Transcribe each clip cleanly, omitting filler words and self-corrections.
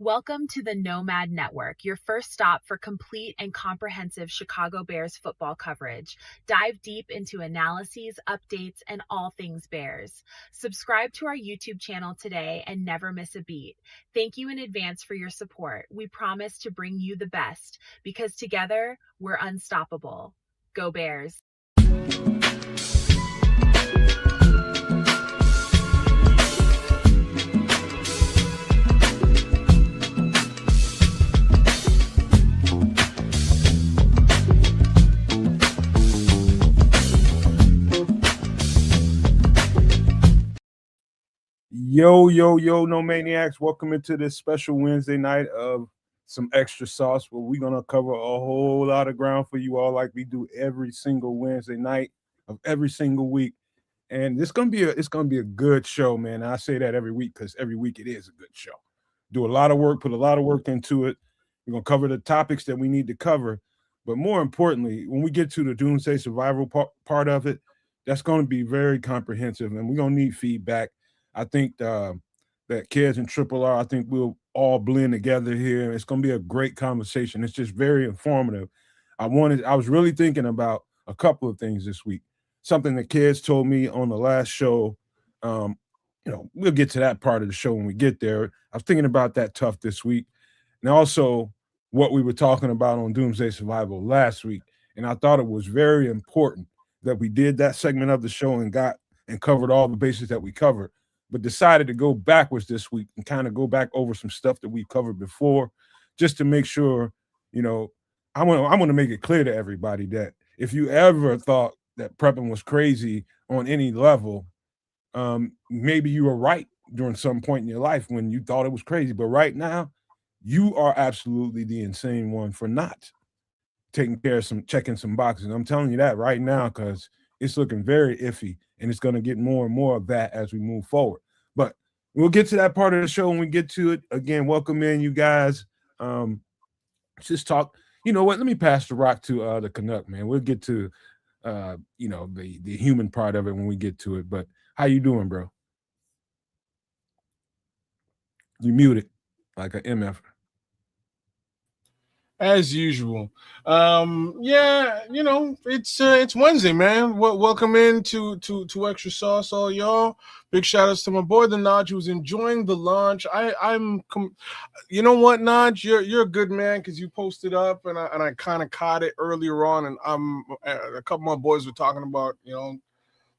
Welcome to the Nomad Network, your first stop for complete and comprehensive Chicago Bears football coverage. Dive deep into analyses, updates, and all things Bears. Subscribe to our YouTube channel today and never miss a beat. Thank you in advance for your support. We promise to bring you the best because together we're unstoppable. Go Bears. Yo, no maniacs. Welcome into this special Wednesday night of some extra sauce where we're going to cover a whole lot of ground for you all like we do every single Wednesday night of every single week. And it's going to be a good show, man. I say that every week because every week it is a good show. Do a lot of work, put a lot of work into it. We're going to cover the topics that we need to cover. But more importantly, when we get to the doomsday survival part of it, that's going to be very comprehensive and we're going to need feedback. I think that kids in Triple R, I think we'll all blend together here. It's going to be a great conversation. It's just very informative. I was really thinking about a couple of things this week. Something that kids told me on the last show. We'll get to that part of the show when we get there. I was thinking about that tough this week. And also what we were talking about on Doomsday Survival last week. And I thought it was very important that we did that segment of the show and covered all the bases that we covered, but decided to go backwards this week and kind of go back over some stuff that we covered before, just to make sure, I want to make it clear to everybody that if you ever thought that prepping was crazy on any level, maybe you were right during some point in your life when you thought it was crazy. But right now, you are absolutely the insane one for not checking some boxes. I'm telling you that right now because it's looking very iffy. And it's going to get more and more of that as we move forward. But we'll get to that part of the show when we get to it. Again, welcome in, you guys. Just talk. You know what? Let me pass the rock to the Canuck, man. We'll get to, the human part of it when we get to it. But how you doing, bro? You muted like an MF. As usual. It's Wednesday, man. Welcome in to Extra Sauce, all y'all. Big shout outs to my boy the Naj who's enjoying the launch. You know what, Naj? You're a good man because you posted up and I kind of caught it earlier on, and a couple of my boys were talking about the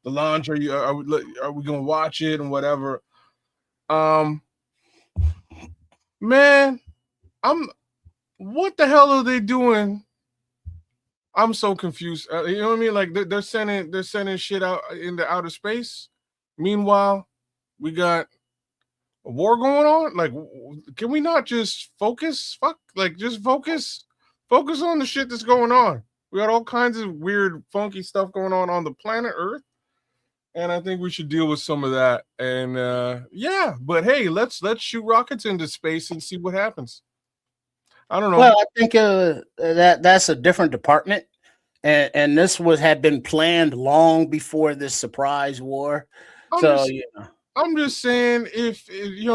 launch. Are we gonna watch it and whatever? Man, what the hell are they doing? I'm so confused. You know what I mean? Like they're sending shit out into outer space. Meanwhile, we got a war going on. Like, can we not just focus? Just focus on the shit that's going on. We got all kinds of weird, funky stuff going on the planet Earth, and I think we should deal with some of that. And but hey, let's shoot rockets into space and see what happens. I don't know. Well, I think that's a different department, and this had been planned long before this surprise war. I'm just saying, if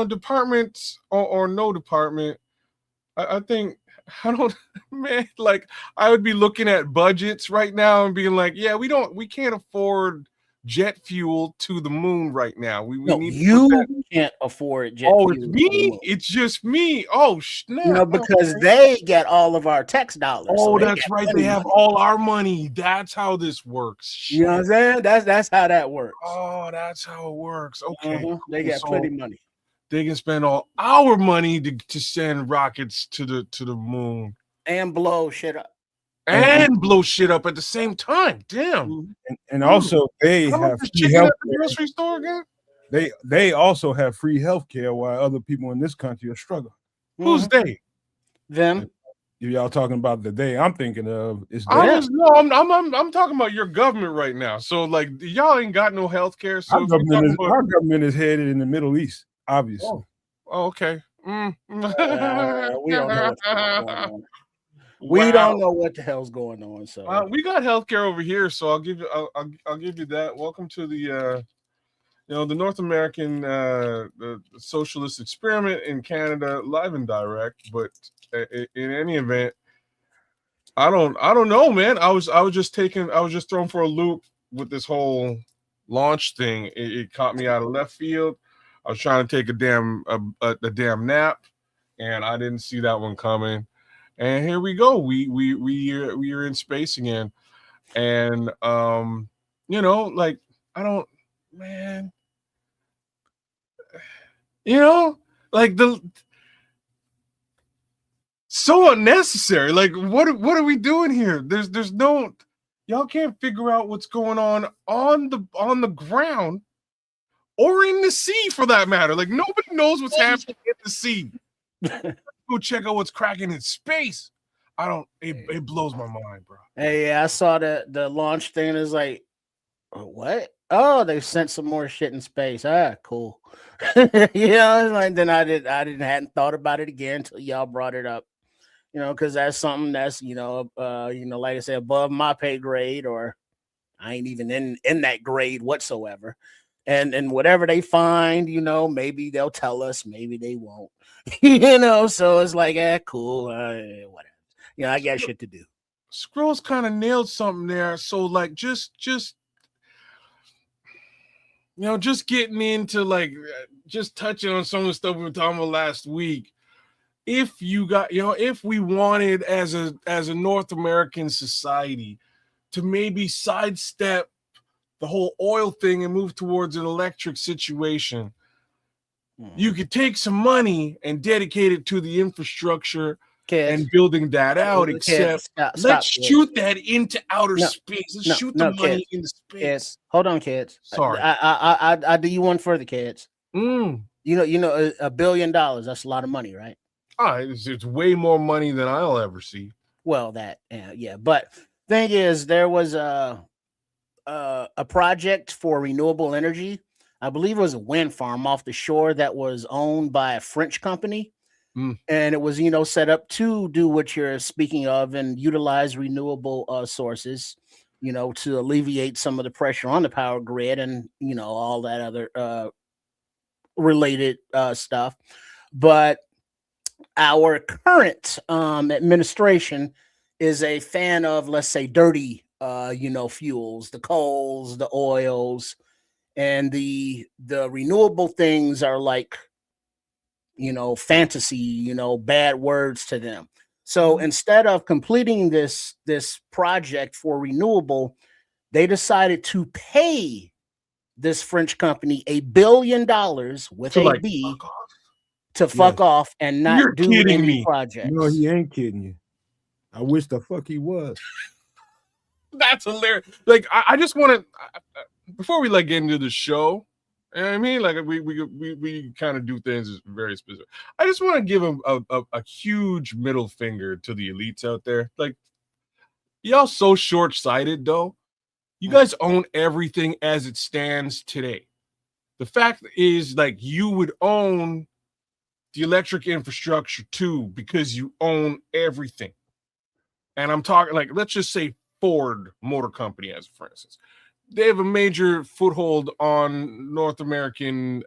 departments or no department, I think man. Like I would be looking at budgets right now and being like, yeah, we can't afford jet fuel to the moon right now. Can't afford jet fuel. It's me. It's just me. Oh, snap. Because they get all of our tax dollars. Oh, that's right. They have all our money. That's how this works. Shit. You know what I'm saying? That's how that works. Oh, that's how it works. Okay. Mm-hmm. They get plenty money. They can spend all our money to send rockets to the moon. And blow shit up. And blow shit up at the same time. Damn. And also they have free health at the grocery store again. They also have free health care while other people in this country are struggling. Who's they? Them. Y'all talking about the day I'm thinking of is I'm talking about your government right now. So like y'all ain't got no health care. So our government is headed in the Middle East, obviously. Oh okay. We don't know what's going on. We don't know what the hell's going on. So we got healthcare over here, so I'll give you that. Welcome to the the North American the socialist experiment in Canada, live and direct. But in any event, I don't know, man. I was just thrown for a loop with this whole launch thing. It caught me out of left field. I was trying to take a damn nap, and I didn't see that one coming. And here we go. We are in space again, and like I don't, man. Like so unnecessary. Like what are we doing here? There's no, y'all can't figure out what's going on the ground or in the sea for that matter. Like nobody knows what's happening in the sea. Go check out what's cracking in space. It blows my mind, bro. Hey, I saw the launch thing and it's like, what? Oh, they sent some more shit in space. Ah, cool. Like then hadn't thought about it again until y'all brought it up. Because that's something that's like I said, above my pay grade, or I ain't even in that grade whatsoever. And whatever they find, maybe they'll tell us, maybe they won't. So it's like, cool, whatever. I got shit to do. Scrolls kind of nailed something there. So like just getting into like just touching on some of the stuff we were talking about last week. If we wanted as a North American society to maybe sidestep the whole oil thing and move towards an electric situation, you could take some money and dedicate it to the infrastructure and building that out. Except let's shoot that into outer space. Let's shoot the money into space. Kids. Hold on, kids. Sorry. I do you one further, kids. $1 billion. That's a lot of money, right? It's way more money than I'll ever see. Well, but thing is, there was a project for renewable energy. I believe it was a wind farm off the shore that was owned by a French company, and it was set up to do what you're speaking of and utilize renewable sources, to alleviate some of the pressure on the power grid and all that other related stuff, but our current administration is a fan of, let's say, dirty, fuels, the coals, the oils, and the renewable things are like, fantasy, bad words to them. So instead of completing this project for renewable, they decided to pay this French company $1 billion with a B to fuck off and not do any projects. No, he ain't kidding you. I wish the fuck he was. That's hilarious. Like I just want to before we get into the show. You know what I mean? Like we kind of do things very specific. I just want to give him a huge middle finger to the elites out there. Like y'all so short-sighted though. You guys own everything as it stands today. The fact is, like, you would own the electric infrastructure too because you own everything. And I'm talking like, let's just say Ford Motor Company, as for instance. They have a major foothold on North American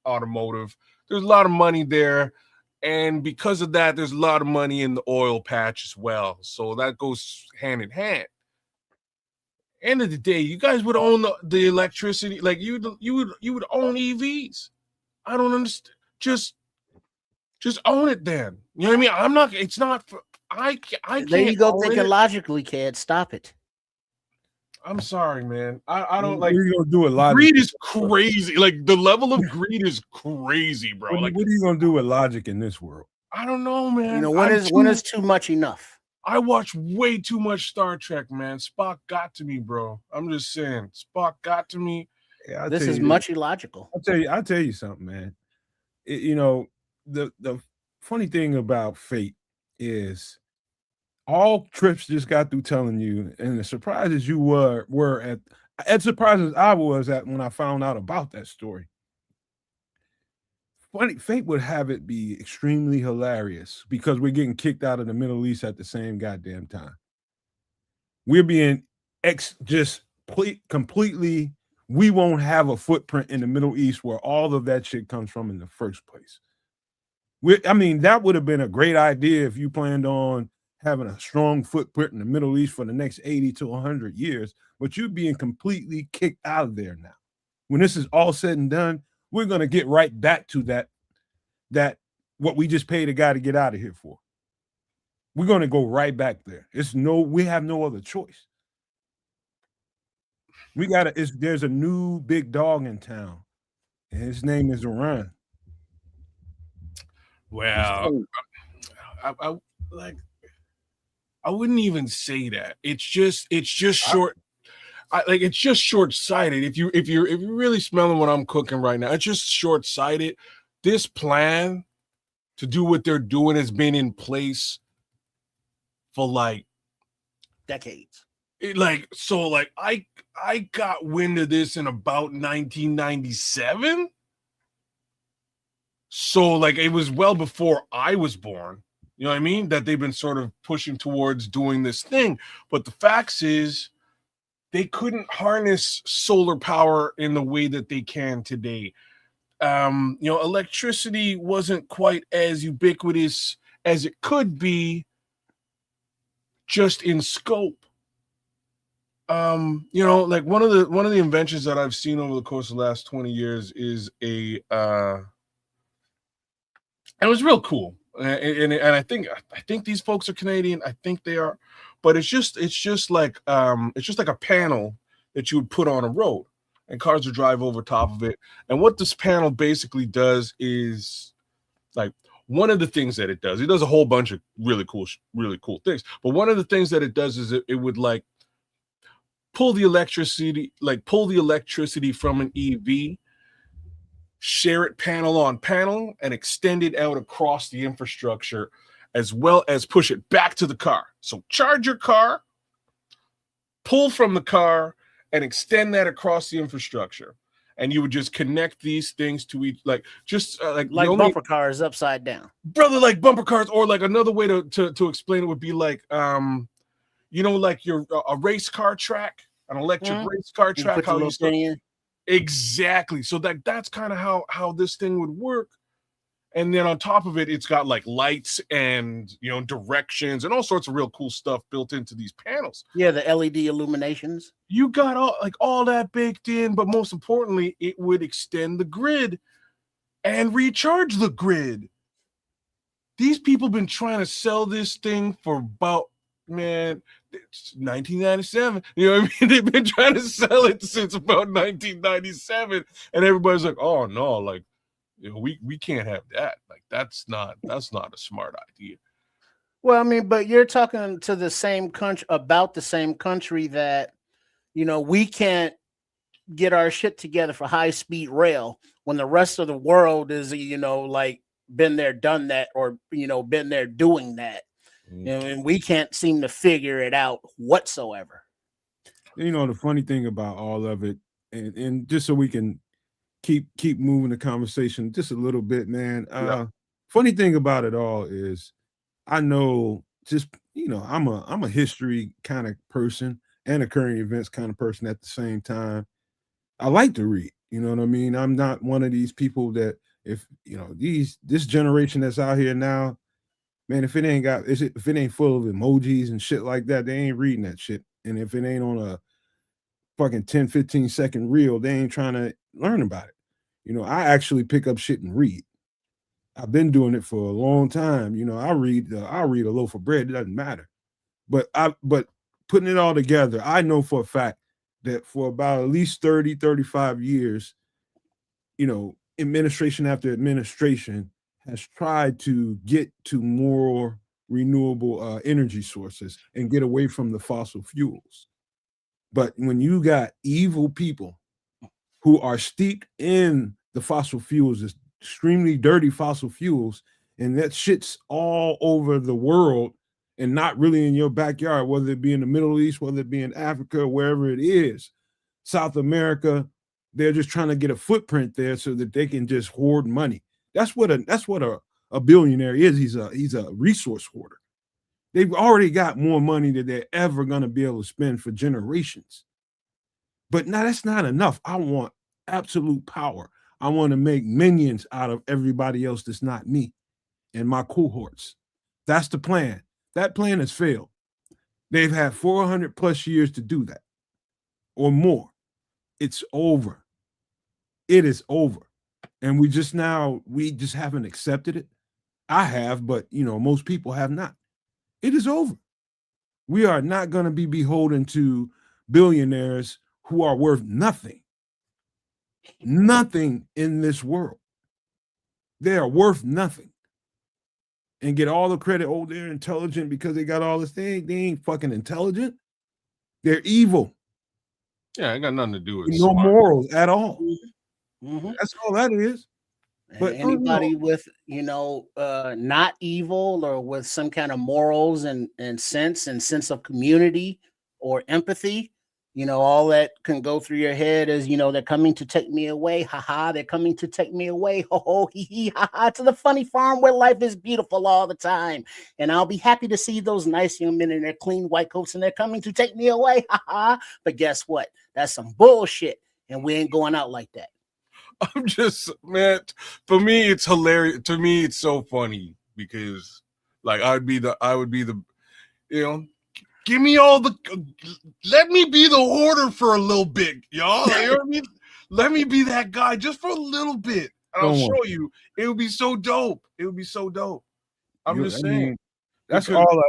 automotive. There's a lot of money there. And because of that, there's a lot of money in the oil patch as well. So that goes hand in hand. End of the day, you guys would own the electricity. Like you would own EVs. I don't understand. Just own it then. You know what I mean? I'm not. It's not. I can't. There you go, thinking logically, kid. Stop it. I'm sorry, man. I don't like. What are you gonna do with logic? Greed is crazy. Like the level of greed is crazy, bro. What are you gonna do with logic in this world? I don't know, man. When is too much enough? I watch way too much Star Trek, man. Spock got to me, bro. I'm just saying, Spock got to me. Yeah, this is much illogical. I'll tell you something, man. The funny thing about fate is all trips just got through telling you, and the surprises you were at as surprised as I was at when I found out about that story. Funny, fate would have it be extremely hilarious because we're getting kicked out of the Middle East at the same goddamn time. We're being just completely we won't have a footprint in the Middle East where all of that shit comes from in the first place. I mean, that would have been a great idea if you planned on having a strong footprint in the Middle East for the next 80 to 100 years, but you're being completely kicked out of there now. When this is all said and done, we're going to get right back to that what we just paid a guy to get out of here for. We're going to go right back there. We have no other choice. There's a new big dog in town, and his name is Iran. Well, I wouldn't even say that. It's just short. It's just short-sighted. If you're really smelling what I'm cooking right now, it's just short-sighted. This plan to do what they're doing has been in place for like decades. I got wind of this in about 1997. So like it was well before I was born. You know what I mean? That they've been sort of pushing towards doing this thing. But the facts is they couldn't harness solar power in the way that they can today. Electricity wasn't quite as ubiquitous as it could be just in scope. Like one of the inventions that I've seen over the course of the last 20 years is it was real cool. And I think these folks are Canadian. I think they are, but it's just like a panel that you would put on a road, and cars would drive over top of it. And what this panel basically does is, like, one of the things that it does a whole bunch of really cool things. But one of the things that it does is it would like pull the electricity from an EV, share it panel on panel, and extend it out across the infrastructure, as well as push it back to the car. So charge your car, pull from the car, and extend that across the infrastructure. And you would just connect these things to each, like bumper cars upside down, brother, like bumper cars. Or like another way to explain it would be like, like a race car track, an electric race car track. How you start, exactly. So that's kind of how this thing would work. And then on top of it, it's got like lights and directions and all sorts of real cool stuff built into these panels. Yeah, the LED illuminations. You got all that baked in, but most importantly, it would extend the grid and recharge the grid. These people been trying to sell this thing for about, it's 1997. You know what I mean? They've been trying to sell it since about 1997, and everybody's like, "Oh no, like we can't have that. Like that's not a smart idea." Well, I mean, but you're talking to the same country about the same country that we can't get our shit together for high-speed rail when the rest of the world is like been there, done that, or been there doing that. And we can't seem to figure it out whatsoever. The funny thing about all of it, and just so we can keep moving the conversation just a little bit, man. Funny thing about it all is, I know I'm a history kind of person and a current events kind of person at the same time. I like to read. You know what I mean? I'm not one of these people that if this generation that's out here now. Man, if it ain't full of emojis and shit like that, they ain't reading that shit. And if it ain't on a fucking 10, 15 second reel, they ain't trying to learn about it. I actually pick up shit and read. I've been doing it for a long time. I'll read a loaf of bread. It doesn't matter. But putting it all together, I know for a fact that for about at least 30, 35 years, administration after administration has tried to get to more renewable energy sources and get away from the fossil fuels. But when you got evil people who are steeped in the fossil fuels, extremely dirty fossil fuels, and that shit's all over the world and not really in your backyard, whether it be in the Middle East, whether it be in Africa, or wherever it is, South America, they're just trying to get a footprint there so that they can just hoard money. That's what a billionaire is. He's a resource hoarder. They've already got more money than they're ever going to be able to spend for generations. But now that's not enough. I want absolute power. I want to make minions out of everybody else that's not me and my cohorts. That's the plan. That plan has failed. They've had 400 plus years to do that or more. It's over. It is over. And we just haven't accepted it. I have, but most people have not. It is over. We are not going to be beholden to billionaires who are worth nothing. Nothing in this world. They are worth nothing. And get all the credit. Oh, they're intelligent because they got all this thing. They ain't fucking intelligent. They're evil. Yeah, it got nothing to do with no morals at all. Mm-hmm. That's all that is. But anybody with not evil or with some kind of morals and sense of community or empathy, all that can go through your head is, they're coming to take me away. Ha ha, they're coming to take me away. Ho ho, hee hee, ha ha, to the funny farm where life is beautiful all the time. And I'll be happy to see those nice young men in their clean white coats and they're coming to take me away. Ha ha. But guess what? That's some bullshit. And we ain't going out like that. I'm just, man, for me, it's hilarious. To me, it's so funny because I would be the, give me all let me be the hoarder for a little bit, y'all. You know what I mean? Let me be that guy just for a little bit. And I'll show you. It would be so dope. It would be so dope. I'm just saying. That's all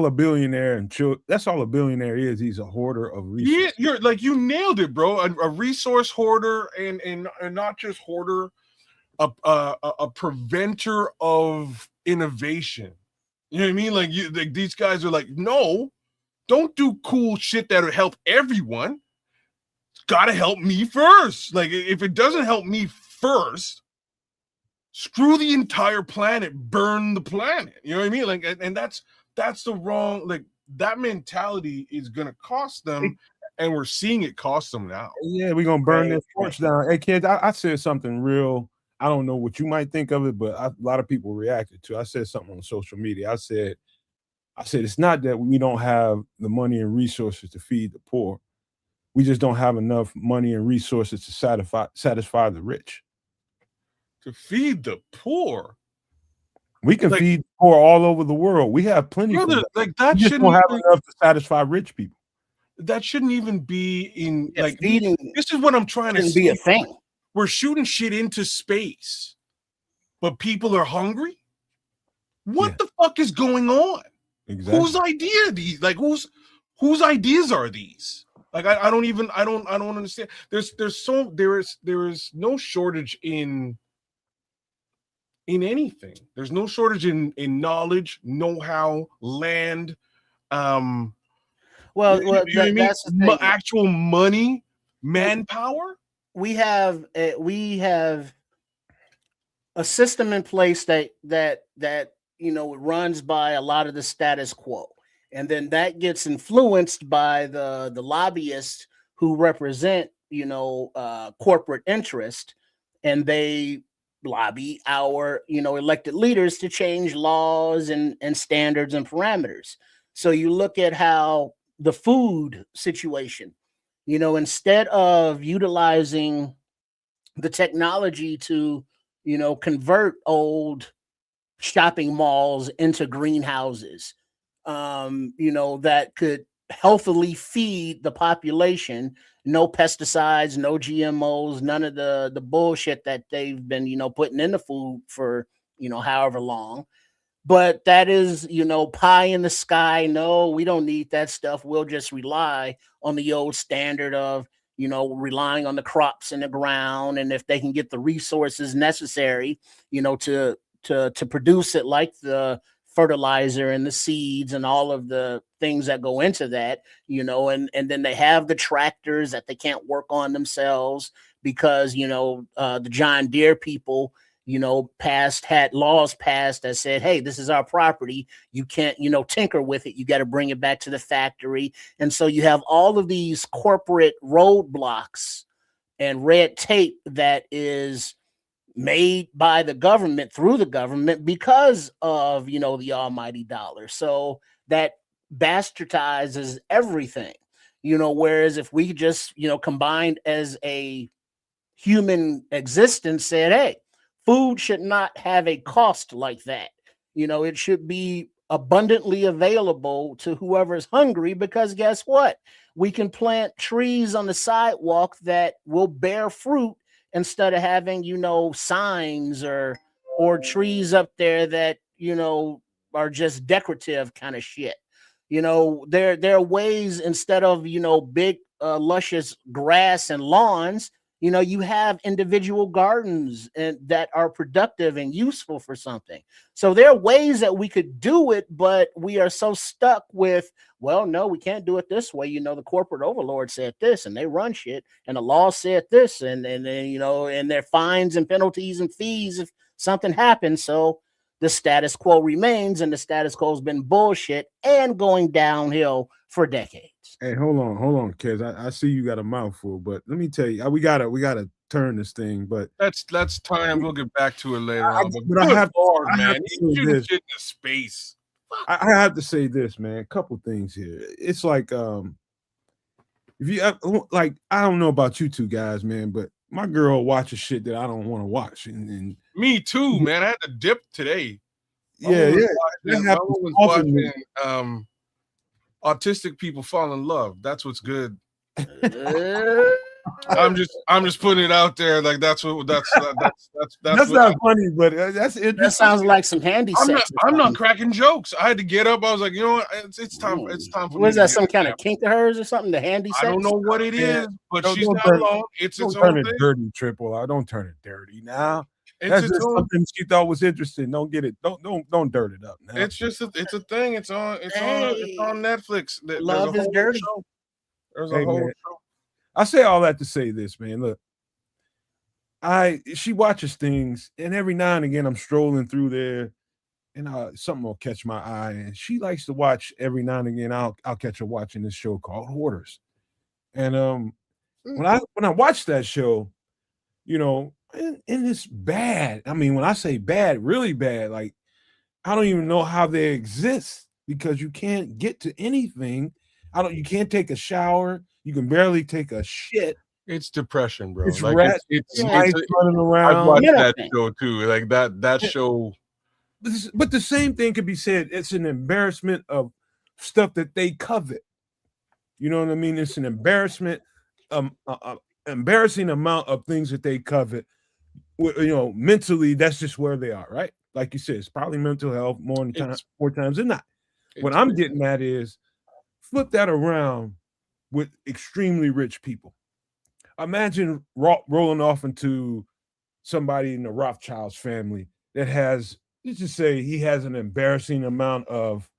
a billionaire that's all a billionaire is. He's a hoarder of resources. Yeah, you nailed it, bro. A resource hoarder and not just hoarder, a preventer of innovation. You know what I mean? Like these guys are like, no, don't do cool shit that'll help everyone. It's gotta help me first. Like if it doesn't help me first, screw the entire planet, burn the planet. You know what I mean? Like, and that's the wrong, like that mentality is gonna cost them, and we're seeing it cost them now. Yeah, we're gonna burn this torch down. Hey kids, I said something real. I don't know what you might think of it, but a lot of people reacted to. I said something on social media. I said it's not that we don't have the money and resources to feed the poor. We just don't have enough money and resources to satisfy the rich. To feed the poor, we can feed the poor all over the world. We have plenty. Brother, like that we just don't have enough to satisfy rich people. That shouldn't even be in feeding. This is what I'm trying to say. Be a thing. We're shooting shit into space, but people are hungry. What the fuck is going on? Exactly. Whose idea are these? Like whose ideas are these? Like I don't understand. There is no shortage in anything. There's no shortage in knowledge, know-how, land, that's the thing. Actual money, manpower. We have a system in place that runs by a lot of the status quo, and then that gets influenced by the lobbyists who represent corporate interest, and they lobby our elected leaders to change laws and standards and parameters. So you look at how the food situation, instead of utilizing the technology to convert old shopping malls into greenhouses, that could healthily feed the population. No pesticides, no GMOs, none of the bullshit that they've been, putting in the food for, however long. But that is, pie in the sky. No, we don't need that stuff. We'll just rely on the old standard of, relying on the crops in the ground. And if they can get the resources necessary, to produce it, like the fertilizer and the seeds and all of the things that go into that, and then they have the tractors that they can't work on themselves because, the John Deere people, had laws passed that said, hey, this is our property. You can't, tinker with it. You got to bring it back to the factory. And so you have all of these corporate roadblocks and red tape that is made by the government through the government because of, the almighty dollar. So that bastardizes everything. Whereas if we just, combined as a human existence said, hey, food should not have a cost like that. It should be abundantly available to whoever is hungry, because guess what? We can plant trees on the sidewalk that will bear fruit instead of having, signs or trees up there that, are just decorative kind of shit. There are ways, instead of, big luscious grass and lawns, you have individual gardens and that are productive and useful for something. So there are ways that we could do it, but we are so stuck with, well, no, we can't do it this way. The corporate overlord said this and they run shit, and the law said this, and and their fines and penalties and fees if something happens. So the status quo remains, and the status quo has been bullshit and going downhill for decades. Hey, hold on, kids. I see you got a mouthful, but let me tell you, we gotta turn this thing. But Let's time. We'll get back to it later on. But I have man, to you say shooting this. shit into space. I have to say this, man. A couple things here. It's like, if you like, I don't know about you two guys, man, but my girl watches shit that I don't want to watch, and me too, man. I had to dip today. Yeah. I was watching autistic people fall in love. That's what's good. I'm just putting it out there. Like that's not funny, but that's interesting. That sounds like some handy sex. I'm not cracking jokes. I had to get up. I was like, you know what? It's time. It's time for me. Was that some kind of kink to hers or something? The handy sex? I don't know what it is, but she's not alone. It's its own thing. Dirty, Triple. I don't turn it dirty now. That's just something she thought was interesting. Don't get it. Don't dirt it up. Now. It's a thing. It's on Netflix. Love is dirty. Show. There's a whole show. I say all that to say this, man. Look, she watches things, and every now and again I'm strolling through there, and something will catch my eye, and she likes to watch every now and again. I'll catch her watching this show called Hoarders, and when I watch that show, and it's bad. I mean, when I say bad, really bad, like I don't even know how they exist, because you can't get to anything. You can't take a shower. You can barely take a shit. It's depression, bro. It's like rats, it's running around. I've watched that show too. Like that show. But the same thing could be said. It's an embarrassment of stuff that they covet. You know what I mean? It's an embarrassment, embarrassing amount of things that they covet. Mentally, that's just where they are, right? Like you said, it's probably mental health more times than not. What I'm getting at is flip that around with extremely rich people. Imagine rolling off into somebody in the Rothschilds family that has, let's just say he has an embarrassing amount of,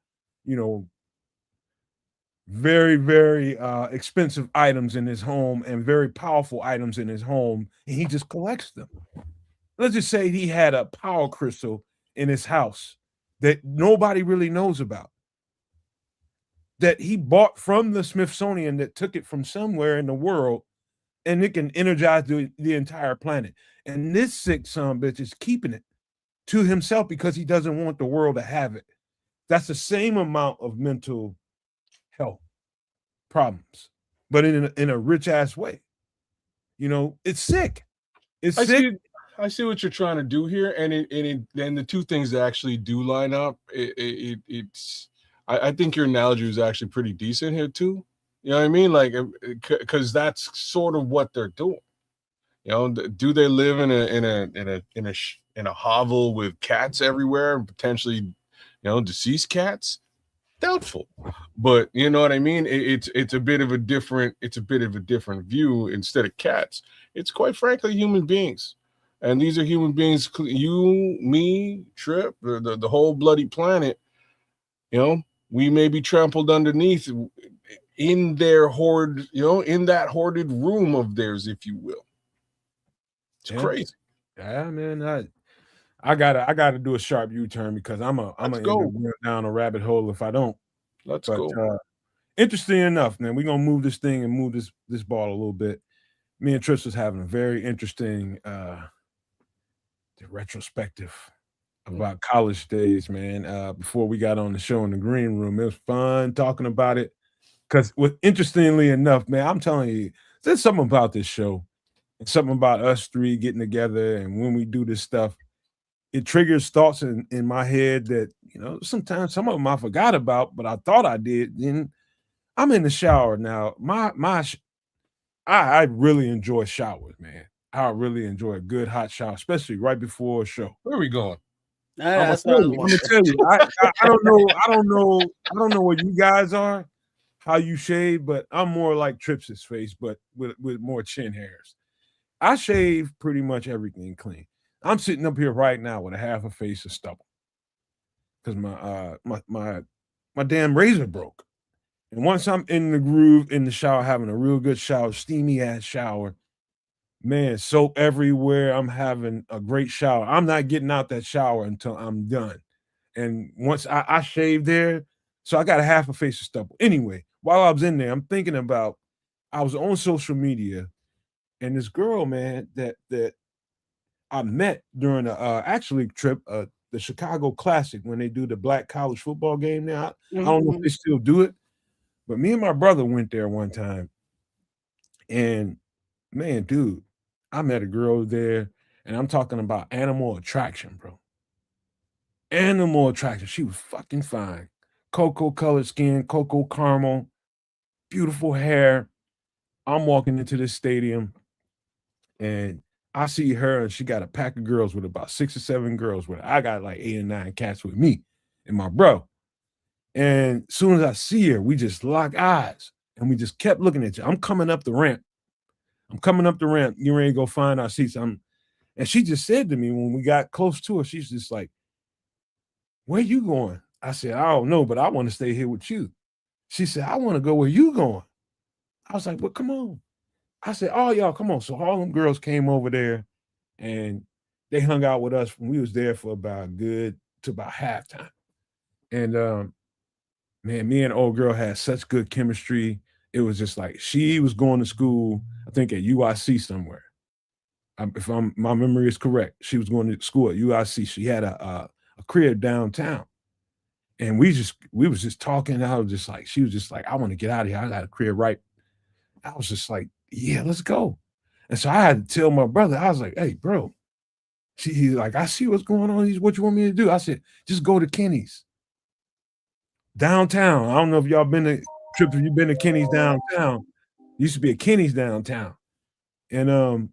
very, very expensive items in his home and very powerful items in his home, and he just collects them. Let's just say he had a power crystal in his house that nobody really knows about, that he bought from the Smithsonian, that took it from somewhere in the world, and it can energize the entire planet. And this sick son of a bitch is keeping it to himself because he doesn't want the world to have it. That's the same amount of mental health problems, but in a rich ass way. It's sick. It's sick. I see what you're trying to do here, and the two things that actually do line up. I think your analogy is actually pretty decent here too. You know what I mean? Like, because that's sort of what they're doing. Do they live in a hovel with cats everywhere and potentially, deceased cats? Doubtful. But you know what I mean? It's a bit of a different view. Instead of cats, it's quite frankly human beings. And these are human beings, you, me, Trip, the whole bloody planet. We may be trampled underneath in their hoard, in that hoarded room of theirs, if you will. It's crazy. Yeah, man. I gotta do a sharp U-turn because I'm gonna go down a rabbit hole if I don't. Let's go. Interesting enough, man. We're gonna move this thing and move this ball a little bit. Me and Trish was having a very interesting retrospective about college days, man. Before we got on the show in the green room, it was fun talking about it. Because interestingly enough, man, I'm telling you, there's something about this show and something about us three getting together. And when we do this stuff, it triggers thoughts in my head that, sometimes some of them I forgot about, but I thought I did. Then I'm in the shower now. I really enjoy showers, man. I really enjoy a good hot shower, especially right before a show. Where are we going? I'm gonna That's what I was tell you. I'm gonna wondering. tell you. I don't know. I don't know what you guys are, how you shave, but I'm more like Trips's face, but with more chin hairs. I shave pretty much everything clean. I'm sitting up here right now with a half a face of stubble because my damn razor broke. And once I'm in the groove in the shower, having a real good shower, steamy ass shower, man, soap everywhere. I'm having a great shower. I'm not getting out that shower until I'm done. And once I shave there, so I got a half a face of stubble. Anyway, while I was in there, I'm thinking about I was on social media and this girl, man, that I met during a actually trip, the Chicago Classic when they do the black college football game now. I don't know if they still do it, but me and my brother went there one time. And man, dude, I met a girl there, and I'm talking about animal attraction, bro. Animal attraction. She was fucking fine. Cocoa colored skin, cocoa caramel, beautiful hair. I'm walking into this stadium and I see her and she got a pack of girls with about 6 or 7 girls with her. I got like 8 or 9 cats with me and my bro. And as soon as I see her, we just lock eyes and we just kept looking at you. I'm coming up the ramp. You ready to go find our seats. And she just said to me when we got close to her, she's just like, "Where you going?" I said, "I don't know, but I want to stay here with you." She said, "I want to go where you going." I was like, "Well, come on." I said, "Oh, y'all, come on." So all them girls came over there and they hung out with us when we was there for about good to about halftime. And man, me and old girl had such good chemistry. It was just like she was going to school, I think at UIC somewhere. If my memory is correct, she was going to school at UIC. She had a crib downtown, and we was just talking. I was just like, she was just like, "I want to get out of here. I got a crib right." I was just like, "Yeah, let's go." And so I had to tell my brother, I was like, "Hey, bro." He's like, "I see what's going on. What you want me to do?" I said, "Just go to Kenny's downtown." I don't know if y'all been to Trip. If you've been to Kenny's downtown, used to be a Kenny's downtown. And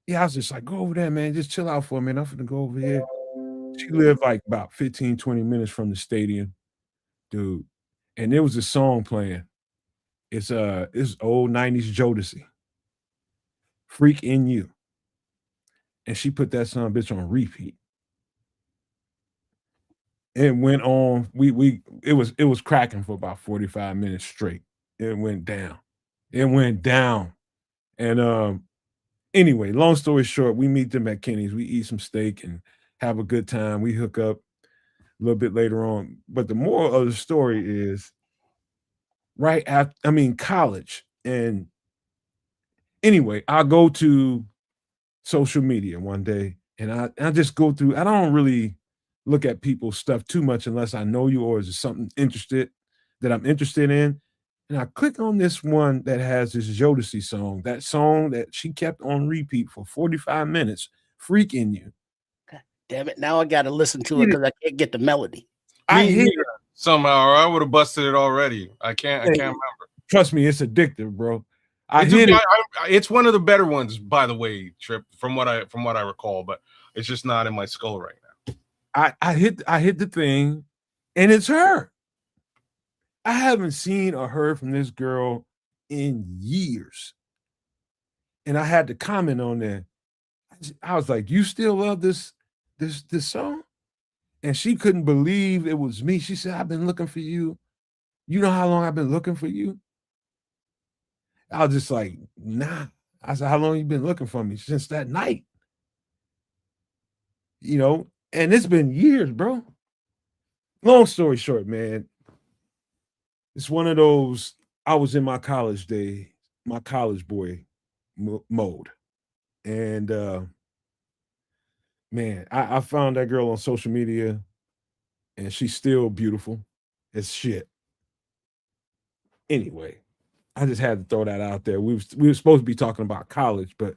yeah, I was just like, "Go over there, man. Just chill out for a minute. I'm finna go over here." She lived like about 15, 20 minutes from the stadium, dude. And there was a song playing. It's old 90s Jodeci, Freak in You. And she put that son bitch on repeat. It went on. It was cracking for about 45 minutes straight. It went down. It went down. And anyway, long story short, we meet them at Kenny's. We eat some steak and have a good time. We hook up a little bit later on. But the moral of the story is right after, college. And anyway, I go to social media one day and I just go through, I don't really look at people's stuff too much unless I know you or is it something that I'm interested in. And I click on this one that has this Jodeci song, that song that she kept on repeat for 45 minutes, Freak in You. God damn it. Now I got to listen to it because I can't get the melody. I hear it. Somehow, or I would have busted it already. I can't remember. Trust me, it's addictive, bro. It's one of the better ones, by the way, Trip, from what I recall, but it's just not in my skull right now. I hit the thing, and it's her. I haven't seen or heard from this girl in years. And I had to comment on that. I was like, "You still love this song?" And she couldn't believe it was me. She said, "I've been looking for you. You know how long I've been looking for you?" I was just like, "Nah." I said, "How long you been looking for me?" "Since that night." And it's been years, bro. Long story short, man, it's one of those, I was in my college boy mode. And man, I found that girl on social media and she's still beautiful as shit. Anyway, I just had to throw that out there. We were supposed to be talking about college, but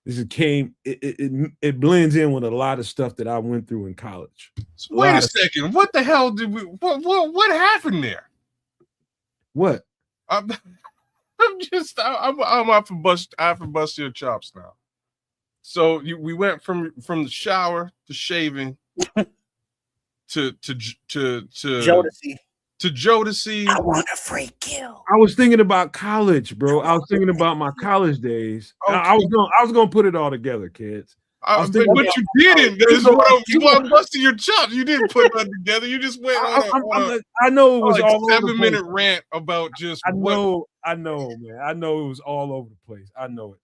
this came. It blends in with a lot of stuff that I went through in college. So wait a second. What the hell did we? What happened there? What? I'm off to bust. I have to bust your chops now. So we went from the shower to shaving to Jodeci. To Jodeci. I want a free kill. I was thinking about college, bro. I was thinking about my college days. Okay. I was gonna put it all together, kids. But you didn't. That's why I'm busting your chops. You didn't put that together. You just went on I know it was like all 7-minute rant about just. I know, man. I know it was all over the place. I know it.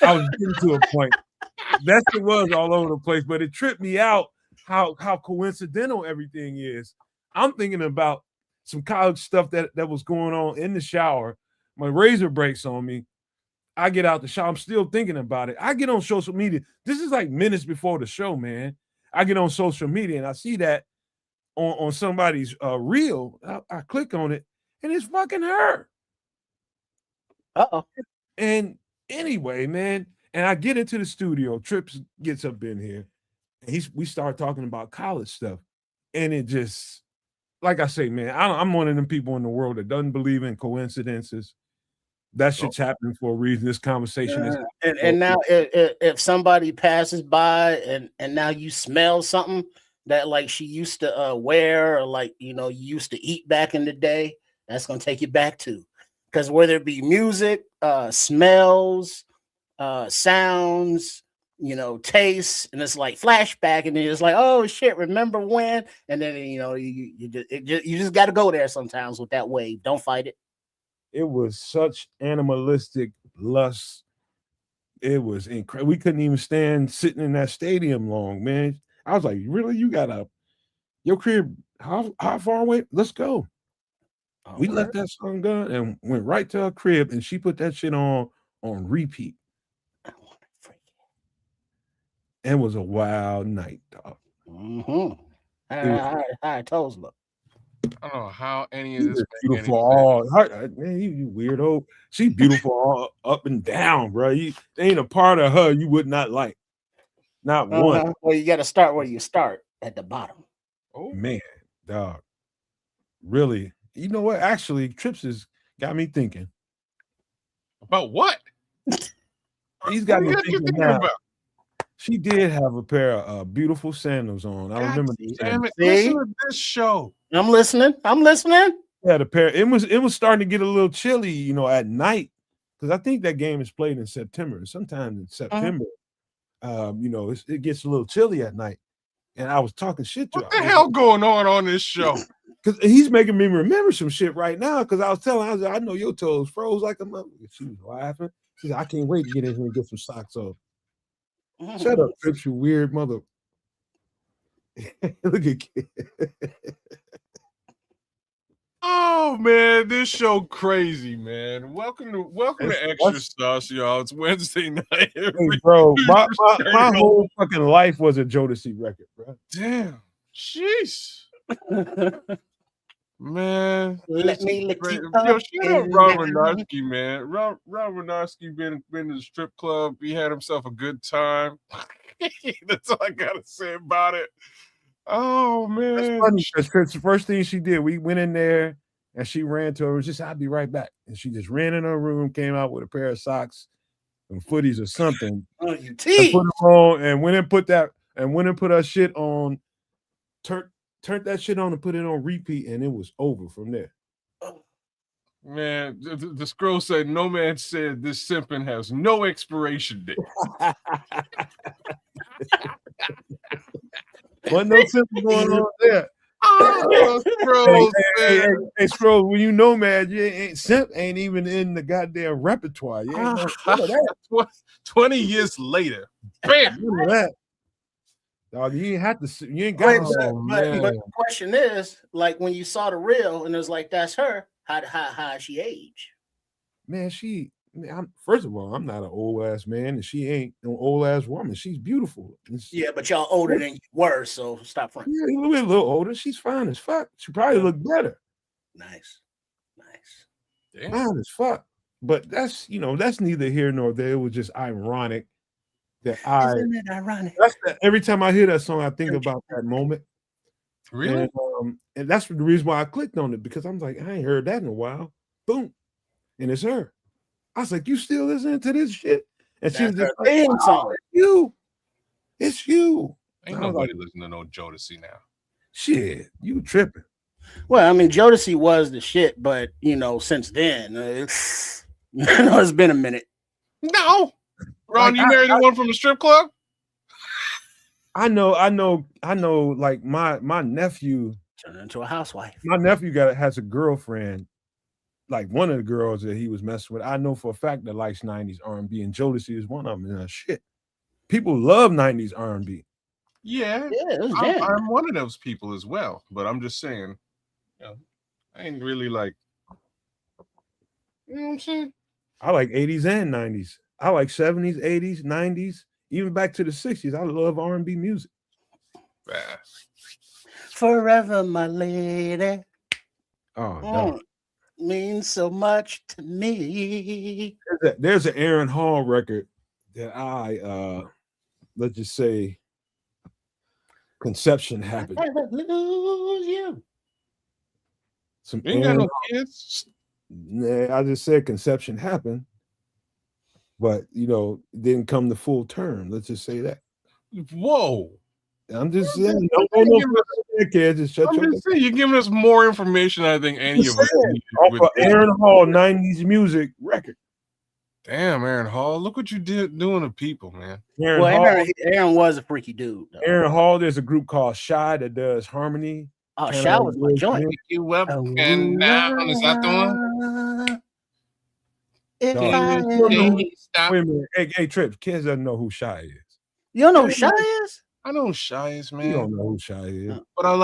I was getting to a point. It was all over the place, but it tripped me out how coincidental everything is. I'm thinking about some college stuff that was going on in the shower. My razor breaks on me. I get out the shower. I'm still thinking about it. I get on social media. This is like minutes before the show, man. I get on social media and I see that on somebody's reel. I click on it and it's fucking her. Uh-oh. And anyway, man, and I get into the studio. Trips gets up in here and we start talking about college stuff. And it just, like I say, man, I'm one of them people in the world that doesn't believe in coincidences. That shit's happening for a reason. This conversation is. And now, if somebody passes by and now you smell something that like she used to wear, or like you used to eat back in the day, that's gonna take you back to, because whether it be music, smells, sounds, tastes, and it's like flashback, and then it's like, oh shit, remember when? And then you just got to go there sometimes with that wave. Don't fight it. It was such animalistic lust. It was incredible. We couldn't even stand sitting in that stadium long, man. I was like, really? You got your crib? How far away? Let's go. We let that song go and went right to her crib, and she put that shit on repeat. It was a wild night, dog. Mm-hmm. How toes look. I don't know how any of this beautiful. Man, you weirdo. She's beautiful all up and down, bro. There ain't a part of her you would not like. Not one. Well, you got to start where you start, at the bottom. Oh man, dog. Really? You know what? Actually, Trips has got me thinking. About what? He's got me thinking now. She did have a pair of beautiful sandals on. I remember. Damn it! Listen to this show. I'm listening. Yeah, the pair. It was starting to get a little chilly, at night, because I think that game is played in September. Sometime in September, it gets a little chilly at night. And I was talking shit to her. What the hell going on this show? Because he's making me remember some shit right now. Because I was telling her, I know your toes froze like a mother. She was laughing. She said, I can't wait to get in here and get some socks off. Shut up, Trips, you weird mother. Look at kid. Oh man, this show crazy, man. Welcome to Extra Sauce, y'all. It's Wednesday night. Hey, bro, my whole fucking life was a Jodeci record, bro. Damn. Jeez. Man. Let me lick you up. Yo, shout out Rob Renarski, man. Rob Renarski been to the strip club. He had himself a good time. That's all I gotta say about it. Oh man, that's funny because the first thing she did, we went in there and she ran to her. It was just, I'll be right back. And she just ran in her room, came out with a pair of socks and footies or something. Oh, you and put them on and went and put her shit on, turned that shit on and put it on repeat, and it was over from there. Man, the scroll said, no man said this simping has no expiration date. Wasn't no simping going on there. Oh, Scrolls, hey, Scrolls, when you know, man, simp ain't even in the goddamn repertoire. You ain't that. 20 years later. Bam! Look at that. Dog, you ain't have to. You ain't got. But the question is, like, when you saw the reel and it was like, that's her. How she age? Man, first of all, I'm not an old ass man, and she ain't no old ass woman. She's beautiful. Yeah, but y'all older than you were, so stop fronting. Yeah, a little older. She's fine as fuck. She probably look better. Nice. Damn. Fine as fuck. But that's that's neither here nor there. It was just ironic that Isn't it ironic? every time I hear that song, I think about that moment. Really? And that's the reason why I clicked on it, because I'm like, I ain't heard that in a while. Boom. And it's her. I was like, you still listening to this shit? And she was That's just her like, theme wow, song. it's you. Ain't I was nobody like, listening to no Jodeci now. shit, you tripping. Well, I mean, Jodeci was the shit, but since then, it's been a minute. No. Ron, Like, you married the one from the strip club? I know. Like my nephew Turned into a housewife. My nephew has a girlfriend, like one of the girls that he was messing with. I know for a fact that likes 90s R&B, and Jodeci is one of them. And shit, people love 90s R&B. Yeah, it was I'm one of those people as well. But I'm just saying, I ain't really like, you know what I'm saying? I like 80s and 90s. I like 70s, 80s, 90s, even back to the 60s. I love R&B music. Forever, my lady. Oh, means so much to me. There's an Aaron Hall record that I let's just say conception happened. I never lose you. Some You ain't got no kids. Nah, I just said conception happened, but it didn't come to full term. Let's just say that. Whoa. I'm just saying, don't go no further, kids. Just shut your. I'm just saying, you're giving us more information than I think any of us need. Off Aaron Hall 90s music record. Damn, Aaron Hall, look what you did doing to people, man. Aaron was a freaky dude. Though. Aaron Hall, there's a group called Shy that does harmony. Oh, Shy was my joint. Pick you up and down. Is that the one? If Wait a minute. Hey, Trips, kids doesn't know who Shy is. You don't know who Shy is? I know who Shy is, man. You don't know who Shy is. But I'm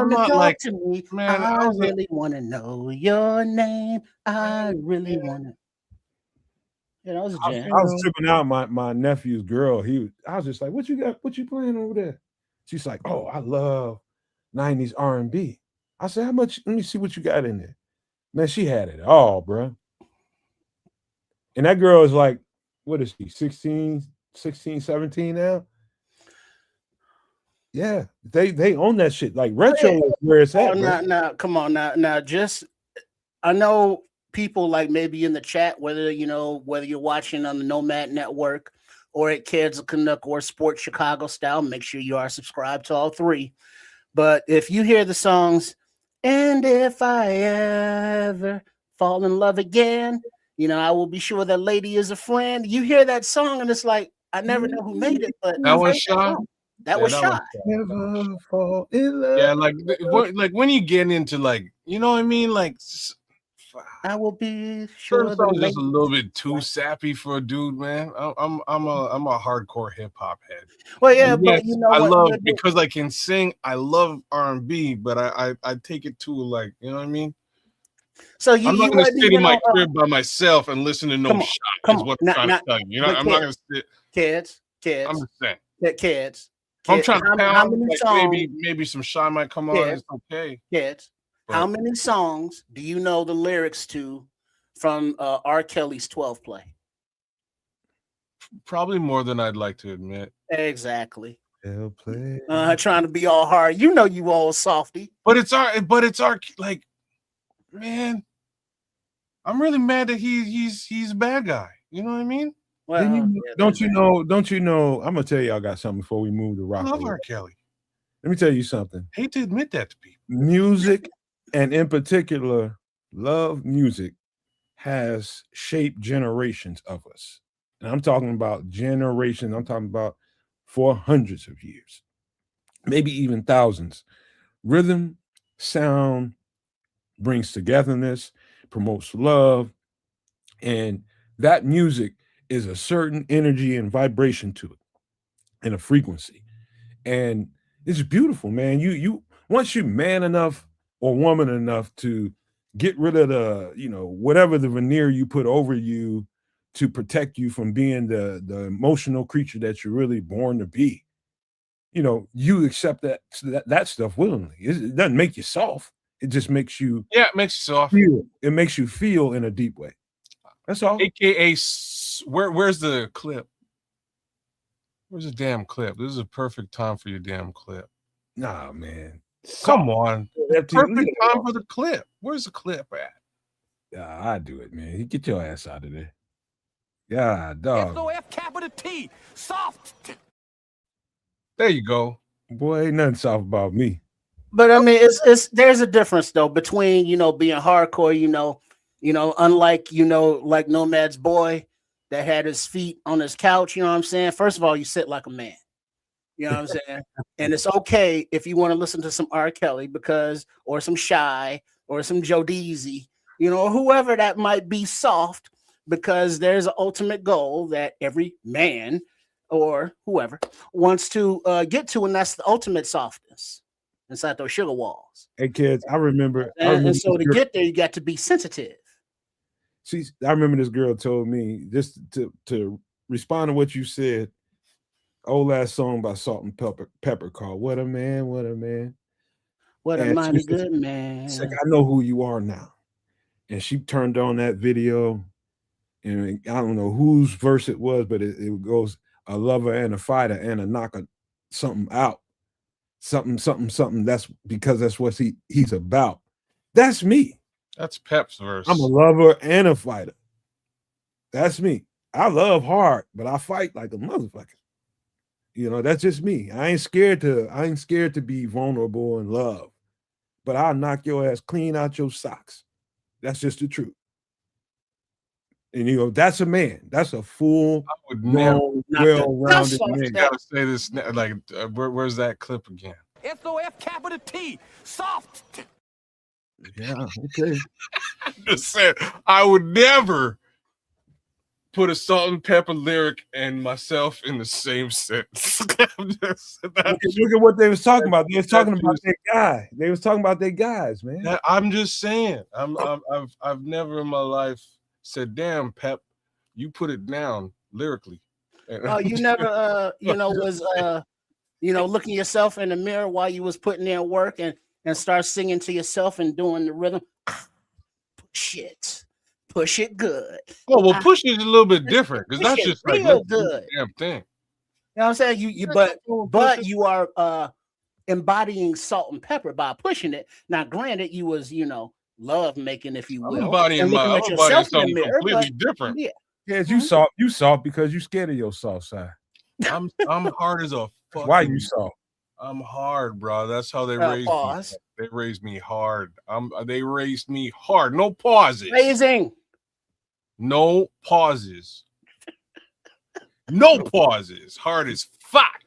not like, to me. man, I really want to know your name. I really want to. Yeah, that was a jam. I was tripping out my nephew's girl. I was just like, what you got? What you playing over there? She's like, oh, I love 90s R&B. I said, how much? Let me see what you got in there. Man, she had it all, bro. And that girl is like, what is she, 16, 17 now? Yeah, they own that shit. Like retro is where it's at. Now, come on, now, just I know people like maybe in the chat, whether you're watching on the Nomad Network or at Kids of Canuck or Sports Chicago Style, make sure you are subscribed to all three. But if you hear the songs, and if I ever fall in love again, I will be sure that lady is a friend. You hear that song, and it's like, I never know who made it, but that was Shy. That was Shy. Never fall in love. Yeah, like when you get into like, you know what I mean? Like, I will be sure. First song just a little bit too sappy for a dude, man. I'm a hardcore hip hop head. Well, yeah, but you know I what? love because I can sing. I love R&B, but I take it to like, you know what I mean. So I'm not going to sit in my crib by myself and listen to no shot. Is what I'm trying to tell you. I'm not going to sit. Kids. I'm just saying. Kids. I'm trying to how many like songs? Maybe some Shy might come on. It's okay. Kids. How many songs do you know the lyrics to from R. Kelly's 12 play? Probably more than I'd like to admit. Exactly. Play. Trying to be all hard. You know you all softy. But it's our like, man. I'm really mad that he's a bad guy. You know what I mean? Well, don't you know? I'm gonna tell you, I got something before we move to rock. I love R. Kelly. Let me tell you something. I hate to admit that to people. Music, and in particular, love music, has shaped generations of us. And I'm talking about generations. I'm talking about for hundreds of years, maybe even thousands. Rhythm, sound brings togetherness, promotes love, and that music is a certain energy and vibration to it, and a frequency. And it's beautiful, man. You once you're man enough or woman enough to get rid of the, whatever the veneer you put over you to protect you from being the emotional creature that you're really born to be, you accept that stuff willingly. It doesn't make you soft. It just makes you it makes you soft. It makes you feel in a deep way. That's all. AKA, where's the clip? Where's the damn clip? This is a perfect time for your damn clip. Nah, man. Come on. Perfect time for for the clip. Where's the clip at? Yeah, I do it, man. Get your ass out of there. Yeah, dog. S-O-F capital T. Soft. There you go. Boy, ain't nothing soft about me. But I mean, it's there's a difference though between being hardcore, unlike like Nomad's boy that had his feet on his couch. You know what I'm saying? First of all, you sit like a man. You know what I'm saying? And it's okay if you want to listen to some R. Kelly or some Shy or some Joe Deasy, or whoever that might be soft, because there's an ultimate goal that every man or whoever wants to get to, and that's the ultimate softness inside those sugar walls. Hey kids, I remember And so to get there, you got to be sensitive. See, I remember this girl told me, just to respond to what you said, old last song by Salt and Pepper called "What a Man, What a Man." What a mighty good man. It's like, I know who you are now. And she turned on that video, and I don't know whose verse it was, but it goes, a lover and a fighter and a knocker, something out. Something. That's because that's what he's about. That's me. That's Pep's verse. I'm a lover and a fighter. That's me. I love hard, but I fight like a motherfucker. That's just me. I ain't scared to be vulnerable and love, but I'll knock your ass clean out your socks. That's just the truth. And that's a man. That's a full, well-rounded man. You gotta say this like, where's that clip again? S-O-F capital T. Soft. Yeah, okay. I'm just saying, I would never put a Salt and Pepper lyric and myself in the same sentence. Look at what they was talking about. They was talking about their guy. They was talking about their guys, man. I'm just saying. I've never in my life said, "Damn, Pep, you put it down lyrically." Oh, you never, was looking yourself in the mirror while you was putting in work and start singing to yourself and doing the rhythm. Push it good. Oh, well, push it a little bit different, because that's just like real good. Damn thing. You know what I'm saying? But you are embodying Salt and Pepper by pushing it. Now, granted, you was love making, if you will, I'm embodying something completely different. Yeah, you soft because you scared of your soft side. I'm hard as a fuck. Why you soft? I'm hard, bro. That's how they raised me. They raised me hard. They raised me hard. No pauses. Amazing. No pauses. No pauses. Hard as fuck.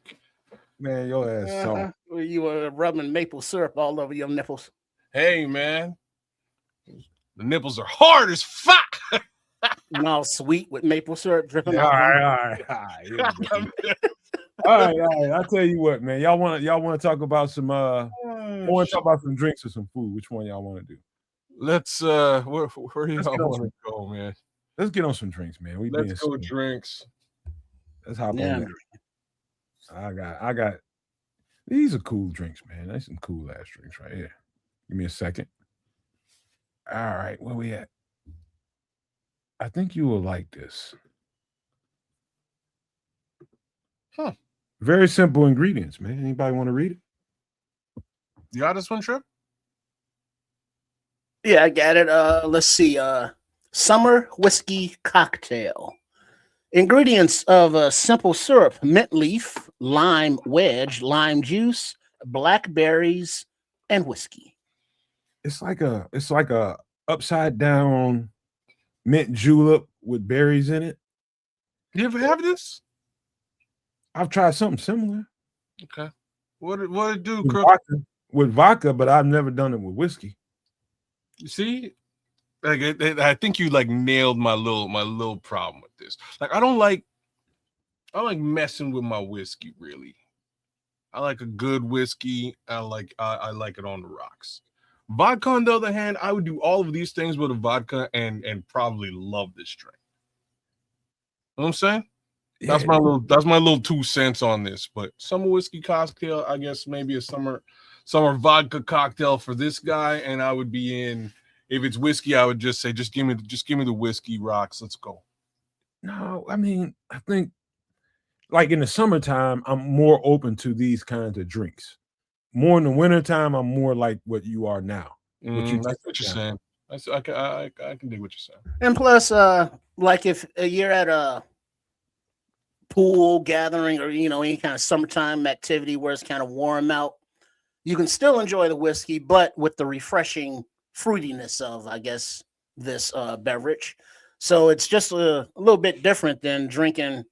Man, your ass soft. You were rubbing maple syrup all over your nipples. Hey, man. The nipples are hard as fuck. And all sweet with maple syrup dripping. All right. All right. I'll tell you what, man. Y'all want to talk about some I want to talk about some drinks or some food. Which one y'all want to do? Let's where do y'all want to go, man? Let's get on some drinks, man. Let's go drinks. Let's hop on there. I got these are cool drinks, man. That's some cool ass drinks right here. Give me a second. All right, where we at? I think you will like this. Huh. Very simple ingredients, man. Anybody want to read it? You got this one, Trip? Yeah, I got it. Let's see. Summer whiskey cocktail. Ingredients of simple syrup, mint leaf, lime wedge, lime juice, blackberries, and whiskey. It's like a upside down mint julep with berries in it. You ever have this? I've tried something similar. Okay. What it do, with vodka, but I've never done it with whiskey. You see, like I think you like nailed my little problem with this. Like I don't like messing with my whiskey really. I like a good whiskey. I like it on the rocks. Vodka, on the other hand, I would do all of these things with a vodka and probably love this drink. You know what I'm saying? Yeah. That's my little 2 cents on this. But summer whiskey cocktail, I guess maybe a summer vodka cocktail for this guy, and I would be in if it's whiskey, I would just say, just give me the whiskey rocks. Let's go. No, I mean, I think like in the summertime, I'm more open to these kinds of drinks. More in the wintertime, I'm more like what you are now. What you I just see what you're said now. saying. I can dig what you're saying. And plus, like if you're at a pool gathering or any kind of summertime activity where it's kind of warm out, you can still enjoy the whiskey, but with the refreshing fruitiness of, I guess, this beverage. So it's just a little bit different than drinking,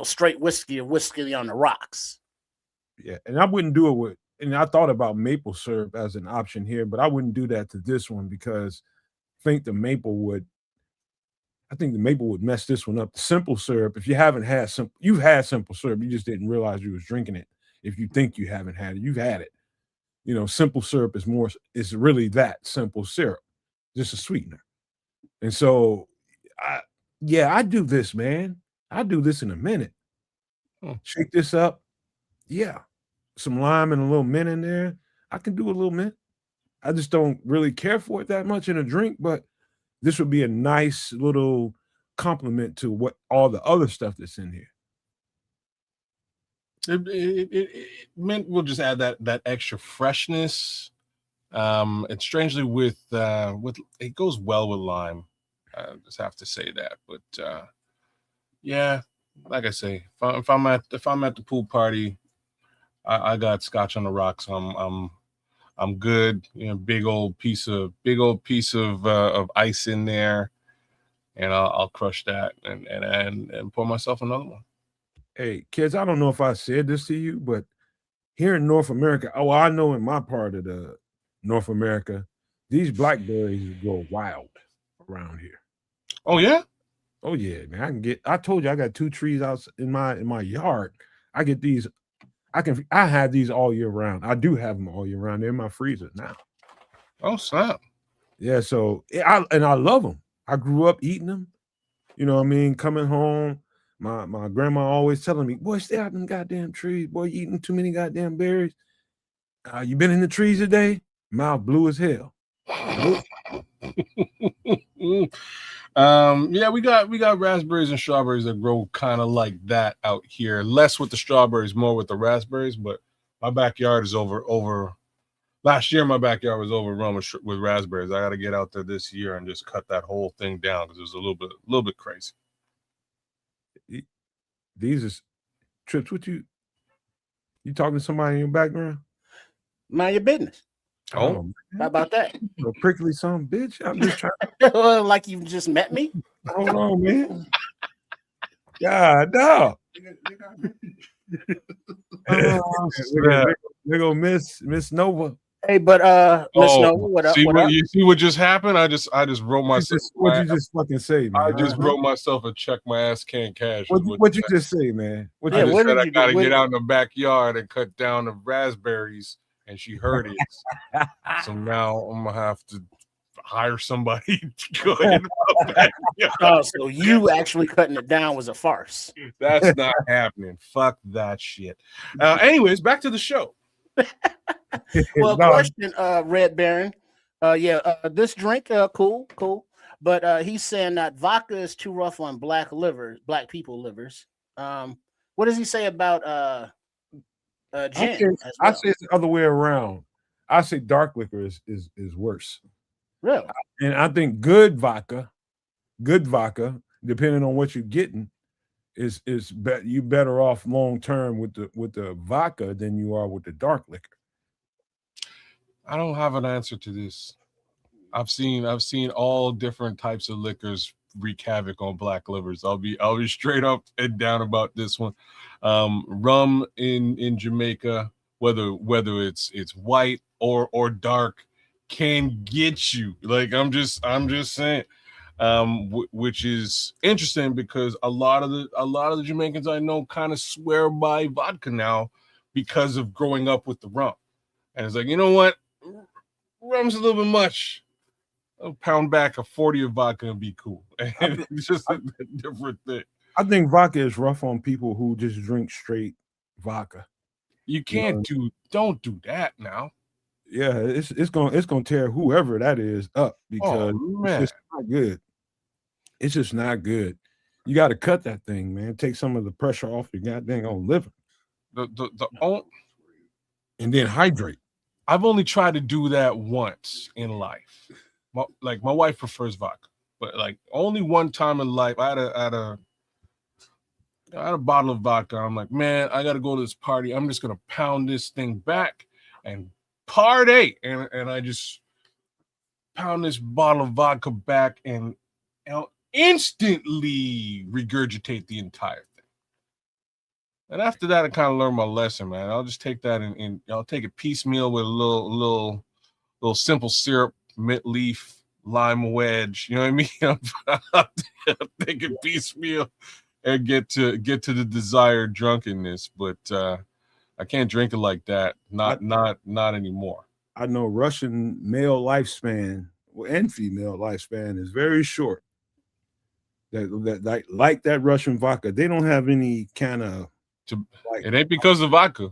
straight whiskey or whiskey on the rocks. Yeah, and I wouldn't do it with. And I thought about maple syrup as an option here, but I wouldn't do that to this one because I think the maple would. I think the maple would mess this one up. The simple syrup, if you haven't had you've had simple syrup, you just didn't realize you was drinking it. If you think you haven't had it, you've had it. Simple syrup is really that simple syrup, just a sweetener. And so, I do this, man. I do this in a minute. Shake this up. Yeah. Some lime and a little mint in there. I can do a little mint. I just don't really care for it that much in a drink, but this would be a nice little compliment to what all the other stuff that's in here. Mint will just add that extra freshness. And strangely with it goes well with lime. I just have to say that. But yeah, like I say, if I'm at the pool party, I got scotch on the rocks. I'm good. Big old piece of ice in there, and I'll crush that and pour myself another one. Hey, kids, I don't know if I said this to you, but here in North America, I know in my part of the North America, these blackberries grow wild around here. Oh yeah? Oh yeah, man. I told you I got 2 trees out in my yard. I get these. I have these all year round. I do have them all year round. They're in my freezer now. Oh snap. Yeah, so I love them. I grew up eating them. You know what I mean? Coming home, my grandma always telling me, "Boy, stay out them goddamn trees. Boy, you eating too many goddamn berries. You been in the trees today? Mouth blue as hell." Nope. Yeah, we got raspberries and strawberries that grow kind of like that out here. Less with the strawberries, more with the raspberries. But my backyard is over. Last year, my backyard was overrun with raspberries. I got to get out there this year and just cut that whole thing down because it was a little bit crazy. These is Trips. What you talking to somebody in your background? Mind your business. Oh, how about that? A prickly son, bitch. I'm just trying. Like you just met me. Hold on, man. God, dog. There go Miss Nova. Hey, but Miss Nova, what up? You see what just happened? I just wrote myself. What you just fucking say, man? I just wrote myself a check my ass can cash. What you just say, man? I gotta get out in the backyard and cut down the raspberries, and she heard it. So now I'm gonna have to hire somebody to go ahead and oh, so you actually cutting it down was a farce. That's not happening. Fuck that shit. Anyways, back to the show. Well, question, Red Baron. This drink, cool. But he's saying that vodka is too rough on black people livers. What does he say about gin? I say it's the other way around. I say dark liquor is worse. Really? And I think good vodka, depending on what you're getting, is you better off long term with the vodka than you are with the dark liquor. I don't have an answer to this. I've seen all different types of liquors wreak havoc on black livers. I'll be straight up and down about this one. Rum in Jamaica, whether it's white or dark, can get you. Like I'm just saying, which is interesting because a lot of the Jamaicans I know kind of swear by vodka now because of growing up with the rum, and it's like, you know what, rum's a little bit much. I'll pound back a 40 of vodka and be cool. And it's just a different thing. I think vodka is rough on people who just drink straight vodka. You can't don't do that now. Yeah, it's gonna tear whoever that is up because it's man. just not good. It's just not good. You got to cut that thing, man. Take some of the pressure off your goddamn own liver, and then hydrate. I've only tried to do that once in life. My wife prefers vodka, but like only one time in life, I had a bottle of vodka. I'm like, man, I got to go to this party. I'm just gonna pound this thing back and party, and I just pound this bottle of vodka back and I'll instantly regurgitate the entire thing. And after that, I kind of learned my lesson, man. I'll just take that and I'll take it piecemeal with a little simple syrup, mint leaf, lime wedge. You know what I mean? I'll take it piecemeal and get to the desired drunkenness. But I can't drink it like that. Not anymore. I know Russian male lifespan and female lifespan is very short. That like that Russian vodka, they don't have any kind of. It ain't because of vodka.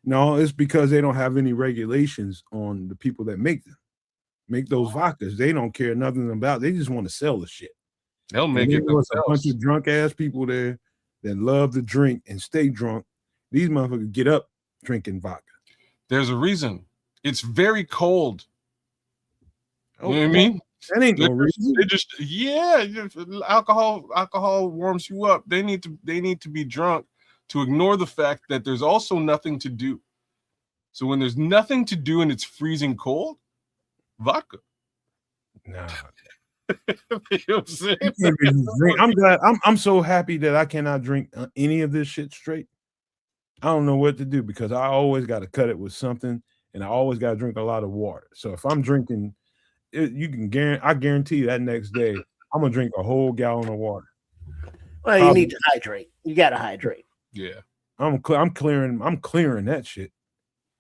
No, it's because they don't have any regulations on the people that make them. Make those vodkas. They don't care nothing about. They just want to sell the shit. They'll make it themselves. A bunch of drunk ass people there that love to drink and stay drunk. These motherfuckers get up drinking vodka. There's a reason. It's very cold. Oh, you know what I mean? That ain't no reason. They just alcohol warms you up. They need to be drunk to ignore the fact that there's also nothing to do. So when there's nothing to do and it's freezing cold, vodka. Nah. You know what I'm saying? I'm glad. I'm so happy that I cannot drink any of this shit straight. I don't know what to do because I always got to cut it with something, and I always got to drink a lot of water. So if I'm drinking, I guarantee you that next day I'm gonna drink a whole gallon of water. Well, you need to hydrate. You got to hydrate. Yeah, I'm clearing that shit.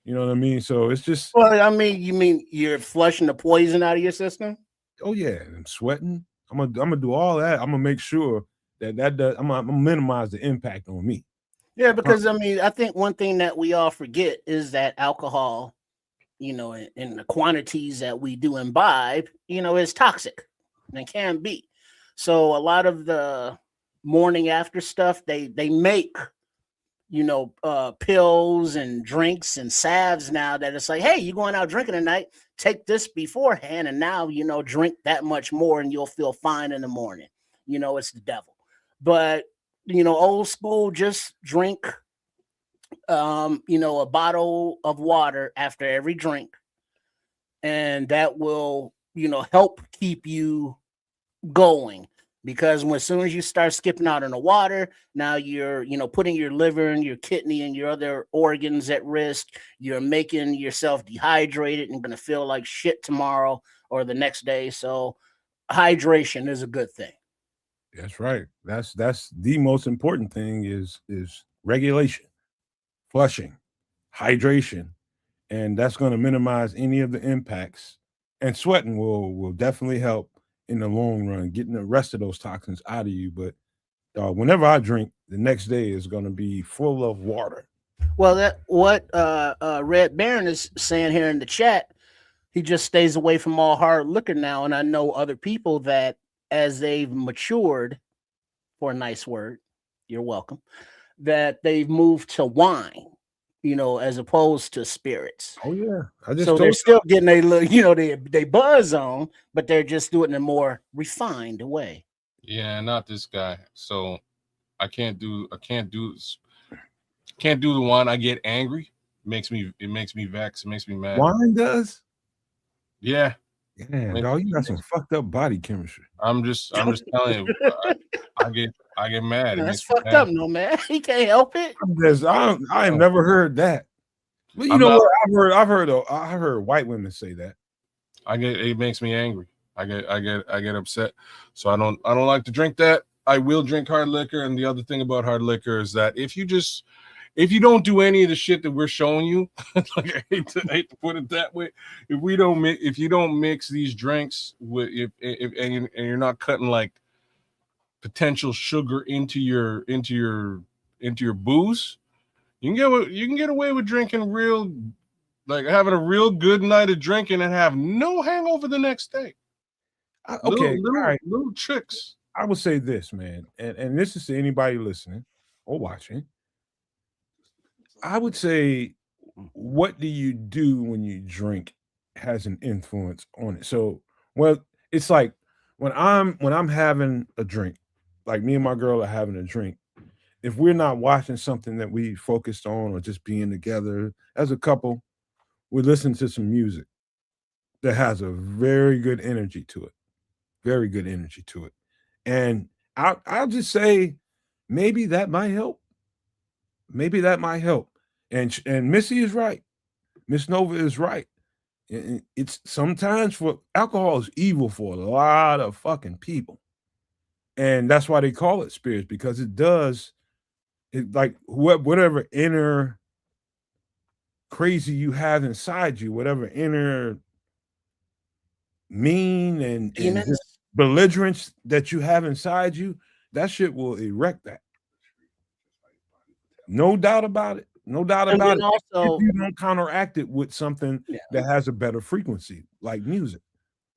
You know what I mean? So it's just. Well, I mean, you mean you're flushing the poison out of your system? Oh yeah, I'm sweating. I'm gonna do all that. I'm gonna make sure that does. I'm gonna minimize the impact on me. Yeah, because I mean, I think one thing that we all forget is that alcohol, you know, in the quantities that we do imbibe, you know, is toxic and can be. So a lot of the morning after stuff, they make, you know, pills and drinks and salves now that it's like, hey, you're going out drinking tonight, take this beforehand, and now, you know, drink that much more and you'll feel fine in the morning. You know, it's the devil. But, you know, old school, just drink, you know, a bottle of water after every drink. And that will, you know, help keep you going. Because as soon as you start skipping out on the water, now you're, you know, putting your liver and your kidney and your other organs at risk. You're making yourself dehydrated and going to feel like shit tomorrow or the next day. So hydration is a good thing. That's right. That's the most important thing is regulation, flushing, hydration, and that's going to minimize any of the impacts. And sweating will definitely help in the long run, getting the rest of those toxins out of you. But whenever I drink, the next day is going to be full of water. Well, that what Red Baron is saying here in the chat, he just stays away from all hard liquor now. And I know other people that as they've matured, for a nice word, you're welcome, that they've moved to wine, you know, as opposed to spirits. Oh yeah, so they're still getting a little, you know, they buzz on, but they're just doing it in a more refined way. Yeah, not this guy. So I can't do the wine. I get angry. It makes me vex. It makes me mad. Wine does. Yeah. Yeah, dog, you got some fucked up body chemistry. I'm just telling you. I get mad. That's fucked up, no man. He can't help it. I have never heard that. Well, you know what? I've heard white women say that. It makes me angry. I get upset. So I don't like to drink that. I will drink hard liquor. And the other thing about hard liquor is that if you don't do any of the shit that we're showing you, like I hate to put it that way, if you don't mix these drinks with and you're not cutting like potential sugar into your booze, you can get away with drinking real Like having a real good night of drinking and have no hangover the next day. Okay, all right. Little tricks. I would say this, man, and this is to anybody listening or watching. I would say, what do you do when you drink has an influence on it. So, well, it's like when I'm having a drink, like me and my girl are having a drink. If we're not watching something that we focused on or just being together as a couple, we listen to some music that has a very good energy to it. Very good energy to it. And I'll just say maybe that might help. Maybe that might help. And Missy is right. Miss Nova is right. It's sometimes for alcohol is evil for a lot of fucking people. And that's why they call it spirits, because it does it like whatever inner crazy you have inside you, whatever inner mean and Demons. just belligerence that you have inside you, that shit will erect that. No doubt about it. No doubt And about then it. If also, you don't counteract it with something yeah. that has a better frequency, like music.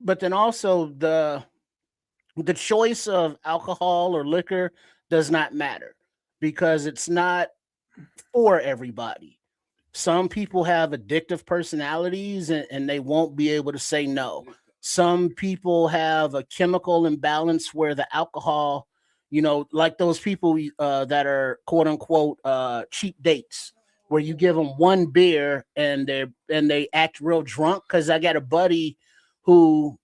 But then also the choice of alcohol or liquor does not matter because it's not for everybody. Some people have addictive personalities and they won't be able to say no. Some people have a chemical imbalance where the alcohol, like those people that are quote unquote cheap dates, where you give them one beer and they act real drunk. Because I got a buddy who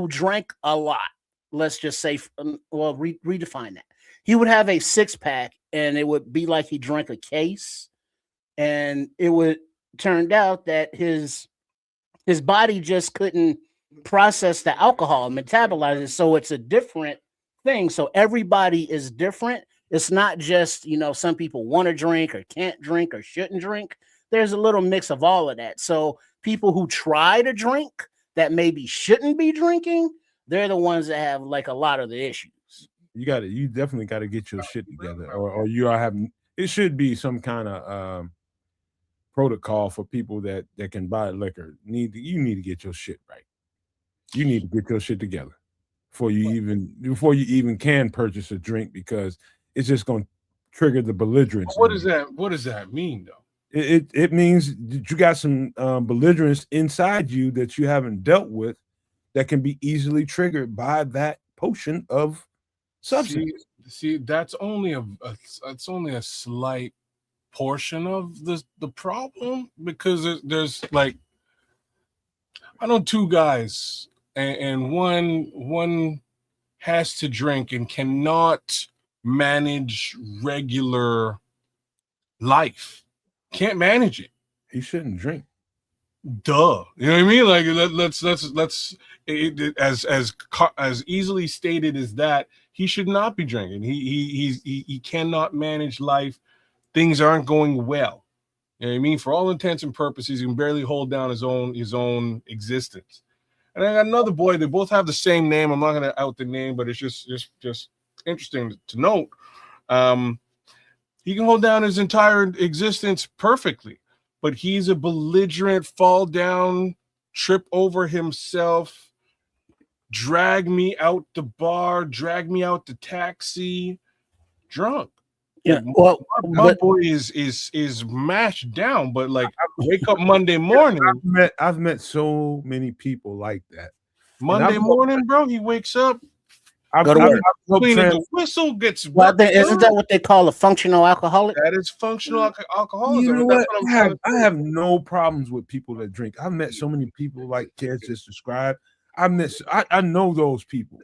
drank a lot. Let's just say, redefine that. He would have a 6-pack and it would be like he drank a case, and it would turned out that his body just couldn't process the alcohol, metabolize it. So it's a different thing. So everybody is different. It's not just, some people want to drink or can't drink or shouldn't drink. There's a little mix of all of that. So people who try to drink that maybe shouldn't be drinking, they're the ones that have like a lot of the issues. You definitely got to get your shit together, or you are having. It should be some kind of protocol for people that can buy liquor. You need to get your shit right. You need to get your shit together before you even can purchase a drink, because it's just going to trigger the belligerence. What does that mean, though? It means that you got some belligerence inside you that you haven't dealt with, that can be easily triggered by that potion of substance. See, that's only a slight portion of the problem, because there's like, I know two guys, and one has to drink and cannot manage regular life, can't manage it. He shouldn't drink. Duh, you know what I mean? Like, let's as easily stated as that, he should not be drinking. He cannot manage life. Things aren't going well. You know what I mean? For all intents and purposes, he can barely hold down his own existence. And I got another boy. They both have the same name. I'm not going to out the name, but it's just interesting to note. He can hold down his entire existence perfectly, but he's a belligerent, fall down, trip over himself, drag me out the bar, drag me out the taxi, drunk. Yeah, my boy is mashed down, but like, wake up Monday morning. I've met so many people like that. Monday morning, bro, he wakes up, go to work, cleaning the whistle, gets. Well, isn't that what they call a functional alcoholic? That is functional alcoholism. You know what? I have no problems with people that drink. I've met so many people like Kez just described. I know those people.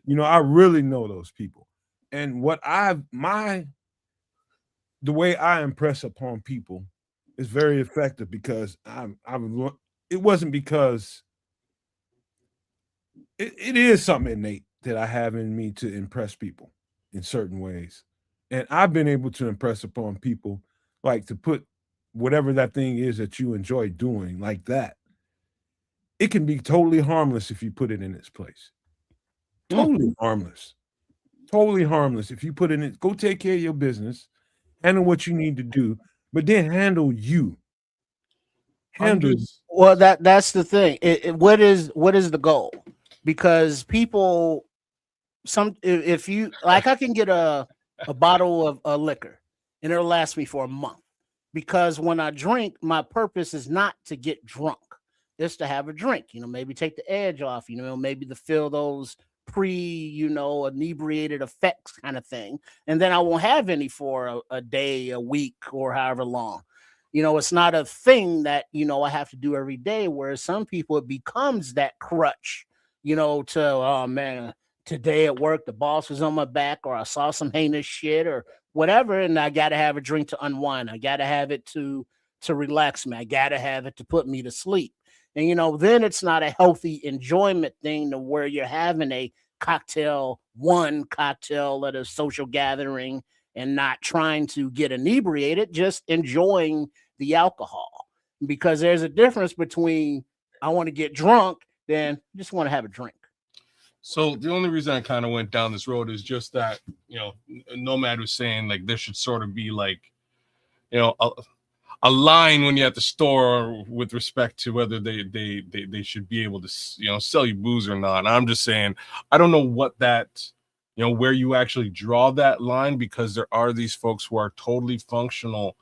I really know those people. And the way I impress upon people is very effective, because it wasn't because it is something innate that I have in me to impress people in certain ways. And I've been able to impress upon people, like to put whatever that thing is that you enjoy doing like that. It can be totally harmless if you put it in its place. Totally harmless. Totally harmless. If you put it in, go take care of your business, handle what you need to do, but then handle you. handle. Well, that's the thing. What is the goal? Because people, if you like, I can get a bottle of liquor and it'll last me for a month. Because when I drink, my purpose is not to get drunk. It's to have a drink. Maybe take the edge off. Maybe to feel those inebriated effects kind of thing, and then I won't have any for a day, a week, or however long. It's not a thing that I have to do every day, whereas some people it becomes that crutch, to, oh man, today at work the boss was on my back, or I saw some heinous shit or whatever, and I gotta have a drink to unwind. I gotta have it to relax me. I gotta have it to put me to sleep. And then it's not a healthy enjoyment thing to where you're having one cocktail at a social gathering and not trying to get inebriated, just enjoying the alcohol. Because there's a difference between I want to get drunk than just want to have a drink. So the only reason I kind of went down this road is just that, Nomad was saying like there should sort of be like, a line when you're at the store with respect to whether they should be able to, sell you booze or not. And I'm just saying, I don't know what that, where you actually draw that line, because there are these folks who are totally functional,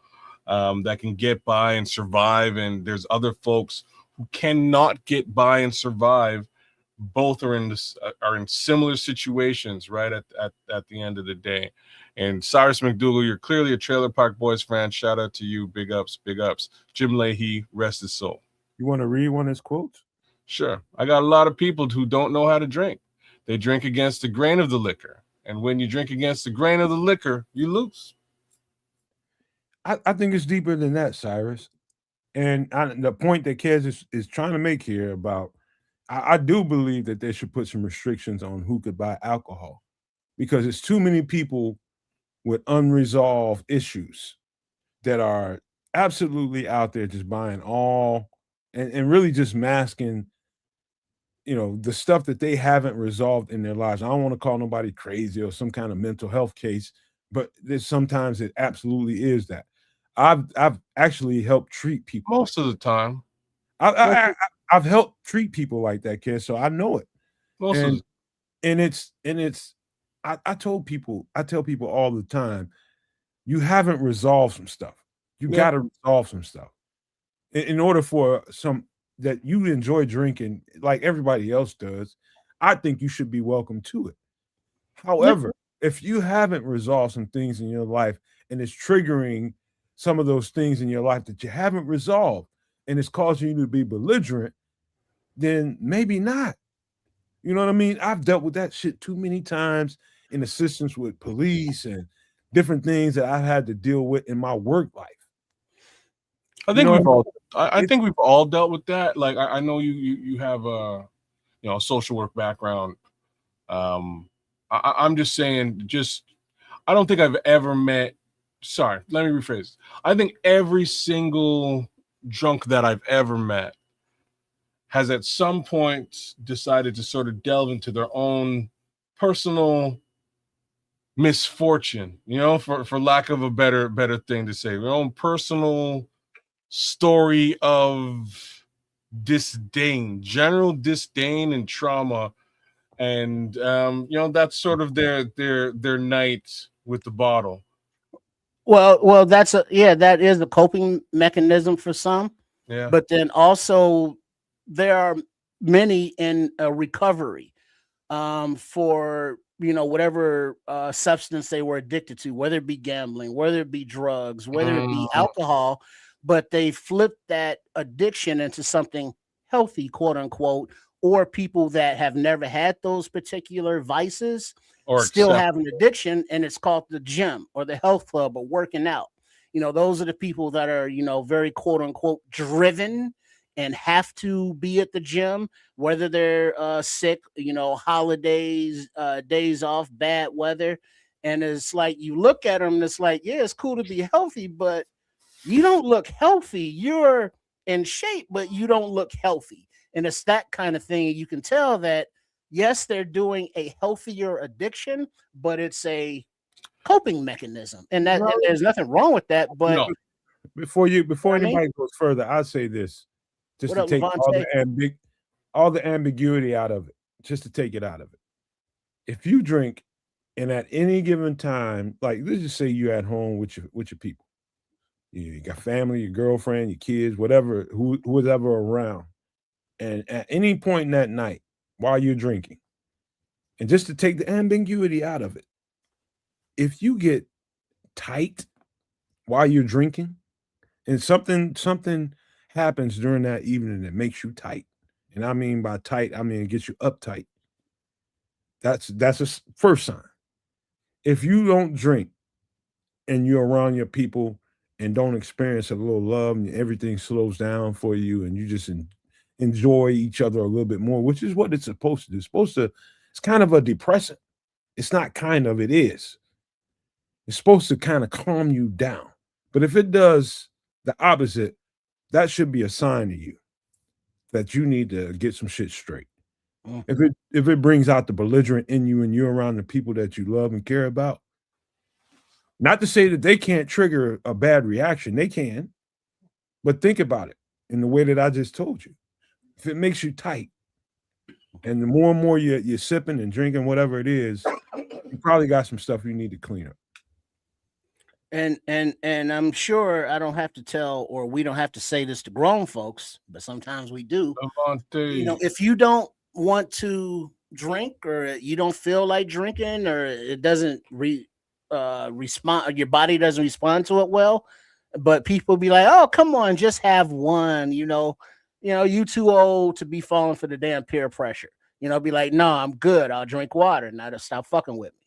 that can get by and survive. And there's other folks who cannot get by and survive. Both are in similar situations, right? At the end of the day. And Cyrus McDougal, you're clearly a Trailer Park Boys fan. Shout out to you. Big ups, big ups. Jim Leahy, rest his soul. You want to read one of his quotes? Sure. I got a lot of people who don't know how to drink. They drink against the grain of the liquor. And when you drink against the grain of the liquor, you lose. I think it's deeper than that, Cyrus. And the point that Kez is trying to make here about, I do believe that they should put some restrictions on who could buy alcohol, because it's too many people with unresolved issues that are absolutely out there just buying all and really just masking, the stuff that they haven't resolved in their lives. I don't want to call nobody crazy or some kind of mental health case, but sometimes it absolutely is that. I've actually helped treat people most of the time. I've helped treat people like that, kid. So I know it. I tell people all the time, you haven't resolved some stuff. You got to resolve some stuff in order for that you enjoy drinking like everybody else does. I think you should be welcome to it. However, if you haven't resolved some things in your life and it's triggering some of those things in your life that you haven't resolved and it's causing you to be belligerent, then maybe not. You know what I mean? I've dealt with that shit too many times in assistance with police and different things that I've had to deal with in my work life. I think we've all dealt with that. Like I know you have a social work background. I'm just saying, I don't think I've ever met. Sorry, let me rephrase. I think every single drunk that I've ever met has at some point decided to sort of delve into their own personal misfortune, for lack of a better thing to say, their own personal story of disdain, general disdain and trauma. And that's sort of their night with the bottle. Well, that is a coping mechanism for some. Yeah. But then also there are many in recovery for whatever substance they were addicted to, whether it be gambling, whether it be drugs, whether it be alcohol, but they flipped that addiction into something healthy, quote unquote, or people that have never had those particular vices or still have an addiction, and it's called the gym or the health club or working out. Those are the people that are, very quote unquote driven and have to be at the gym, whether they're sick, holidays, days off, bad weather. And it's like, you look at them and it's like, yeah, it's cool to be healthy, but you don't look healthy. You're in shape, but you don't look healthy. And it's that kind of thing. You can tell that, yes, they're doing a healthier addiction, but it's a coping mechanism. And there's nothing wrong with that. But Before You know what I mean? anybody goes further, I'll say this, just What to up, take Levante? all the ambiguity out of it, just to take it out of it. If you drink and at any given time, like let's just say you're at home with your people, you got family, your girlfriend, your kids, whatever, who's ever around, and at any point in that night while you're drinking, and just to take the ambiguity out of it, if you get tight while you're drinking and something happens during that evening that makes you tight, and I mean by tight, I mean it gets you uptight. That's a first sign. If you don't drink and you're around your people and don't experience a little love and everything slows down for you and you just enjoy each other a little bit more, which is what it's supposed to do. It's kind of a depressant. It's not kind of, it is. It's supposed to kind of calm you down. But if it does the opposite, that should be a sign to you that you need to get some shit straight. If it brings out the belligerent in you and you're around the people that you love and care about, not to say that they can't trigger a bad reaction, they can, but think about it in the way that I just told you. If it makes you tight, and the more and more you're sipping and drinking whatever it is, you probably got some stuff you need to clean up. And I'm sure I don't have to tell, or we don't have to say this to grown folks, but sometimes we do. Levante. You know, if you don't want to drink, or you don't feel like drinking, or it doesn't respond, or your body doesn't respond to it well, but people be like, "Oh, come on, just have one." You too old to be falling for the damn peer pressure. Be like, "No, I'm good. I'll drink water. Now to stop fucking with me."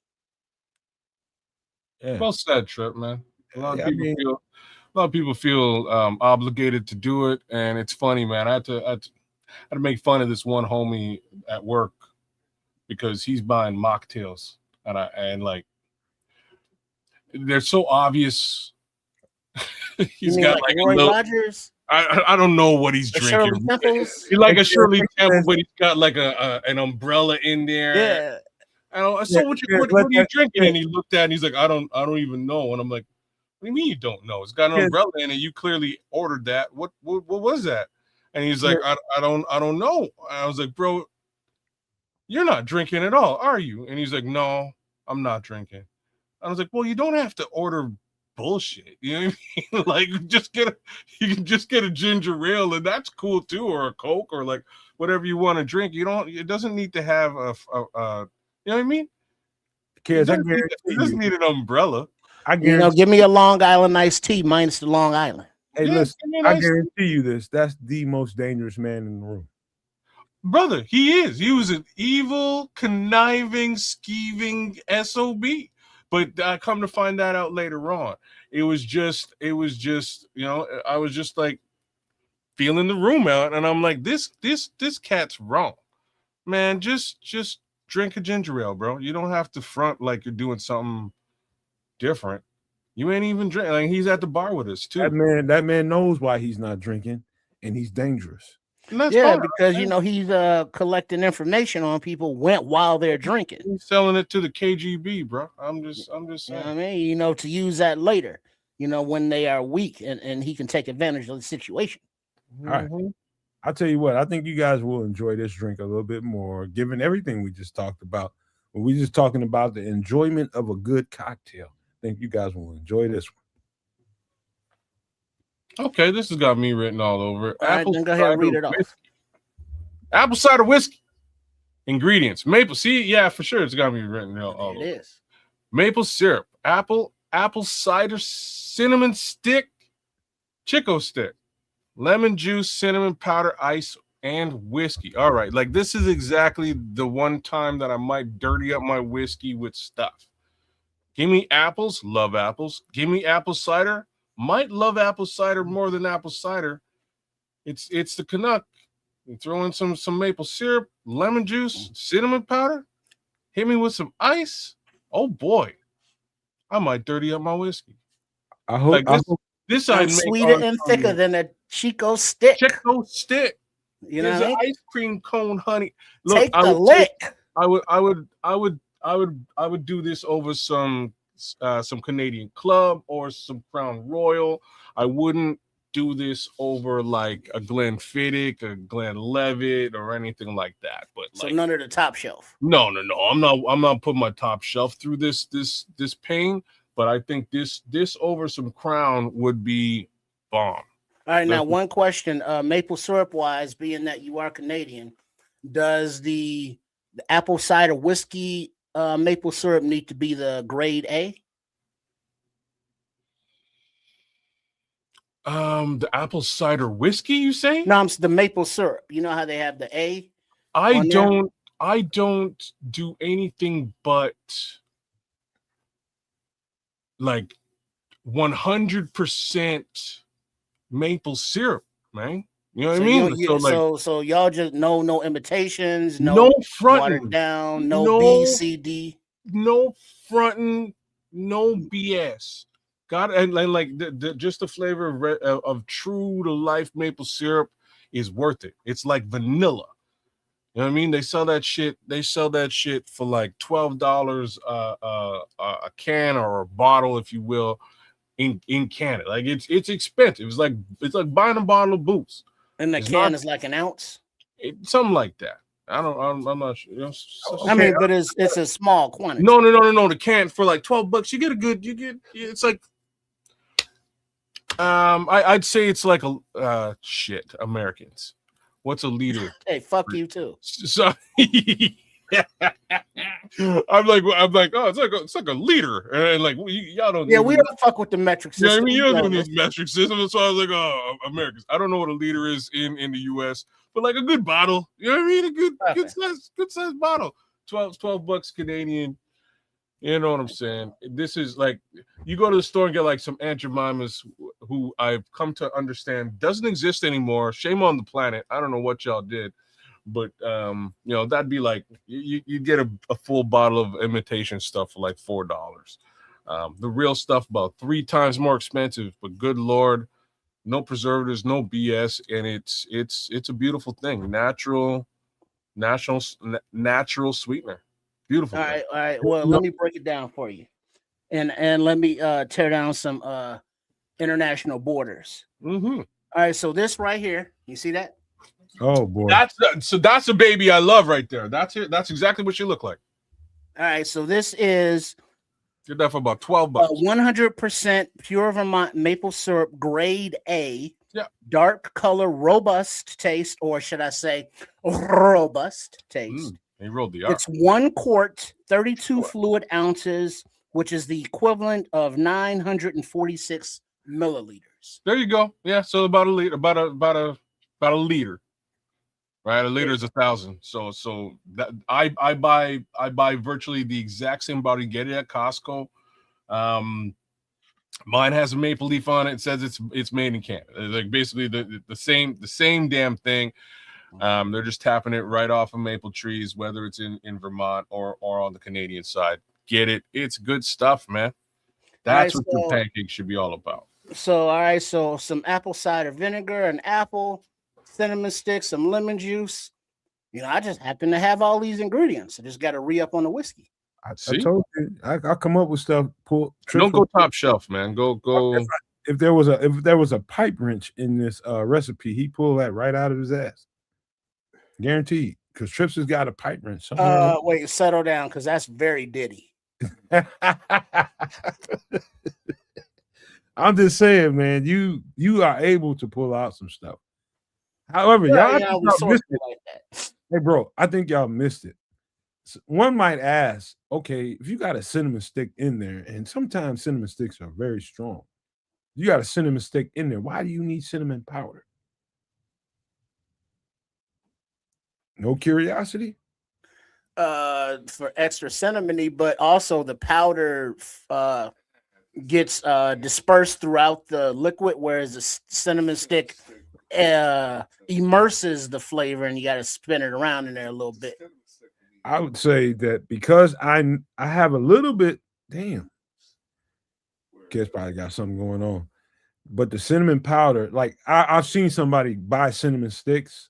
Yeah. Well said, Trip, man. A lot Yeah, of people feel obligated to do it, and it's funny, man. I had to make fun of this one homie at work because he's buying mocktails, and like they're so obvious. He's got like like Roy a little. Rogers, I don't know what he's drinking. Shirley Temples. He's like a Shirley Temple, but he's got like an umbrella in there. Yeah. So what are you drinking? And he looked at it and he's like, I don't even know. And I'm like, what do you mean you don't know? It's got an umbrella in it. You clearly ordered that. What was that? And he's like, I don't know. And I was like, bro, you're not drinking at all, are you? And he's like, no, I'm not drinking. I was like, well, you don't have to order bullshit. You know what I mean? Like, you can just get a ginger ale, and that's cool too, or a Coke, or like whatever you want to drink. It doesn't need to have a you know what I mean? Kids, it doesn't need an umbrella. Give me a Long Island iced tea minus the Long Island. Hey, listen, I guarantee you this. That's the most dangerous man in the room. Brother, he is. He was an evil, conniving, skeeving SOB. But I come to find that out later on. It was just, I was just like feeling the room out, and I'm like, this cat's wrong. Man, just drink a ginger ale, bro. You don't have to front like you're doing something different. You ain't even drinking. Like, he's at the bar with us too. That man knows why he's not drinking, and he's dangerous. Because he's collecting information on people while they're drinking. He's selling it to the KGB, bro. I'm just saying. You know what I mean, to use that later, when they are weak, and he can take advantage of the situation. All right. I'll tell you what, I think you guys will enjoy this drink a little bit more, given everything we just talked about. When we're just talking about the enjoyment of a good cocktail, I think you guys will enjoy this one. Okay, this has got me written all over it. Then go ahead and read it off. Apple cider whiskey. Ingredients. Maple. See, yeah, for sure. It's got me written all over. It is. Maple syrup. Apple cider, cinnamon stick, Chico stick, lemon juice, cinnamon powder, ice, and whiskey. All right. Like, this is exactly the one time that I might dirty up my whiskey with stuff. Give me apples. Love apples. Give me apple cider. Might love apple cider more than apple cider. It's the Canuck. You throw in some maple syrup, lemon juice, cinnamon powder. Hit me with some ice. Oh boy, I might dirty up my whiskey. I hope this I sweeter and thicker than a Chico stick. Chico stick. You know, an ice cream cone, honey. Look, take the lick. I would do this over some some Canadian Club or some Crown Royal. I wouldn't do this over like a Glenfiddich, a Glenlivet, or anything like that. But So like, none of the top shelf. no. I'm not putting my top shelf through this pain. But I think this over some Crown would be bomb. All right, now one question, maple syrup wise, being that you are Canadian, does the apple cider whiskey maple syrup need to be the grade A? The apple cider whiskey, you say? No, it's the maple syrup. You know how they have the A? I don't do anything but like 100% maple syrup, man. You know what I mean? So y'all just no imitations, no fronting, watered down, no B, C, D. No fronting, no BS. God, and like just the flavor of true to life maple syrup is worth it. It's like vanilla. You know what I mean? They sell that shit. They sell that shit for like $12 a can or a bottle, if you will, in Canada. Like it's expensive. It's like buying a bottle of booze. And the can is like an ounce. Something like that. I'm not sure. You know, I mean, but it's a small quantity. No. The can for like $12, you get it's like I'd say it's like a shit, Americans. What's a liter? Hey, fuck you too. So I'm like, oh, it's like a liter, and like y'all don't. Yeah, we don't fuck with the metric system. Yeah, I mean, you don't do this metric system. So I was like, oh, Americans. I don't know what a liter is in the U.S., but like a good bottle. You know what I mean? A good size bottle. $12 Canadian. You know what I'm saying? This is like you go to the store and get like some Aunt Jemima's, who I've come to understand doesn't exist anymore. Shame on the planet. I don't know what y'all did, but you know, that'd be like you get a full bottle of imitation stuff for like $4. The real stuff about 3 times more expensive, but good Lord, no preservatives, no BS, and it's a beautiful thing. Natural sweetener. Beautiful. All right. Well, let me break it down for you, and let me tear down some international borders. Mm-hmm. All right. So this right here, you see that? Oh boy. That's a baby I love right there. That's it. That's exactly what you look like. All right. So this is get that for about $12. 100% pure Vermont maple syrup, grade A. Yeah. Dark color, robust taste, or should I say, robust taste. He rolled the R. It's 1 quart, 32 fluid ounces, which is the equivalent of 946 milliliters. There you go. Yeah, so about a liter, about a liter, right? A liter is 1,000. So that I buy virtually the exact same bottle. You get it at Costco. Mine has a maple leaf on it. It says it's made in Canada. It's like basically the same damn thing. They're just tapping it right off of maple trees, whether it's in Vermont or on the Canadian side. Get it? It's good stuff, man. That's what your pancakes should be all about. So, all right. So some apple cider vinegar, an apple, cinnamon sticks, some lemon juice. You know, I just happen to have all these ingredients. I just got to re-up on the whiskey. I told you, I'll come up with stuff. Don't go top shelf, man. Go. If there was a pipe wrench in this recipe, he pulled that right out of his ass. Guaranteed, because Trips has got a pipe wrench. Wait, settle down, because that's very Diddy. I'm just saying, man, you are able to pull out some stuff. However, y'all missed it. Like that. Hey, bro, I think y'all missed it. One might ask, okay, if you got a cinnamon stick in there, and sometimes cinnamon sticks are very strong. You got a cinnamon stick in there. Why do you need cinnamon powder? No curiosity? For extra cinnamony, but also the powder gets dispersed throughout the liquid, whereas the cinnamon stick immerses the flavor, and you got to spin it around in there a little bit. I would say that because I have a little bit, damn, kids probably got something going on. But the cinnamon powder, like I've seen somebody buy cinnamon sticks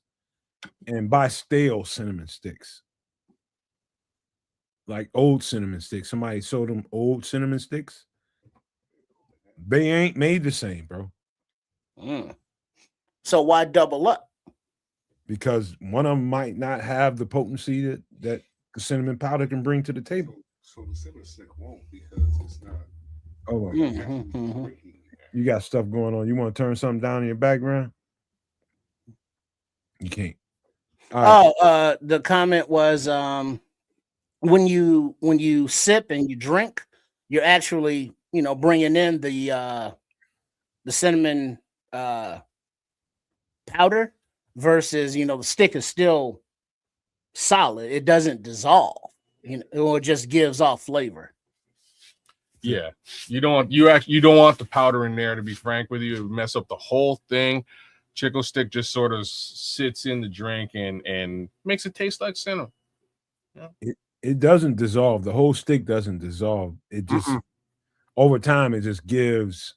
and buy stale cinnamon sticks. like old cinnamon sticks. Somebody sold them old cinnamon sticks. They ain't made the same, bro. So why double up? Because one of them might not have the potency that the cinnamon powder can bring to the table. So the cinnamon stick won't because it's not. Oh, you got stuff going on. You want to turn something down in your background? You can't. The comment was when you sip and you drink, you're actually bringing in the cinnamon powder versus the stick is still solid. It doesn't dissolve. It just gives off flavor. Yeah, you don't want the powder in there. To be frank with you, it would mess up the whole thing. Chickle stick just sort of sits in the drink and makes it taste like cinnamon. Yeah. It doesn't dissolve. The whole stick doesn't dissolve. It just over time it just gives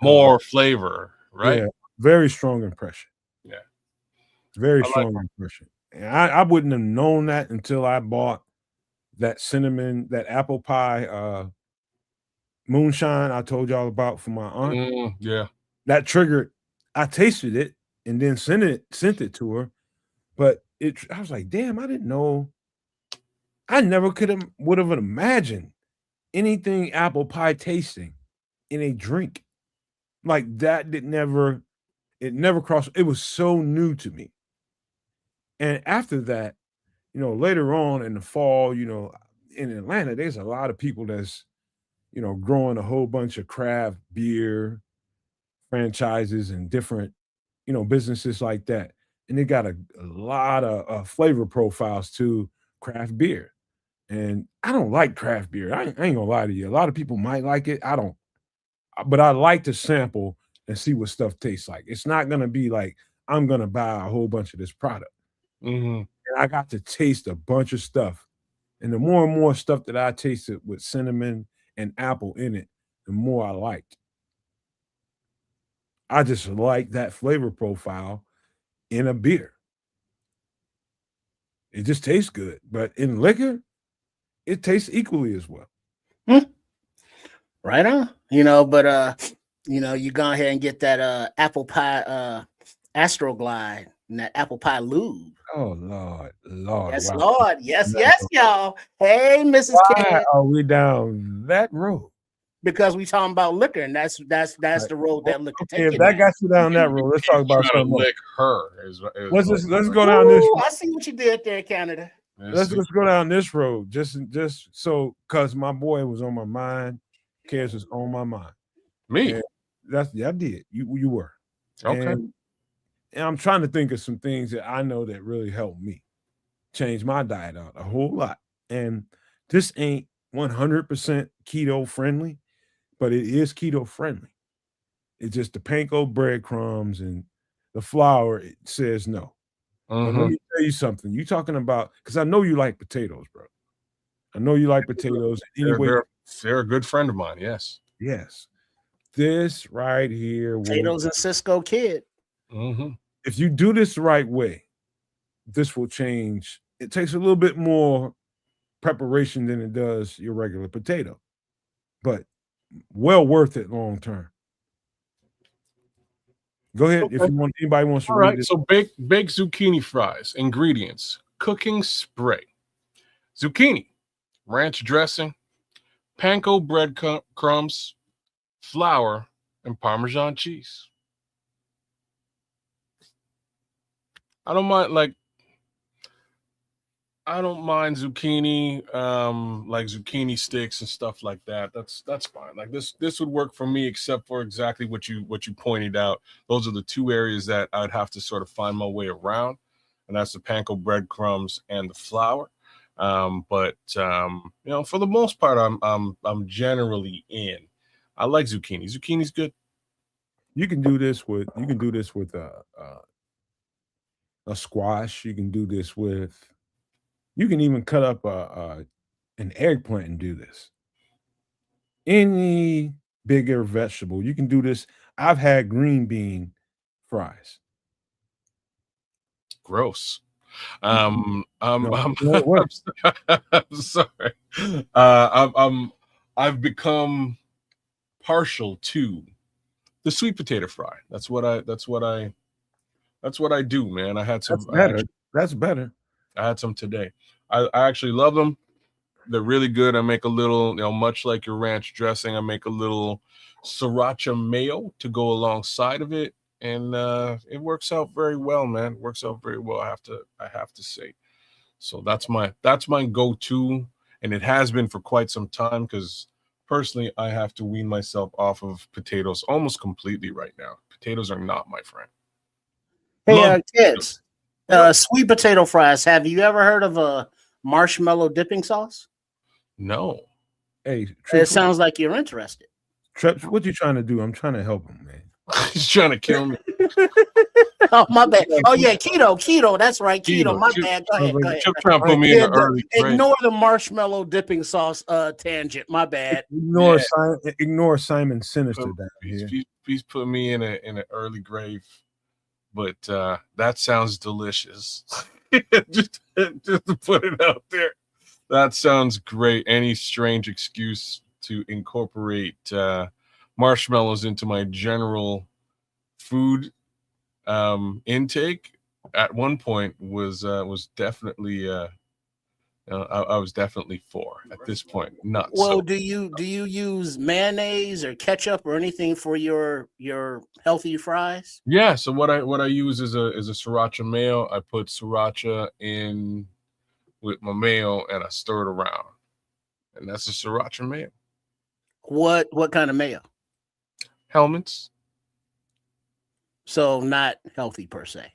more flavor, right? Yeah, very strong impression. Yeah, very strong impression. And I wouldn't have known that until I bought that cinnamon, that apple pie moonshine I told y'all about from my aunt. Yeah, that triggered. I tasted it and then sent it to her, but I was like, damn, I didn't know. I never would have imagined anything apple pie tasting in a drink like that. It never crossed. It was so new to me. And after that, later on in the fall, in Atlanta, there's a lot of people that's, growing a whole bunch of craft beer franchises and different, businesses like that. And they got a lot of flavor profiles to craft beer. And I don't like craft beer. I ain't gonna lie to you. A lot of people might like it. I don't, but I like to sample and see what stuff tastes like. It's not gonna be like I'm gonna buy a whole bunch of this product. And I got to taste a bunch of stuff. And the more and more stuff that I tasted with cinnamon and apple in it, the more I liked. I just like that flavor profile in a beer. It just tastes good. But in liquor, it tastes equally as well. Right on. But you go ahead and get that apple pie Astroglide and that apple pie lube. Oh Lord. Yes, wow. Lord. Yes, y'all. Hey, Mrs. Why are we down that road? Because we talking about liquor, and that's right. The road that liquor takes. If that got you down that road, let's talk about something. Lick her. Let's go down this. I see what you did there, Canada. Let's go down this road. Just so because my boy was on my mind. Cares was on my mind. Me. And I did. You were. Okay. And I'm trying to think of some things that I know that really helped me change my diet out a whole lot. And this ain't 100% keto friendly, but it is keto friendly. It's just the panko breadcrumbs and the flour. It says no. But let me tell you something. You talking about, because I know you like potatoes, bro. I know you like potatoes. They're a good friend of mine. Yes. Yes. This right here. Potatoes and Cisco Kid. If you do this the right way, this will change. It takes a little bit more preparation than it does your regular potato, but well worth it long term. Go ahead. Okay. If you want, anybody wants to read it. So baked zucchini fries. Ingredients: cooking spray, zucchini, ranch dressing, panko bread crumbs, flour, and Parmesan cheese. I don't mind zucchini, like zucchini sticks and stuff like that. That's fine. Like this would work for me, except for exactly what you pointed out. Those are the two areas that I'd have to sort of find my way around, and that's the panko breadcrumbs and the flour. But for the most part, I'm generally in. I like zucchini. Zucchini's good. You can do this with a squash. You can do this with. You can even cut up an eggplant and do this. Any bigger vegetable, you can do this. I've had green bean fries. Gross. What? I'm sorry. I've become partial to the sweet potato fry. That's what I do, man. I had some. That's better. I had some today. I actually love them. They're really good. I make a little, much like your ranch dressing, I make a little sriracha mayo to go alongside of it, and it works out very well, man. It works out very well. I have to say. So that's my go-to, and it has been for quite some time because personally, I have to wean myself off of potatoes almost completely right now. Potatoes are not my friend. Hey, kids, sweet potato fries. Have you ever heard of a marshmallow dipping sauce? No. Hey, it sounds like you're interested. Treps, what you trying to do? I'm trying to help him, man. He's trying to kill me. Oh, my bad. Oh, yeah, keto. That's right, keto. My bad. Go ahead. Chip trying to put me in the early grade. Ignore the marshmallow dipping sauce tangent. My bad. Ignore Simon Sinister down here. He's put me in an early grave, but that sounds delicious. just to put it out there, that sounds great. Any strange excuse to incorporate marshmallows into my general food intake at one point was definitely I was definitely for. At this point, not well so. do you use mayonnaise or ketchup or anything for your healthy fries? Yeah, so what I use is a sriracha mayo. I put sriracha in with my mayo and I stir it around, and that's a sriracha mayo. What kind of mayo? Hellman's. So not healthy per se.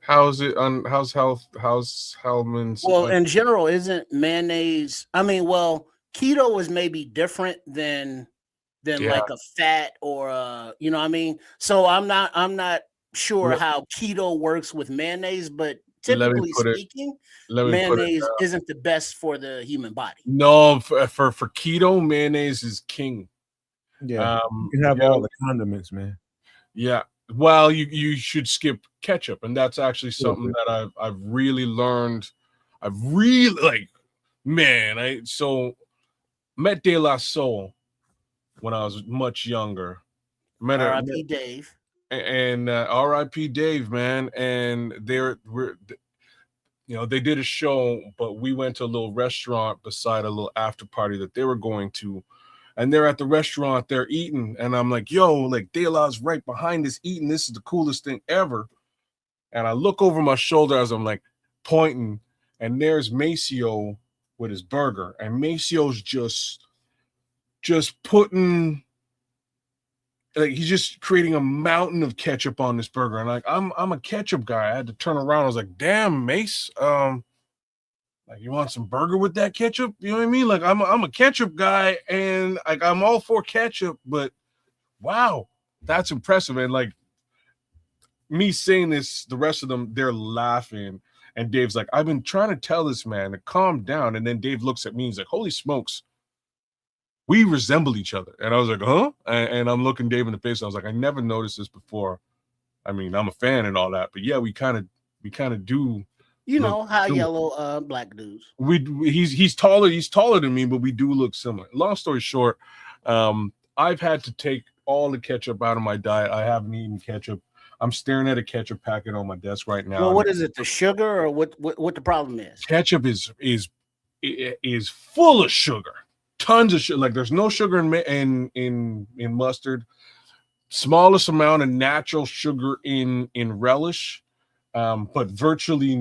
How's it on? How's Hellman's? Well, in general, isn't mayonnaise? I mean, well, keto is maybe different than like a fat or you know what I mean. So I'm not sure how keto works with mayonnaise, but typically speaking, mayonnaise isn't the best for the human body. No, for keto, mayonnaise is king. Yeah, you can have all the condiments, man. Yeah. Well, you should skip ketchup, and that's actually something that I've really learned. I've really met De La Soul when I was much younger. R.I.P. Dave. And R.I.P. Dave, man. And they did a show, but we went to a little restaurant beside a little after party that they were going to. And they're at the restaurant, they're eating. And I'm like, yo, like De La's right behind us eating. This is the coolest thing ever. And I look over my shoulder as I'm like pointing, and there's Maceo with his burger. And Maceo's just putting, like, he's just creating a mountain of ketchup on this burger. And like, I'm a ketchup guy. I had to turn around. I was like, damn, Mace, like, you want some burger with that ketchup? You know what I mean? Like, I'm a ketchup guy, and like I'm all for ketchup, but wow, that's impressive. And like me saying this, the rest of them, they're laughing. And Dave's like, I've been trying to tell this man to calm down. And then Dave looks at me and he's like, holy smokes, we resemble each other. And I was like, huh? And I'm looking Dave in the face. And I was like, I never noticed this before. I mean, I'm a fan and all that, but yeah, we kind of do. You know, high yellow black dudes. He's taller than me, but we do look similar. Long story short, I've had to take all the ketchup out of my diet. I haven't eaten ketchup. I'm staring at a ketchup packet on my desk right now. Well, what is it? The sugar, or what the problem is? Ketchup is full of sugar. Tons of sugar. Like, there's no sugar in mustard. Smallest amount of natural sugar in relish. But virtually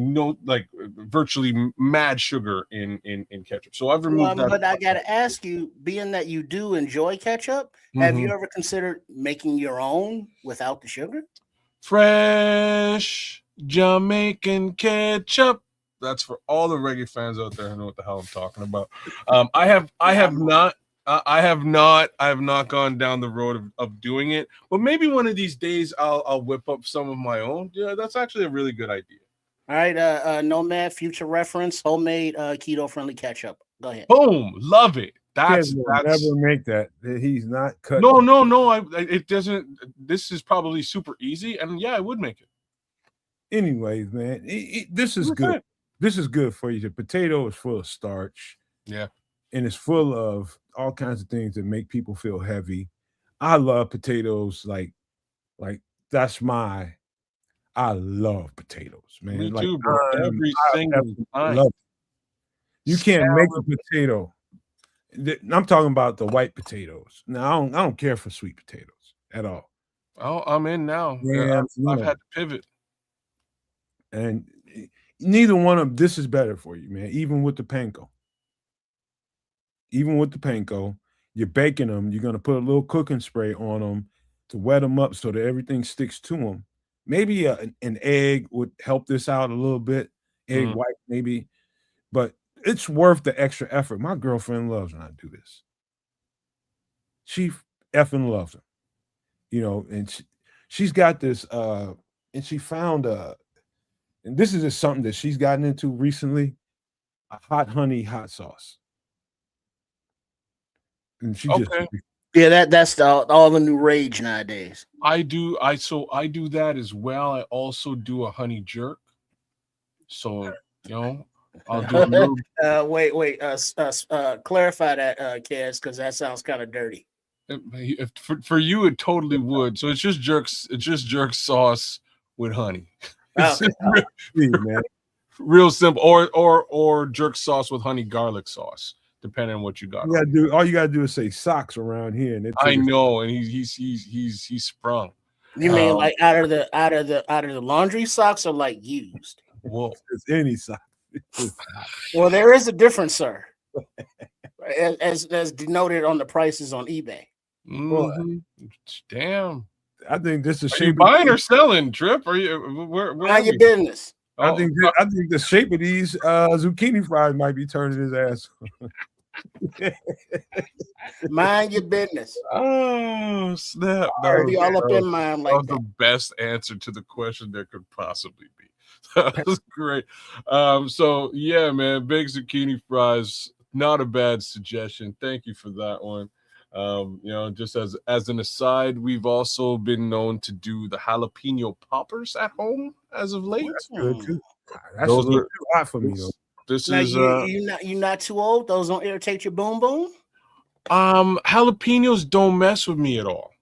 mad sugar in ketchup. So I've removed that. But I gotta ask you, being that you do enjoy ketchup, have you ever considered making your own without the sugar? Fresh Jamaican ketchup. That's for all the reggae fans out there who know what the hell I'm talking about. I have not gone down the road of doing it, but maybe one of these days I'll whip up some of my own. Yeah, that's actually a really good idea. All right, Nomad, future reference, homemade keto friendly ketchup. Go ahead. Boom, love it. That's never make that. He's not cut. No. It doesn't. This is probably super easy, and yeah, I would make it. Anyways, man, this is good. This is good for you. The potato is full of starch. Yeah. And it's full of all kinds of things that make people feel heavy. I love potatoes. Like that's my. I love potatoes, man. Me Like too, bro. Every single time. love it. You can't make a Salad. potato. I'm talking about the white potatoes. Now I don't care for sweet potatoes at all. Oh, I'm in now. Yeah, I've had to pivot. And neither one of this is better for you, man. Even with the panko. Even with the panko, you're baking them. You're gonna put a little cooking spray on them to wet them up so that everything sticks to them. Maybe an egg would help this out a little bit. Egg white, maybe, but it's worth the extra effort. My girlfriend loves when I do this. She effing loves them, and she's got this, and she found and this is just something that she's gotten into recently, a hot honey hot sauce. And she just Yeah, that's all the new rage nowadays. I do that as well. I also do a honey jerk. So I'll do a little. Wait. Clarify that, Kaz, because that sounds kind of dirty. For you, it totally would. So it's just jerks. It's just jerk sauce with honey. Okay. Real simple. Or jerk sauce with honey garlic sauce, depending on what you got. All you gotta do is say socks around here, and I know, and he's sprung. You mean like out of the laundry socks, or like used? Whoa, it's any sock. Well, there is a difference, sir, as denoted on the prices on eBay. Damn. I think this is. Are you buying or selling, Trip? Are you? Where Mind your business. I think the shape of these zucchini fries might be turning his ass. Mind your business. Oh snap! That be all up in mine like that. The best answer to the question there could possibly be. That was great. So yeah, man, baked zucchini fries, not a bad suggestion. Thank you for that one. Just as an aside, we've also been known to do the jalapeno poppers at home as of late. That's good too. That's a little too hot for me though. This now is you're not too old. Those don't irritate your boom boom. Jalapenos don't mess with me at all.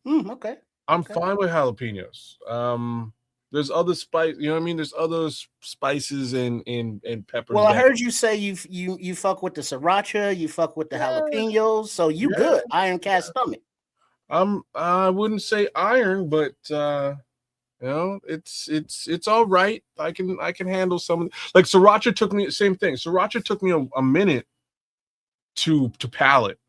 Okay. I'm fine with jalapenos. There's other spice, you know what I mean? There's other spices and peppers. Well, I heard you say you fuck with the sriracha, you fuck with the jalapenos, so you good. Iron cast stomach. I wouldn't say iron, but it's all right. I can handle some of it. Like sriracha took me same thing. Sriracha took me a minute to palate.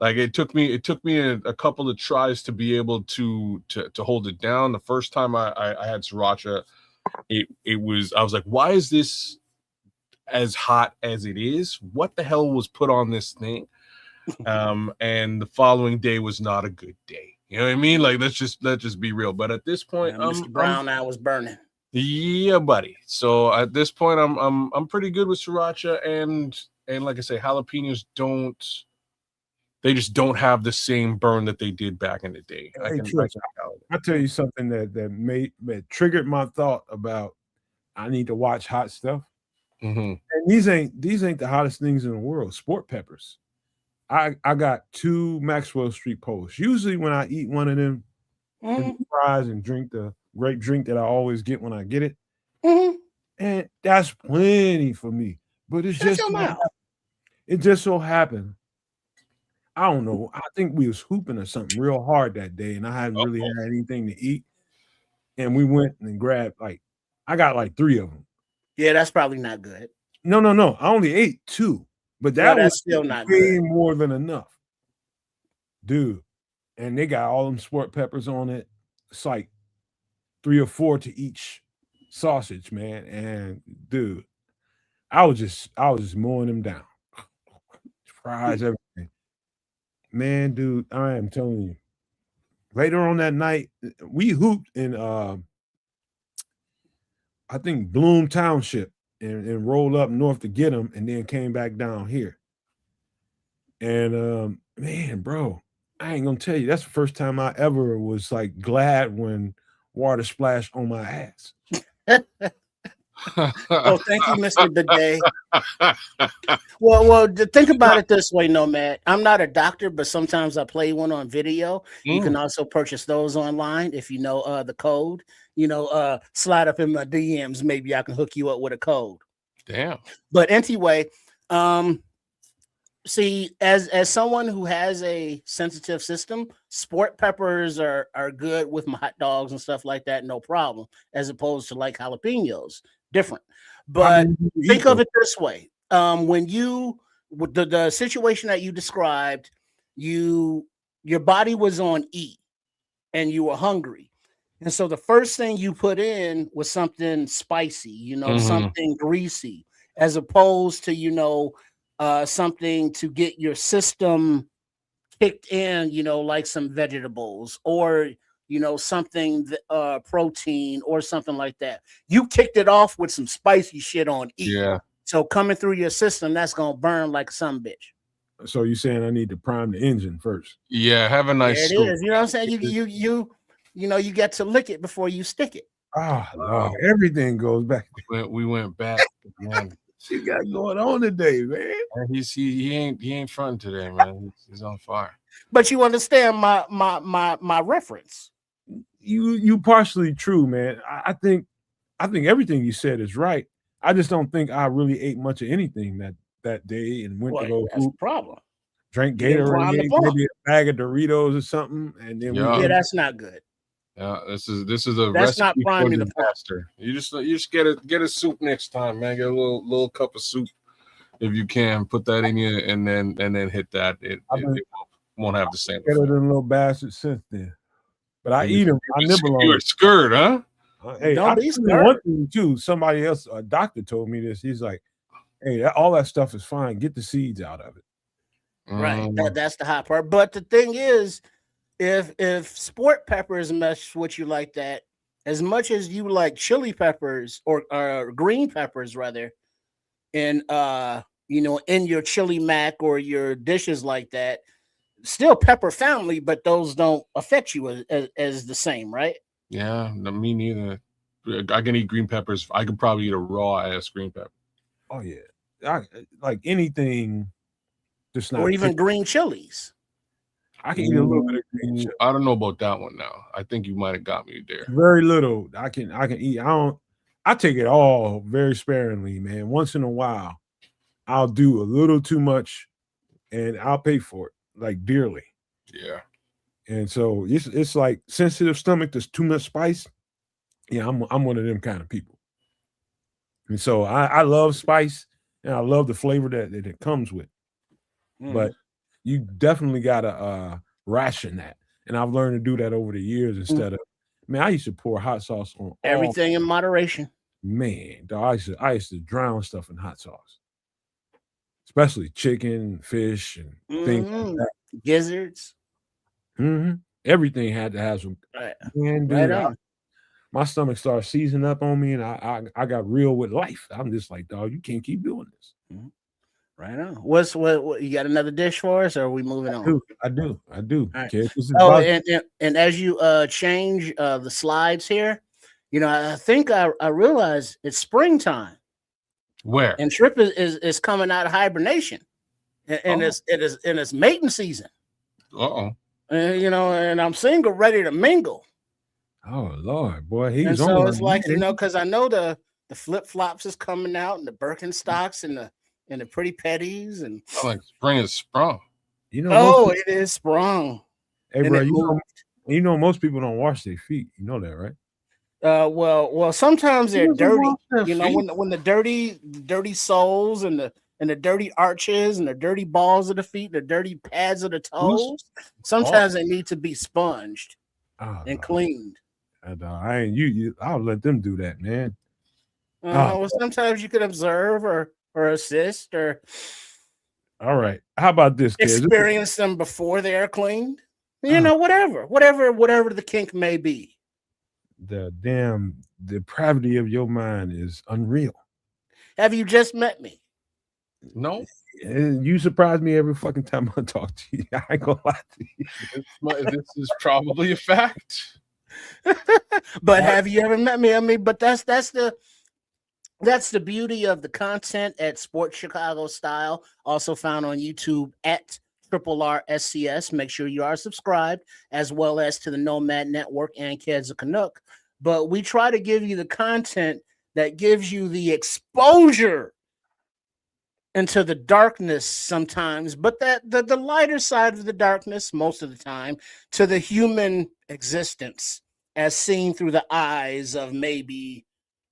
Like it took me a couple of tries to be able to hold it down. The first time I had sriracha, I was like, why is this as hot as it is? What the hell was put on this thing? And the following day was not a good day. You know what I mean? Like let's just be real. But at this point, Mr. Brown eye was burning. Yeah, buddy. So at this point, I'm pretty good with sriracha, and like I say, jalapenos they just don't have the same burn that they did back in the day. I'll tell you something that triggered my thought about I need to watch hot stuff. And these ain't the hottest things in the world. Sport peppers. I got 2 Maxwell Street Posts. Usually when I eat one of them fries and drink the grape drink that I always get when I get it, and that's plenty for me. But it just so happened. I don't know. I think we was hooping or something real hard that day, and I hadn't really had anything to eat. And we went and grabbed I got 3 of them. Yeah, that's probably not good. No. I only ate 2, but that was still not way good. more than enough, dude. And they got all them sport peppers on it. It's like 3 or 4 to each sausage, man. And dude, I was just mowing them down. Fries, everything. Man, dude, I am telling you. Later on that night, we hooped in I think Bloom Township and rolled up north to get them, and then came back down here. And man, bro, I ain't gonna tell you, that's the first time I ever was glad when water splashed on my ass. Oh, thank you, Mr. Bidet. Well, think about it this way, Nomad. I'm not a doctor, but sometimes I play one on video. You can also purchase those online if you know the code. Slide up in my DMs. Maybe I can hook you up with a code. Damn. But anyway, see, as someone who has a sensitive system, sport peppers are good with my hot dogs and stuff like that, no problem. As opposed to like jalapenos, different. But think of it this way: when you with the situation that you described, your body was on E, and you were hungry, and so the first thing you put in was something spicy, something greasy, as opposed to something to get your system kicked in, like some vegetables or something protein or something like that. You kicked it off with some spicy shit on E. Yeah. So coming through your system, that's gonna burn like some bitch. So you're saying I need to prime the engine first? Yeah, have a nice There it is. You know what I'm saying? You get to lick it before you stick it. Ah, Lord, everything goes back. We went back. Man. You got going on today, man. He ain't fronting today, man. He's on fire. But you understand my reference. You partially true, man. I think everything you said is right. I just don't think I really ate much of anything that day and went to go that's the problem. Drank Gatorade, maybe a bag of Doritos or something, and then that's not good. Yeah, this is a that's not prime disaster. You just get a soup next time, man. Get a little cup of soup if you can. Put that in you, and then hit that. It won't have the same. Better than little bastard since then. But I eat them. I nibble on. You're scared, huh? Hey, don't be scared. One thing too. Somebody else, a doctor, told me this. He's like, "Hey, all that stuff is fine. Get the seeds out of it." Right. That's the hot part. But the thing is, if sport peppers mess with you like that, as much as you like chili peppers or green peppers rather, in in your chili mac or your dishes like that, still pepper family, but those don't affect you as the same, right? Yeah, me neither. I can eat green peppers. I could probably eat a raw ass green pepper. Oh yeah, I like anything. Just not or even green chilies. I can eat a little bit of green chili. I don't know about that one now. I think you might have got me there. Very little. I can eat. I take it all very sparingly, man. Once in a while, I'll do a little too much, and I'll pay for it like dearly. Yeah. And so it's like sensitive stomach. There's too much spice. Yeah, I'm one of them kind of people. And so I love spice, and I love the flavor that it comes with. But you definitely gotta ration that, and I've learned to do that over the years instead of. Man, I used to pour hot sauce on everything in moderation. Man, dog, I used to drown stuff in hot sauce, especially chicken, fish, and things like that. Gizzards. Everything had to have some. Man, dude, my stomach started seizing up on me, and I got real with life. I'm just like, dog, you can't keep doing this. Right on. What you got another dish for us, or are we moving on? I do. Right. Okay, and as you change the slides here, I think I realize it's springtime. Where? And Trip is coming out of hibernation, and it's mating season. And I'm single, ready to mingle. Oh Lord, boy, he's and so it's like because I know the flip flops is coming out, and the Birkenstocks, and the pretty petties, and like spring is sprung. It is sprung. Hey, bro, you know most people don't wash their feet. You know that, right? Well, sometimes they're dirty. When the dirty soles and the dirty arches and the dirty balls of the feet, the dirty pads of the toes, sometimes they need to be sponged and cleaned. I'll let them do that, man. Well, sometimes you can observe or assist or. All right. How about this, kids? Experience them before they are cleaned. Whatever the kink may be. The damn depravity of your mind is unreal. Have you just met me? No. You surprise me every fucking time I talk to you. I ain't gonna lie to you. This is probably a fact. But have you ever met me? I mean, but that's the beauty of the content at Sports Chicago Style, also found on YouTube at Triple R SCS. Make sure you are subscribed, as well as to the Nomad Network and Kids of Canuck. But we try to give you the content that gives you the exposure into the darkness sometimes, but that the lighter side of the darkness most of the time, to the human existence as seen through the eyes of maybe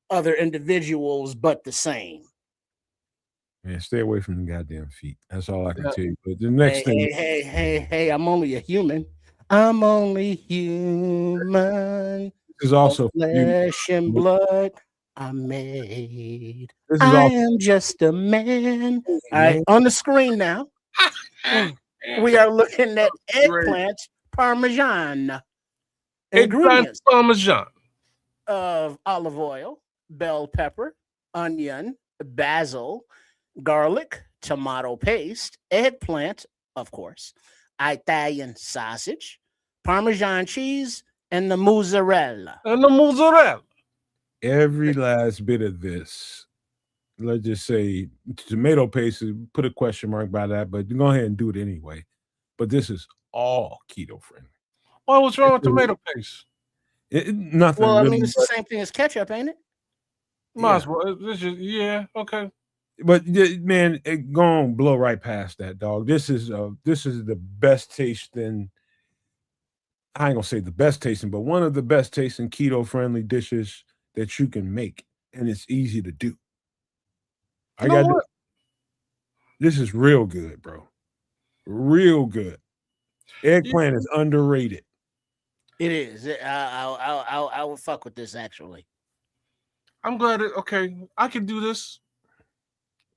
other individuals, but the same. Man, stay away from the goddamn feet. That's all I can tell you. But the next thing, Hey, I'm only a human. I'm only human. this is also flesh and blood I'm made. This is I also am just a man. All right, on the screen now, we are looking at eggplant parmesan. Ingredients Parmesan of olive oil, bell pepper, onion, basil, garlic, tomato paste, eggplant, of course, Italian sausage, Parmesan cheese, and the mozzarella. every last bit of this. Let's just say tomato paste. Put a question mark by that, but go ahead and do it anyway. But this is all keto friendly. Oh, what's wrong with tomato paste? Nothing. Well, I really, mean, it's the same thing as ketchup, ain't it? Might as well. This is, yeah, okay. But man, go on, blow right past that, dog. This is the best tasting. I ain't gonna say the best tasting, but one of the best tasting keto friendly dishes that you can make, and it's easy to do. This is real good, bro. Real good. Eggplant is underrated. It is. I would fuck with this actually. I'm glad. Okay, I can do this.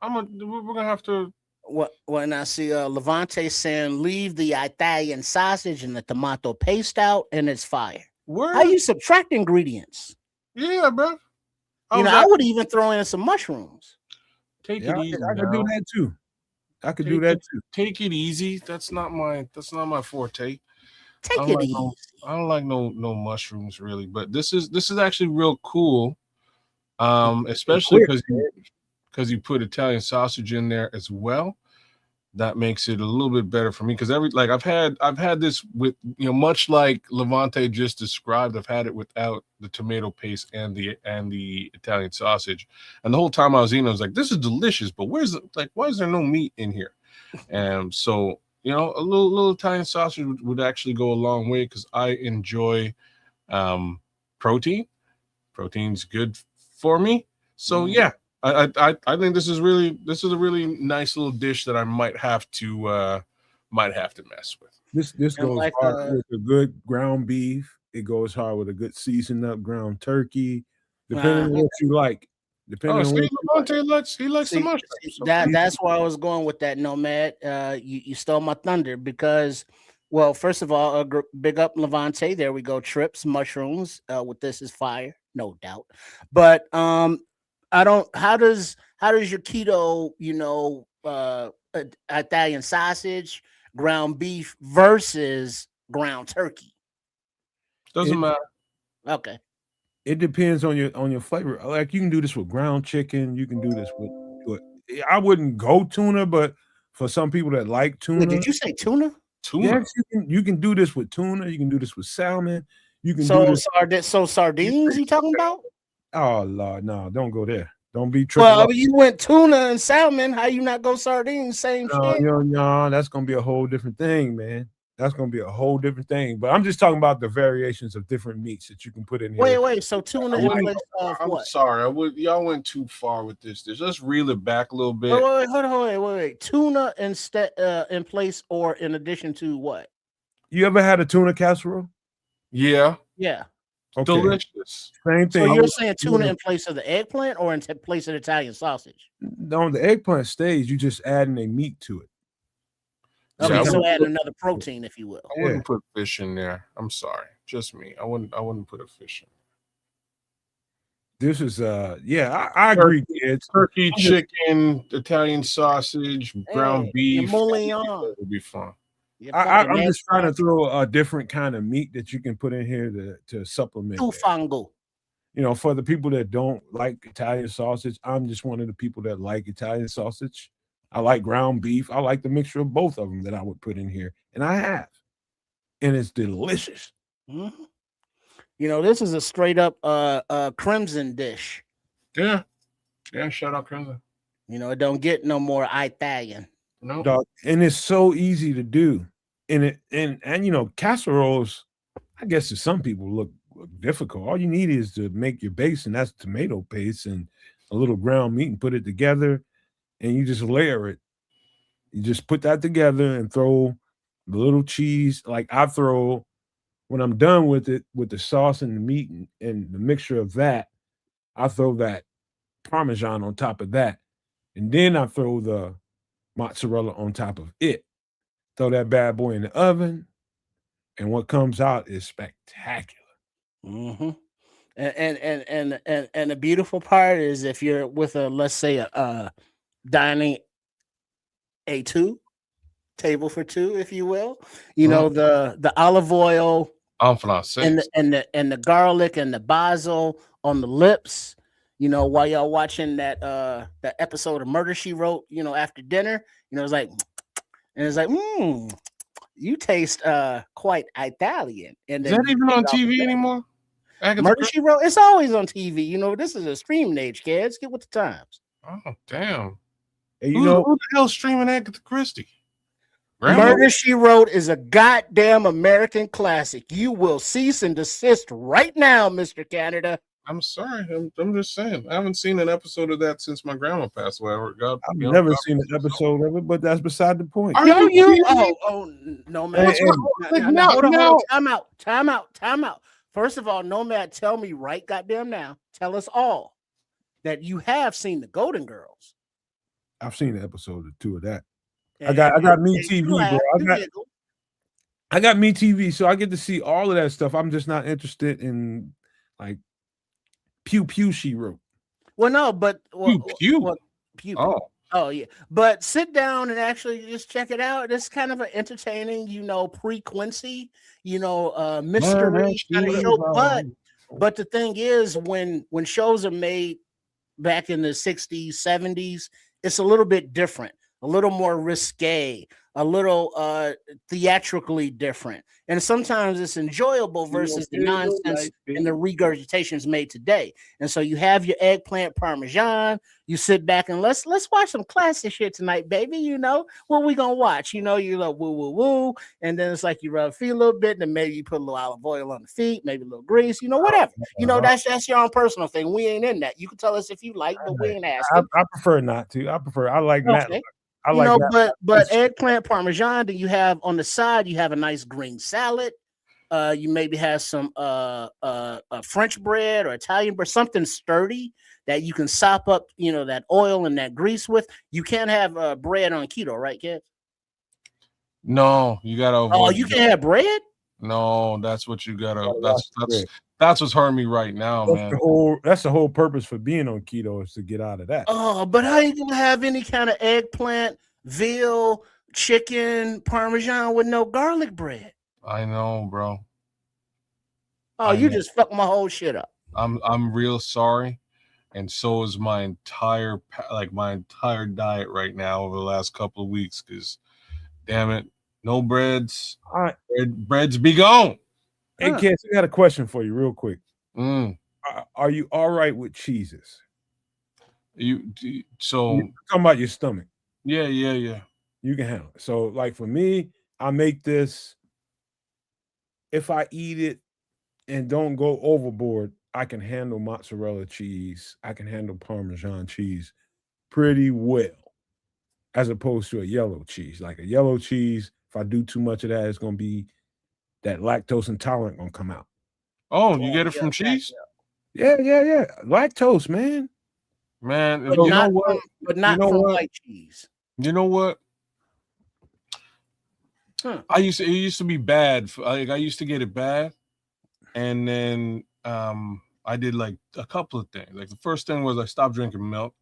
We're gonna have to. When I see Levante saying leave the Italian sausage and the tomato paste out, and it's fire. How you subtract ingredients? Yeah, bro. I would even throw in some mushrooms. Take it easy. I could do that too. I could do that too. Take it easy. That's not my forte. Take it easy. I don't like no mushrooms really, but this is actually real cool. Especially because you put Italian sausage in there as well. That makes it a little bit better for me because I've had this with much like Levante just described. I've had it without the tomato paste and the Italian sausage, and the whole time I was eating, I was like, "This is delicious," but why is there no meat in here? And so a little Italian sausage would actually go a long way because I enjoy protein. Protein's good for me. So yeah. I think this is a really nice little dish that I might have to mess with. This goes hard with a good ground beef. It goes hard with a good seasoned up ground turkey, depending on what you like. Depending on what he likes the mushrooms. That's where I was going with that, Nomad. You stole my thunder because, well, first of all, big up Levante. There we go. Trips, mushrooms. With this is fire, no doubt. But I don't. How does your keto, Italian sausage, ground beef versus ground turkey? Doesn't matter. Okay. It depends on your flavor. Like you can do this with ground chicken. You can do this with. I wouldn't go tuna, but for some people that like tuna, Wait, did you say tuna? Tuna. Yes, you can do this with tuna. You can do this with salmon. You can do this. So sardines? You talking about? Oh Lord, no! Don't go there. Don't be tripping. Well, you went tuna and salmon. How you not go sardines? Same shit. No, that's gonna be a whole different thing, man. That's gonna be a whole different thing. But I'm just talking about the variations of different meats that you can put in here. Wait. So tuna in place of what? I'm sorry. Y'all went too far with this. Just reel it back a little bit. Wait. Tuna instead in place or in addition to what? You ever had a tuna casserole? Yeah. Yeah. Okay. Delicious. Same thing. So you're saying tuna in place of the eggplant or in place of the Italian sausage? No, the eggplant stays. You just adding a meat to it. Okay, so add another protein, if you will. I wouldn't put fish in there. I'm sorry. Just me. I wouldn't put a fish in there. This is I agree, kids. Turkey, chicken, Italian sausage, ground beef. Emolion. It would be fun. You I'm fucking just trying to eggplant. throw a different kind of meat that you can put in here to supplement that. Tufango. You know, for the people that don't like Italian sausage, I'm just one of the people that like Italian sausage. I like ground beef. I like the mixture of both of them that I would put in here, and I have, and it's delicious. Mhm. You know, this is a straight up crimson dish. Yeah. Yeah, shout out Crimson. You know, it don't get no more Italian. No. Dog, and it's so easy to do. And you know, casseroles, I guess to some people look difficult. All you need is to make your base, and that's tomato paste and a little ground meat and put it together, and you just layer it. You just put that together and throw the little cheese. Like I throw when I'm done with it, with the sauce and the meat and the mixture of that, I throw that Parmesan on top of that. And then I throw the mozzarella on top of it. Throw that bad boy in the oven, and what comes out is spectacular. Mm-hmm. And the beautiful part is if you're with a, let's say, a dining A2 table for two, if you will, you know, the olive oil I'm francais. and the garlic and the basil on the lips, you know, while y'all watching that episode of Murder She Wrote, you know, after dinner, you know, it's like, and it's like, you taste quite Italian. And Is then that you even take on it off the TV plate. anymore? Agatha Murder Christie? She Wrote, it's always on TV. You know, this is a streaming age, kids. Get with the times. Oh, damn. And you Who know, the hell's streaming Agatha Christie? Grandma? Murder She Wrote is a goddamn American classic. You will cease and desist right now, Mr. Canada. I'm sorry. I'm just saying. I haven't seen an episode of that since my grandma passed away. I've never seen an episode of it, but that's beside the point. Are Yo, you you, kidding me? Nomad. What's wrong? Like, Now, now- hold on, now- time out. First of all, Nomad, tell me right goddamn now. Tell us all that you have seen the Golden Girls. I've seen an episode or two of that. I And- got me and you TV, laugh, bro. you giggle. I got me TV, so I get to see all of that stuff. I'm just not interested in like Pew Pew She Wrote. Well, no, but Pew. pew. Oh, Oh yeah, but sit down and actually just check it out. It's kind of an entertaining, you know, pre-Quincy, you know, mystery kind of show. But the thing is, when shows are made back in the 60s, 70s, it's a little bit different, a little more risque, a little theatrically different. And sometimes it's enjoyable versus the nonsense and the regurgitations made today. And so you have your eggplant parmesan, you sit back and let's watch some classic shit tonight, baby. You know what we gonna watch? You know, you love woo woo woo, and then it's like you rub feet a little bit, and then maybe you put a little olive oil on the feet, maybe a little grease, you know, whatever. You know, that's your own personal thing. We ain't in that. You can tell us if you like, but we ain't asking. I prefer not to. I like Matt. Okay. I You like know, Matt. but eggplant parmesan, then you have on the side, you have a nice green salad. You maybe have some French bread or Italian bread, something sturdy that you can sop up, you know, that oil and that grease with. You can't have bread on keto, right, kids? no, you gotta avoid. Oh, you can't have bread? No, that's what you gotta. Oh, That's what's hurting me right now, man. That's the whole purpose for being on keto is to get out of that. Oh, but how you gonna have any kind of eggplant, veal, chicken, parmesan with no garlic bread? I know, bro. Oh, you just fucked my whole shit up. I'm real sorry, and so is my entire diet right now over the last couple of weeks. Because, damn it, no breads. All right. Breads be gone. Hey, kids, I got a question for you, real quick. Mm. Are you all right with cheeses? So You're talking about your stomach. yeah. You can handle it. So, like for me, I make this. If I eat it and don't go overboard, I can handle mozzarella cheese. I can handle Parmesan cheese pretty well, as opposed to a yellow cheese. Like a yellow cheese, if I do too much of that, it's gonna be that lactose intolerant gonna come out. Oh, you get it from cheese? Yeah. Lactose, man. Man, But you not know what? But not You know from what? white cheese. You know what? Huh. It used to be bad. Like I used to get it bad, and then I did like a couple of things. Like the first thing was I stopped drinking milk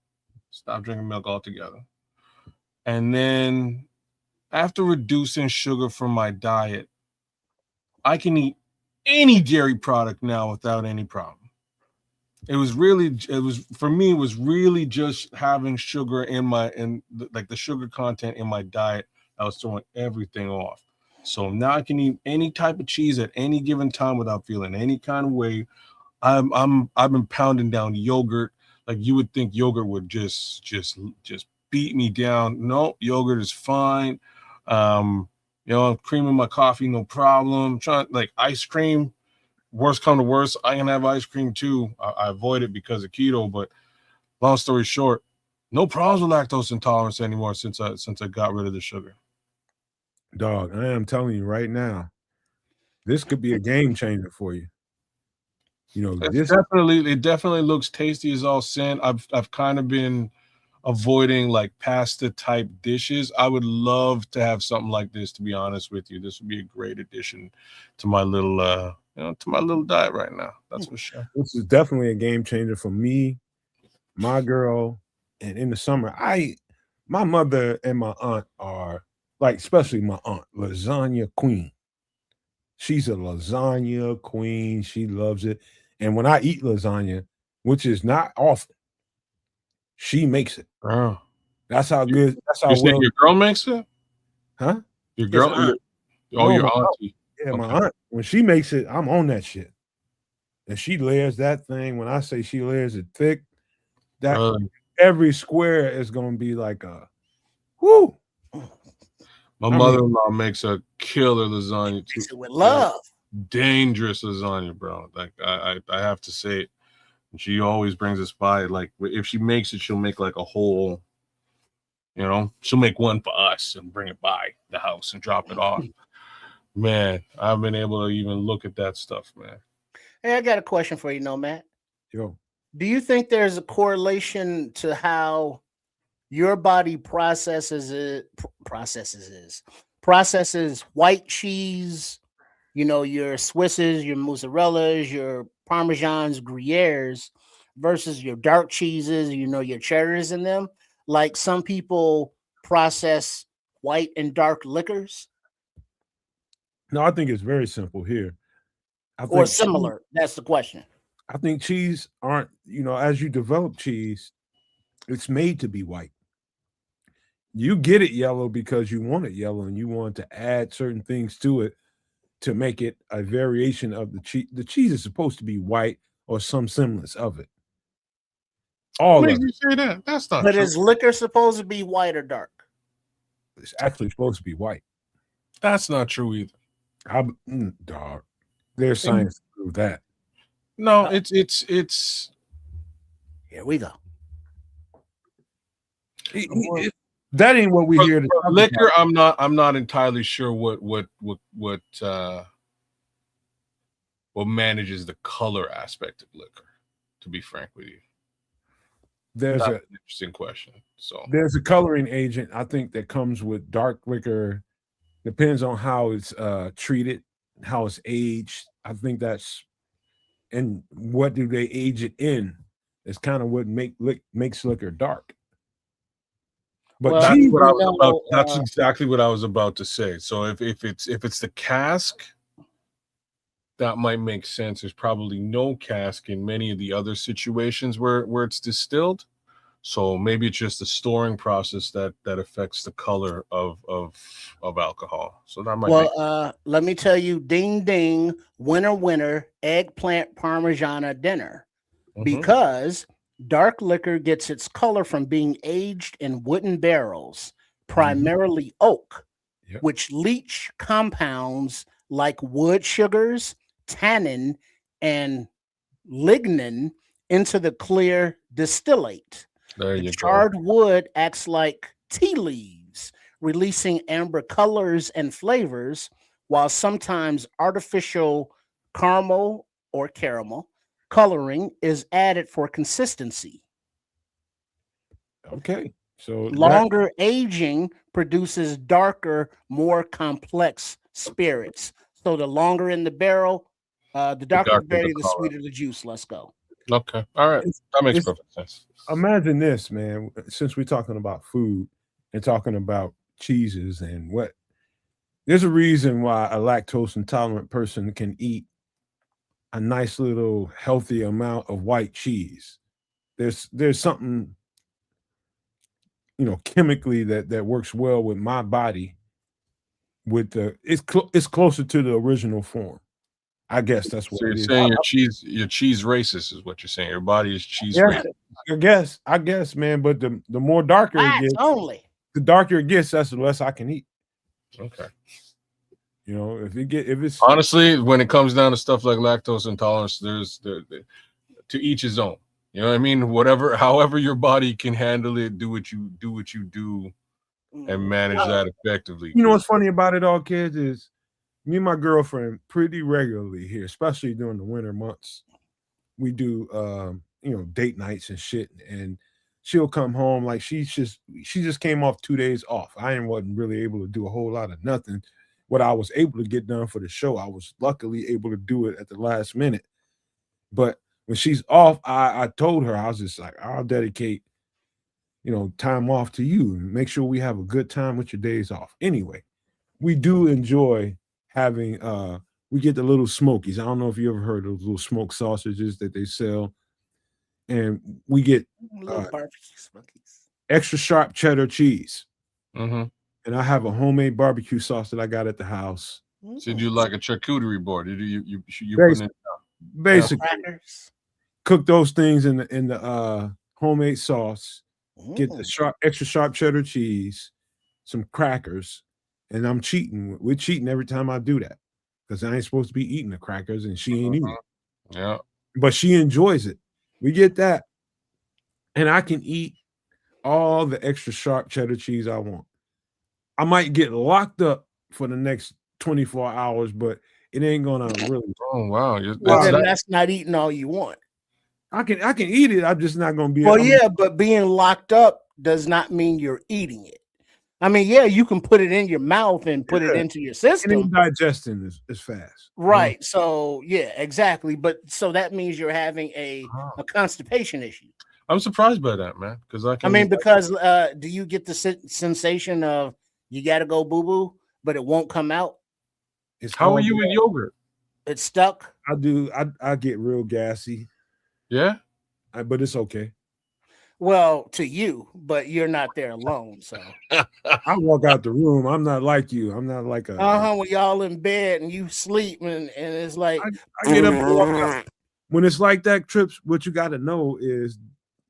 altogether, and then after reducing sugar from my diet, I can eat any dairy product now without any problem. It was for me, it was really just having sugar like the sugar content in my diet. I was throwing everything off. So now I can eat any type of cheese at any given time without feeling any kind of way. I've been pounding down yogurt. Like you would think yogurt would just beat me down. No, yogurt is fine. I'm creaming my coffee, no problem. Trying like ice cream. Worst come to worst, I can have ice cream too. I avoid it because of keto, but long story short, no problems with lactose intolerance anymore since I got rid of the sugar. Dog, I am telling you right now, this could be a game changer for you. It definitely looks tasty as all sin. I've kind of been avoiding like pasta type dishes. I would love to have something like this, to be honest with you. This would be a great addition to my little to my little diet right now. That's for sure. This is definitely a game changer for me, my girl, and in the summer, my mother and my aunt are like, especially my aunt, lasagna queen. She's a lasagna queen. She loves it. And when I eat lasagna, which is not often, she makes it. Oh. That's how good. That's how well. Your girl makes it, huh? Your girl. Your auntie. Yeah, okay. My aunt. When she makes it, I'm on that shit. And she layers that thing. When I say she layers it thick, that every square is gonna be like a whoo. My mother-in-law makes a killer lasagna too. Makes it with love. Dangerous lasagna, bro. Like I have to say it. She always brings us by. Like if she makes it, she'll make like a whole. She'll make one for us and bring it by the house and drop it off. Man, I've been able to even look at that stuff, man. Hey, I got a question for you, Matt. Yo. Do you think there's a correlation to how your body processes white cheese, your Swisses, your mozzarellas, your Parmesans, Gruyères versus your dark cheeses, your cheddars in them? Like some people process white and dark liquors? No, I think it's very simple here. Or similar. That's the question. I think cheese aren't, as you develop cheese, it's made to be white. You get it yellow because you want it yellow and you want to add certain things to it to make it a variation of the cheese. The cheese is supposed to be white or some semblance of it. What makes you say that? That's not true. But is liquor supposed to be white or dark? It's actually supposed to be white. That's not true either. Dog. There's science to prove that. No, it's here we go. That ain't what we hear. Liquor, I'm not entirely sure what manages the color aspect of liquor, to be frank with you. That's an interesting question. So there's a coloring agent, I think, that comes with dark liquor. Depends on how it's treated, how it's aged. I think and what do they age it in? It's kind of what makes liquor dark. But that's exactly what I was about to say. So if it's the cask, that might make sense. There's probably no cask in many of the other situations where it's distilled. So maybe it's just the storing process that affects the color of alcohol. So that might let me tell you, ding ding, winner, eggplant Parmigiana dinner. Because dark liquor gets its color from being aged in wooden barrels, primarily oak, which leach compounds like wood sugars, tannin, and lignin into the clear distillate. The charred wood acts like tea leaves, releasing amber colors and flavors, while sometimes artificial caramel coloring is added for consistency. Okay. So longer aging produces darker, more complex spirits. So the longer in the barrel, the darker the berry, the sweeter the juice. Let's go. Okay. All right. That makes perfect sense. Imagine this, man. Since we're talking about food and talking about cheeses and what. There's a reason why a lactose intolerant person can eat a nice little healthy amount of white cheese. There's something, chemically that works well with my body. With it's closer to the original form. I guess that's what So you're it is. saying your cheese racist is what you're saying. Your body is cheese Yeah, racist. I guess, man. But the more darker it Fats gets, only. the darker it gets, that's the less I can eat. Okay. If it's Honestly, when it comes down to stuff like lactose intolerance, there's to each his own. You know what I mean? However your body can handle it, do what you do, and manage that effectively. you know what's funny about it all, kids, is me and my girlfriend pretty regularly here, especially during the winter months. We do date nights and shit, and she'll come home like she just came off 2 days off. I wasn't really able to do a whole lot of nothing. What I was able to get done for the show, I was luckily able to do it at the last minute. But when she's off, I told her, I was just like, I'll dedicate time off to you and make sure we have a good time with your days off. Anyway, we do enjoy having we get the little smokies. I don't know if you ever heard of those little smoked sausages that they sell. And we get Little barbecue smokies. extra sharp cheddar cheese. Mm-hmm. And I have a homemade barbecue sauce that I got at the house. So you do like a charcuterie board? You Basically, putting basically Crackers. cook those things in the homemade sauce. Get the extra sharp cheddar cheese, some crackers, and I'm cheating. We're cheating every time I do that because I ain't supposed to be eating the crackers, and she ain't eating. Yeah, but she enjoys it. We get that, and I can eat all the extra sharp cheddar cheese I want. I might get locked up for the next 24 hours, but it ain't gonna really. Oh wow, That's not eating all you want. I can eat it. I'm just not gonna be. Well, yeah, but being locked up does not mean you're eating it. I mean, yeah, you can put it in your mouth and put it into your system. It ain't digesting is fast. Right. So yeah, exactly. But so that means you're having a constipation issue. I'm surprised by that, man. Because because do you get the sensation of you got to go boo boo, but it won't come out? How are you with yogurt? It's stuck. I do. I get real gassy. Yeah, but it's okay. Well, to you, but you're not there alone. So I walk out the room. I'm not like you. I'm not like a. When y'all in bed and you sleep and it's like I get up and walk out. When it's like that, Trips, what you got to know is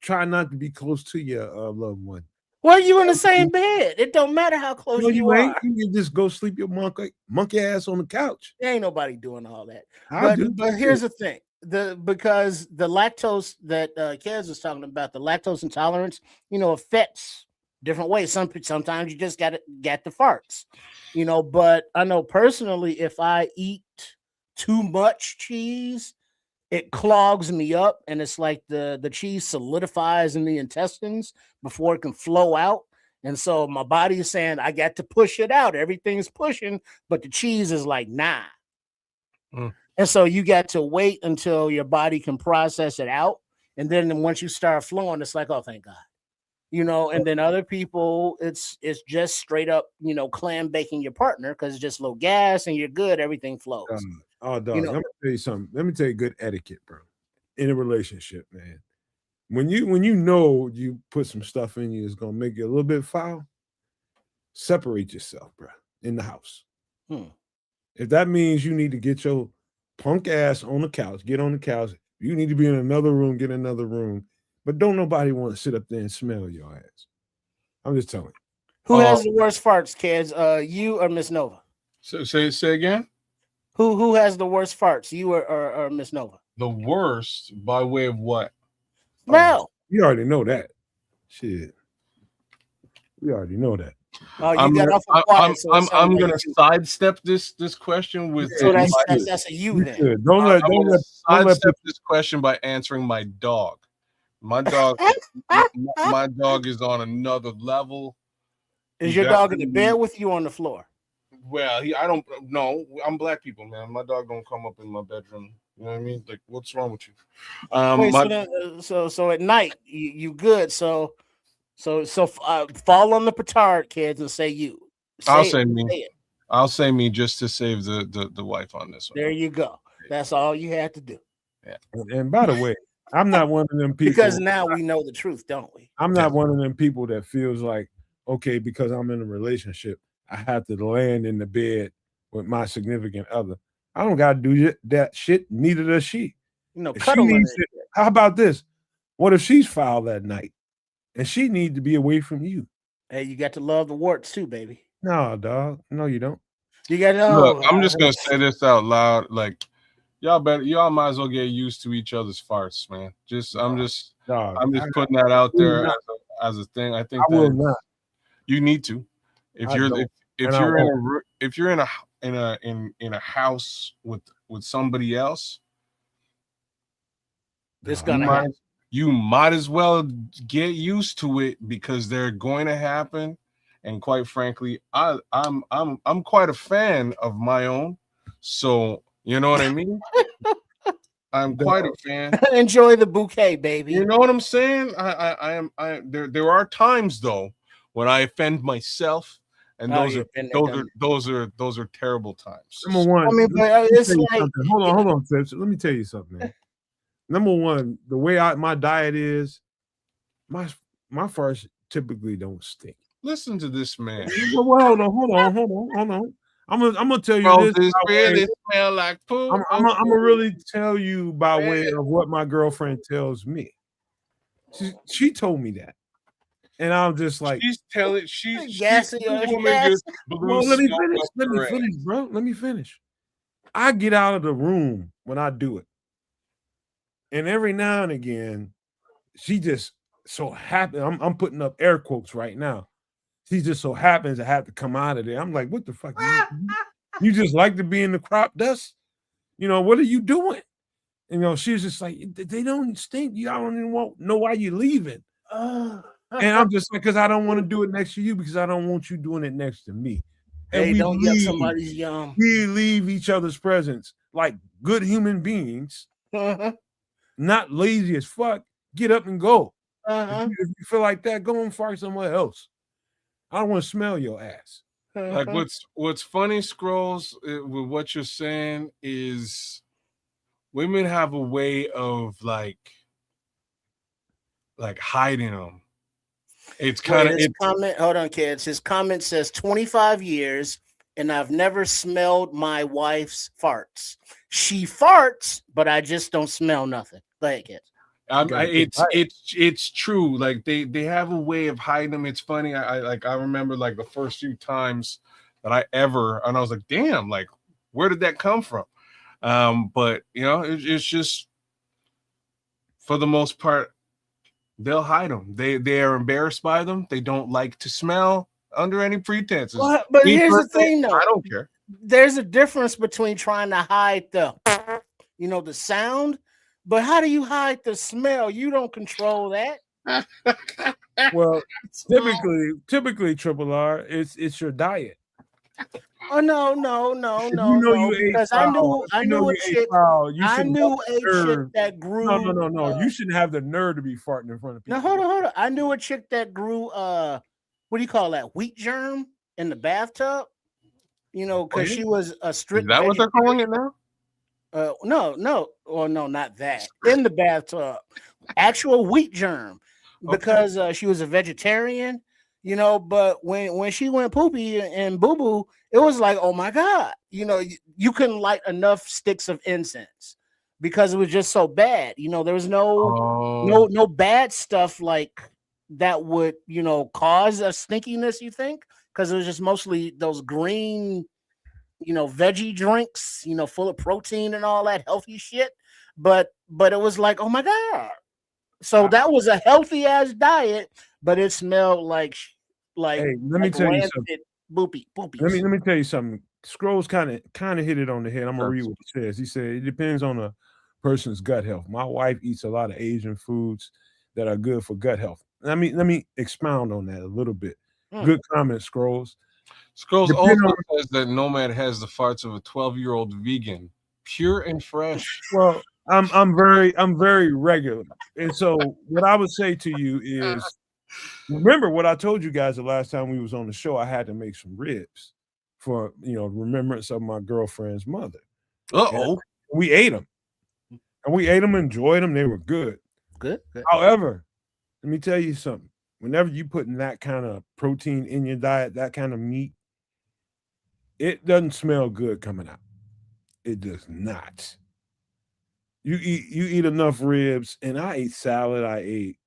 try not to be close to your loved one. Well, you in the same bed. It don't matter how close you are. You can just go sleep your monkey ass on the couch. There ain't nobody doing all that. But here's the thing. Because the lactose that Kez was talking about, the lactose intolerance, affects different ways. Sometimes you just get the farts, but I know personally, if I eat too much cheese, it clogs me up, and it's like the cheese solidifies in the intestines before it can flow out. And so my body is saying, I got to push it out. Everything's pushing, but the cheese is like, nah. And so you got to wait until your body can process it out. And then once you start flowing, it's like, oh, thank God. And then other people, it's just straight up, clam baking your partner because it's just low gas and you're good. Everything flows. Dog, let me tell you something. Let me tell you good etiquette, bro. In a relationship, man. When you put some stuff in you that's gonna make you a little bit foul, separate yourself, bro, in the house. If that means you need to get your punk ass on the couch, get on the couch. You need to be in another room, get another room. But don't nobody want to sit up there and smell your ass. I'm just telling you. Who has the worst farts, kids? You or Miss Nova? Say again. Who has the worst farts? You or Miss Nova? The worst by way of what? Smell. You already know that. Shit. We already know that. I'm gonna sidestep this question with. So that's a you then. Don't let sidestep this question by answering my dog. My dog, my dog is on another level. Is your dog in the bed with you on the floor? Well, I don't know. I'm black people, man. My dog don't come up in my bedroom. You know what I mean? Like, what's wrong with you? So at night you good. So So fall on the petard, kids, and say you. I'll Say say it. me. Say it. I'll say me just to save the wife on this one. There you go. That's all you had to do. Yeah. And by the way, I'm not one of them people. Because now we know the truth, don't we? I'm not one of them people that feels like, okay, because I'm in a relationship, I have to land in the bed with my significant other. I don't got to do that shit. Neither does she. Cuddling. How about this? What if she's foul that night and she needs to be away from you? Hey, you got to love the warts too, baby. No, dog. No, you don't. You got to. Look, I'm just gonna say this out loud. Like, y'all might as well get used to each other's farts, man. I'm just putting that out there as a thing. I think I will not. You need to. If you're in a house with somebody else, it's gonna happen. You might as well get used to it because they're going to happen. And quite frankly, I'm quite a fan of my own. So you know what I mean? I'm quite a fan. Enjoy the bouquet, baby. You know what I'm saying? There are times though when I offend myself, and those are terrible times. Number one, I mean, but it's like hold on, Tips. Let me tell you something, man. Number one, the way my diet is, my farts typically don't stink. Listen to this man. Well, hold on. I'm gonna tell you this. Really smell like poo. I'm gonna really tell you by way of what my girlfriend tells me. She told me that, and I'm just like, she's gassy. Well, let me finish, bro. Let me finish. I get out of the room when I do it, and every now and again, she just so happens. I'm putting up air quotes right now. She just so happens to have to come out of there. I'm like, what the fuck? You just like to be in the crop dust? What are you doing? She's just like, they don't stink. You don't even know why you're leaving. And I'm just like, because I don't want to do it next to you because I don't want you doing it next to me. And hey, don't get somebody's yum. We leave each other's presence like good human beings, not lazy as fuck. Get up and go. If you feel like that, go and fart somewhere else. I don't want to smell your ass. Like what's funny, Scrolls, with what you're saying is women have a way of like hiding them. It's kind of comment. Hold on, kids. His comment says 25 years, and I've never smelled my wife's farts. She farts, but I just don't smell nothing. Go ahead, kids. It's true. Like they have a way of hiding them. It's funny. I remember like the first few times that I was like, damn, like where did that come from? But it's just for the most part they'll hide them. They are embarrassed by them. They don't like to smell under any pretenses. But here's the thing, though. I don't care. There's a difference between trying to hide the sound. But how do you hide the smell? You don't control that. Well, typically, Triple R, it's your diet. Oh no! Because I knew a chick that grew. No. You shouldn't have the nerve to be farting in front of people. No, hold on. I knew a chick that grew what do you call that? Wheat germ in the bathtub. Because she was a strict. Is that what they're calling it now? No. Well, no, not that. In the bathtub, actual wheat germ, because she was a vegetarian. But when she went poopy and boo boo, it was like, oh my god, you couldn't light enough sticks of incense because it was just so bad. There was no bad stuff like that would cause a stinkiness. You think because it was just mostly those green. Veggie drinks, full of protein and all that healthy shit. But it was like, oh my god. So that was a healthy ass diet, but it smelled like hey, let me tell you something. Boopy. Let me tell you something. Scrolls kind of hit it on the head. I'm gonna read what he says. He said it depends on a person's gut health. My wife eats a lot of Asian foods that are good for gut health. Let me expound on that a little bit. Good comment, Scrolls. Scrolls also says that Nomad has the farts of a 12-year-old vegan, pure and fresh. Well, I'm very regular, and so what I would say to you is, Remember what I told you guys the last time we was on the show? I had to make some ribs for remembrance of my girlfriend's mother. Uh-oh. We ate them, and we ate them, enjoyed them. They were good. Good. However, let me tell you something. Whenever you putting that kind of protein in your diet, that kind of meat, it doesn't smell good coming out. It does not. You eat enough ribs, and I ate salad. I ate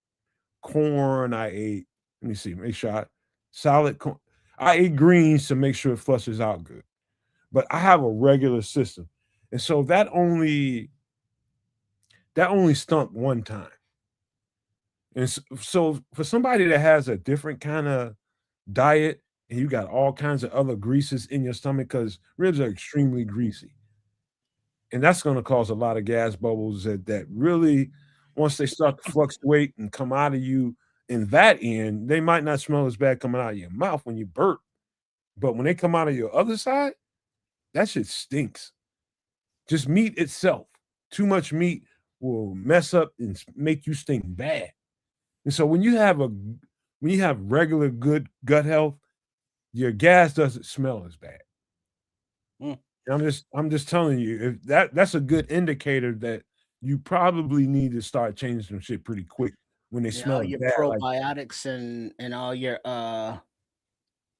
corn. I ate. Let me see. Make sure salad corn. I ate greens to make sure it flushes out good. But I have a regular system, and so that only stunk one time. And so for somebody that has a different kind of diet, and you got all kinds of other greases in your stomach, because ribs are extremely greasy, and that's going to cause a lot of gas bubbles that really, once they start to fluctuate and come out of you in that end, they might not smell as bad coming out of your mouth when you burp, but when they come out of your other side, that shit stinks. Just meat itself, too much meat will mess up and make you stink bad. And so when you have regular good gut health, your gas doesn't smell as bad. I'm just telling you, if that's a good indicator that you probably need to start changing some shit pretty quick when they smell all your bad. probiotics and all your all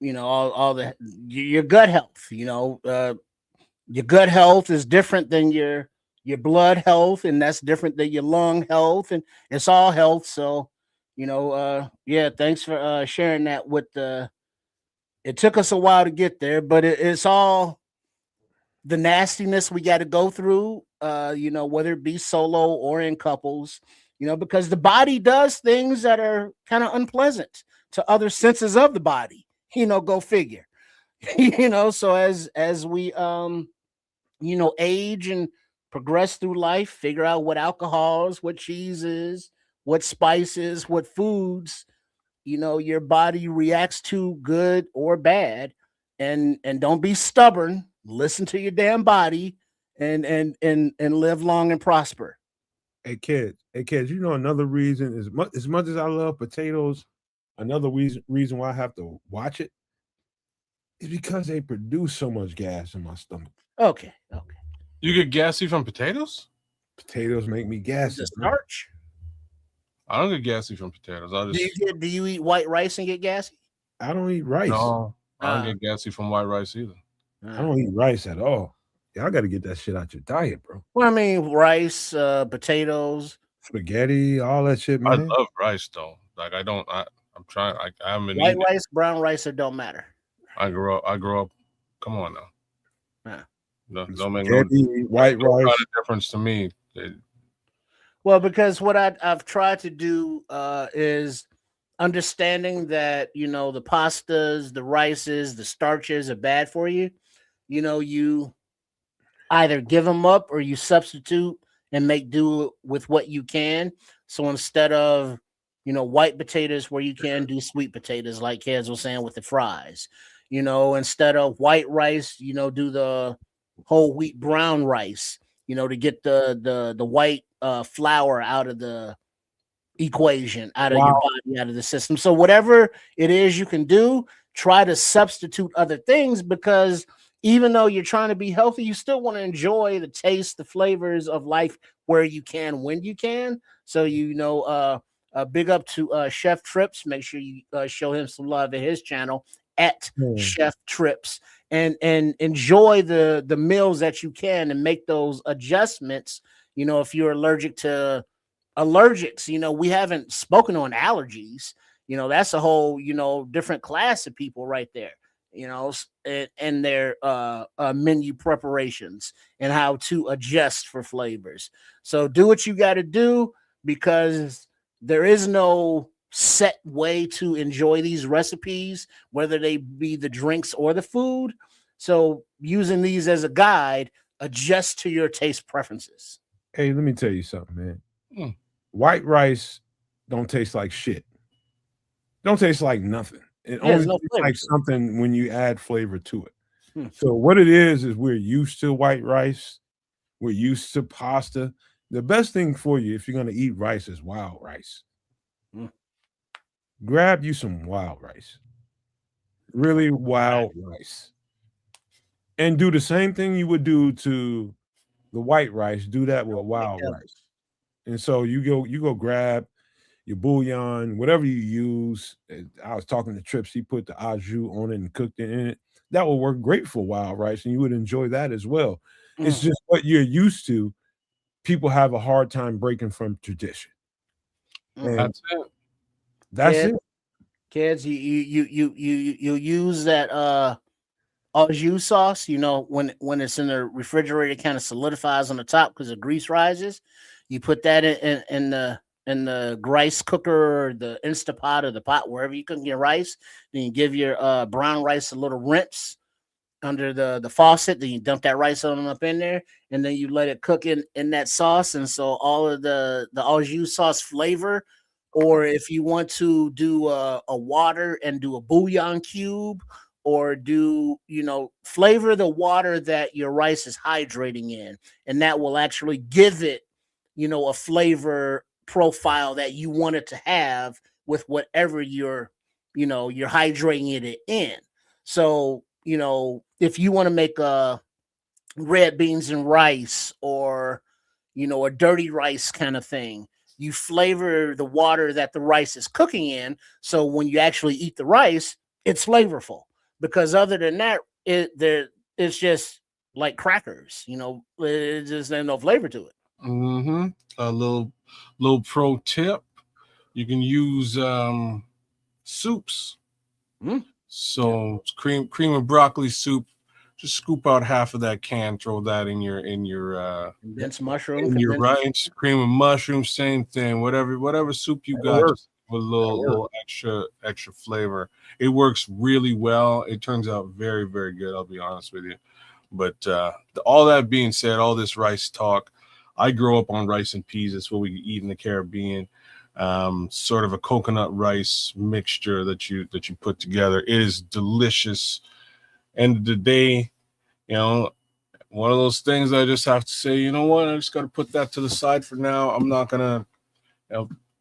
your gut health. Your gut health is different than your blood health, and that's different than your lung health, and it's all health. So thanks for sharing that with the. It took us a while to get there, but it's all the nastiness we got to go through, whether it be solo or in couples, because the body does things that are kind of unpleasant to other senses of the body, go figure. So as we age and progress through life, figure out what alcohols, what cheeses, what spices, what foods, your body reacts to, good or bad, and don't be stubborn. Listen to your damn body and live long and prosper. Hey kids, another reason, as much as I love potatoes, another reason why I have to watch it is because they produce so much gas in my stomach. Okay. You get gassy from potatoes? Potatoes make me gassy. The starch. I don't get gassy from potatoes. Do you eat white rice and get gassy? I don't eat rice. No, I don't get gassy from white rice either. I don't eat rice at all. Y'all got to get that shit out your diet, bro. Well, I mean, rice, potatoes, spaghetti, all that shit, man. I love rice though. Like I'm trying. I haven't white rice, brown rice, it don't matter. I grew up. Come on now. Don't make white rice. Not a difference to me. Well, because what I've tried to do is understanding that the pastas, the rices, the starches are bad for you. You either give them up or you substitute and make do with what you can. So instead of white potatoes, where you can do sweet potatoes, like Kez was saying with the fries. Instead of white rice, do the whole wheat brown rice. To get the white flour out of the equation, out of your body, out of the system. So whatever it is you can do, try to substitute other things, because even though you're trying to be healthy, you still want to enjoy the taste, the flavors of life where you can, when you can. So big up to Chef Trips. Make sure you show him some love at his channel at Chef Trips, and enjoy the meals that you can, and make those adjustments. If you're allergic to allergics, we haven't spoken on allergies. That's a whole different class of people right there. And their menu preparations and how to adjust for flavors. So do what you got to do, because there is no set way to enjoy these recipes, whether they be the drinks or the food. So using these as a guide, adjust to your taste preferences. Hey, let me tell you something, man. White rice don't taste like shit. Don't taste like nothing. It only tastes like something when you add flavor to it. So what it is we're used to white rice. We're used to pasta. The best thing for you, if you're going to eat rice, is wild rice. grab you some wild rice, really wild rice, and do the same thing you would do to the white rice. Do that with wild rice. And so you go grab your bouillon, whatever you use. I was talking to Trips. He put the au jus on it and cooked it in it. That will work great for wild rice, and you would enjoy that as well. It's just what you're used to. People have a hard time breaking from tradition. And That's it. that's Kids, it. kids, you use that au jus sauce. You know, when it's in the refrigerator, it kind of solidifies on the top because the grease rises. You put that in the rice cooker or the Instapot or the pot, wherever you cook your rice. Then you give your brown rice a little rinse under the faucet. Then you dump that rice on up in there, and then you let it cook in that sauce. And so all of the au jus sauce flavor, or if you want to do a water and do a bouillon cube, or do flavor the water that your rice is hydrating in, and that will actually give it a flavor profile that you want it to have with whatever you're hydrating it in. So if you want to make a red beans and rice, or a dirty rice kind of thing, you flavor the water that the rice is cooking in, so when you actually eat the rice, it's flavorful. Because other than that, it's just like crackers. It just there's no flavor to it. Mm-hmm. A little pro tip: you can use soups. Mm. So cream and broccoli soup. Just scoop out half of that can, throw that in your Condensed mushroom, in your condensed rice, cream and mushroom, same thing. Whatever soup you got, just with a little extra flavor. It works really well. It turns out very, very good. I'll be honest with you. But all that being said, all this rice talk, I grew up on rice and peas. That's what we eat in the Caribbean. Sort of a coconut rice mixture that you put together. It is delicious. End of the day, one of those things I just have to say, you know what? I just got to put that to the side for now. I'm not gonna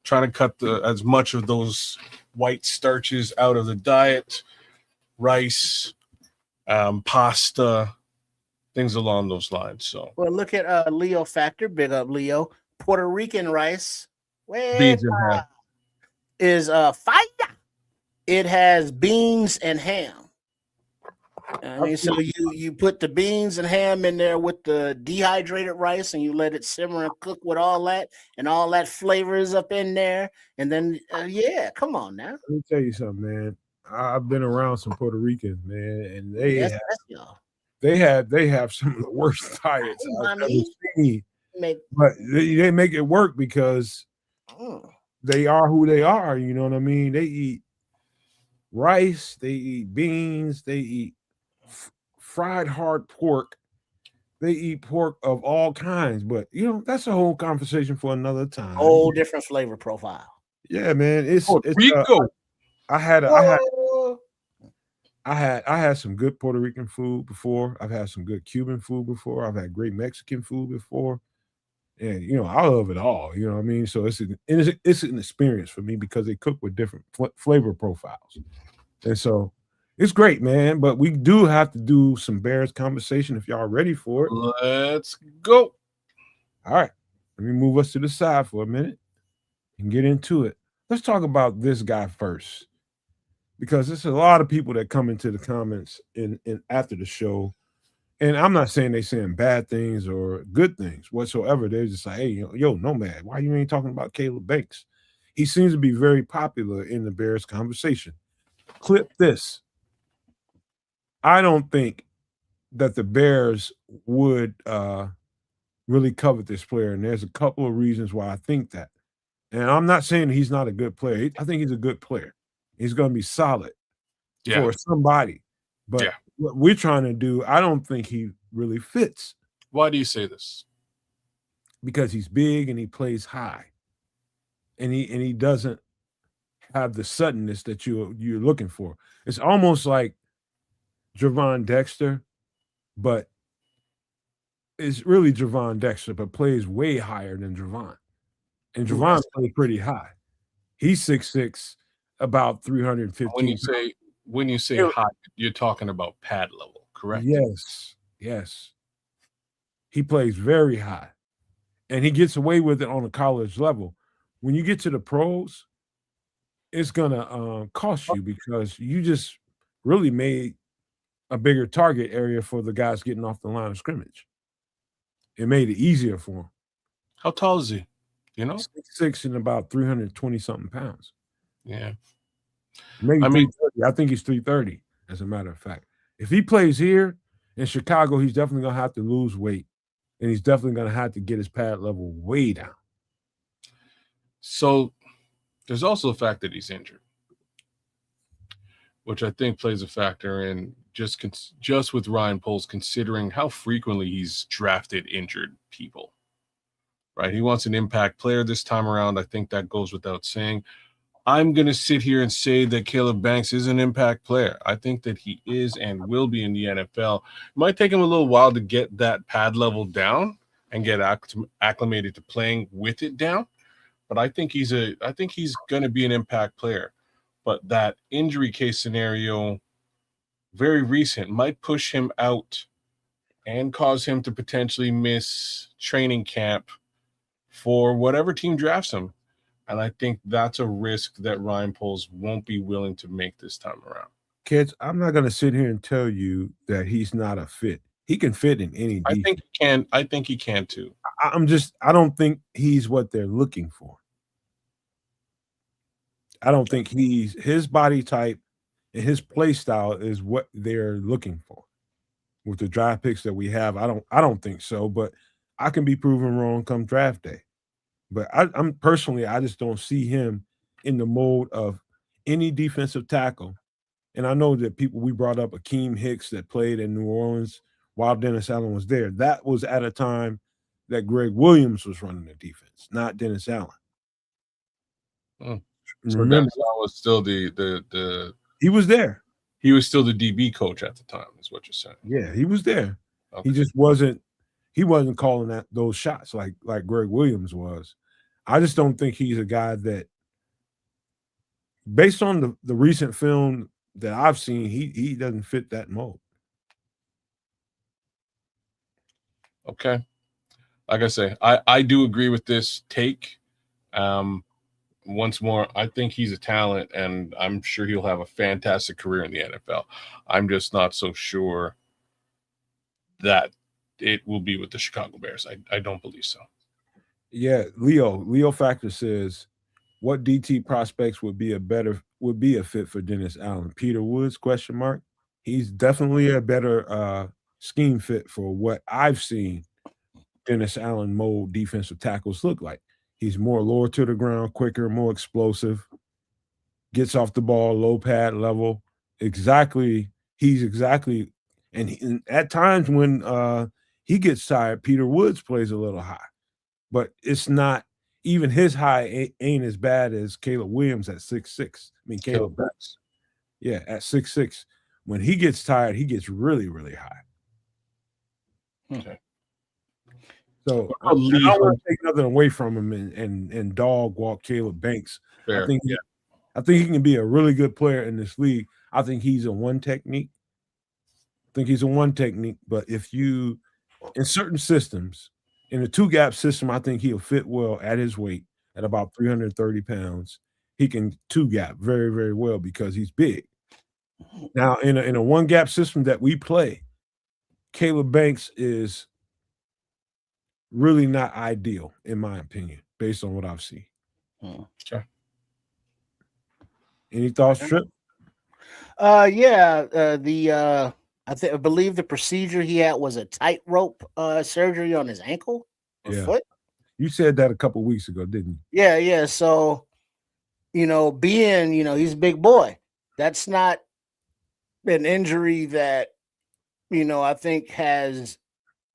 try to cut as much of those white starches out of the diet. Rice, pasta, things along those lines. So Well, look at Leo Factor. Big up Leo. Puerto Rican rice. beans and ham. Is fire. It has beans and ham. I mean, so you put the beans and ham in there with the dehydrated rice, and you let it simmer and cook with all that, and all that flavor is up in there. And then, yeah, come on now. Let me tell you something, man. I've been around some Puerto Ricans, man, and That's y'all. they have some of the worst diets I've ever seen. But they make it work because they are who they are. You know what I mean? They eat rice, they eat beans, they eat fried hard pork, they eat pork of all kinds. But that's a whole conversation for another time. Whole different flavor profile. Yeah, man. It's Rico. I had some good Puerto Rican food before. I've had some good Cuban food before. I've had great Mexican food before. And I love it all. You know what I mean? So it's an experience for me because they cook with different flavor profiles. And so it's great, man. But we do have to do some Bears conversation if y'all ready for it. Let's go. All right. Let me move us to the side for a minute and get into it. Let's talk about this guy first, because there's a lot of people that come into the comments in after the show, and I'm not saying they saying bad things or good things whatsoever. They're just like, hey, yo, Nomad, why you ain't talking about Caleb Banks? He seems to be very popular in the Bears conversation. Clip this. I don't think that the Bears would really covet this player, and there's a couple of reasons why I think that. And I'm not saying he's not a good player. I think he's a good player. He's going to be solid for somebody. But what we're trying to do, I don't think he really fits. Why do you say this? Because he's big and he plays high. And he doesn't have the suddenness that you're looking for. It's almost like Javon Dexter, but it's really Javon Dexter, but plays way higher than Javon. And Javon plays pretty high. He's 6'6", about 315. When you say Yeah. high, you're talking about pad level, correct? Yes. He plays very high, and he gets away with it on a college level. When you get to the pros, it's gonna cost you because you just really made a bigger target area for the guys getting off the line of scrimmage. It made it easier for him. How tall is he? You know? 6'6" and about 320 something pounds. Yeah. Maybe I mean, 330. I think he's 330, as a matter of fact. If he plays here in Chicago, he's definitely gonna have to lose weight, and he's definitely gonna have to get his pad level way down. so there's also the fact that he's injured, which I think plays a factor in just with Ryan Poles, considering how frequently he's drafted injured people. Right? He wants an impact player this time around. I think that goes without saying. I'm going to sit here and say that Caleb Banks is an impact player. I think that he is and will be in the NFL. It might take him a little while to get that pad level down and get acclimated to playing with it down. But I think he's going to be an impact player. But that injury case scenario, very recent, might push him out and cause him to potentially miss training camp for whatever team drafts him. And I think that's a risk that Ryan Poles won't be willing to make this time around. Kids, I'm not gonna sit here and tell you that he's not a fit. He can fit in any I defense. think he can. I think he can too. I don't think he's what they're looking for. I don't think his body type and his play style is what they're looking for. With the draft picks that we have, I don't think so, but I can be proven wrong come draft day. But I'm personally, I just don't see him in the mold of any defensive tackle. And I know that we brought up Akeem Hicks that played in New Orleans while Dennis Allen was there. That was at a time that Greg Williams was running the defense, not Dennis Allen. So Remember, Dennis Allen was still the he was there. he was still the DB coach at the time, is what you're saying. Yeah, he was there. Okay. He just wasn't. He wasn't calling those shots like Greg Williams was. I just don't think he's a guy that, based on the recent film that I've seen, he doesn't fit that mold. Okay. Like I say, I do agree with this take. Once more, I think he's a talent, and I'm sure he'll have a fantastic career in the NFL. I'm just not so sure that it will be with the Chicago Bears. I don't believe so. Yeah, Leo Factor says, what DT prospects would be a fit for Dennis Allen? Peter Woods? ? He's definitely a better scheme fit for what I've seen Dennis Allen mold defensive tackles look like. He's more lower to the ground, quicker, more explosive, gets off the ball, low pad level. He's exactly, and at times when he gets tired, Peter Woods plays a little high, but it's not, even his high ain't as bad as Caleb Williams at 6'6". I mean, Caleb Banks. Yeah, at 6'6". When he gets tired, he gets really, really high. Okay. So I don't want to take nothing away from him and dog walk Caleb Banks. Fair. I think he can be a really good player in this league. I think he's a one technique. But if you, in certain systems, in a two gap system, I think he'll fit well at his weight at about 330 pounds. He can two gap very, very well because he's big. Now, in a one gap system that we play, Caleb Banks is really not ideal, in my opinion, based on what I've seen. Sure. Any thoughts, Trip? I believe the procedure he had was a tightrope surgery on his ankle or foot. You said that a couple weeks ago, didn't you? Yeah. So, he's a big boy. That's not an injury that, I think has,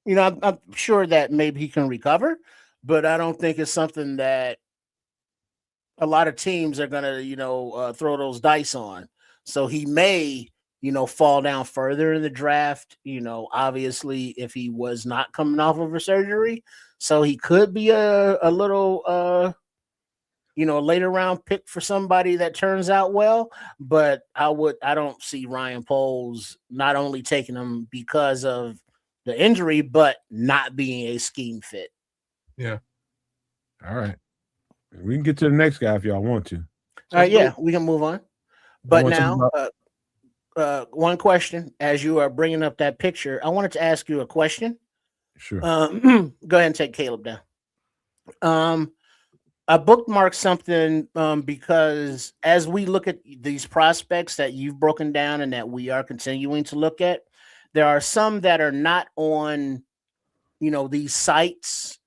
I'm sure that maybe he can recover, but I don't think it's something that a lot of teams are going to, throw those dice on. So he may, fall down further in the draft, obviously if he was not coming off of a surgery. So he could be a little, a later round pick for somebody that turns out well. But I don't see Ryan Poles not only taking him because of the injury, but not being a scheme fit. Yeah. All right. We can get to the next guy if y'all want to. Yeah, we can move on. I But want to talk now, about one question: as you are bringing up that picture, I wanted to ask you a question. sure. Go ahead and take Caleb down. I bookmarked something because as we look at these prospects that you've broken down and that we are continuing to look at, there are some that are not on, these sites,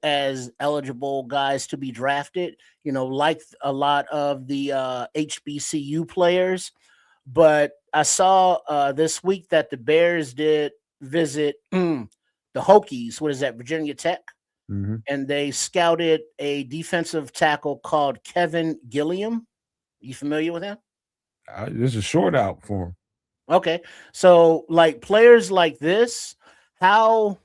as eligible guys to be drafted, like a lot of the HBCU players. But I saw this week that the Bears did visit the Hokies. What is that, Virginia Tech? Mm-hmm. And they scouted a defensive tackle called Kevin Gilliam. You familiar with him? This is short out for him. Okay. So like players like this, how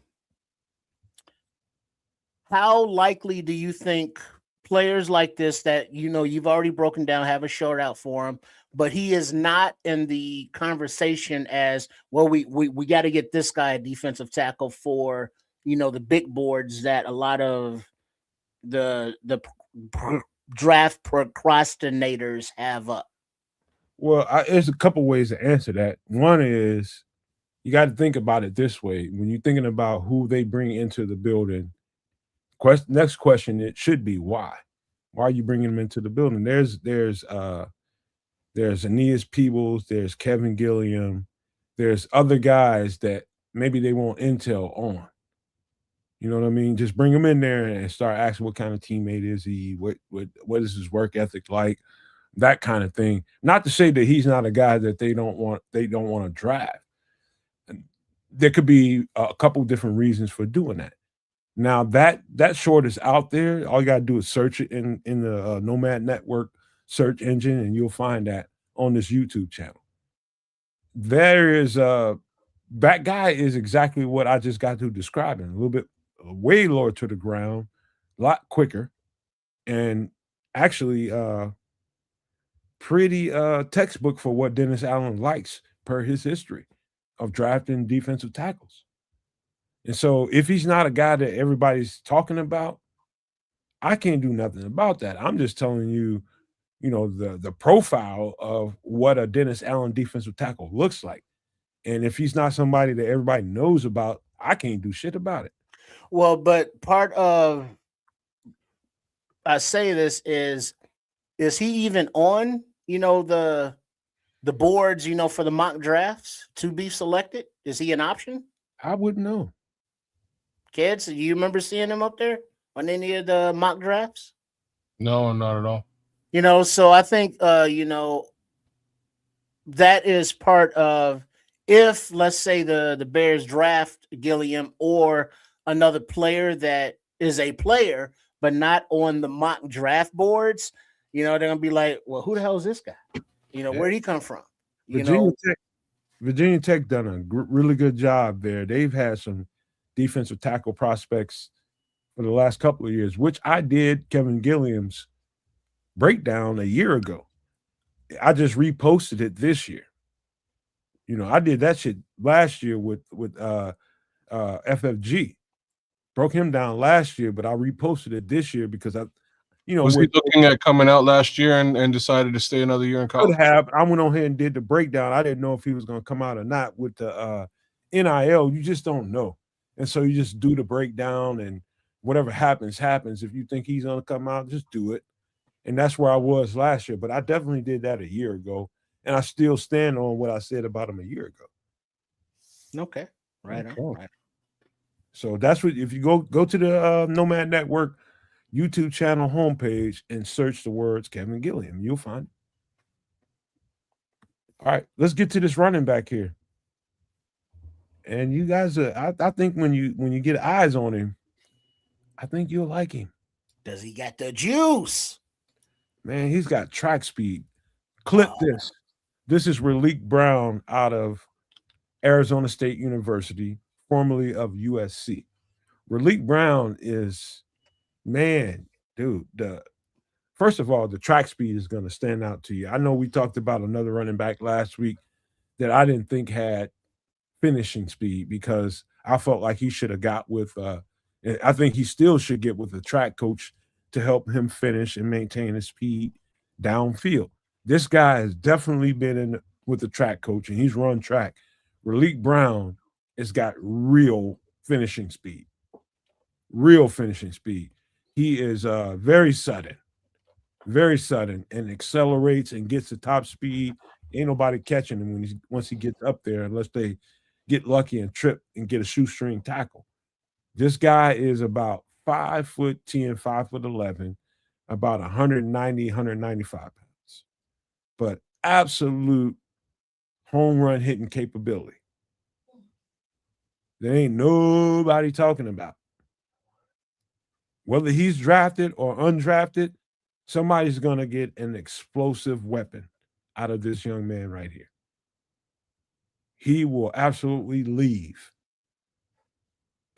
likely do you think players like this that you've already broken down have a short out for him, but he is not in the conversation as well? We got to get this guy a defensive tackle for the big boards that a lot of the draft procrastinators have up. Well, there's a couple ways to answer that. One is you got to think about it this way: when you're thinking about who they bring into the building, next question it should be why. Why are you bringing them into the building? There's Aeneas Peebles, there's Kevin Gilliam, there's other guys that maybe they want intel on. You know what I mean? Just bring him in there and start asking what kind of teammate is he, what is his work ethic like, that kind of thing. Not to say that he's not a guy that they don't want to draft. And there could be a couple different reasons for doing that. Now that short is out there. All you gotta do is search it in the Nomad Network search engine, and you'll find that on this YouTube channel. There is that guy is exactly what I just got to describing. A little bit way lower to the ground, a lot quicker, and actually pretty textbook for what Dennis Allen likes per his history of drafting defensive tackles. And so if he's not a guy that everybody's talking about, I can't do nothing about that. I'm just telling you, the profile of what a Dennis Allen defensive tackle looks like. And if he's not somebody that everybody knows about, I can't do shit about it. Well, but part of I say this is he even on, the boards, for the mock drafts to be selected? Is he an option? I wouldn't know. Kids, do you remember seeing him up there on any of the mock drafts? No, not at all. So I think that is part of, if let's say the Bears draft Gilliam or another player that is a player but not on the mock draft boards, they're gonna be like, well, who the hell is this guy? Where'd he come from? Virginia Tech done a really good job there. They've had some defensive tackle prospects for the last couple of years, which I did Kevin Gilliam's breakdown a year ago. I just reposted it this year. I did that shit last year with FFG. Broke him down last year, but I reposted it this year because was he looking at coming out last year and decided to stay another year in college? Could have. I went on here and did the breakdown. I didn't know if he was going to come out or not with the NIL. You just don't know. And so you just do the breakdown, and whatever happens, happens. If you think he's going to come out, just do it. And that's where I was last year. But I definitely did that a year ago, and I still stand on what I said about him a year ago. Okay. Right on. Right. So that's what, if you go to the Nomad Network YouTube channel homepage and search the words Kevin Gilliam, you'll find it. All right, let's get to this running back here. And you guys, I think when you get eyes on him, I think you'll like him. Does he got the juice? Man, he's got track speed. Clip this. This is Raleek Brown out of Arizona State University, formerly of USC. Raleek Brown is, man, dude, first of all, the track speed is going to stand out to you. I know we talked about another running back last week that I didn't think had finishing speed because I felt like he should have got with and I think he still should get with a track coach to help him finish and maintain his speed downfield. This guy has definitely been in with the track coach and he's run track. Raleek Brown has got real finishing speed. Real finishing speed. He is very sudden and accelerates and gets the top speed. Ain't nobody catching him once he gets up there unless they get lucky and trip and get a shoestring tackle. This guy is about 5'10", 5'11", about 190, 195 pounds, but absolute home run hitting capability. There ain't nobody talking about. Whether he's drafted or undrafted, somebody's going to get an explosive weapon out of this young man right here. He will absolutely leave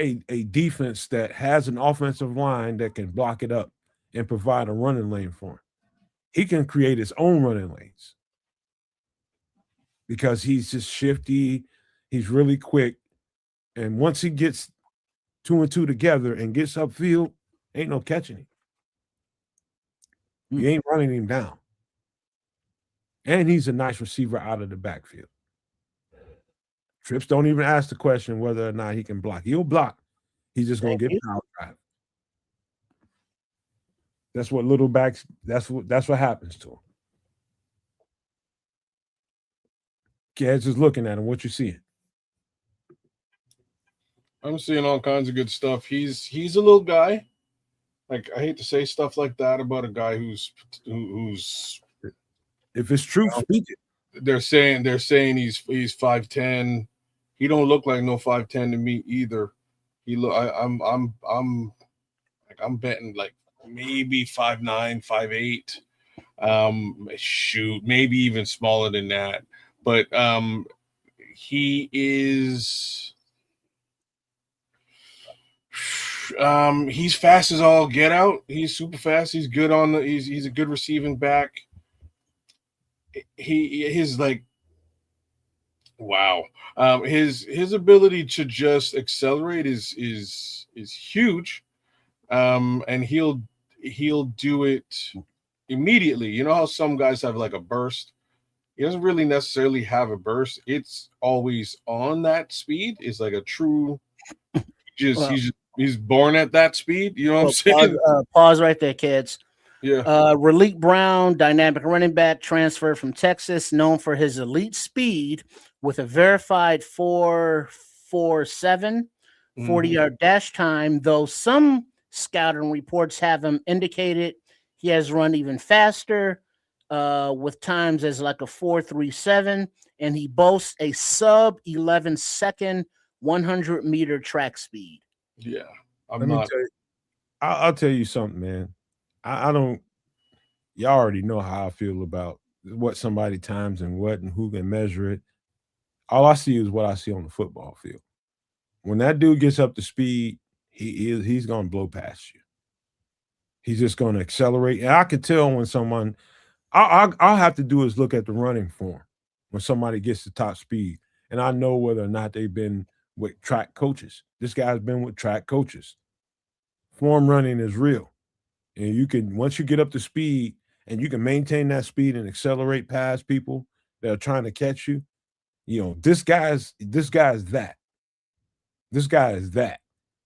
a defense that has an offensive line that can block it up and provide a running lane for him. He can create his own running lanes because he's just shifty. He's really quick. And once he gets 2 and 2 together and gets upfield, ain't no catching him. You ain't running him down. And he's a nice receiver out of the backfield. Trips don't even ask the question whether or not he can block. He'll block. He's just going to get power drive. That's what little backs, that's what happens to him. Kids is looking at him. What you seeing? I'm seeing all kinds of good stuff. He's a little guy. Like, I hate to say stuff like that about a guy who's if it's true, speak it. They're saying he's 5'10". He don't look like no 5'10" to me either. I'm betting like maybe 5'9", 5'8". Shoot, maybe even smaller than that. But he is he's fast as all get out. He's super fast. He's good on the he's a good receiving back. His like wow. His ability to just accelerate is huge. And he'll do it immediately. You know how some guys have like a burst? He doesn't really necessarily have a burst. It's always on that speed. It's like a true he's born at that speed. You know what I'm saying? Pause right there, kids. Yeah. Raleek Brown, dynamic running back, transferred from Texas, known for his elite speed with a verified 4.47 40-yard dash time, though some scouting reports have him indicated he has run even faster with times as like a 4.37, and he boasts a sub 11 second 100-meter track speed. Yeah. I'll tell you something, man. I don't, y'all already know how I feel about what somebody times and what and who can measure it. All I see is what I see on the football field. When that dude gets up to speed, he's going to blow past you. He's just going to accelerate. And I can tell when someone, I'll have to do is look at the running form when somebody gets to top speed. And I know whether or not they've been with track coaches. This guy's been with track coaches. Form running is real. And you can, once you get up to speed and you can maintain that speed and accelerate past people that are trying to catch you, you know, this guy is that. This guy is that.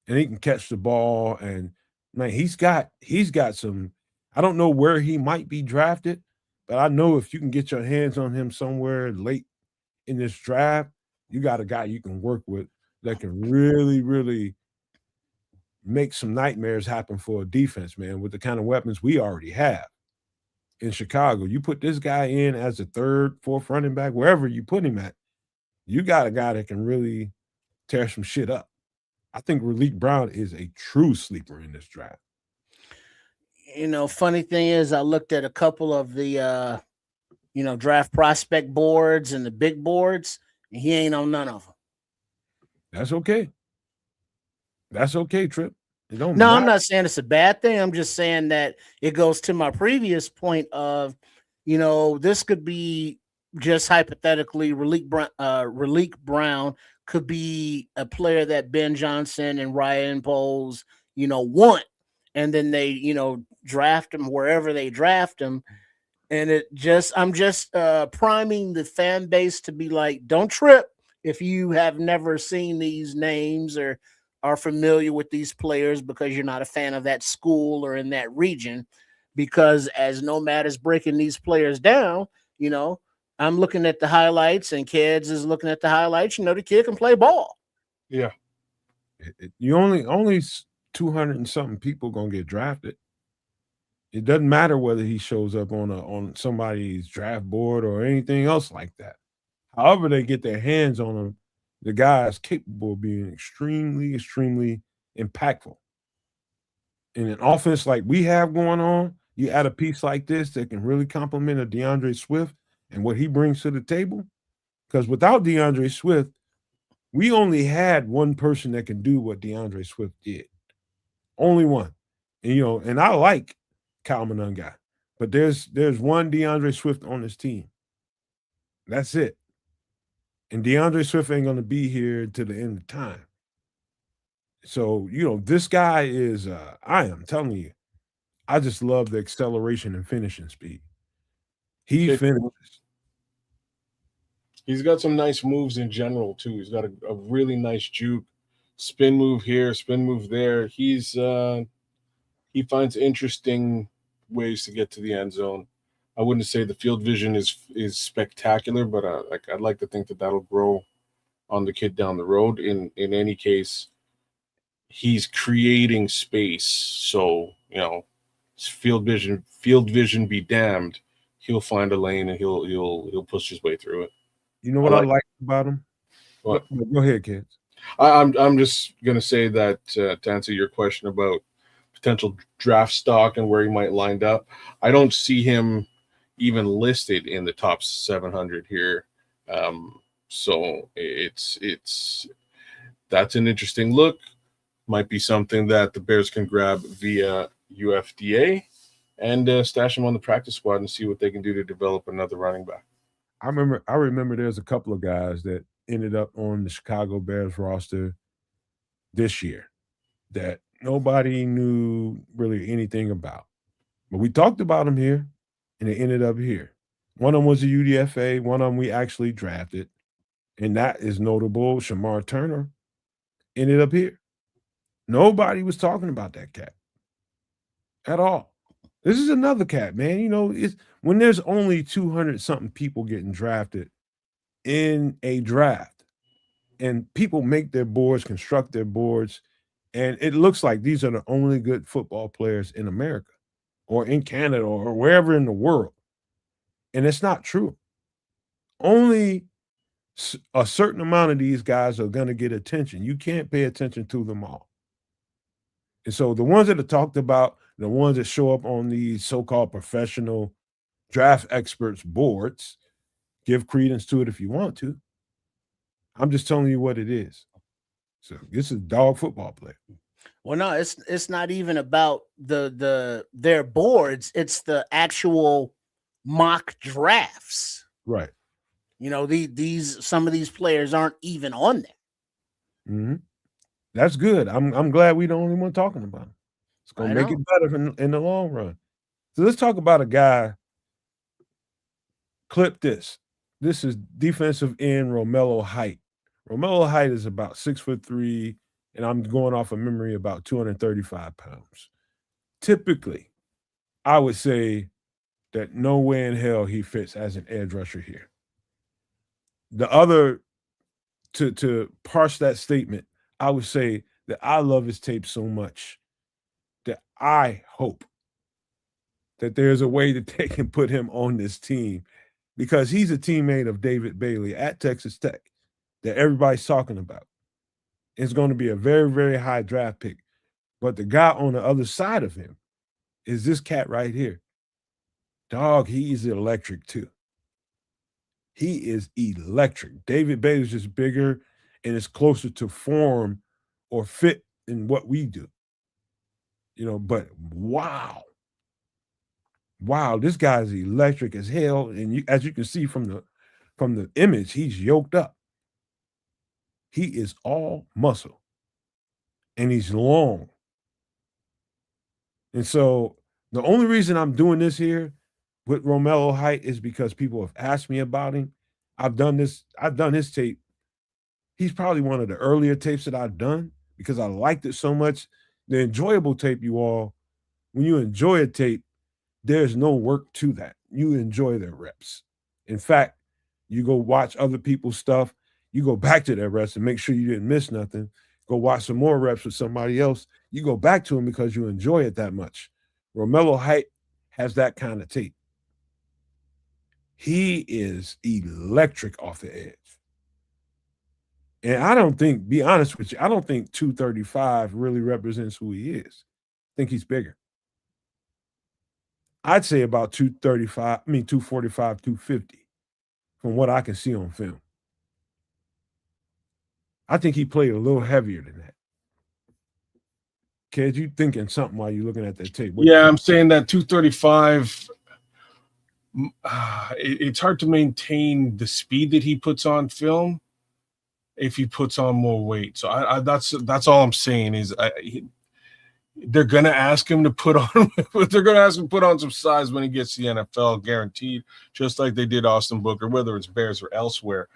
And he can catch the ball. And man, he's got some, I don't know where he might be drafted, but I know if you can get your hands on him somewhere late in this draft, you got a guy you can work with that can really, really make some nightmares happen for a defense, man, with the kind of weapons we already have in Chicago. You put this guy in as a third, fourth running back, wherever you put him at, you got a guy that can really tear some shit up. I think Raleek Brown is a true sleeper in this draft. You know, funny thing is I looked at a couple of the, draft prospect boards and the big boards, and he ain't on none of them. That's okay. That's okay, Trip. It don't No, I'm matter. not saying it's a bad thing. I'm just saying that it goes to my previous point of, this could be just hypothetically, Raleek Brown could be a player that Ben Johnson and Ryan Poles, want, and then they, draft him wherever they draft him, and I'm just priming the fan base to be like, don't trip if you have never seen these names or are familiar with these players because you're not a fan of that school or in that region. Because as Nomad is breaking these players down, I'm looking at the highlights and kids is looking at the highlights. The kid can play ball. Yeah. You only 200 and something people gonna get drafted. It doesn't matter whether he shows up on somebody's draft board or anything else like that. However, they get their hands on him, the guy is capable of being extremely, extremely impactful. In an offense like we have going on, you add a piece like this that can really complement a DeAndre Swift and what he brings to the table. Because without DeAndre Swift, we only had one person that can do what DeAndre Swift did. Only one. And I like Kyle Monangai, but there's one DeAndre Swift on this team. That's it. And DeAndre Swift ain't going to be here to the end of time. So, this guy is, I am telling you, I just love the acceleration and finishing speed. He finishes. He's got some nice moves in general, too. He's got a really nice juke, spin move here, spin move there. He finds interesting ways to get to the end zone. I wouldn't say the field vision is spectacular, but I'd like to think that that'll grow on the kid down the road. In any case, he's creating space. So, field vision be damned. He'll find a lane and he'll push his way through it. You know what I like about him? What? Go ahead, kids. I'm just gonna say that to answer your question about potential draft stock and where he might lined up, I don't see him even listed in the top 700 here. So it's that's an interesting look. Might be something that the Bears can grab via UFDA and stash him on the practice squad and see what they can do to develop another running back. I remember there's a couple of guys that ended up on the Chicago Bears roster this year that nobody knew really anything about. But we talked about them here, and they ended up here. One of them was a UDFA. One of them we actually drafted, and that is notable. Shamar Turner ended up here. Nobody was talking about that cat at all. This is another cat, man. It's when there's only 200 something people getting drafted in a draft, and people make their boards, construct their boards, and it looks like these are the only good football players in America or in Canada or wherever in the world. And it's not true. Only a certain amount of these guys are going to get attention. You can't pay attention to them all. And so the ones that are talked about, the ones that show up on these so-called professional draft experts boards, give credence to it if you want to. I'm just telling you what it is. So this is a dog football player. Well, no, it's not even about their boards. It's the actual mock drafts. Right. Some of these players aren't even on there. Mm-hmm. That's good. I'm glad we the only one talking about him. It's gonna make it better in the long run. So let's talk about a guy. Clip this. This is defensive end Romello Height. Romello Height is about 6'3", and I'm going off of memory about 235 pounds. Typically, I would say that no way in hell he fits as an edge rusher here. The other, to parse that statement, I would say that I love his tape so much that I hope that there's a way that they can put him on this team, because he's a teammate of David Bailey at Texas Tech that everybody's talking about. It's going to be a very, very high draft pick. But the guy on the other side of him is this cat right here. Dog, he's electric too. He is electric. David Bailey's just bigger and is closer to form or fit in what we do. But wow, this guy's electric as hell, and as you can see from the image, he's yoked up. He is all muscle, and he's long. And so the only reason I'm doing this here with Romello Height is because people have asked me about him. I've done his tape. He's probably one of the earlier tapes that I've done because I liked it so much. The enjoyable tape, when you enjoy a tape, there's no work to that. You enjoy their reps. In fact, you go watch other people's stuff. You go back to their reps and make sure you didn't miss nothing. Go watch some more reps with somebody else. You go back to them because you enjoy it that much. Romello Height has that kind of tape. He is electric off the edge. And be honest with you, I don't think 235 really represents who he is. I think he's bigger. I'd say about 245, 250 from what I can see on film. I think he played a little heavier than that. Kid, you thinking something while you're looking at that tape? I'm saying that 235. It's hard to maintain the speed that he puts on film if he puts on more weight. So that's all I'm saying is they're gonna ask him to put on some size when he gets to the NFL, guaranteed, just like they did Austin Booker, whether it's Bears or elsewhere.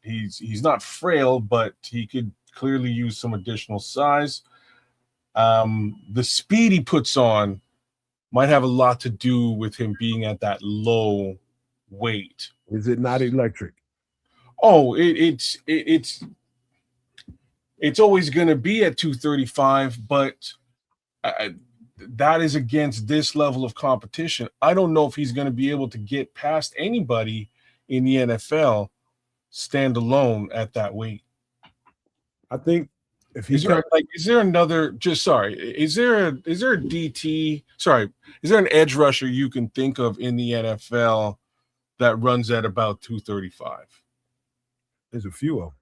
He's not frail, but he could clearly use some additional size. The speed he puts on might have a lot to do with him being at that low weight. Is it not electric? Oh, it's always going to be at 235, but that is against this level of competition. I don't know if he's going to be able to get past anybody in the NFL standalone at that weight. I think if is there an edge rusher you can think of in the NFL that runs at about 235? There's a few of them.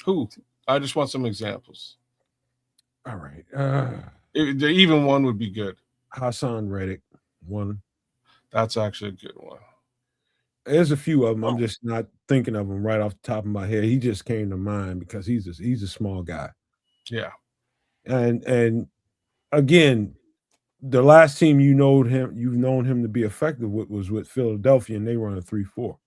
Who? I just want some examples. All right. Even one would be good. Hassan Reddick, one. That's actually a good one. There's a few of them. I'm just not thinking of them right off the top of my head. He just came to mind because he's a small guy. Yeah. And again, the last team you've known him to be effective with was with Philadelphia, and they run a 3-4.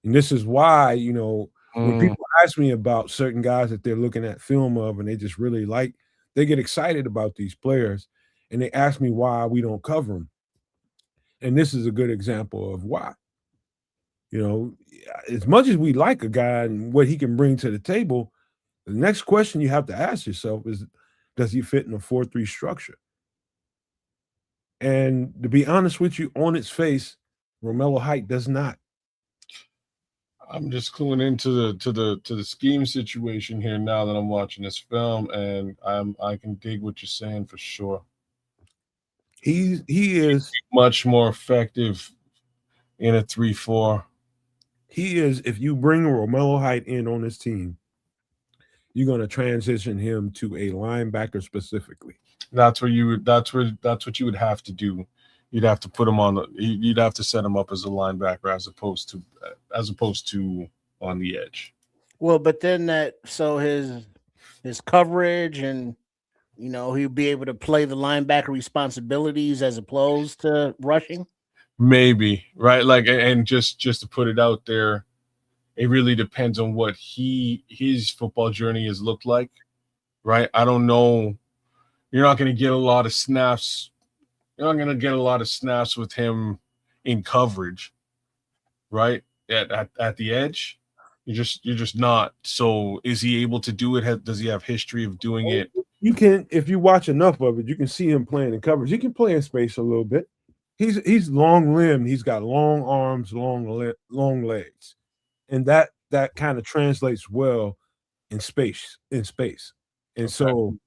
And this is why, when people ask me about certain guys that they're looking at film of and they just really like, they get excited about these players and they ask me why we don't cover them. And this is a good example of why. As much as we like a guy and what he can bring to the table, the next question you have to ask yourself is, does he fit in a 4-3 structure? And to be honest with you, on its face, Romello Height does not. I'm just cluing into the scheme situation here now that I'm watching this film, and I can dig what you're saying for sure. He is much more effective in a 3-4. He is. If you bring Romello Height in on this team, you're going to transition him to a linebacker specifically. That's what you would have to do. You'd have to put him you'd have to set him up as a linebacker as opposed to on the edge. Well, but then his coverage and he'll be able to play the linebacker responsibilities as opposed to rushing. Maybe, right? Like, and just to put it out there, it really depends on what his football journey has looked like, right? I don't know. You're not going to get a lot of snaps. You're not going to get a lot of snaps with him in coverage, right? At the edge, you're just not. So, is he able to do it? Does he have history of doing it? You can, if you watch enough of it, you can see him playing in coverage. He can play in space a little bit. He's long limbed. He's got long arms, long legs, and that kind of translates well in space. And okay. So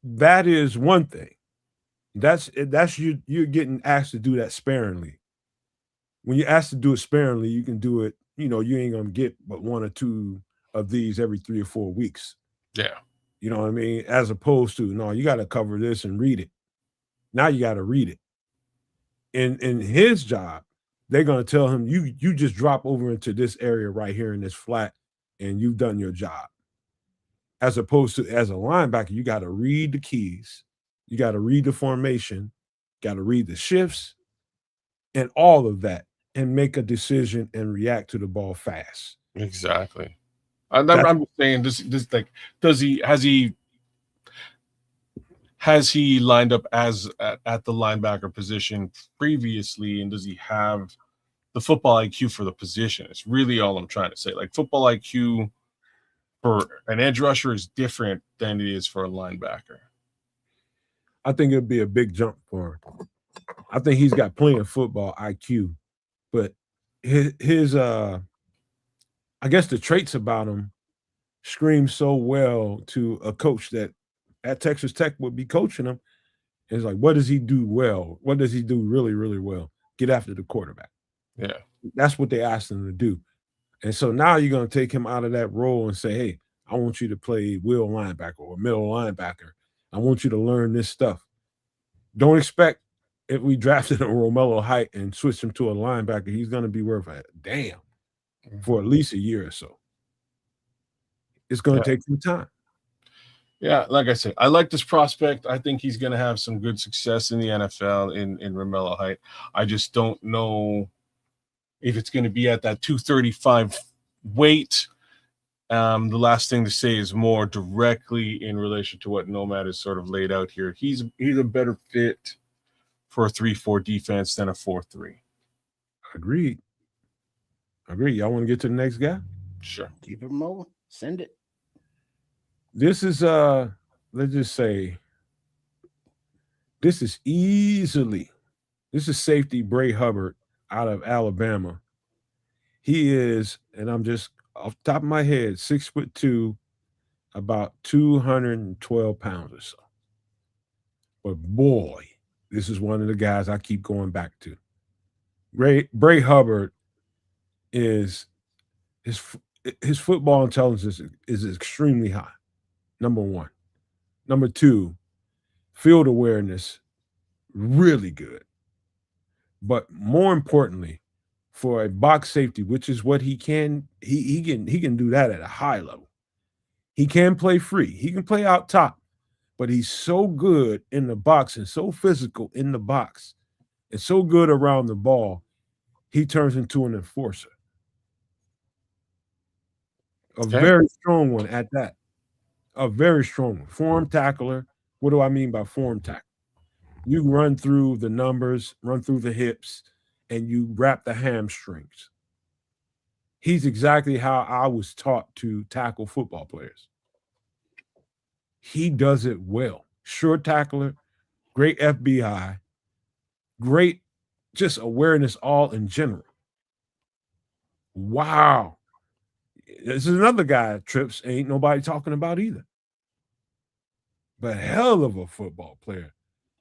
that is one thing. That's you're getting asked to do that sparingly. When you're asked to do it sparingly, you can do it. You ain't gonna get but one or two of these every 3 or 4 weeks. Yeah. You know what I mean? As opposed to, no, you got to cover this and read it. Now you got to read it. In his job, they're going to tell him, you just drop over into this area right here in this flat, and you've done your job. As opposed to, as a linebacker, you got to read the keys, you got to read the formation, got to read the shifts, and all of that, and make a decision and react to the ball fast. Exactly. I'm just saying, this like, has he lined up as at the linebacker position previously, and does he have the football IQ for the position? It's really all I'm trying to say. Like, football IQ for an edge rusher is different than it is for a linebacker. I think it'd be a big jump for him. I think he's got plenty of football IQ, but his I guess the traits about him scream so well to a coach that at Texas Tech would be coaching him. It's like, what does he do well? What does he do really, really well? Get after the quarterback. Yeah. That's what they asked him to do. And so now you're going to take him out of that role and say, hey, I want you to play will linebacker or middle linebacker. I want you to learn this stuff. Don't expect if we drafted a Romello Height and switched him to a linebacker, he's going to be worth a damn for at least a year or so. It's going to take some time. Yeah, like I said, I like this prospect. I think he's going to have some good success in the NFL in Romello Height. I just don't know if it's going to be at that 235 weight. The last thing to say is more directly in relation to what Nomad has sort of laid out here. He's a better fit for a 3-4 defense than a 4-3. Agreed. Y'all want to get to the next guy? Sure. Keep it moving. Send it. This is let's just say this is safety Bray Hubbard out of Alabama. He is, and I'm just off the top of my head, 6'2", about 212 pounds or so. But boy, this is one of the guys I keep going back to. Bray Hubbard is his football intelligence is extremely high. Number one. Number two, field awareness, really good. But more importantly, for a box safety, which is what he can do that at a high level. He can play free. He can play out top, but he's so good in the box and so physical in the box and so good around the ball, he turns into an enforcer. Very strong one at that. A very strong one. Form tackler. What do I mean by form tackle? You run through the numbers, run through the hips, and you wrap the hamstrings. He's exactly how I was taught to tackle football players. He does it well. Sure tackler, great FBI, great just awareness all in general. Wow. This is another guy, Trips, ain't nobody talking about either. But hell of a football player.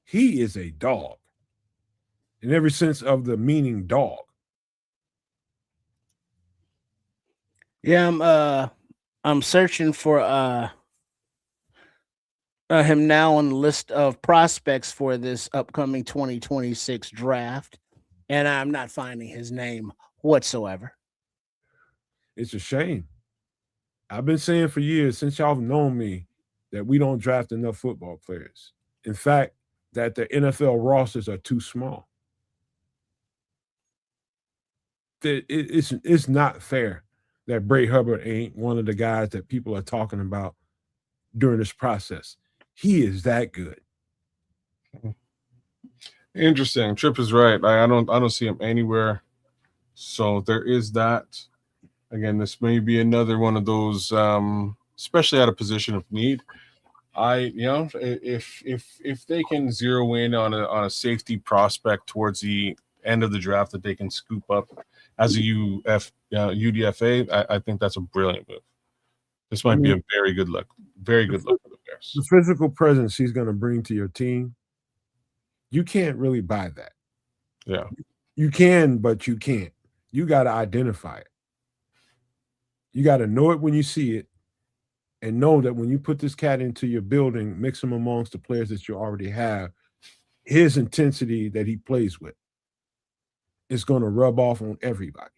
He is a dog. In every sense of the meaning dog. Yeah, I'm searching for him now on the list of prospects for this upcoming 2026 draft, and I'm not finding his name whatsoever. It's a shame. I've been saying for years, since y'all have known me, that we don't draft enough football players. In fact, that the NFL rosters are too small. It's not fair that Bray Hubbard ain't one of the guys that people are talking about during this process. He is that good. Interesting. Tripp is right. I don't see him anywhere. So there is that. Again, this may be another one of those, especially at a position of need. If they can zero in on a safety prospect towards the end of the draft that they can scoop up as a UDFA, I think that's a brilliant move. This might be a very good look for the Bears. The physical presence he's going to bring to your team, you can't really buy that. Yeah. You can, but you can't. You got to identify it. You got to know it when you see it, and know that when you put this cat into your building, mix him amongst the players that you already have, his intensity that he plays with is going to rub off on everybody.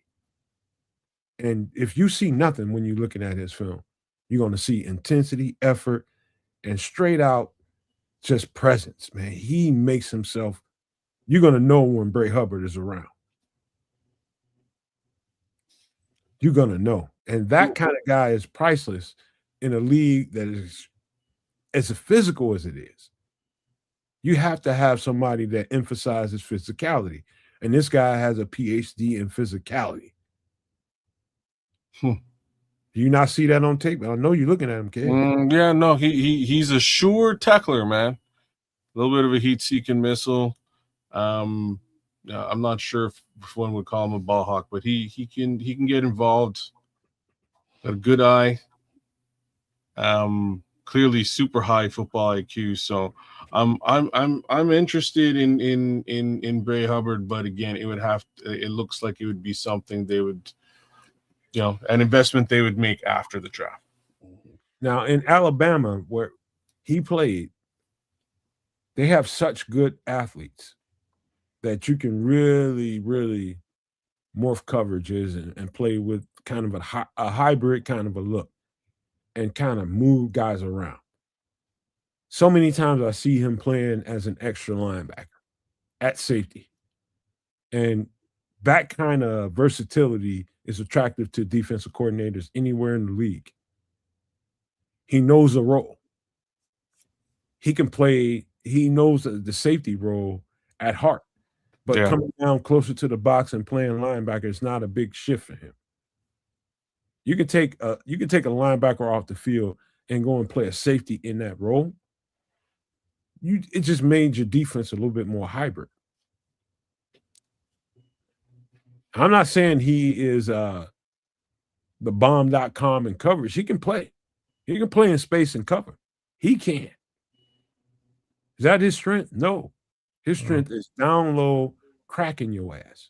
And if you see nothing when you're looking at his film, you're going to see intensity, effort, and straight out just presence, man. He makes himself, you're going to know when Bray Hubbard is around. You're going to know. And that kind of guy is priceless in a league that is as physical as it is. You have to have somebody that emphasizes physicality. And this guy has a PhD in physicality. Do you not see that on tape? I know you're looking at him, kid. Yeah, no, he's a sure tackler, man. A little bit of a heat-seeking missile. I'm not sure if one would call him a ball hawk, but he can get involved. Got a good eye. Clearly super high football IQ. So I'm interested in Bray Hubbard, but again, it looks like it would be something they would, an investment they would make after the draft. Now in Alabama, where he played, they have such good athletes that you can really, really morph coverages and play with kind of a hybrid kind of a look and kind of move guys around. So many times I see him playing as an extra linebacker at safety. And that kind of versatility is attractive to defensive coordinators anywhere in the league. He knows the role. He can play, he knows the safety role at heart. But coming down closer to the box and playing linebacker is not a big shift for him. You can take a linebacker off the field and go and play a safety in that role. It just made your defense a little bit more hybrid. I'm not saying he is the bomb.com in coverage. He can play. He can play in space and cover. He can. Is that his strength? No. His strength is down low, cracking your ass.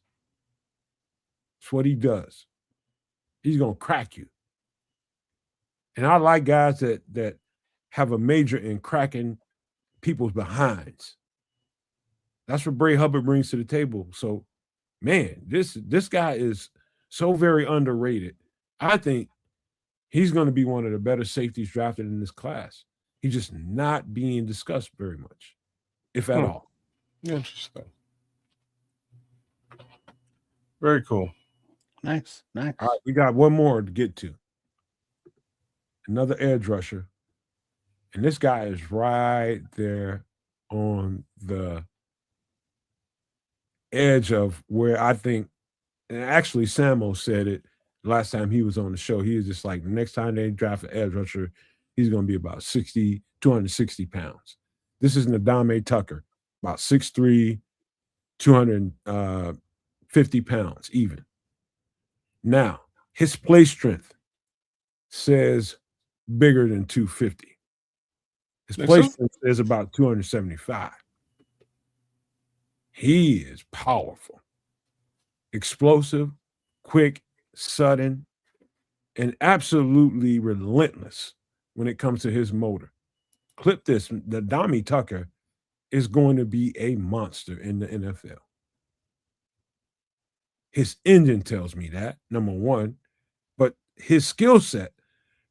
That's what he does. He's going to crack you. And I like guys that have a major in cracking people's behinds. That's what Bray Hubbard brings to the table. So, man, this guy is so very underrated. I think he's going to be one of the better safeties drafted in this class. He's just not being discussed very much, if at all. Interesting. Very cool. Nice. All right, we got one more to get to. Another edge rusher. And this guy is right there on the edge of where I think, and actually Samo said it last time he was on the show. He was just like, the next time they draft an edge rusher, he's going to be about 260 pounds. This is Nadame Tucker, about 6'3", 250 pounds even. Now, his play strength says bigger than 250. His play strength says about 275. He is powerful, explosive, quick, sudden, and absolutely relentless when it comes to his motor. Clip this. The Nadame Tucker is going to be a monster in the NFL. His engine tells me that, number one, but his skill set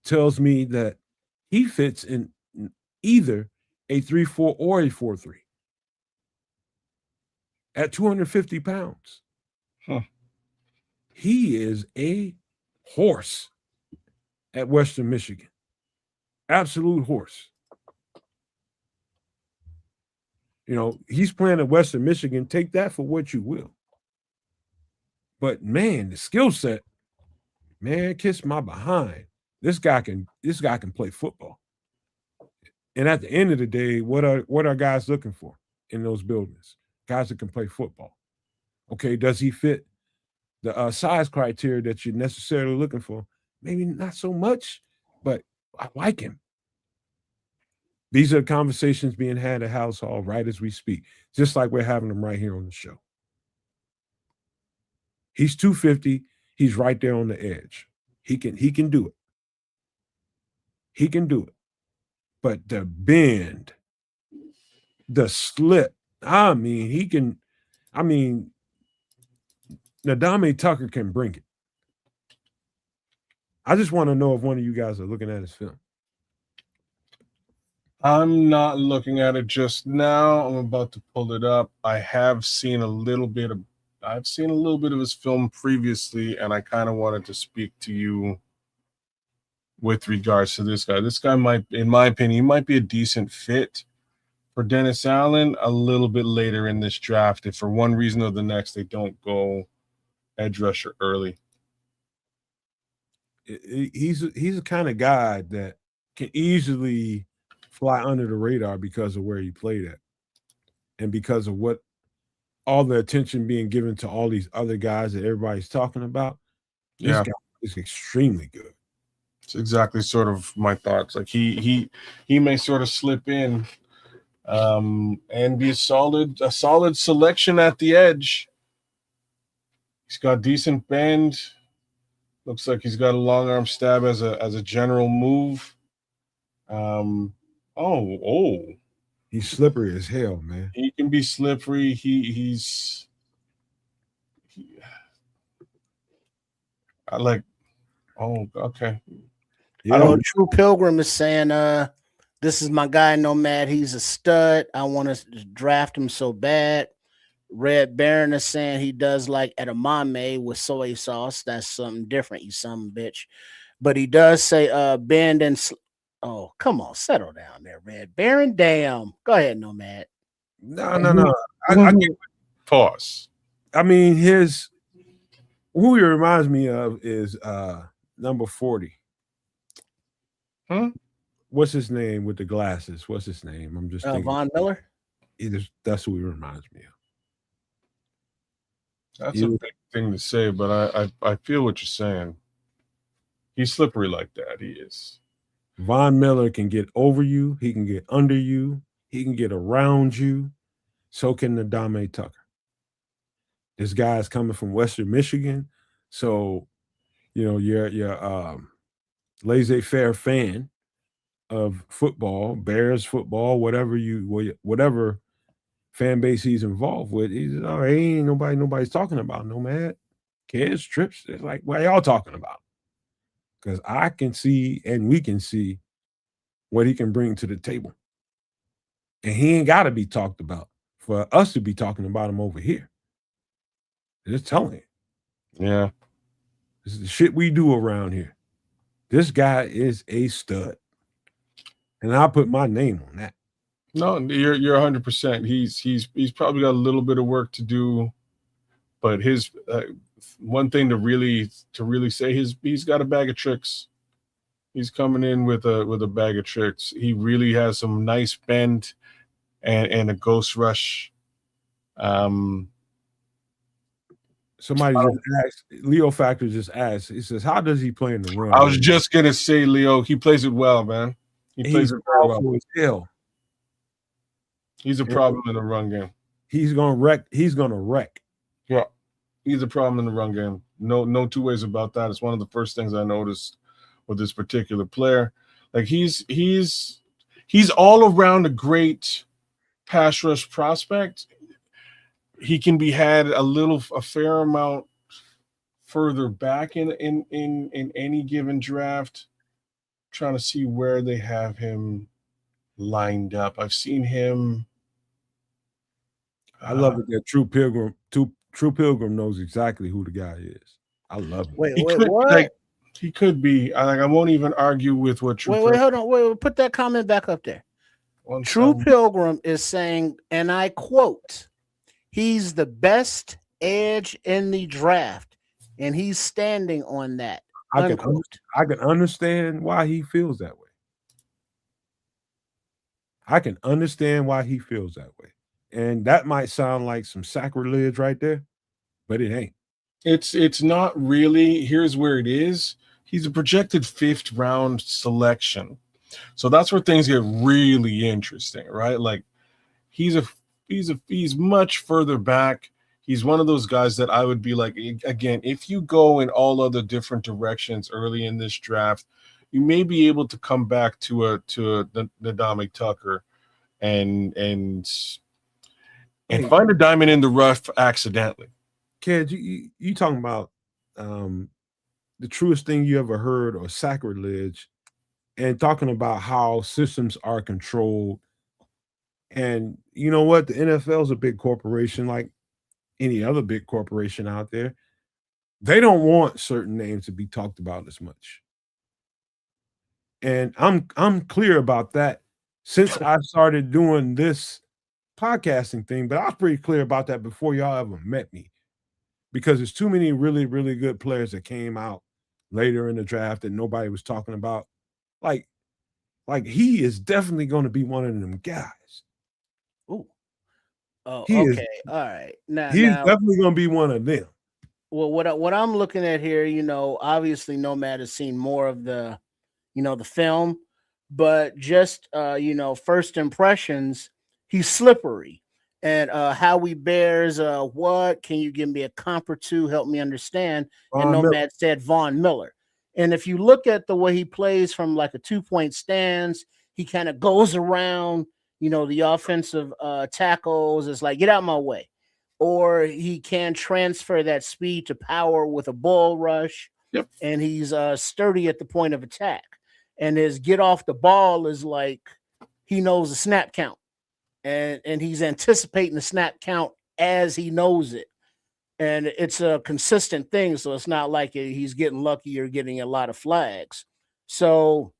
tells me that he fits in either a 3-4 or a 4-3 at 250 pounds. He is a horse at Western Michigan. Absolute horse. He's playing at Western Michigan. Take that for what you will. But man, the skill set, man, kiss my behind. This guy can play football. And at the end of the day, what are guys looking for in those buildings? Guys that can play football. Okay, does he fit the size criteria that you're necessarily looking for? Maybe not so much, but I like him. These are conversations being had at House Hall right as we speak, just like we're having them right here on the show. He's 250. He's right there on the edge. He can do it. He can do it. But the bend, the slip, I mean, he can. I mean, Nadame Tucker can bring it. I just want to know if one of you guys are looking at his film. I'm not looking at it just now. I'm about to pull it up. I've seen a little bit of his film previously, and I kind of wanted to speak to you with regards to this guy. This guy might, in my opinion, he might be a decent fit for Dennis Allen a little bit later in this draft if for one reason or the next they don't go edge rusher early. He's the kind of guy that can easily fly under the radar because of where he played at and because of what all the attention being given to all these other guys that everybody's talking about. This guy is extremely good. It's exactly sort of my thoughts. Like he may sort of slip in and be a solid selection at the edge. He's got decent bend. Looks like he's got a long arm stab as a general move. He's slippery as hell, man. He can be slippery. Okay. Yeah. True Pilgrim is saying, this is my guy, Nomad. He's a stud. I want to draft him so bad. Red Baron is saying he does like edamame with soy sauce. That's something different, you son of a bitch. But he does say bend and oh, come on, settle down there, Red Baron. Damn. Go ahead, Nomad. No. I pause. I mean, who he reminds me of is number 40. What's his name with the glasses? What's his name? I'm just thinking. Von Miller? That's who he reminds me of. That's a big thing to say, but I feel what you're saying. He's slippery like that. He is. Von Miller can get over you. He can get under you. He can get around you. So can Nadame Tucker. This guy is coming from Western Michigan. So, you're laissez-faire fan of football, Bears football, whatever fan base he's involved with. He's ain't nobody's talking about Nomad. Kids, trips. It's like, what y'all talking about? Because I can see and we can see what he can bring to the table. And he ain't got to be talked about for us to be talking about him over here. Just telling you. Yeah. This is the shit we do around here. This guy is a stud. And I'll put my name on that. No, you're 100%. He's probably got a little bit of work to do, but his one thing to really say he's got a bag of tricks. He's coming in with a bag of tricks. He really has some nice bend and a ghost rush. Somebody just asked, Leo Factor just asked, he says, how does he play in the run? I was just gonna say, Leo, he plays it well, man. He plays it very well. As hell. He's a problem in the run game. He's gonna wreck. Yeah, he's a problem in the run game. No two ways about that. It's one of the first things I noticed with this particular player. Like he's all around a great pass rush prospect. He can be had a fair amount further back in any given draft. I'm trying to see where they have him lined up. I've seen him. I love it that True Pilgrim knows exactly who the guy is. I love it. Wait, what? He could be. I won't even argue with what True. Wait, hold on. Wait, put that comment back up there. True Pilgrim is saying, and I quote, he's the best edge in the draft, and he's standing on that. I can understand why he feels that way. I can understand why he feels that way. And that might sound like some sacrilege right there, but it ain't. It's not really. Here's where it is. He's a projected 5th round selection. So that's where things get really interesting, right? Like he's much further back. He's one of those guys that I would be like, again, if you go in all other different directions early in this draft, you may be able to come back to a Ndamukong Tucker and find a diamond in the rough accidentally. Kid, you talking about the truest thing you ever heard or sacrilege, and talking about how systems are controlled. And you know what? The NFL is a big corporation like any other big corporation out there. They don't want certain names to be talked about as much. And I'm clear about that since I started doing this podcasting thing, but I was pretty clear about that before y'all ever met me. Because there's too many really, really good players that came out later in the draft that nobody was talking about. Like he is definitely going to be one of them guys. Ooh. Oh, He is okay. All right. he's Now, definitely going to be one of them. well, what I'm looking at here, obviously Nomad has seen more of the, the film, but just first impressions, he's slippery. And how he bears what? Can you give me a comp or two? Help me understand. And Miller. Nomad said Von Miller. And if you look at the way he plays from like a 2-point stance, he kind of goes around, the offensive tackles. It's like, get out my way. Or he can transfer that speed to power with a bull rush. Yep. And he's sturdy at the point of attack. And his get off the ball is like he knows the snap count. And he's anticipating the snap count as he knows it. And it's a consistent thing. So it's not like he's getting lucky or getting a lot of flags. So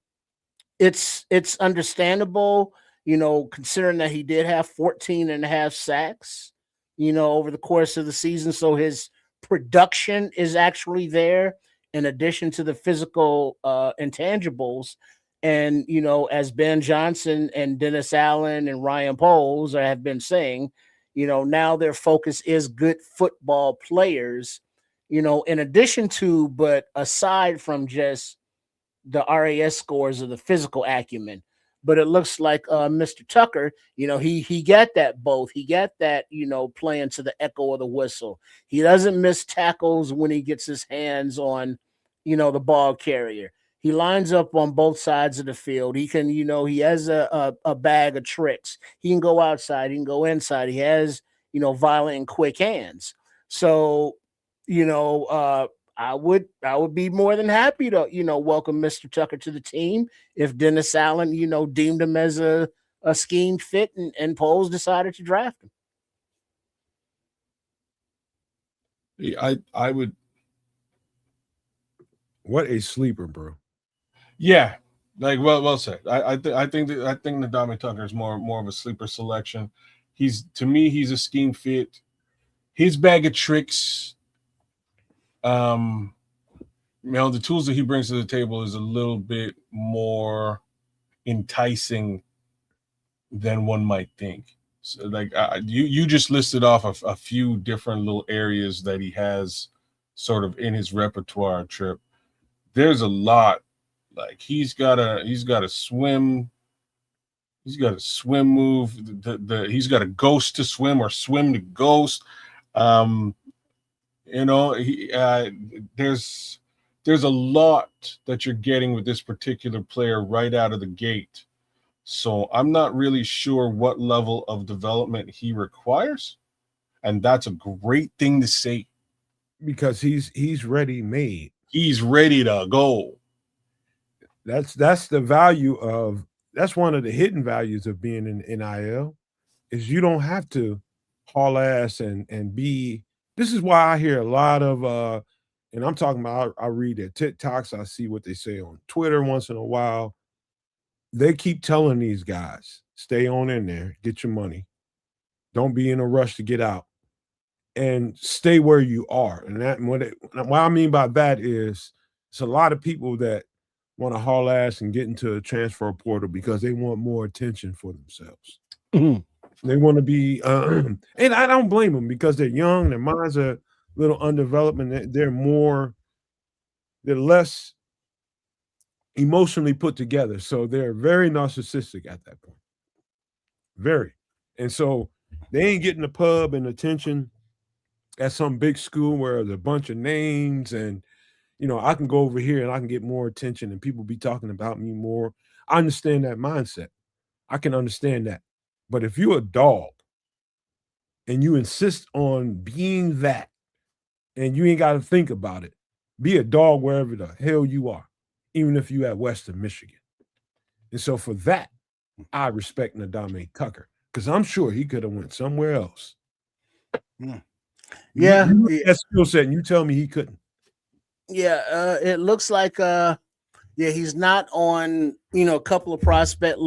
it's understandable, considering that he did have 14 and a half sacks, over the course of the season. So his production is actually there in addition to the physical intangibles. And, as Ben Johnson and Dennis Allen and Ryan Poles have been saying, now their focus is good football players, in addition to, but aside from just the RAS scores or the physical acumen. But it looks like Mr. Tucker, he got that both. He got that, playing to the echo of the whistle. He doesn't miss tackles when he gets his hands on, the ball carrier. He lines up on both sides of the field. He can, he has a bag of tricks. He can go outside. He can go inside. He has, violent and quick hands. So, I would be more than happy to, welcome Mr. Tucker to the team if Dennis Allen, deemed him as a scheme fit and Poles decided to draft him. I would. What a sleeper, bro. Yeah, like well said. I think Ndamukong Tucker is more of a sleeper selection. To me he's a scheme fit. His bag of tricks, the tools that he brings to the table is a little bit more enticing than one might think. So like you just listed off a few different little areas that he has sort of in his repertoire trip. There's a lot. Like he's got a swim. He's got a swim move. He's got a ghost to swim or swim to ghost. There's a lot that you're getting with this particular player right out of the gate. So I'm not really sure what level of development he requires, and that's a great thing to say because he's ready made. He's ready to go. That's the value of that's one of the hidden values of being in NIL is you don't have to haul ass and be. This is why I hear a lot of and I'm talking about I read their TikToks, I see what they say on Twitter once in a while. They keep telling these guys, stay on in there, get your money. Don't be in a rush to get out. And stay where you are. And that what I mean by that is it's a lot of people that want to haul ass and get into a transfer portal because they want more attention for themselves. Mm-hmm. They want to be, and I don't blame them because they're young, their minds are a little undeveloped, and they're less emotionally put together. So they're very narcissistic at that point. Very. And so they ain't getting the pub and attention at some big school where there's a bunch of names and I can go over here and I can get more attention and people be talking about me more. I understand that mindset. I can understand that. But if you're a dog and you insist on being that and you ain't got to think about it, be a dog wherever the hell you are, even if you at Western Michigan. And so for that, I respect Nadame Tucker because I'm sure he could have went somewhere else. Yeah. You look at that skill set and you tell me he couldn't. Yeah, it looks like he's not on a couple of prospect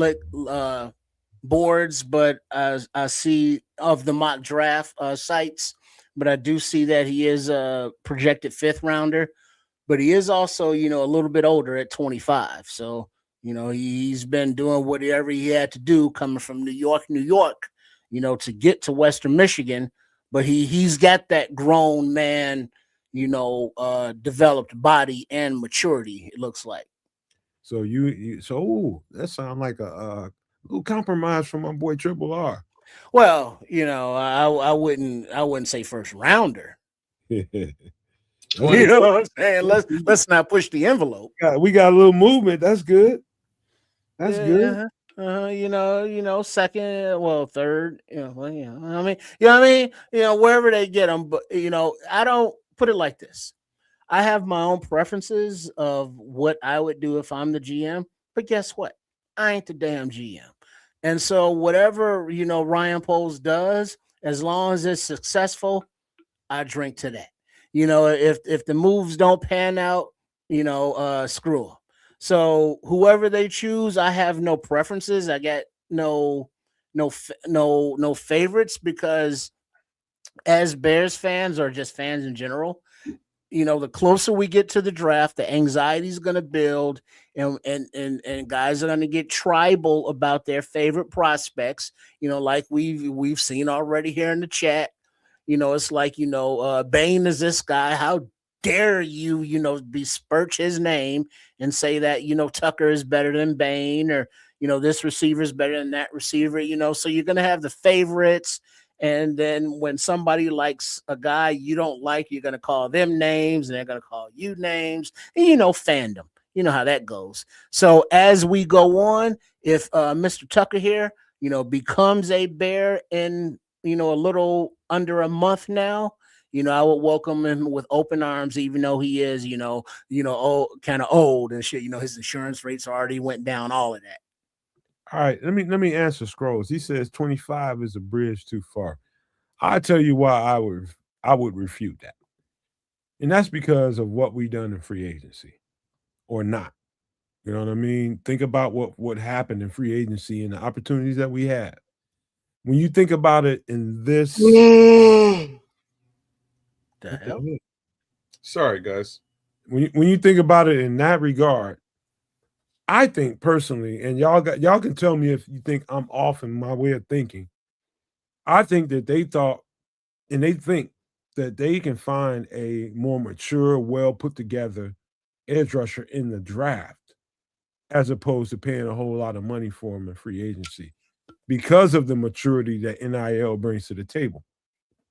boards, but I see of the mock draft sites, but I do see that he is a projected 5th rounder, but he is also a little bit older at 25. So he's been doing whatever he had to do coming from New York, to get to Western Michigan, but he's got that grown man developed body and maturity, it looks like. So that sounds like a little compromise from my boy Triple R. Well, I wouldn't say first rounder. You know what I'm saying? Let's not push the envelope. We got a little movement. That's good. That's good. Second, well, third, wherever they get them, but I don't put it like this. I have my own preferences of what I would do if I'm the GM, but guess what? I ain't the damn GM. And so whatever, Ryan Poles does, as long as it's successful, I drink to that. If the moves don't pan out, screw them. So whoever they choose, I have no preferences. I got no favorites, because as Bears fans or just fans in general, the closer we get to the draft, the anxiety is going to build, and guys are going to get tribal about their favorite prospects. Like we've seen already here in the chat. It's like Bain is this guy. How dare you besmirch his name and say that Tucker is better than Bain, or this receiver is better than that receiver. So you're going to have the favorites. And then when somebody likes a guy you don't like, you're going to call them names and they're going to call you names. And fandom. You know how that goes. So as we go on, if Mr. Tucker here, becomes a Bear in, a little under a month now, I would welcome him with open arms, even though he is, kind of old and shit. His insurance rates already went down, all of that. All right, let me answer Scrolls. He says 25 is a bridge too far. I tell you why I would refute that. And that's because of what we've done in free agency or not. You know what I mean? Think about what happened in free agency and the opportunities that we had. When you think about it in this the hell? Sorry, guys. When you think about it in that regard, I think personally, and y'all can tell me if you think I'm off in my way of thinking. I think that they thought and they think that they can find a more mature, well put together edge rusher in the draft, as opposed to paying a whole lot of money for him in free agency, because of the maturity that NIL brings to the table.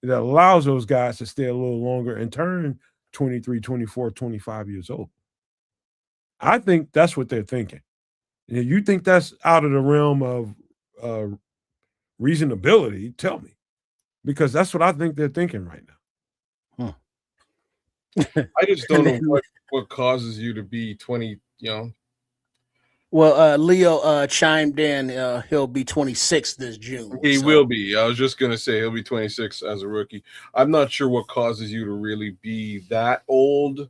It allows those guys to stay a little longer and turn 23, 24, 25 years old. I think that's what they're thinking. And if you think that's out of the realm of reasonability, tell me, because that's what I think they're thinking right now. I just don't know what causes you to be 20, Well, Leo chimed in. He'll be 26 this June. He will be. I was just going to say he'll be 26 as a rookie. I'm not sure what causes you to really be that old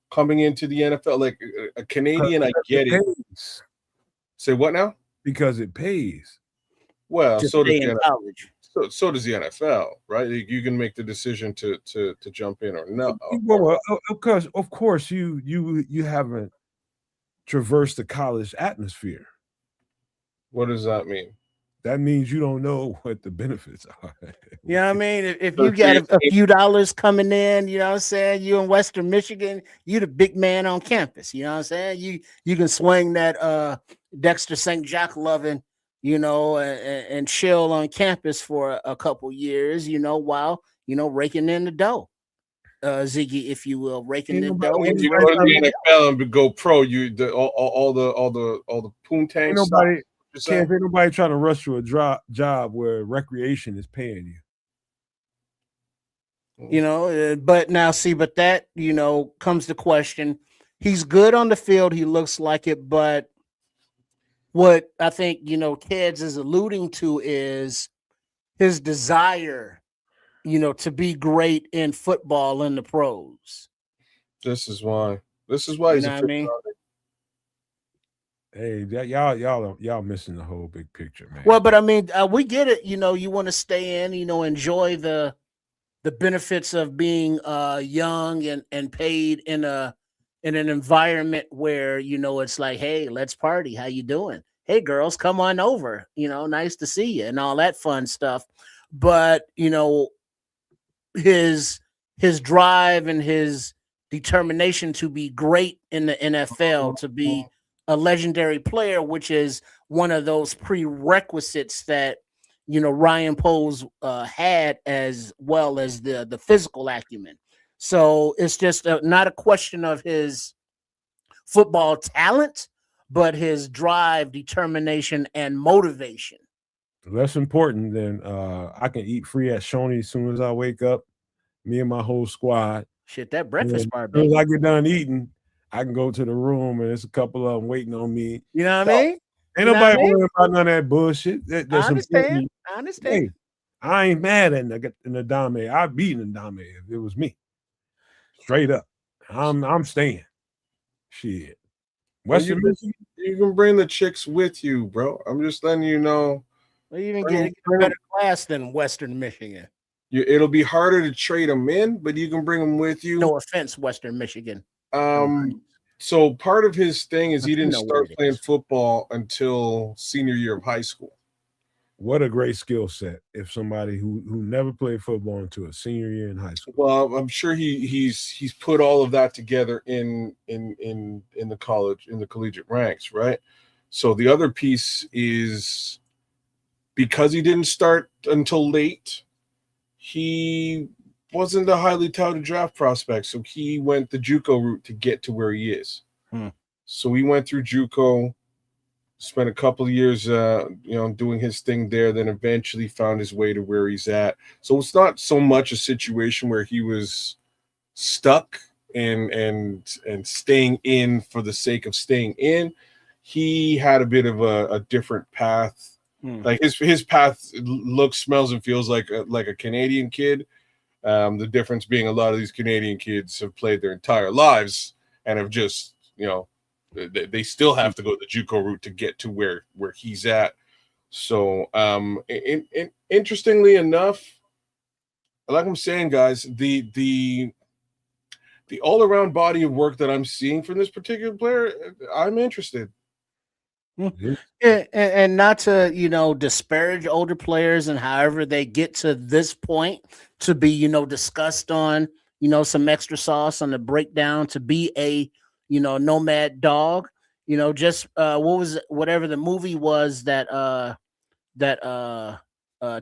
coming into the NFL. Like a Canadian, I get it. Say what now? Because it pays. Well, so does the college. So does the NFL, right? You can make the decision to jump in or not. Well, of course, you haven't traversed the college atmosphere. What does that mean? That means you don't know what the benefits are. You know what I mean? If you got a few dollars coming in, you know what I'm saying? You in Western Michigan, you the big man on campus. You know what I'm saying? You can swing that Dexter St. Jacques loving, and chill on campus for a couple years, while, raking in the dough. Ziggy, if you will, raking Ain't the nobody, dough ain't and You nobody go to trying repping. to, the NFL and go pro. You all the ain't poontang stuff. nobody, You're Kev, saying? ain't nobody trying to rush to a job where recreation is paying you. But now see, but that comes the question. He's good on the field. He looks like it, but what I think Kids is alluding to is his desire, to be great in football in the pros. This is why. This is why You he's know a what I fifth mean? rounder. Hey, y'all missing the whole big picture, man. Well, but I mean, we get it. You want to stay in, enjoy the benefits of being young and paid in an environment where it's like, hey, let's party. How you doing? Hey, girls, come on over. Nice to see you and all that fun stuff. But his his drive and his determination to be great in the NFL, to be a legendary player, which is one of those prerequisites that Ryan Poles had, as well as the physical acumen. So it's just not a question of his football talent, but his drive, determination, and motivation. Less important than I can eat free at Shoney as soon as I wake up. Me and my whole squad. Shit, that And then breakfast as bar, soon as baby. I get done eating, I can go to the room and there's a couple of them waiting on me. You know what I So, mean? ain't You know what nobody I mean? worrying about none of that bullshit. I That's understand. important. I understand. Hey, I ain't mad at Ndame. I'd be Ndame if it was me. Straight up. I'm staying. Shit. Well, Western Michigan. you can bring the chicks with you, bro. I'm just letting you know. Well, you even Bring 'em- get a bring 'em- better class than Western Michigan. it'll be harder to trade them in, but you can bring them with you. No offense, Western Michigan. So part of his thing is he You didn't know where start it playing is. football until senior year of high school. What a great skill set if somebody who never played football until a senior year in high school. Well, I'm sure he's put all of that together in the collegiate ranks, right? So the other piece is because he didn't start until late, he wasn't a highly touted draft prospect, so he went the JUCO route to get to where he is. So he went through JUCO, spent a couple of years, doing his thing there, then eventually found his way to where he's at. So it's not so much a situation where he was stuck and staying in for the sake of staying in. He had a bit of a different path. Like his path looks, smells, and feels like a Canadian kid. The difference being a lot of these Canadian kids have played their entire lives and have just, they still have to go the JUCO route to get to where he's at. So, interestingly enough, like I'm saying, guys, the all around body of work that I'm seeing from this particular player, I'm interested. And not to disparage older players and however they get to this point to be discussed on some extra sauce on the breakdown to be a nomad dog, just what was it, whatever the movie was that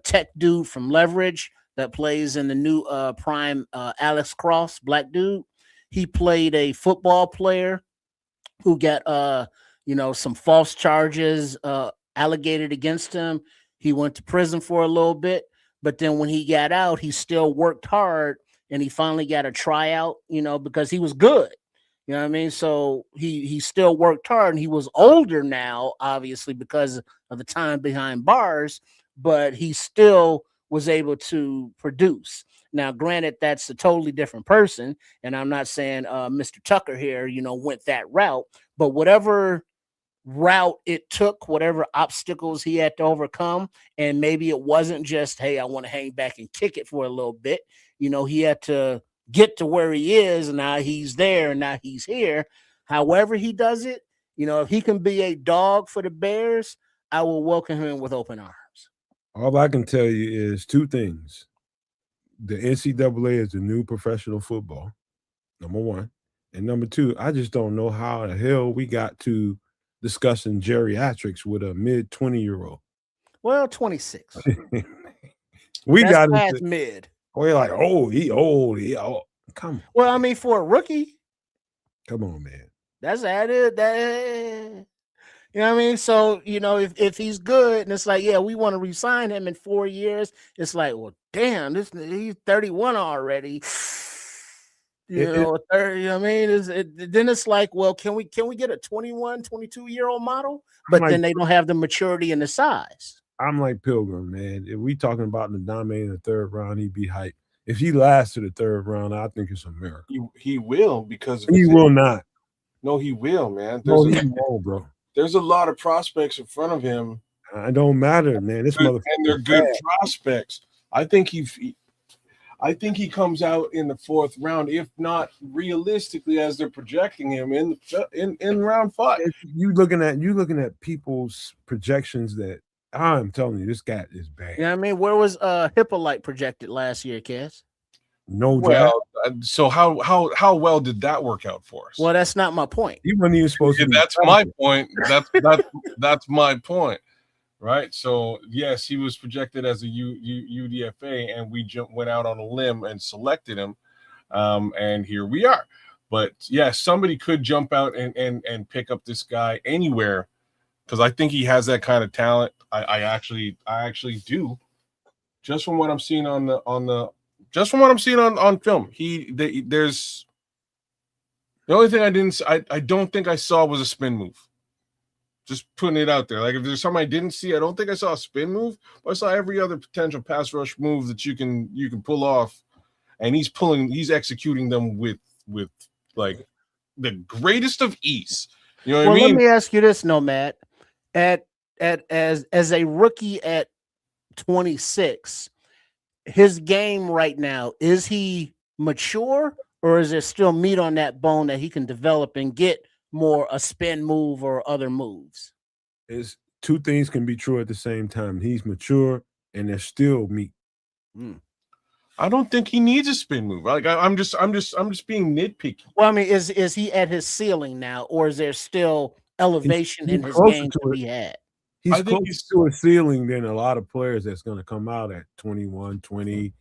tech dude from Leverage that plays in the new Prime, Alex Cross, black dude. He played a football player who got some false charges allocated against him. He went to prison for a little bit, but then when he got out, he still worked hard and he finally got a tryout, because he was good. You know what I mean? So he still worked hard and he was older now, obviously, because of the time behind bars, but he still was able to produce. Now, granted, that's a totally different person, and I'm not saying Mr. Tucker here, went that route, but whatever route it took, whatever obstacles he had to overcome, and maybe it wasn't just, hey, I want to hang back and kick it for a little bit. He had to get to where he is, and now he's there, and now he's here. However he does it, if he can be a dog for the Bears, I will welcome him with open arms. All I can tell you is two things. The NCAA is the new professional football, number one. And number two, I just don't know how the hell we got to discussing geriatrics with a mid 20-year-old. Well, 26. We That's got past into, mid. we're like, oh, he old. come on. Well, I mean, for a rookie, Come on, man. that's added. That you know what I mean? So, if he's good and it's like, yeah, we want to re-sign him in 4 years, it's like, well, damn, he's 31 already. It, it, 30, you know what I mean? Then it's like, well, can we get a 21, 22-year-old model? I'm But then they don't have the maturity and the size. I'm like Pilgrim, man. If we talking about Ndame in the third round, he'd be hyped. If he lasts to the third round, I think it's a miracle. He will because of He will not. No, he will, man. No, he won't, bro. There's a lot of prospects in front of him. It don't matter, man. This motherfucker, and they're good prospects. I think he comes out in the fourth round, if not realistically as they're projecting him in round 5. You looking at people's projections that I'm telling you, this guy is bad. Yeah, I mean, where was Hippolyte projected last year, Cass? No Well, draft. so how well did that work out for us? Well, that's not my point. He wasn't even supposed to. That's my point. That's my point, right? So yes, he was projected as a UDFA, and we went out on a limb and selected him, and here we are. But yeah, somebody could jump out and pick up this guy anywhere because I think he has that kind of talent. I actually do, just from what I'm seeing on film. There's the only thing I don't think I saw was a spin move. Just putting it out there. Like if there's something I didn't see, I don't think I saw a spin move, but I saw every other potential pass rush move that you can pull off, and he's executing them with like the greatest of ease. You know what I mean? Let me ask you this, Nomad. As a rookie at 26, his game right now, is he mature, or is there still meat on that bone that he can develop and get more a spin move or other moves? Is two things can be true at the same time. He's mature and there's still meat. I don't think he needs a spin move. Like I'm just being nitpicky. Well, I mean, is he at his ceiling now, or is there still elevation in his game to be had? He's closer to a ceiling than a lot of players that's going to come out at 21, 20,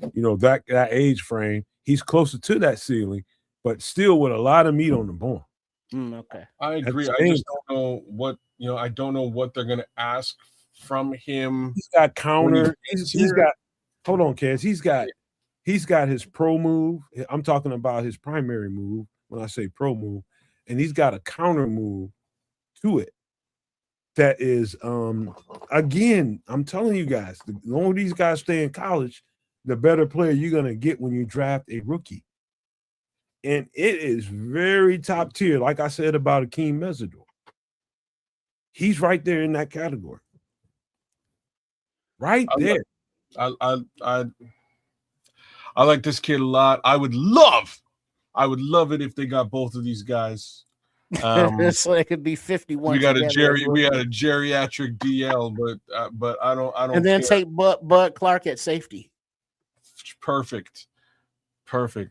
that age frame. He's closer to that ceiling, but still with a lot of meat on the bone. Okay. I agree. I just don't know what I don't know what they're going to ask from him. He's got counter. He's got. Hold on, Kaz. He's got his pro move. I'm talking about his primary move when I say pro move, and he's got a counter move to it. That is, again, I'm telling you guys, the longer these guys stay in college, the better player you're going to get when you draft a rookie. And it is very top tier, like I said about Akeem Mesidor. He's right there in that category. Right there. I like this kid a lot. I would love it if they got both of these guys. So it could be 51. We got a geriatric DL, but I don't. And then take Bud Clark at safety. Perfect.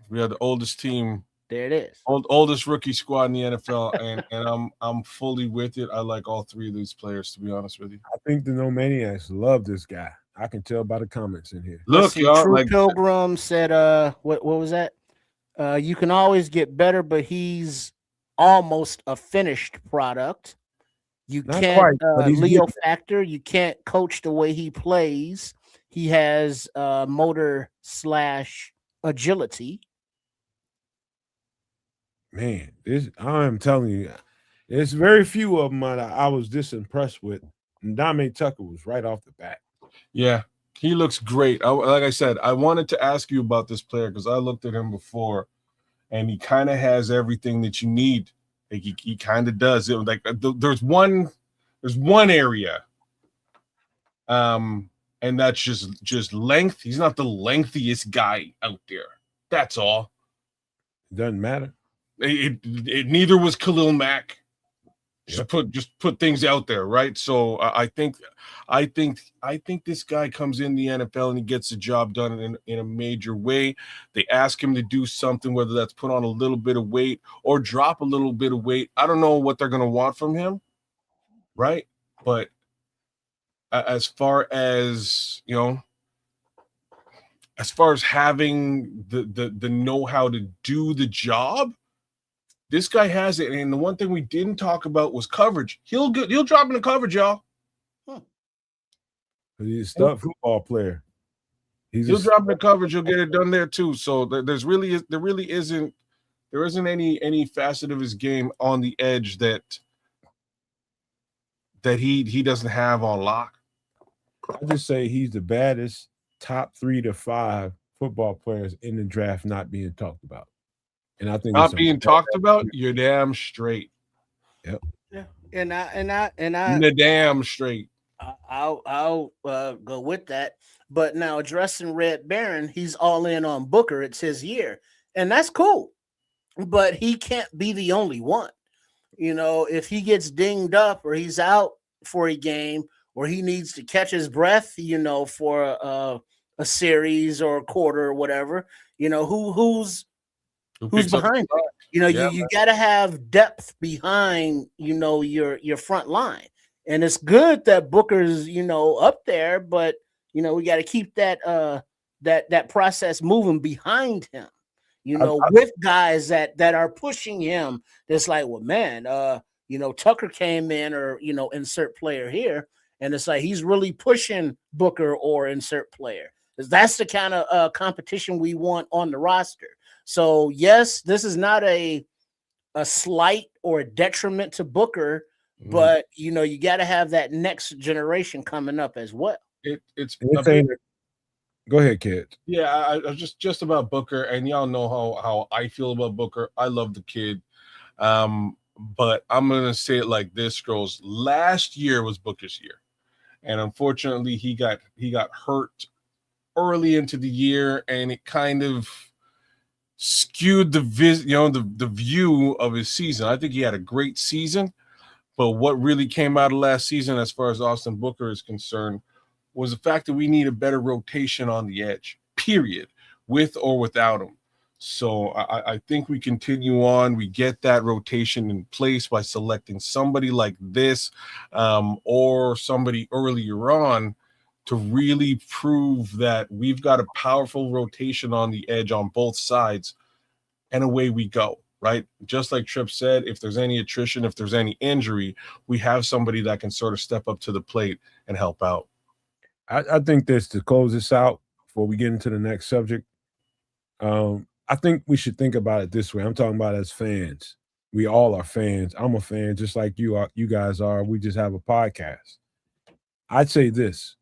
We have the oldest team. There it is. Oldest rookie squad in the NFL, and I'm fully with it. I like all three of these players, to be honest with you. I think the No Maniacs love this guy. I can tell by the comments in here. Look, y'all, True Pilgrim said, what was that? You can always get better, but he's almost a finished product. You Not can't quite, Leo factor. You can't coach the way he plays. He has motor / agility. Man, I'm telling you, there's very few of them that I was this impressed with. And Ndame Tucker was right off the bat. Yeah, he looks great. Like I said, I wanted to ask you about this player because I looked at him before, and he kind of has everything that you need. Like he kind of does. There's one area, and that's just length. He's not the lengthiest guy out there. That's all. Doesn't matter. It neither was Khalil Mack. Just put things out there, right? So I think this guy comes in the NFL and he gets the job done in a major way. They ask him to do something, whether that's put on a little bit of weight or drop a little bit of weight. I don't know what they're going to want from him, right? But as far as as far as having the know-how to do the job, this guy has it. And the one thing we didn't talk about was coverage. He'll drop in the coverage, y'all. He's a stud football player. He'll drop in the coverage. He'll get it done there too. So there really isn't any facet of his game on the edge that he doesn't have on lock. I just say he's the baddest top 3 to 5 football players in the draft not being talked about. And I think not being talked about, you're damn straight. Yep. Yeah. And I you're damn straight. I'll go with that. But now addressing Red Baron, he's all in on Booker. It's his year. And that's cool. But he can't be the only one. You know, if he gets dinged up or he's out for a game or he needs to catch his breath, you know, for a series or a quarter or whatever, you know, who's behind it? You know, you got to have depth behind, you know, your front line. And it's good that Booker's, you know, up there, but you know, we got to keep that that process moving behind him. You know, with guys that are pushing him. That's like, well, man, you know, Tucker came in, or you know, insert player here, and it's like he's really pushing Booker or insert player. That's the kind of competition we want on the roster. So yes, this is not a slight or a detriment to Booker, but you know, you got to have that next generation coming up as well. It's Go ahead, kid. Yeah, I just about Booker, and y'all know how I feel about Booker. I love the kid, but I'm gonna say it like this, girls. Last year was Booker's year, and unfortunately, he got hurt early into the year, and it kind of skewed the view of his season. I think he had a great season, but what really came out of last season, as far as Austin Booker is concerned, was the fact that we need a better rotation on the edge, period, with or without him. So I think we continue on. We get that rotation in place by selecting somebody like this or somebody earlier on to really prove that we've got a powerful rotation on the edge on both sides, and away we go, right? Just like Tripp said, if there's any attrition, if there's any injury, we have somebody that can sort of step up to the plate and help out. I think this, to close this out before we get into the next subject, I think we should think about it this way. I'm talking about as fans. We all are fans. I'm a fan just like you are. You guys are. We just have a podcast. I'd say this.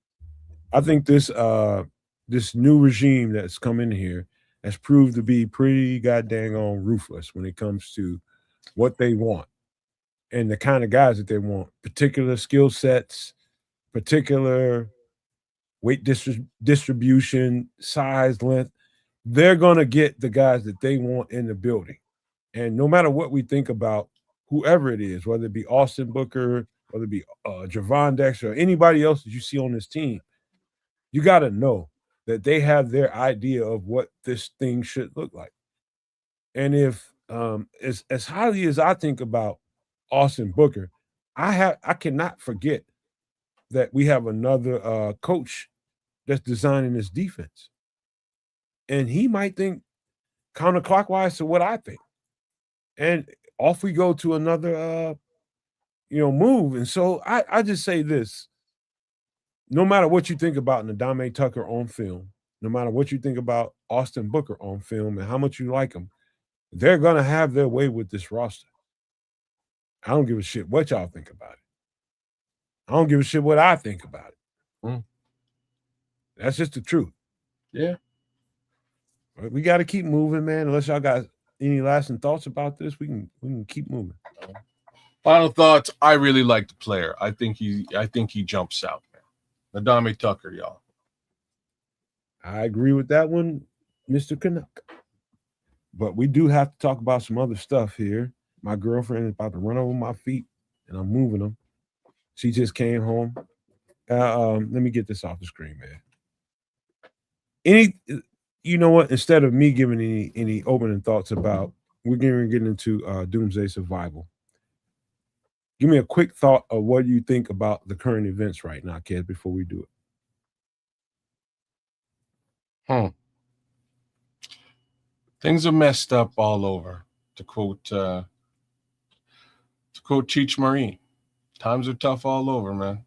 I think this this new regime that's come in here has proved to be pretty goddamn on ruthless when it comes to what they want and the kind of guys that they want, particular skill sets, particular weight distribution, size, length. They're going to get the guys that they want in the building. And no matter what we think about whoever it is, whether it be Austin Booker, whether it be Javon Dexter, or anybody else that you see on this team, you got to know that they have their idea of what this thing should look like. And if as highly as I think about Austin Booker, I cannot forget that we have another coach that's designing this defense. And he might think counterclockwise to what I think. And off we go to another move. And so I just say this. No matter what you think about Ndame Tucker on film, no matter what you think about Austin Booker on film and how much you like him, they're going to have their way with this roster. I don't give a shit what y'all think about it. I don't give a shit what I think about it. That's just the truth. Yeah. We got to keep moving, man. Unless y'all got any lasting thoughts about this, we can keep moving. Final thoughts. I really like the player. I think he jumps out, man. Ndame Tucker, y'all. I agree with that one, Mr. Canuck. But we do have to talk about some other stuff here. My girlfriend is about to run over my feet, and I'm moving them. She just came home. Let me get this off the screen, man. You know what? Instead of me giving any opening thoughts about, we're going to get into Doomsday Survival. Give me a quick thought of what you think about the current events right now, kids, before we do it. Things are messed up all over. To quote Cheech Marie, times are tough all over, man.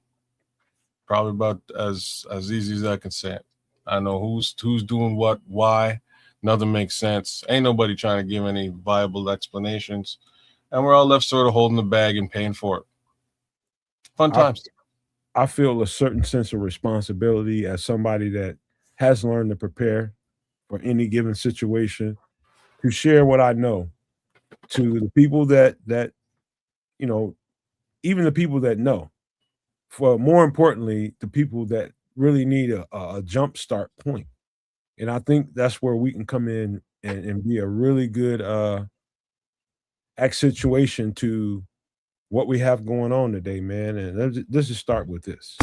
Probably about as easy as I can say it. I know who's doing what, why. Nothing makes sense. Ain't nobody trying to give any viable explanations, and we're all left sort of holding the bag and paying for it. Fun I, times. I feel a certain sense of responsibility as somebody that has learned to prepare for any given situation to share what I know to the people that you know, even the people that know. For more importantly, the people that really need a jump start point. And I think that's where we can come in and be a really good accentuation to what we have going on today, man. And let's just start with this.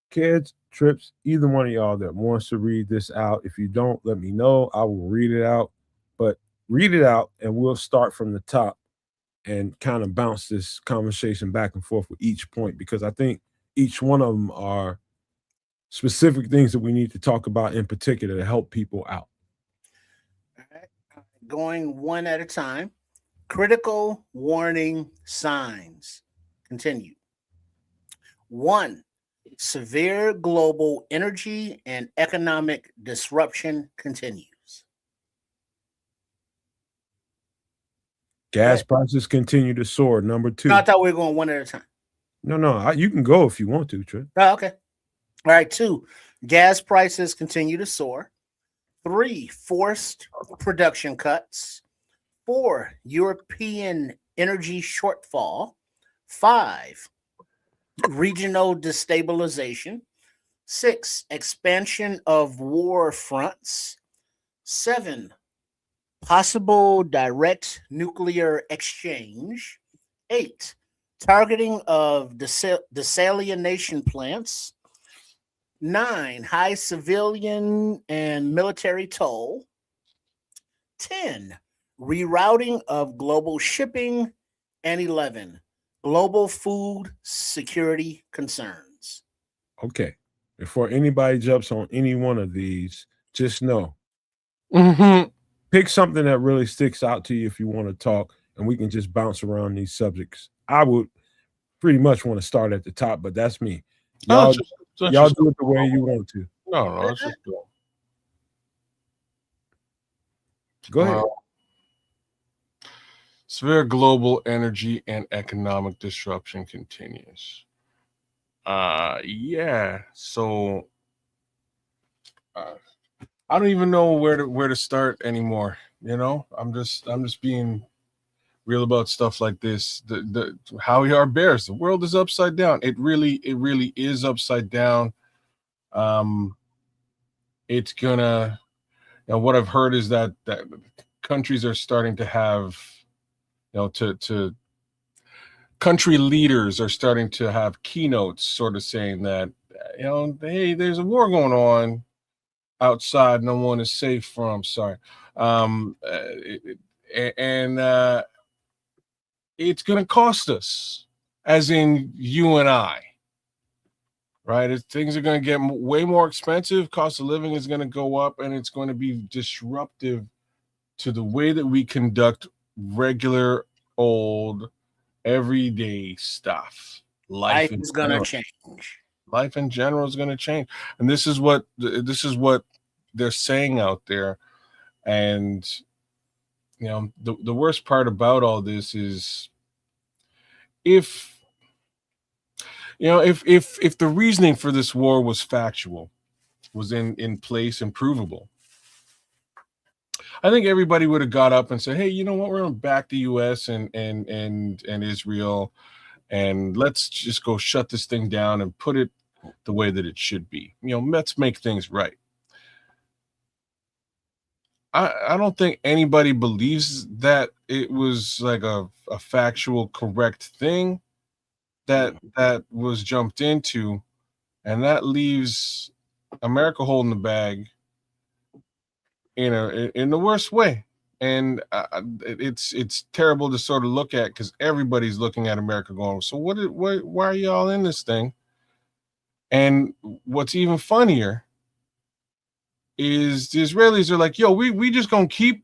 Kids, trips, either one of y'all that wants to read this out. If you don't, let me know. I will read it out. But read it out and we'll start from the top and kind of bounce this conversation back and forth with each point because I think each one of them are specific things that we need to talk about in particular to help people out. All right. Going one at a time. Critical warning signs. Continue. 1. Severe global energy and economic disruption continues. Gas prices continue to soar. Number 2. No, I thought we were going one at a time. No, you can go if you want to, Trent. Oh, okay. All right. 2. Gas prices continue to soar. 3. Forced production cuts. 4. European energy shortfall. 5. Regional destabilization. 6. Expansion of war fronts. 7. Possible direct nuclear exchange. 8. Targeting of desalination plants. 9. High civilian and military toll. 10. Rerouting of global shipping. And 11. Global food security concerns. Okay. Before anybody jumps on any one of these, just know pick something that really sticks out to you if you want to talk, and we can just bounce around these subjects. I would pretty much want to start at the top, but that's me. Y'all do it the way you want to. No, let's just go. Go ahead. Severe global energy and economic disruption continues. Yeah. So I don't even know where to start anymore. You know, I'm just being real about stuff like this. The how we are bears. The world is upside down. It really is upside down. It's gonna. What I've heard is that countries are starting to have, to country leaders are starting to have keynotes, sort of saying that, hey, there's a war going on outside, no one is safe from. Sorry, it's going to cost us, as in you and I. Right, things are going to get way more expensive. Cost of living is going to go up, and it's going to be disruptive to the way that we conduct regular, old, everyday stuff. Life is going to change. Life in general is going to change, and this is what they're saying out there. And the worst part about all this is if the reasoning for this war was factual, was in place and provable, I think everybody would have got up and said, hey, you know what, we're going to back the US and Israel, and let's just go shut this thing down and put it the way that it should be. Let's make things right. I don't think anybody believes that it was like a factual correct thing that was jumped into, and that leaves America holding the bag in the worst way. And it's terrible to sort of look at because everybody's looking at America going, so why are y'all in this thing? And what's even funnier is the Israelis are like, yo, we just gonna keep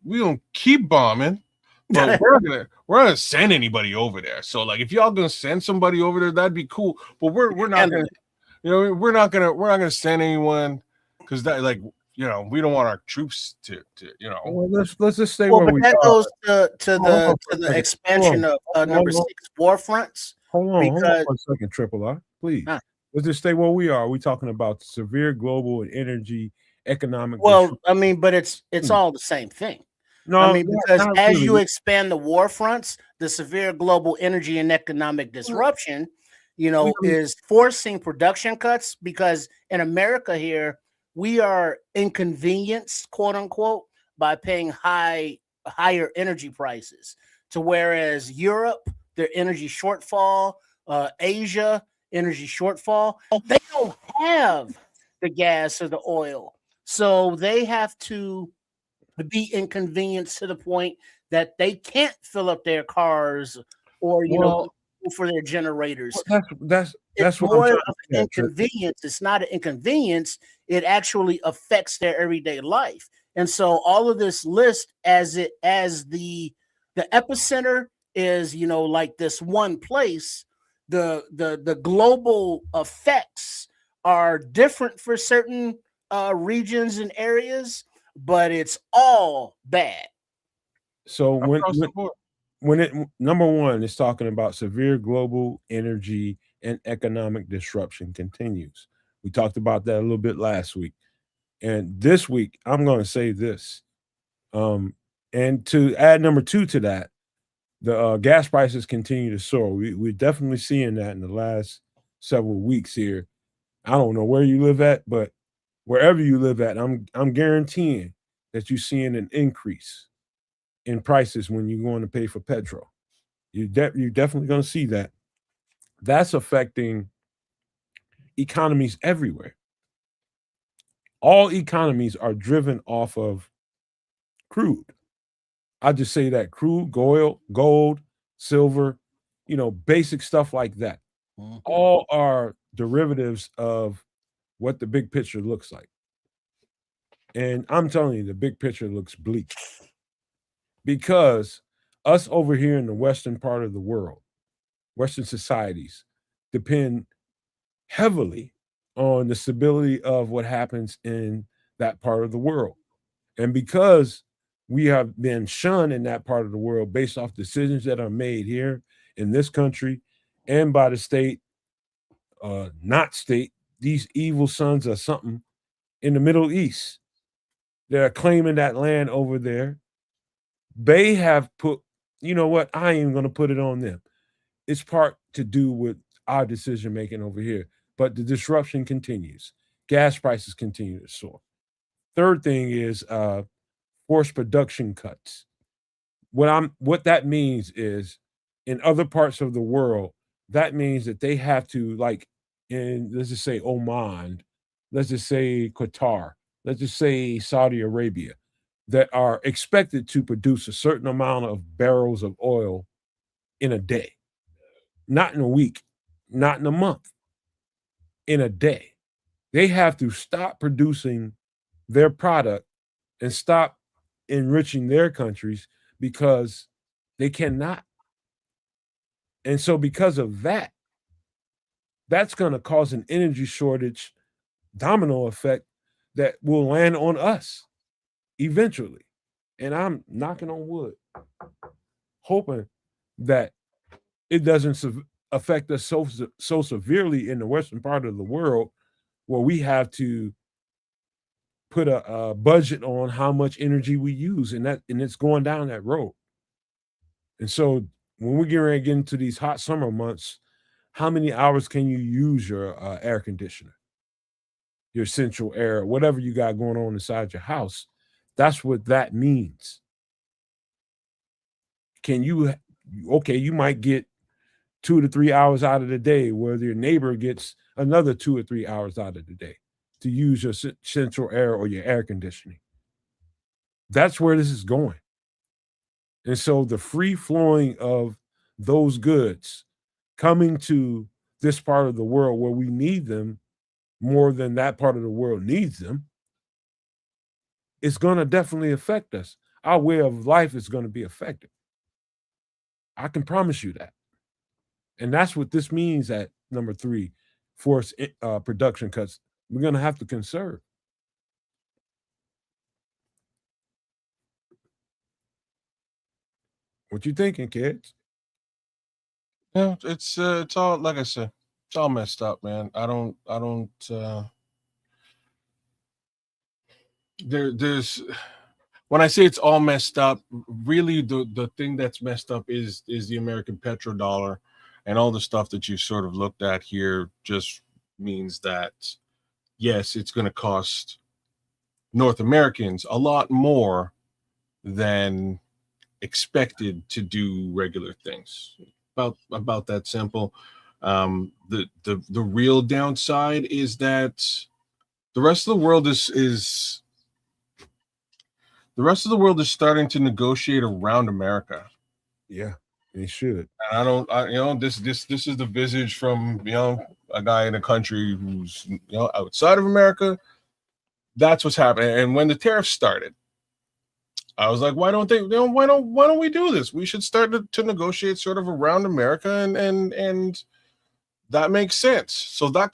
bombing, but we're not gonna send anybody over there. So like if y'all gonna send somebody over there, that'd be cool. But we're not gonna, we're not gonna send anyone because that, like, we don't want our troops to Well, let's just stay Well, where but we that are. goes to Hold on for the a second. expansion of number Hold on. 6 war fronts. Hold on Because for a second, Triple R, please. Huh. Let's just stay where we are. We're talking about severe global and energy economic. well, I mean, but it's all the same thing. No, I mean, because not as really. you expand the war fronts, the severe global energy and economic disruption, is forcing production cuts because in America here, we are inconvenienced, quote unquote, by paying higher energy prices. To whereas Europe, their energy shortfall, Asia, energy shortfall, they don't have the gas or the oil. So they have to be inconvenienced to the point that they can't fill up their cars or for their generators. That's It's what I'm more trying of to an say. inconvenience. It's not an inconvenience. It actually affects their everyday life. And so all of this list as the epicenter is, like this one place, the global effects are different for certain regions and areas, but it's all bad. So across the board. when it number one is talking about severe global energy and economic disruption continues. We talked about that a little bit last week. And this week, I'm going to say this. And to add number two to that, the gas prices continue to soar. We're definitely seeing that in the last several weeks here. I don't know where you live at, but wherever you live at, I'm guaranteeing that you're seeing an increase in prices when you're going to pay for petrol. You're definitely going to see that. That's affecting economies everywhere. All economies are driven off of crude. I just say that crude, gold, silver, basic stuff like that. All are derivatives of what the big picture looks like. And I'm telling you, the big picture looks bleak because us over here in the Western part of the world, Western societies depend heavily on the stability of what happens in that part of the world. And because we have been shunned in that part of the world based off decisions that are made here in this country and by the state, not state, these evil sons of something in the Middle East that are claiming that land over there, they have put, you know what, I ain't even going to put it on them. It's part to do with our decision making over here. But the disruption continues. Gas prices continue to soar. Third thing is forced production cuts. What that means is in other parts of the world, that means that they have to, like, in, let's just say Oman, let's just say Qatar, let's just say Saudi Arabia, that are expected to produce a certain amount of barrels of oil in a day, not in a week, not in a month, in a day. They have to stop producing their product and stop enriching their countries because they cannot. And so, because of that, that's going to cause an energy shortage domino effect that will land on us eventually. And I'm knocking on wood, hoping that it doesn't affect us so severely in the western part of the world where we have to put a budget on how much energy we use, and it's going down that road. And so when we get ready to get into these hot summer months, how many hours can you use your air conditioner, your central air, whatever you got going on inside your house? That's what that means. You might get 2 to 3 hours out of the day, where your neighbor gets another 2 or 3 hours out of the day to use your central air or your air conditioning. That's where this is going. And so the free flowing of those goods coming to this part of the world where we need them more than that part of the world needs them, it's going to definitely affect us. Our way of life is going to be affected. I can promise you that. And that's what this means at number 3, force production cuts. We're going to have to conserve. What you thinking, kids? Yeah, it's all, like I said, it's all messed up, man. I don't there's when I say it's all messed up, really the thing that's messed up is the American petrodollar, and all the stuff that you sort of looked at here just means that yes, it's going to cost North Americans a lot more than expected to do regular things. About that simple. The real downside is that the rest of the world is starting to negotiate around America. Yeah, they should. And this is the visage from a guy in a country who's outside of America. That's what's happening. And when the tariffs started, I was like, why don't we do this? We should start to negotiate sort of around America, and that makes sense. So those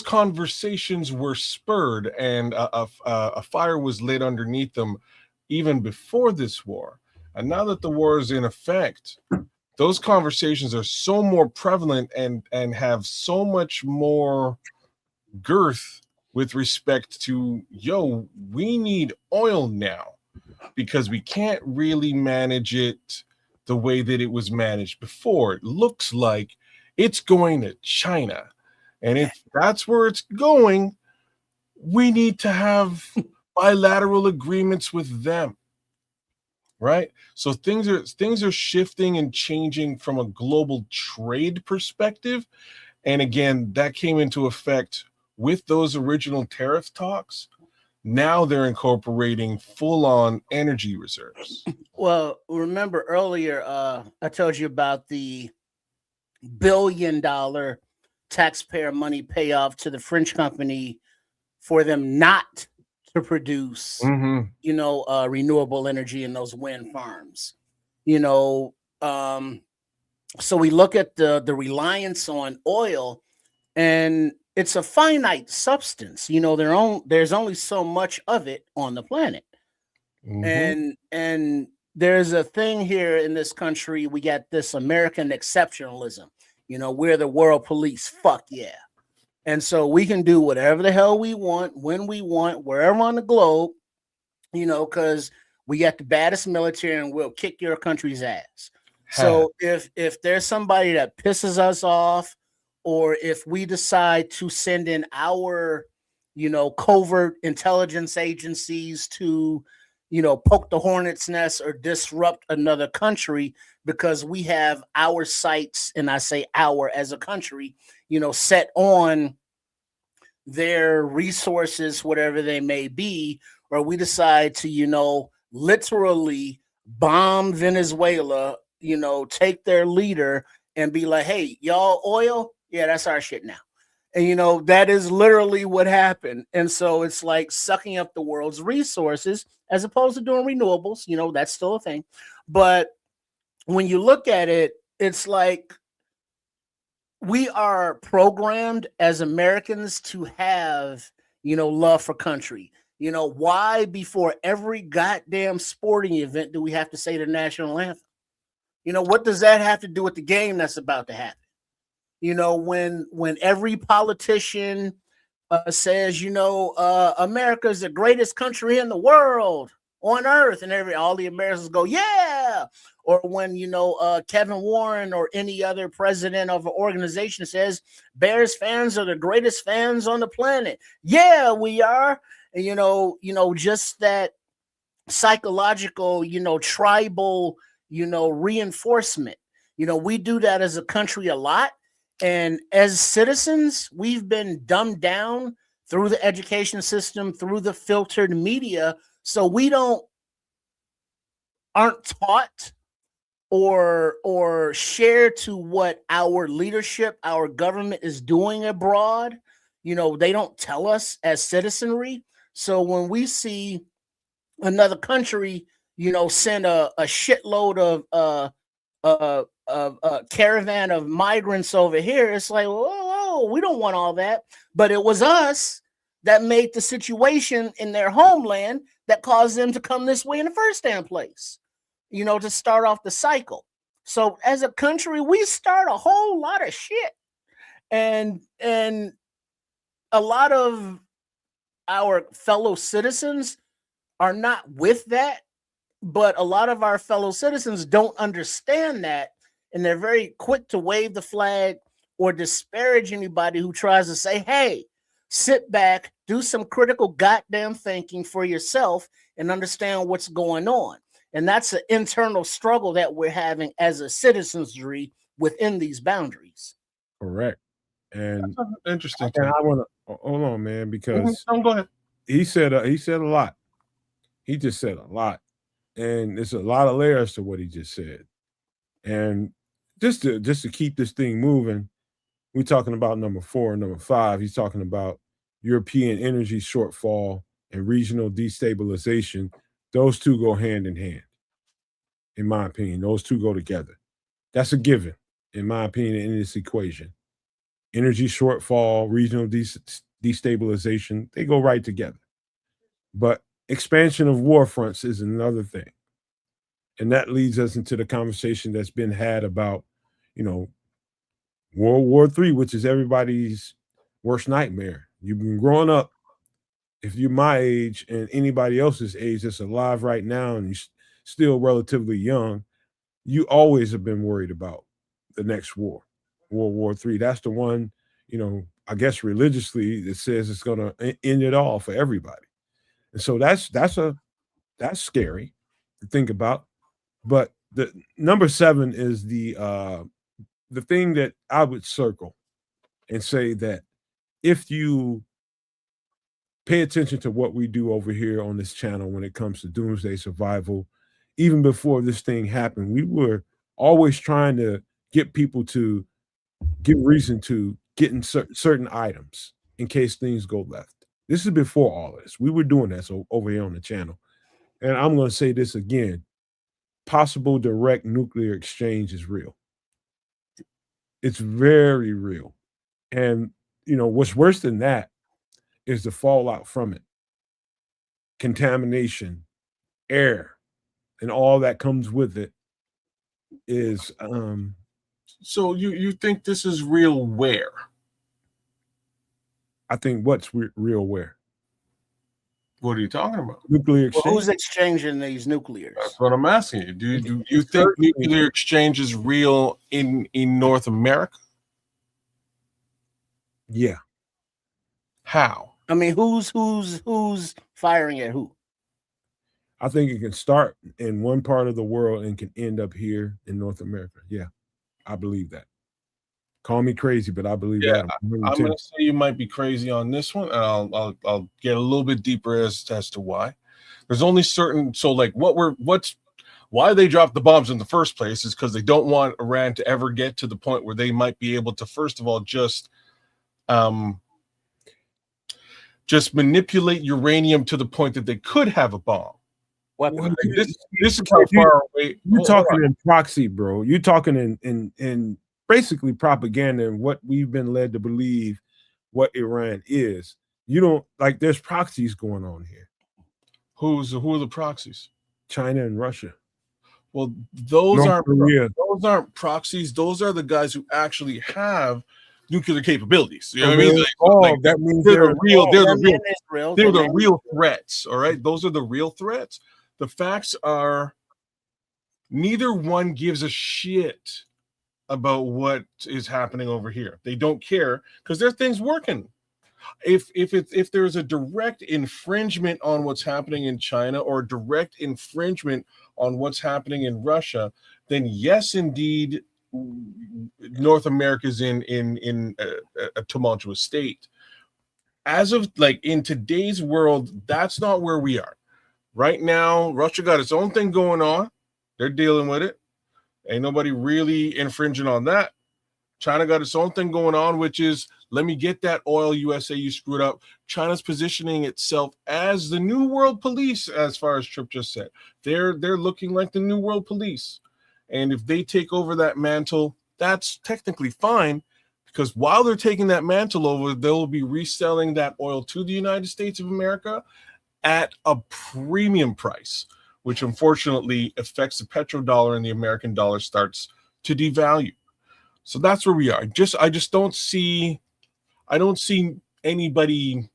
conversations were spurred, and a fire was lit underneath them even before this war. And now that the war is in effect, those conversations are so more prevalent and have so much more girth with respect to, we need oil now because we can't really manage it the way that it was managed before. It looks like it's going to China. And if that's where it's going, we need to have bilateral agreements with them. Right? So things are shifting and changing from a global trade perspective. And again, that came into effect with those original tariff talks. Now they're incorporating full-on energy reserves. Well, remember earlier, I told you about the $1 billion taxpayer money payoff to the French company for them not to produce, renewable energy in those wind farms. So we look at the reliance on oil, and it's a finite substance. There's only so much of it on the planet. And there's a thing here in this country. We got this American exceptionalism. We're the world police. Fuck yeah. And so we can do whatever the hell we want, when we want, wherever on the globe, because we got the baddest military and we'll kick your country's ass. So if there's somebody that pisses us off, or if we decide to send in our, covert intelligence agencies to, poke the hornet's nest or disrupt another country because we have our sights, and I say our as a country, set on their resources, whatever they may be, or we decide to, literally bomb Venezuela, take their leader and be like, hey, y'all oil? Yeah, that's our shit now. And, that is literally what happened. And so it's like sucking up the world's resources as opposed to doing renewables. That's still a thing. But when you look at it, it's like we are programmed as Americans to have, love for country. Why before every goddamn sporting event do we have to say the national anthem? What does that have to do with the game that's about to happen? When every politician says, America is the greatest country in the world, on earth, and all the Americans go, yeah. Or when Kevin Warren or any other president of an organization says Bears fans are the greatest fans on the planet, yeah, we are. And just that psychological, tribal, reinforcement. We do that as a country a lot, and as citizens, we've been dumbed down through the education system, through the filtered media, so we aren't taught or share to what our leadership, our government is doing abroad. They don't tell us as citizenry. So when we see another country, send a shitload of caravan of migrants over here, it's like, whoa, we don't want all that. But it was us that made the situation in their homeland that caused them to come this way in the first damn place, to start off the cycle. So as a country, we start a whole lot of shit. And a lot of our fellow citizens are not with that, but a lot of our fellow citizens don't understand that, and they're very quick to wave the flag or disparage anybody who tries to say, hey, sit back, do some critical goddamn thinking for yourself and understand what's going on. And that's an internal struggle that we're having as a citizenry within these boundaries. Correct. And interesting. And I want to hold on, man, because go ahead. He said a lot. He just said a lot, and there's a lot of layers to what he just said. And just to keep this thing moving, we're talking about number 4 and number 5. He's talking about European energy shortfall and regional destabilization. Those two go hand in hand, in my opinion. Those two go together. That's a given, in my opinion, in this equation. Energy shortfall, regional destabilization, they go right together. But expansion of war fronts is another thing. And that leads us into the conversation that's been had about, World War III, which is everybody's worst nightmare. You've been growing up, if you're my age and anybody else's age that's alive right now and you're still relatively young, you always have been worried about the next war, World War III. That's the one, I guess religiously it says it's going to end it all for everybody. And so that's scary to think about. But the number 7 is the thing that I would circle and say that if you pay attention to what we do over here on this channel when it comes to doomsday survival, even before this thing happened, we were always trying to get people to give reason to getting certain items in case things go left. This is before all this. We were doing that over here on the channel. And I'm going to say this again. Possible direct nuclear exchange is real. It's very real. And, what's worse than that is the fallout from it. Contamination, air, and all that comes with it is So you think this is real where? I think what's real where? What are you talking about? Nuclear exchange. Well, who's exchanging these nuclears? That's what I'm asking you. Do you think nuclear exchange is real in North America? Yeah. How? I mean, who's firing at who? I think it can start in one part of the world and can end up here in North America. Yeah, I believe that. Call me crazy, but I believe that. I'm going to say you might be crazy on this one, and I'll get a little bit deeper as to why. There's only certain why they dropped the bombs in the first place is because they don't want Iran to ever get to the point where they might be able to, first of all, just manipulate uranium to the point that they could have a bomb. This is how far away. You're talking in proxy, bro. You're talking in basically propaganda and what we've been led to believe what Iran is. You don't like there's proxies going on here. Who are the proxies? China and Russia. Well, those aren't proxies. Those are the guys who actually have nuclear capabilities. You know what I mean? That means they're the real threats. All right, those are the real threats. The facts are neither one gives a shit about what is happening over here. They don't care because their thing's working. If there's a direct infringement on what's happening in China or direct infringement on what's happening in Russia, then yes, indeed, North America's in a tumultuous state. As of like in today's world, that's not where we are. Right now, Russia got its own thing going on. They're dealing with it. Ain't nobody really infringing on that. China got its own thing going on, which is let me get that oil, USA, you screwed up. China's positioning itself as the new world police, as far as Tripp just said. They're looking like the new world police. And if they take over that mantle, that's technically fine, because while they're taking that mantle over, they'll be reselling that oil to the United States of America at a premium price, which unfortunately affects the petrodollar, and the American dollar starts to devalue. So that's where we are. I just don't see anybody,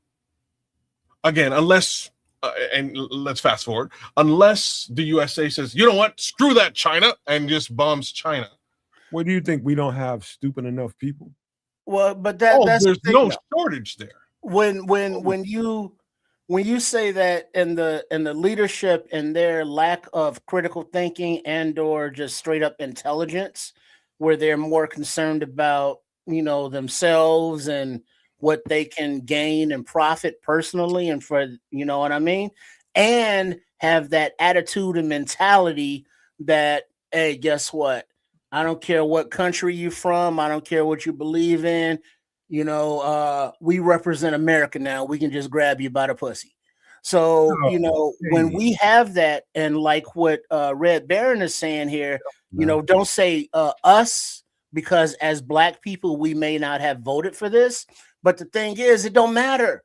again, unless and let's fast forward, unless the USA says, you know what, screw that China, and just bombs China. What do you think? We don't have stupid enough people? Well, but that's there's the thing, no though. shortage there. When you say that in the leadership and their lack of critical thinking and or just straight up intelligence, where they're more concerned about themselves and what they can gain and profit personally, and for what I mean, and have that attitude and mentality that, hey, guess what? I don't care what country you're from. I don't care what you believe in. We represent America now. We can just grab you by the pussy. So, when we have that, and like what Red Baron is saying here, don't say us, because as Black people, we may not have voted for this. But the thing is, it don't matter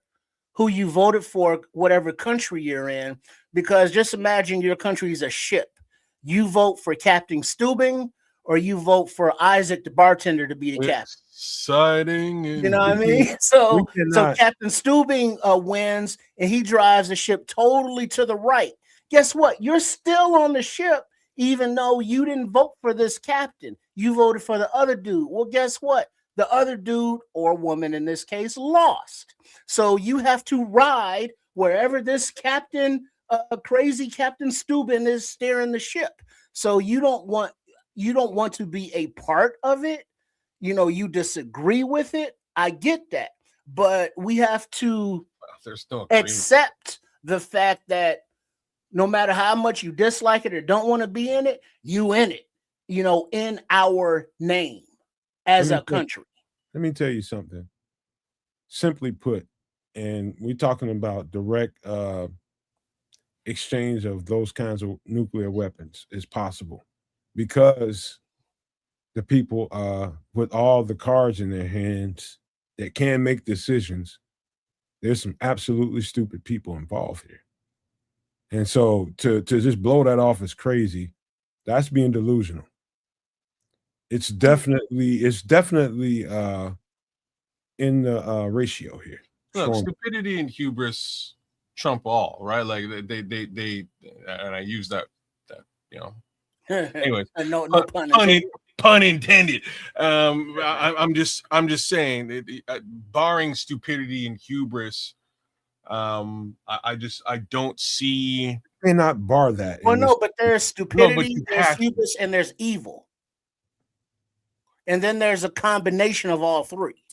who you voted for, whatever country you're in, because just imagine your country is a ship. You vote for Captain Steubing, or you vote for Isaac the bartender to be the captain. Exciting. You know what I mean? So Captain Steubing wins, and he drives the ship totally to the right. Guess what? You're still on the ship, even though you didn't vote for this captain. You voted for the other dude. Well, guess what? The other dude, or woman in this case, lost. So you have to ride wherever this captain, crazy Captain Steubing, is steering the ship. So you don't want to be a part of it. You disagree with it. I get that. But we have to accept the fact that no matter how much you dislike it or don't want to be in it, you in it, in our name as a country. Let me tell you something. Simply put, and we're talking about direct exchange of those kinds of nuclear weapons is possible because the people with all the cards in their hands that can make decisions, there's some absolutely stupid people involved here. And so to just blow that off as crazy, that's being delusional. It's definitely in the ratio here. Look, stupidity and hubris trump all, right? Like they and I use that anyways. no pun intended. I'm just saying, barring stupidity and hubris, I don't see. You cannot bar that. Well, no, but there's stupidity, there's hubris, and there's evil, and then there's a combination of all three.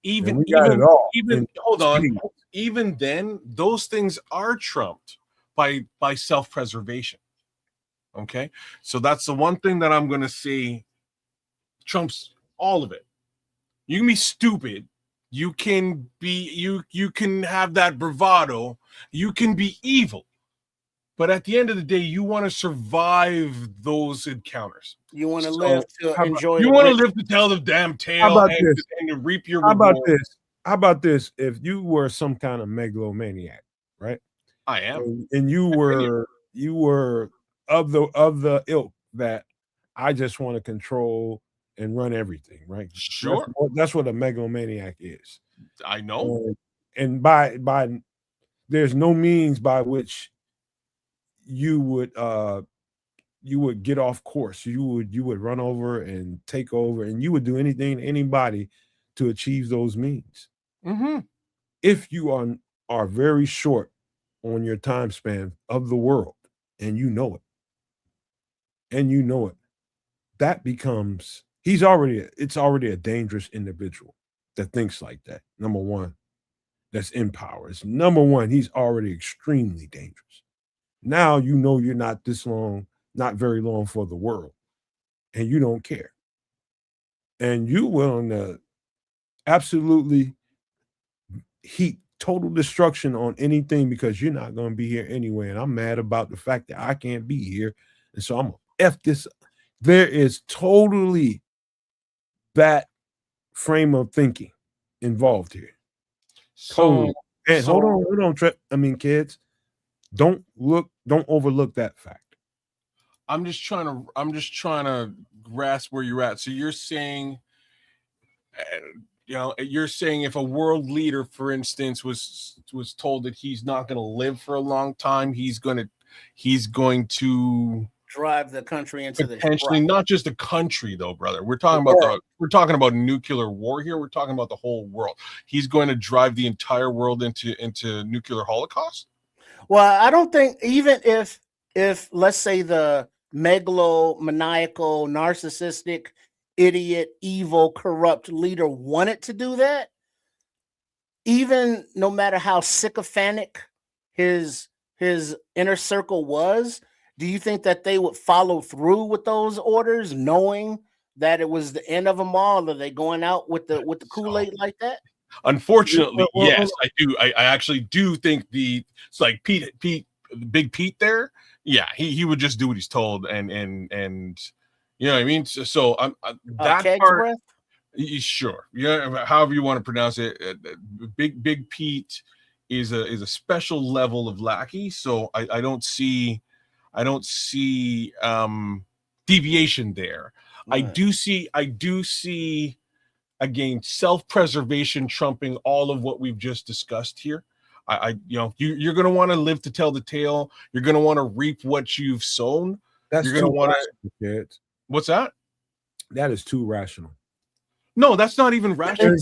Even hold on. Even then, those things are trumped by self-preservation. Okay, so that's the one thing that I'm going to say trumps all of it. You can be stupid. You can be you can have that bravado. You can be evil. But at the end of the day, you want to survive those encounters. You want to live to enjoy. You want to live to tell the damn tale and to reap your reward. How about this? If you were some kind of megalomaniac, right? I am. And you were of the ilk that I just want to control and run everything, right? Sure. That's what a megalomaniac is. I know. And by there's no means by which you would get off course. You would run over and take over, and you would do anything to anybody to achieve those means. Mm-hmm. If you are very short on your time span of the world, and you know it, that becomes it's already a dangerous individual that thinks like that. Number one, that's in power. It's number one, he's already extremely dangerous. Now you know you're not not very long for the world, and you don't care. And you willing to absolutely heap total destruction on anything because you're not going to be here anyway. And I'm mad about the fact that I can't be here. And so I'm going to F this. There is totally that frame of thinking involved here. Totally. And hold on, Trip. I mean, kids, don't overlook that fact. I'm just trying to grasp where you're at. So you're saying, you're saying if a world leader, for instance, was told that he's not going to live for a long time, he's going to drive the country into potentially not just the country, though, brother. We're talking about nuclear war here. We're talking about the whole world. He's going to drive the entire world into nuclear holocaust. Well, I don't think, even if let's say the megalomaniacal, narcissistic, idiot, evil, corrupt leader wanted to do that, even no matter how sycophantic his inner circle was, do you think that they would follow through with those orders, knowing that it was the end of them all? Are they going out with the Kool-Aid like that? Unfortunately, yes, I do. I actually do think it's like Pete, Big Pete there. Yeah, he would just do what he's told, and you know what I mean. So that part, breath? Sure, yeah, however you want to pronounce it. Big Pete is a special level of lackey. So I don't see deviation there. Right. I do see. Again, self-preservation trumping all of what we've just discussed here. You're going to want to live to tell the tale. You're going to want to reap what you've sown. You're going to want to. What's that? That is too rational. No, that's not even rational.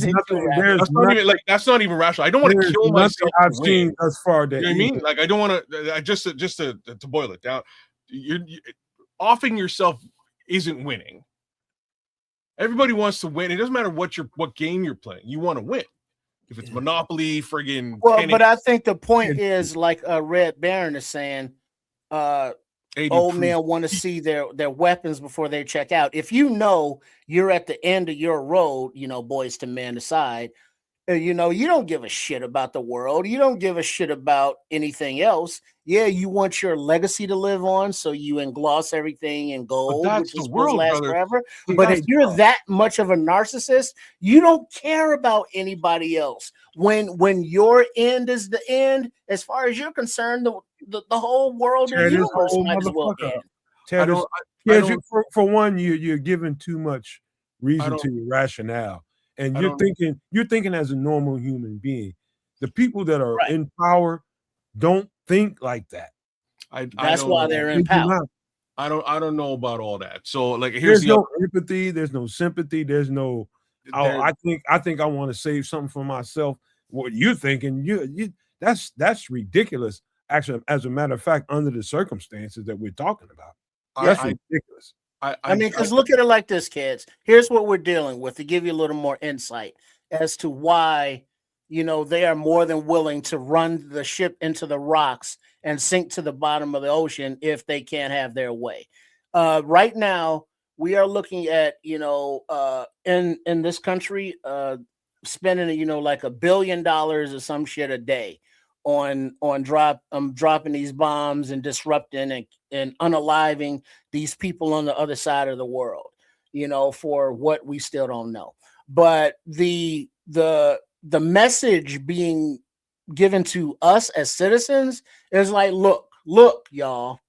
That's not even rational. I don't want to kill myself. I've seen thus far. You know what I mean? Like, I don't want to. Just to boil it down, you're offing yourself isn't winning. Everybody wants to win. It doesn't matter what game you're playing. You want to win. If it's Monopoly, friggin' well, tennis. But I think the point is, like Red Baron is saying, old men want to see their weapons before they check out. If you know you're at the end of your road, boys to men aside, you don't give a shit about the world. You don't give a shit about anything else. Yeah, you want your legacy to live on, so you engloss everything in gold, which is supposed to last forever. But if you're that much of a narcissist, you don't care about anybody else. When your end is the end, as far as you're concerned, the whole world and universe might as well end. For one, you're giving too much reason to your rationale. And you're thinking as a normal human being. The people that are in power don't think like that. That's why they're in power. I don't know about all that. So like, there's no empathy, there's no sympathy, there's no. I think I want to save something for myself. What you're thinking, that's ridiculous. Actually, as a matter of fact, under the circumstances that we're talking about, that's ridiculous. I mean, because look at it like this, kids. Here's what we're dealing with to give you a little more insight as to why, they are more than willing to run the ship into the rocks and sink to the bottom of the ocean if they can't have their way. Right now, we are looking at, in this country, spending, like $1 billion or some shit a day on dropping these bombs and disrupting and unaliving these people on the other side of the world, for what we still don't know. But the message being given to us as citizens is like, look, y'all,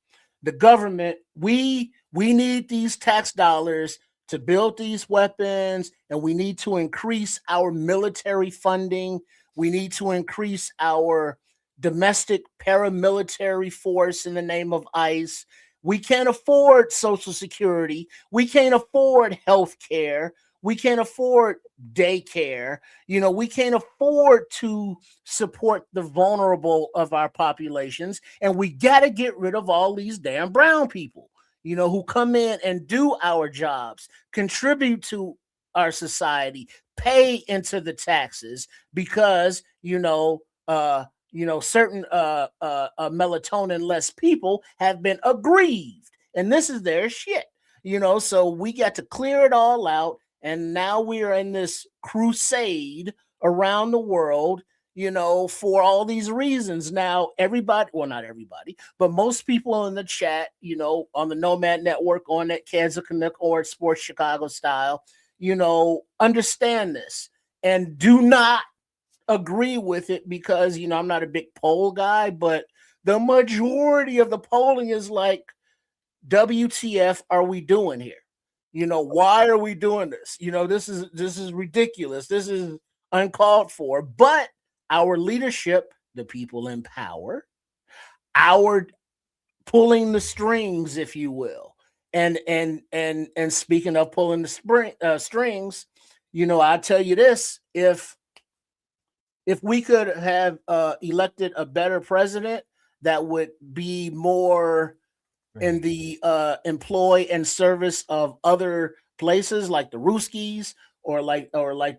the government, we need these tax dollars to build these weapons, and we need to increase our military funding. We need to increase our domestic paramilitary force in the name of ICE. We can't afford Social Security. We can't afford health care. We can't afford daycare. We can't afford to support the vulnerable of our populations. And we got to get rid of all these damn brown people, who come in and do our jobs, contribute to our society, pay into the taxes because, certain melatonin less people have been aggrieved, and this is their shit. So we got to clear it all out, and now we are in this crusade around the world, for all these reasons. Now, everybody, well, not everybody, but most people in the chat, on the Nomad Network, on that Kansas Canuck or Sports Chicago style, understand this and do not agree with it because, I'm not a big poll guy, but the majority of the polling is like, WTF are we doing here? Why are we doing this? This is ridiculous. This is uncalled for. But our leadership, the people in power, our pulling the strings, if you will. And speaking of pulling the strings, I tell you this, if we could have elected a better president that would be more in the employ and service of other places like the Ruskies or like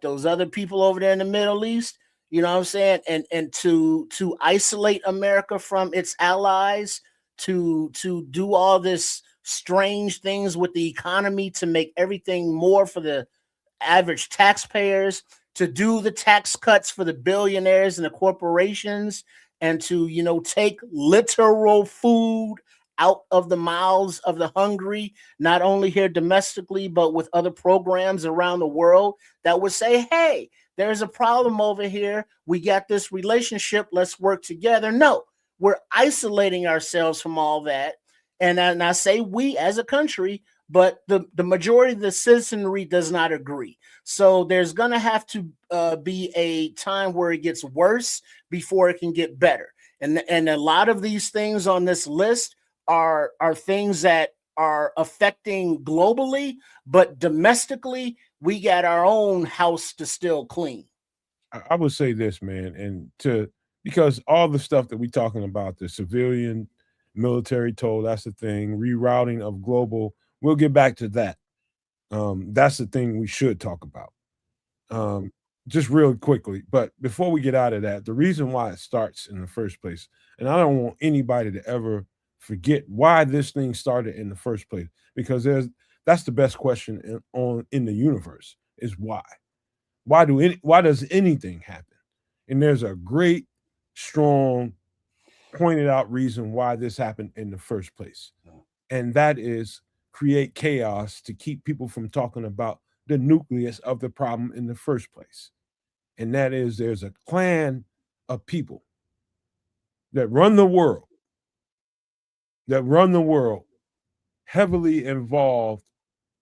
those other people over there in the Middle East, you know what I'm saying? And to isolate America from its allies, to do all this strange things with the economy to make everything more for the average taxpayers, to do the tax cuts for the billionaires and the corporations, and to take literal food out of the mouths of the hungry, not only here domestically, but with other programs around the world that would say, hey, there's a problem over here. We got this relationship. Let's work together. No, we're isolating ourselves from all that. And I say we as a country, but the majority of the citizenry does not agree. So there's going to have to be a time where it gets worse before it can get better. And a lot of these things on this list are things that are affecting globally, but domestically, we got our own house to still clean. I would say this, man, and because all the stuff that we're talking about, the civilian military toll, that's the thing, rerouting of global, we'll get back to that. That's the thing we should talk about. Just real quickly. But before we get out of that, the reason why it starts in the first place, and I don't want anybody to ever forget why this thing started in the first place, because that's the best question in the universe is why. Why does anything happen? And there's a great, strong, pointed out reason why this happened in the first place. And that is create chaos to keep people from talking about the nucleus of the problem in the first place. And that is there's a clan of people that run the world, heavily involved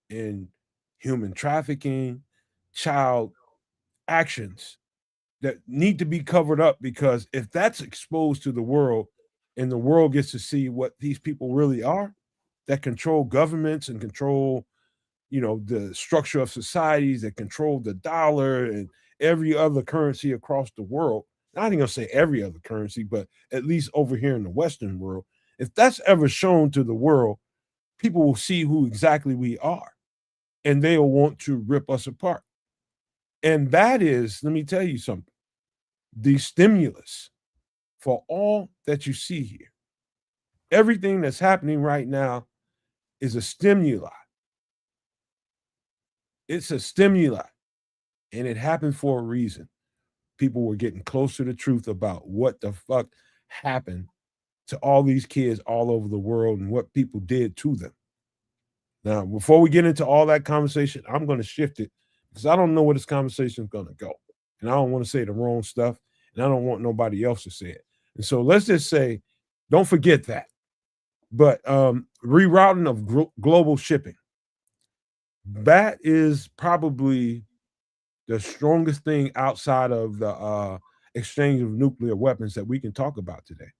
in human trafficking, child actions that need to be covered up, because if that's exposed to the world and the world gets to see what these people really are, that control governments and control, the structure of societies, that control the dollar and every other currency across the world. Not even gonna say every other currency, but at least over here in the Western world. If that's ever shown to the world, people will see who exactly we are, and they'll want to rip us apart. And that is, let me tell you something, the stimulus for all that you see here. Everything that's happening right now is a stimuli. It's a stimuli, and it happened for a reason. People were getting closer to truth about what the fuck happened to all these kids all over the world and what people did to them. Now, before we get into all that conversation, I'm going to shift it because I don't know where this conversation is going to go. And I don't want to say the wrong stuff, and I don't want nobody else to say it. And so let's just say, don't forget that. But rerouting of global shipping, that is probably the strongest thing outside of the exchange of nuclear weapons that we can talk about today.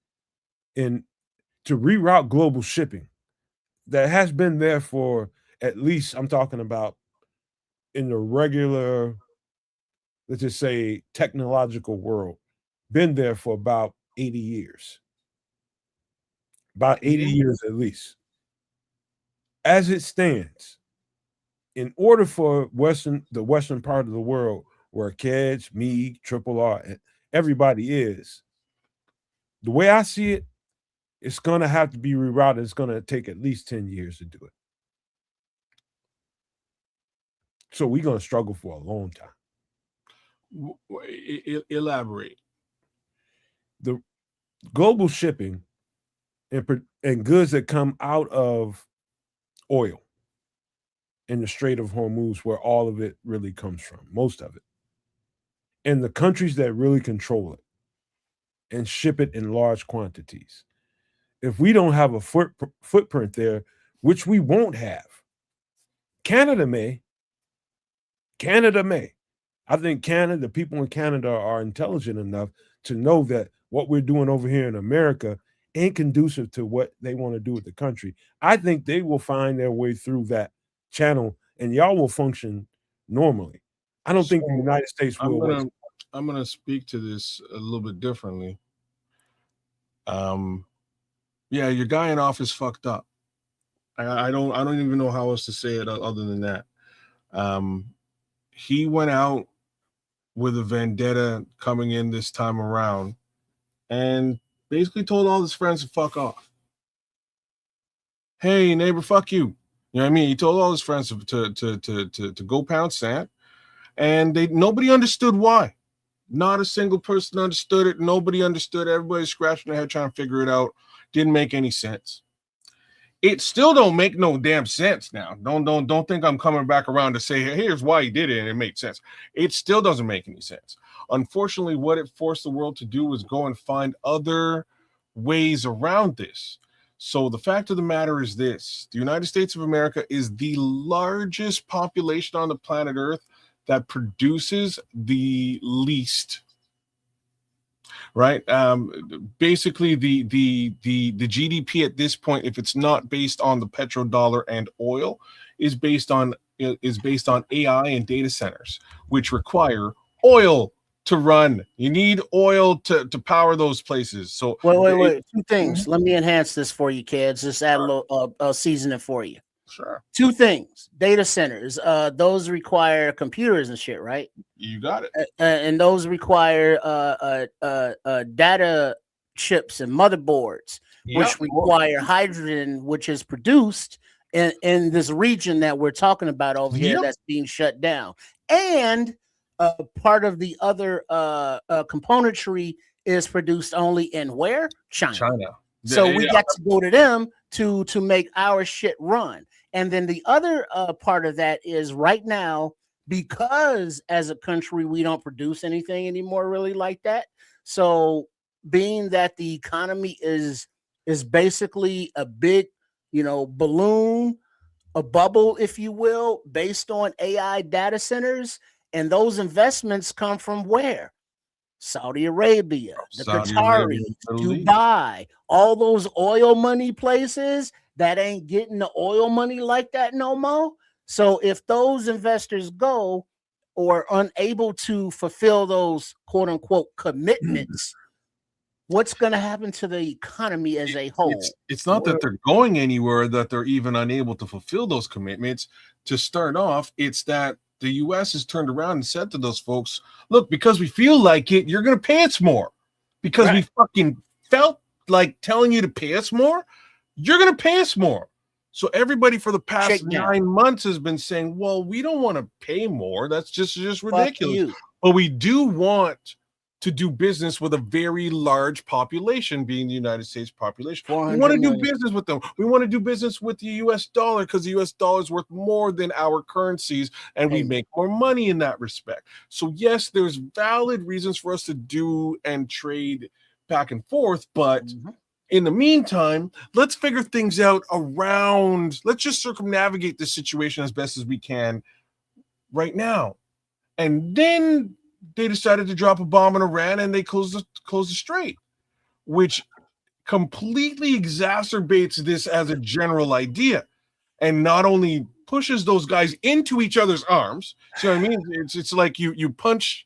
And to reroute global shipping that has been there for at least, I'm talking about in the regular, let's just say, technological world, been there for about 80 years. About 80 years at least. As it stands, in order for the western part of the world, where Kedge, me, Triple R, and everybody is, the way I see it, it's going to have to be rerouted. It's going to take at least 10 years to do it. So we're going to struggle for a long time. Elaborate. The global shipping and goods that come out of oil in the Strait of Hormuz, where all of it really comes from, most of it, and the countries that really control it and ship it in large quantities. If we don't have a footprint there, which we won't have, Canada may. I think the people in Canada are intelligent enough to know that what we're doing over here in America ain't conducive to what they want to do with the country. I think they will find their way through that channel and y'all will function normally. I don't think the United States will. I'm gonna speak to this a little bit differently. Yeah, your guy in office fucked up. I don't even know how else to say it other than that. He went out with a vendetta coming in this time around and basically told all his friends to fuck off. Hey, neighbor, fuck you. You know what I mean? He told all his friends to go pound sand, and nobody understood why. Not a single person understood it. Nobody understood. Everybody's scratching their head trying to figure it out. Didn't make any sense. It still don't make no damn sense now. Don't think I'm coming back around to say, here's why he did it and it made sense. It still doesn't make any sense. Unfortunately, what it forced the world to do was go and find other ways around this. So the fact of the matter is this: the United States of America is the largest population on the planet Earth that produces the least. Right. Basically, the GDP at this point, if it's not based on the petrodollar and oil, is based on AI and data centers, which require oil to run. You need oil to power those places. So wait. Two things. Let me enhance this for you, kids. Just add a little seasoning for you. Sure. Two things. Data centers. Those require computers and shit, right? You got it. And those require data chips and motherboards, which require hydrogen, which is produced in this region that we're talking about over here that's being shut down. And part of the other componentry is produced only in where? China. So we got to go to them to make our shit run. And then the other part of that is right now, because as a country, we don't produce anything anymore really like that. So being that the economy is basically a big, balloon, a bubble, if you will, based on AI data centers, and those investments come from where? Saudi Arabia, the Qataris, Dubai, all those oil money places that ain't getting the oil money like that no more. So if those investors go or unable to fulfill those quote unquote commitments, what's going to happen to the economy as a whole? It's not that they're going anywhere, that they're even unable to fulfill those commitments. To start off, it's that the U.S. has turned around and said to those folks, look, because we feel like it, you're going to pay us more. Because we fucking felt like telling you to pay us more, you're going to pay us more. So everybody for the past 9 months has been saying, well, we don't want to pay more. That's just ridiculous. But we do want to do business with a very large population, being the United States population. We want to do business with them. We want to do business with the U.S. dollar because the U.S. dollar is worth more than our currencies, and we make more money in that respect. So yes, there's valid reasons for us to do and trade back and forth, but in the meantime, let's figure things out around. Let's just circumnavigate this situation as best as we can right now, and then they decided to drop a bomb in Iran and they closed the strait, which completely exacerbates this as a general idea, and not only pushes those guys into each other's arms. See what I mean? It's like you punch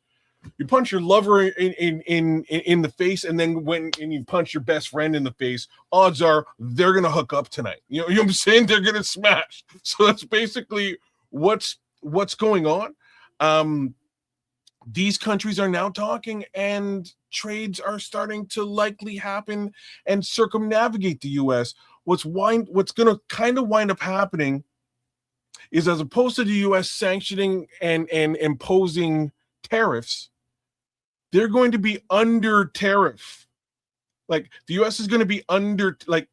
your lover in the face, and then when you punch your best friend in the face, odds are they're gonna hook up tonight. You know what I'm saying? They're gonna smash. So that's basically what's going on. These countries are now talking, and trades are starting to likely happen and circumnavigate the U.S. What's going to kind of wind up happening is, as opposed to the U.S. sanctioning and imposing tariffs, they're going to be under tariff. Like the U.S. is going to be under, like,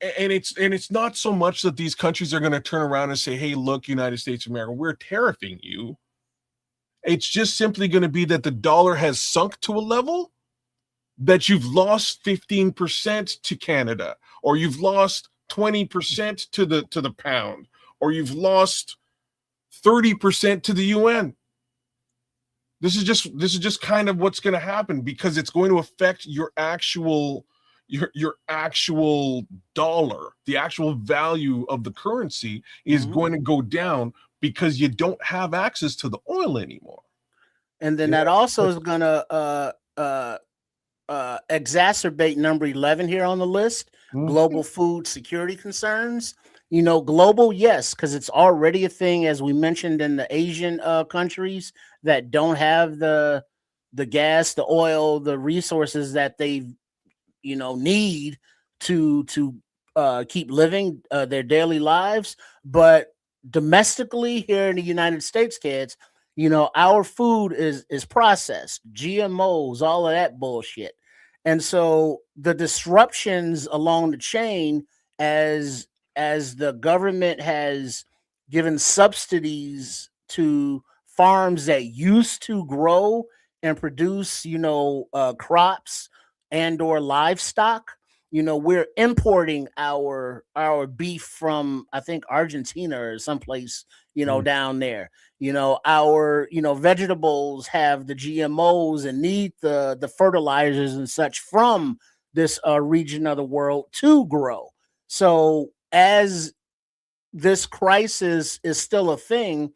and it's not so much that these countries are going to turn around and say, "Hey, look, United States of America, we're tariffing you." It's just simply going to be that the dollar has sunk to a level that you've lost 15% to Canada, or you've lost 20% to the pound, or you've lost 30% to the UN. This is just kind of what's going to happen, because it's going to affect your actual dollar. The actual value of the currency is going to go down because you don't have access to the oil anymore. And then that also is going to exacerbate number 11 here on the list, global food security concerns. You know, global, yes, because it's already a thing, as we mentioned, in the Asian countries that don't have the gas, the oil, the resources that they, need to keep living their daily lives. But domestically here in the United States, kids, our food is processed, GMOs, all of that bullshit. And so the disruptions along the chain, as the government has given subsidies to farms that used to grow and produce, crops and or livestock. We're importing our beef from, I think, Argentina or someplace, down there. Our vegetables have the GMOs and need the fertilizers and such from this region of the world to grow. So as this crisis is still a thing,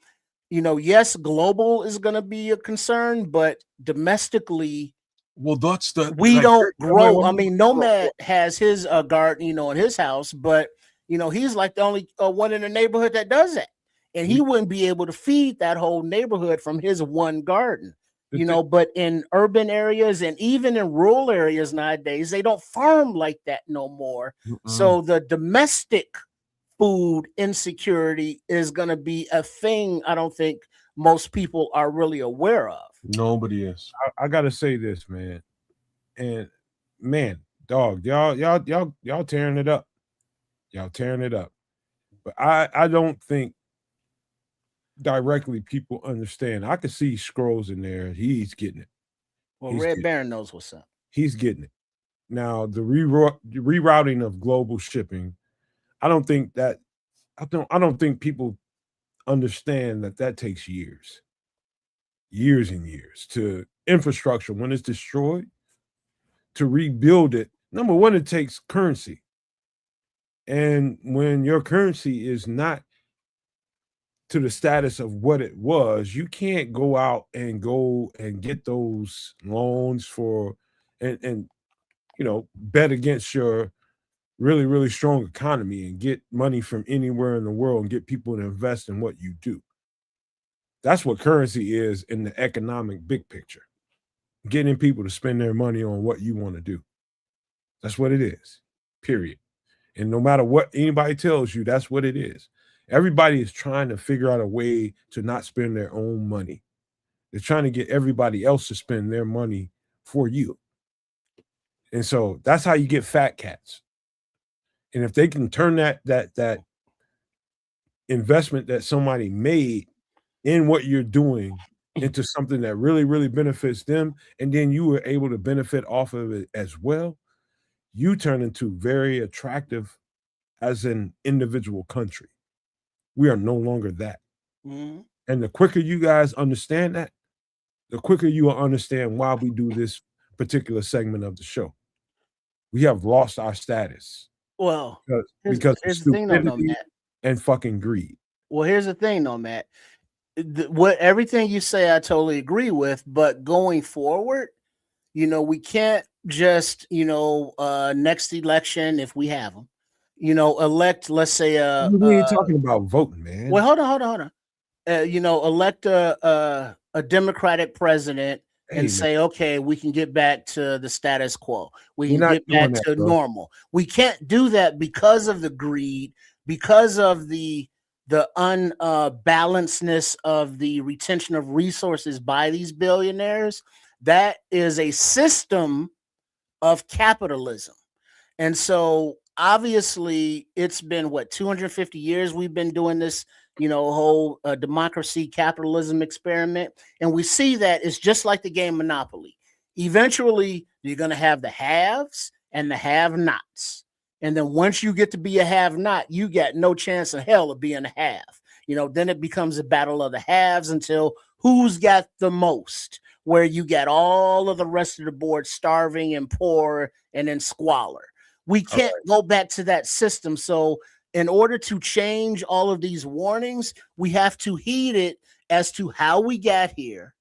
yes, global is going to be a concern, but domestically, well, that's we don't grow. I mean, Nomad has his garden, in his house, but he's like the only one in the neighborhood that does it, and he wouldn't be able to feed that whole neighborhood from his one garden. But in urban areas and even in rural areas nowadays, they don't farm like that no more. So the domestic food insecurity is going to be a thing I don't think most people are really aware of. Nobody is. I gotta say this, man, and man, dog, y'all tearing it up. Y'all tearing it up. But I don't think directly people understand. I could see Scrolls in there. He's getting it. Well, Red Baron knows what's up. He's getting it. Now, the rerouting of global shipping, I don't think people understand that takes years and years to infrastructure. When it's destroyed, to rebuild it, number one, it takes currency. And when your currency is not to the status of what it was, you can't go out and get those loans for and bet against your really, really strong economy and get money from anywhere in the world and get people to invest in what you do. That's what currency is in the economic big picture. Getting people to spend their money on what you want to do. That's what it is, period. And no matter what anybody tells you, that's what it is. Everybody is trying to figure out a way to not spend their own money. They're trying to get everybody else to spend their money for you. And so that's how you get fat cats. And if they can turn that investment that somebody made in what you're doing into something that really, really benefits them, and then you were able to benefit off of it as well, you turn into very attractive as an individual country. We are no longer that. Mm-hmm. And the quicker you guys understand that, the quicker you will understand why we do this particular segment of the show. We have lost our status Well, because of here's the thing, though, stupidity Matt. and fucking greed. Well, here's the thing, though, Matt. What everything you say, I totally agree with. But going forward, we can't just, next election, if we have them, elect, let's say, We ain't talking about voting, man. well, hold on. Elect a Democratic president and say, okay, we can get back to the status quo. We can get back to normal. We can't do that because of the greed, because of the unbalancedness of the retention of resources by these billionaires. That is a system of capitalism. And so obviously it's been 250 years we've been doing this, whole democracy capitalism experiment. And we see that it's just like the game Monopoly. Eventually you're going to have the haves and the have-nots. And then once you get to be a have-not, you got no chance in hell of being a have. Then it becomes a battle of the haves until who's got the most, where you got all of the rest of the board starving and poor and in squalor. We can't go back to that system. So in order to change all of these warnings, we have to heed it as to how we got here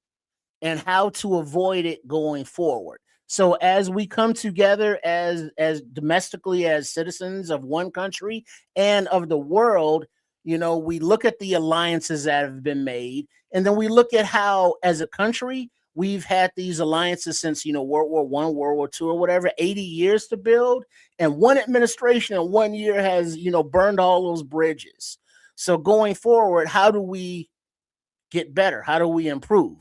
and how to avoid it going forward. So as we come together as domestically as citizens of one country and of the world, we look at the alliances that have been made, and then we look at how, as a country, we've had these alliances since, World War I, World War II, or whatever, 80 years to build. And one administration in 1 year has, burned all those bridges. So going forward, how do we get better? How do we improve?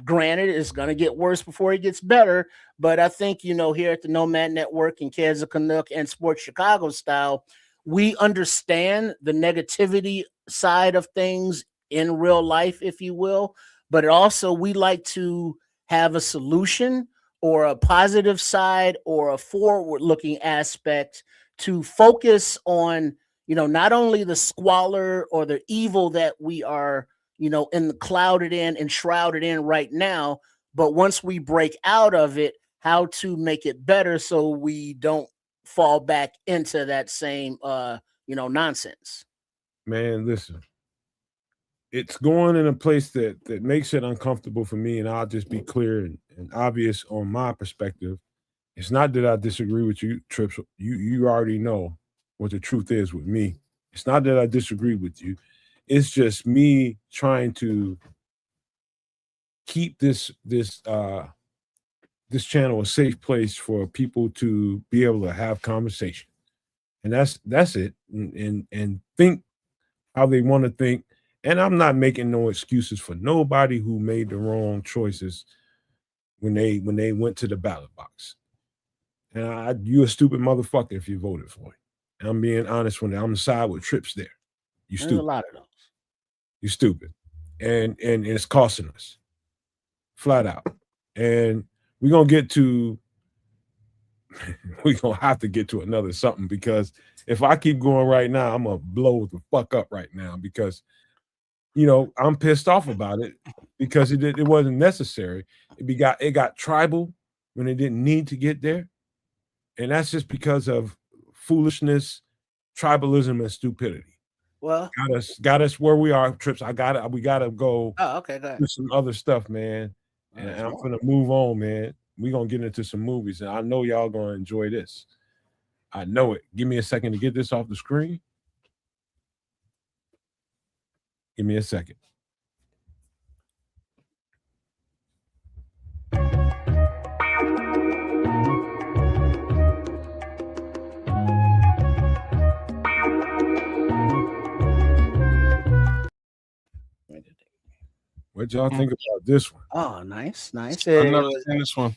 Granted, it's going to get worse before it gets better. But I think, here at the Nomad Network and Kids of Canuck and Sports Chicago Style, we understand the negativity side of things in real life, if you will. But also we like to have a solution or a positive side or a forward-looking aspect to focus on, not only the squalor or the evil that we are, clouded in and shrouded in right now, but once we break out of it, how to make it better so we don't fall back into that same, nonsense. Man, listen. It's going in a place that makes it uncomfortable for me, and I'll just be clear and obvious on my perspective. It's not that I disagree with you, Trips. You already know what the truth is with me. It's not that I disagree with you. It's just me trying to keep this channel a safe place for people to be able to have conversation, and that's it. And think how they want to think. And I'm not making no excuses for nobody who made the wrong choices when they went to the ballot box. And you a stupid motherfucker if you voted for it. And I'm being honest when I'm on the side with Trips there. You There's stupid. a lot of those. You stupid. And it's costing us. Flat out. And we're gonna have to get to another something, because if I keep going right now, I'm gonna blow the fuck up right now, because I'm pissed off about it, because it wasn't necessary. It got tribal when it didn't need to get there. And that's just because of foolishness, tribalism, and stupidity. Well, got us where we are, Trips. We gotta go. Oh, okay, go ahead. Do some other stuff, man. And I'm gonna move on, man. We're gonna get into some movies, and I know y'all gonna enjoy this. I know it. Give me a second to get this off the screen. Give me a second. What y'all think about this one? Oh, nice. I've never seen this one.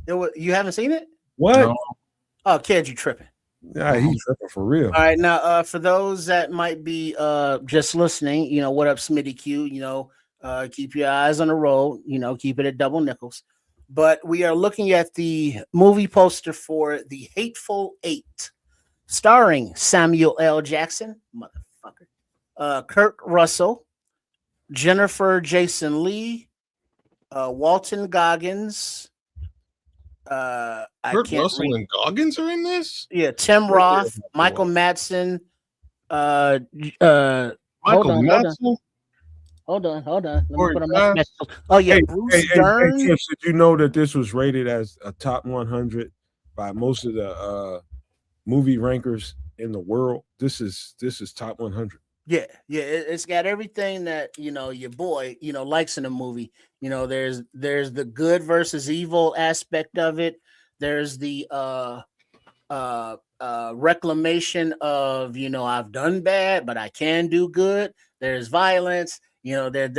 You haven't seen it? What? No. Oh, kid, you tripping. Yeah, he's tripping for real. All right, now for those that might be just listening, what up, Smitty Q? Keep your eyes on the road. Keep it at double nickels. But we are looking at the movie poster for The Hateful Eight, starring Samuel L. Jackson, motherfucker, Kurt Russell, Jennifer Jason Leigh, Walton Goggins. I Kurt can't Russell read. and Goggins are in this. Yeah, Tim Roth, Michael Madsen. Hold Michael on. Madsen. Hold on. Let me Corey put on my Bass. spectacles. Oh yeah, Hey, Bruce hey, Dern. Tips, did you know that this was rated as a top 100 by most of the movie rankers in the world? This is top 100. Yeah, it's got everything that your boy likes in a movie. There's the good versus evil aspect of it. There's the reclamation of I've done bad, but I can do good. There's violence. There's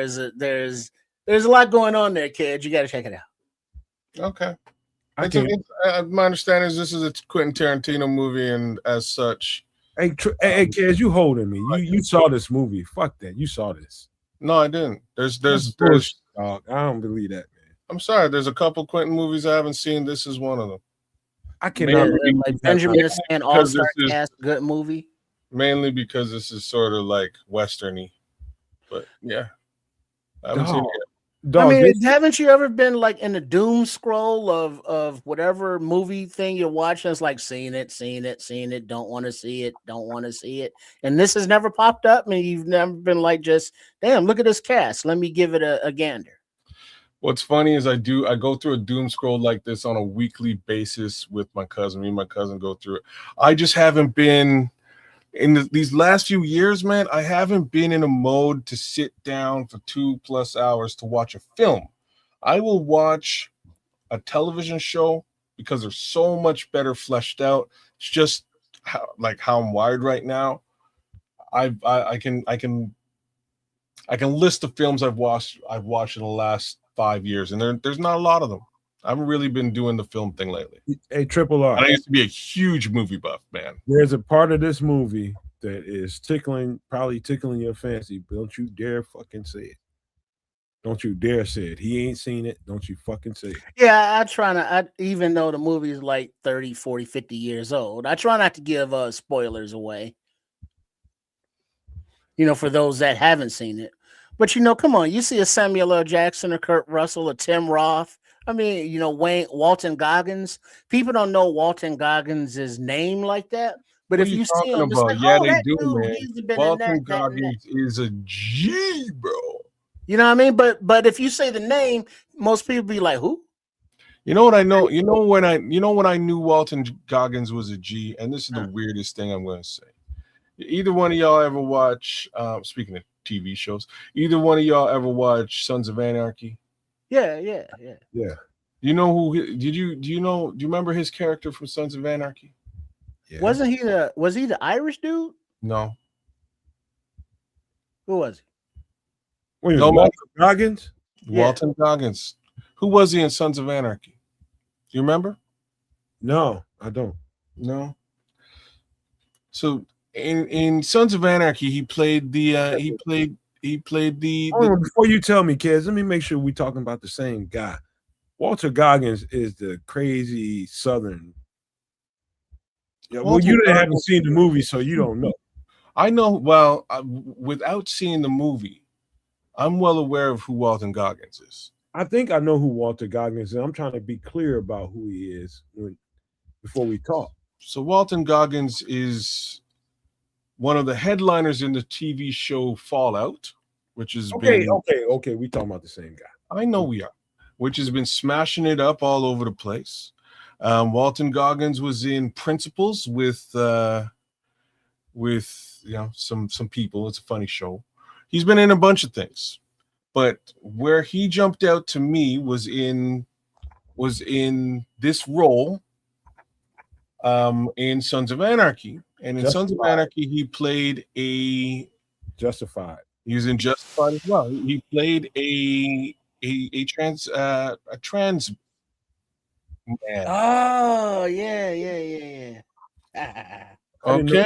a lot going on there, kids. You got to check it out. Okay. I My understanding is this is a Quentin Tarantino movie, and as such, Hey, Kez, you holding me? You saw this movie? Fuck that! You saw this? no, I didn't. There's Bullshit, dog. I don't believe that, man. I'm sorry. There's a couple Quentin movies I haven't seen. This is one of them. I cannot believe like that. Benjamin is saying all-star this is- cast, good movie. Mainly because this is sort of like westerny, but yeah, I haven't seen it yet. Dog, Haven't you ever been like in the doom scroll of whatever movie thing you're watching? It's like seen it, don't want to see it, and this has never popped up, and you've never been like, just damn, look at this cast, let me give it a gander. What's funny is I go through a doom scroll like this on a weekly basis with my cousin. Me and my cousin go through it. I just haven't been in these last few years, man. I haven't been in a mode to sit down for 2+ hours to watch a film. I will watch a television show because they're so much better fleshed out. It's just how I'm wired right now. I can list the films I've watched in the last 5 years, and there's not a lot of them. I haven't really been doing the film thing lately. Hey, Triple R. And I used to be a huge movie buff, man. There's a part of this movie that is probably tickling your fancy. But don't you dare fucking say it. Don't you dare say it. He ain't seen it. Don't you fucking say it. Yeah, I try not, even though the movie is like 30, 40, 50 years old, I try not to give spoilers away. For those that haven't seen it. But come on, you see a Samuel L. Jackson, or Kurt Russell, or Tim Roth. I mean, Walton Goggins. People don't know Walton Goggins' name like that. But if you see him, it's like, yeah, oh, they that do, dude, man. he's been Walton in that, Goggins is a G, bro. You know what I mean? But if you say the name, most people be like, who? You know what I know? You know when I knew Walton Goggins was a G, and this is the weirdest thing I'm going to say. Either one of y'all ever watch, speaking of TV shows, either one of y'all ever watch Sons of Anarchy? Yeah. You know who? Do you remember his character from Sons of Anarchy? Yeah. Was he the Irish dude? No. Who was he? Wait, Walton Goggins? Walton Goggins. Who was he in Sons of Anarchy? Do you remember? No, I don't. No. So in Sons of Anarchy, he played the Hold on, before you tell me, kids, let me make sure we're talking about the same guy. Walter Goggins is the crazy Southern. Yeah, well, you haven't seen the movie, so you don't know. I know. Well, without seeing the movie, I'm well aware of who Walton Goggins is. I think I know who Walter Goggins is. I'm trying to be clear about who he is before we talk. So Walton Goggins is one of the headliners in the TV show Fallout, which is okay. We talking about the same guy. I know we are, which has been smashing it up all over the place. Walton Goggins was in Principles with some people. It's a funny show. He's been in a bunch of things, but where he jumped out to me was in this role in Sons of Anarchy. And in Sons of Anarchy, he played a Justified. He was in Justified as well. He played a trans man. Oh, yeah. Okay.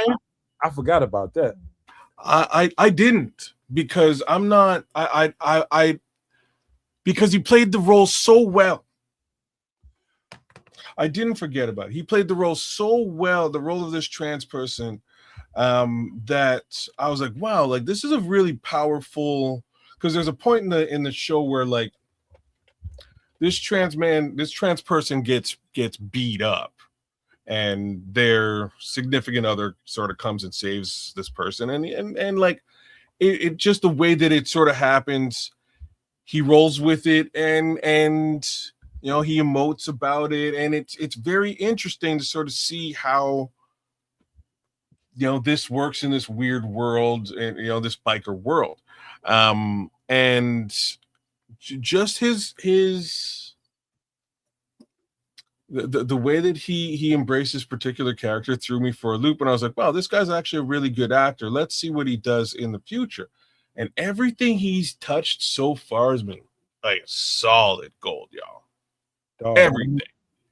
I forgot about that. I didn't, because I'm not because he played the role so well. I didn't forget about it. He played the role so well, the role of this trans person, that I was like, wow, like this is a really powerful, because there's a point in the show where like this trans person gets beat up, and their significant other sort of comes and saves this person, and like it just the way that it sort of happens, he rolls with it, and you know, he emotes about it, and it's very interesting to sort of see how, you know, this works in this weird world, and you know, this biker world, and just his the way that he embraced this particular character threw me for a loop, and I was like, wow, this guy's actually a really good actor. Let's see what he does in the future. And everything he's touched so far has been like solid gold, y'all. Dog, Everything.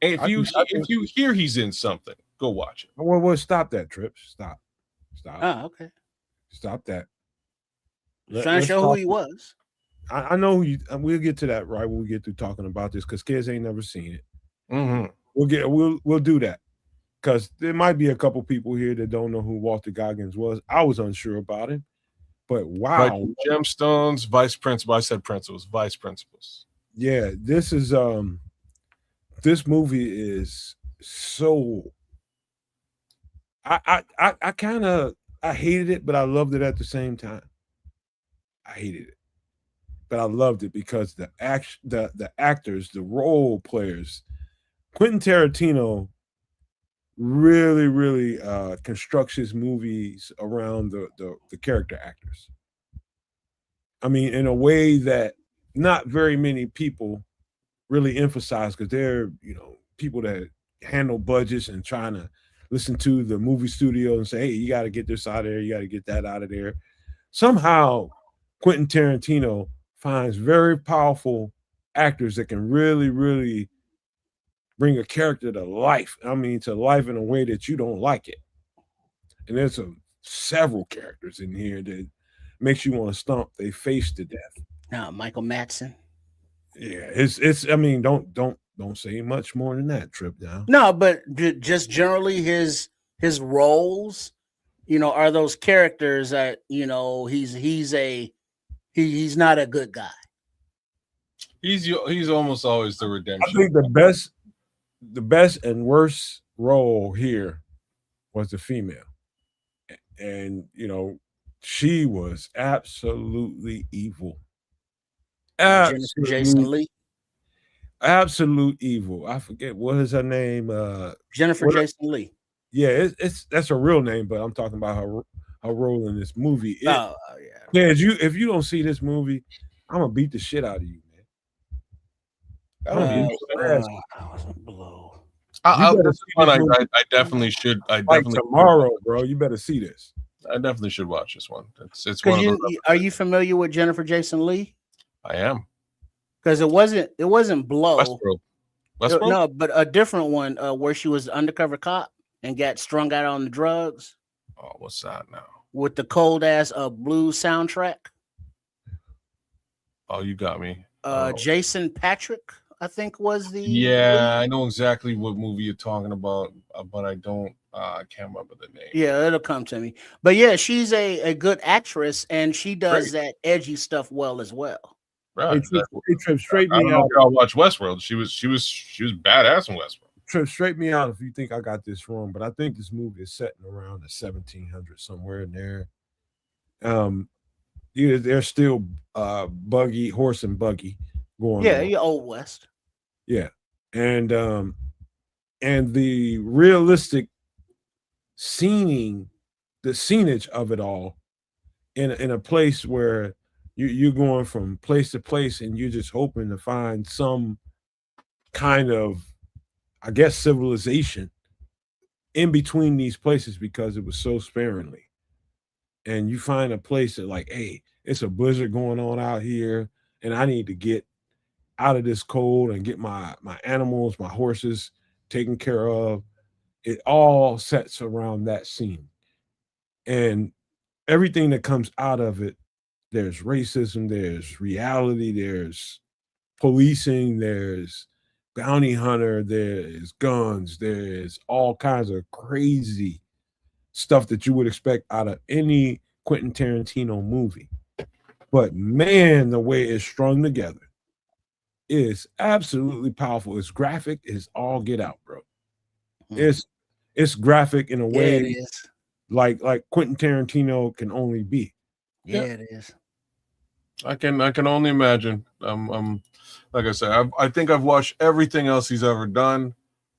And I can- if you hear he's in something, go watch it. well, stop that, Trips. Stop. Oh, okay. Stop that. Trying to show who he was. I know who you. We'll get to that right when we get through talking about this, because kids ain't never seen it. Mm-hmm. We'll do that, because there might be a couple people here that don't know who Walter Goggins was. I was unsure about him, but wow, Gemstones, vice principal. I said principals, vice principals. Yeah, this is this movie is so. I kind of I hated it, but I loved it at the same time. I hated it, but I loved it because the actors, the role players, Quentin Tarantino really constructs his movies around the character actors. I mean, in a way that not very many people really emphasize, because they're, you know, people that handle budgets and trying to listen to the movie studio and say, hey, you got to get this out of there, you got to get that out of there. Somehow Quentin Tarantino finds very powerful actors that can really bring a character to life. I mean, to life in a way that you don't like it. And there's several characters in here that makes you want to stomp their face to death. Michael Madsen. Yeah, it's. I mean, don't say much more than that. Trip down. No, but just generally his roles, you know, are those characters that, you know, he's he's not a good guy. He's almost always the redemption. I think the best and worst role here was the female, and you know, she was absolutely evil. Jennifer Jason Leigh. Absolute evil. I forget what is her name. Jennifer Jason Leigh. Yeah, it's that's her real name, but I'm talking about her role in this movie. Yeah. If you don't see this movie, I'm gonna beat the shit out of you, man. I wasn't below. I definitely should. I definitely tomorrow, bro. You better see this. I definitely should watch this one. It's one. Are you familiar with Jennifer Jason Leigh? I am. Because it wasn't Blow. Westworld? No, but a different one where she was undercover cop and got strung out on the drugs. Oh, what's that now? With the cold ass blues soundtrack. Oh, you got me. Jason Patrick, I think, was the. Yeah, I know exactly what movie you're talking about, but I don't. I can't remember the name. Yeah, it'll come to me. But yeah, she's a good actress, and she does that edgy stuff well as well. Right. Trip, straight me out. I don't know if y'all watch Westworld. She was badass in Westworld. Trip, straight me out if you think I got this wrong, but I think this movie is setting around the 1700s, somewhere in there. There's still horse and buggy going. Yeah, on. you're Old West. Yeah, and the realistic the scenage of it all, in a place where you're going from place to place, and you're just hoping to find some kind of, I guess, civilization in between these places, because it was so sparingly. And you find a place that, like, hey, it's a blizzard going on out here, and I need to get out of this cold and get my animals, my horses taken care of. It all sets around that scene. And everything that comes out of it, there's racism, there's reality, there's policing, there's bounty hunter, there's guns, there's all kinds of crazy stuff that you would expect out of any Quentin Tarantino movie. But man, the way it's strung together is absolutely powerful. It's graphic, it's all get out, bro. It's graphic in a Yeah, way it is. like Quentin Tarantino can only be. Yeah, it is. I can only imagine. Like I said, I think I've watched everything else he's ever done.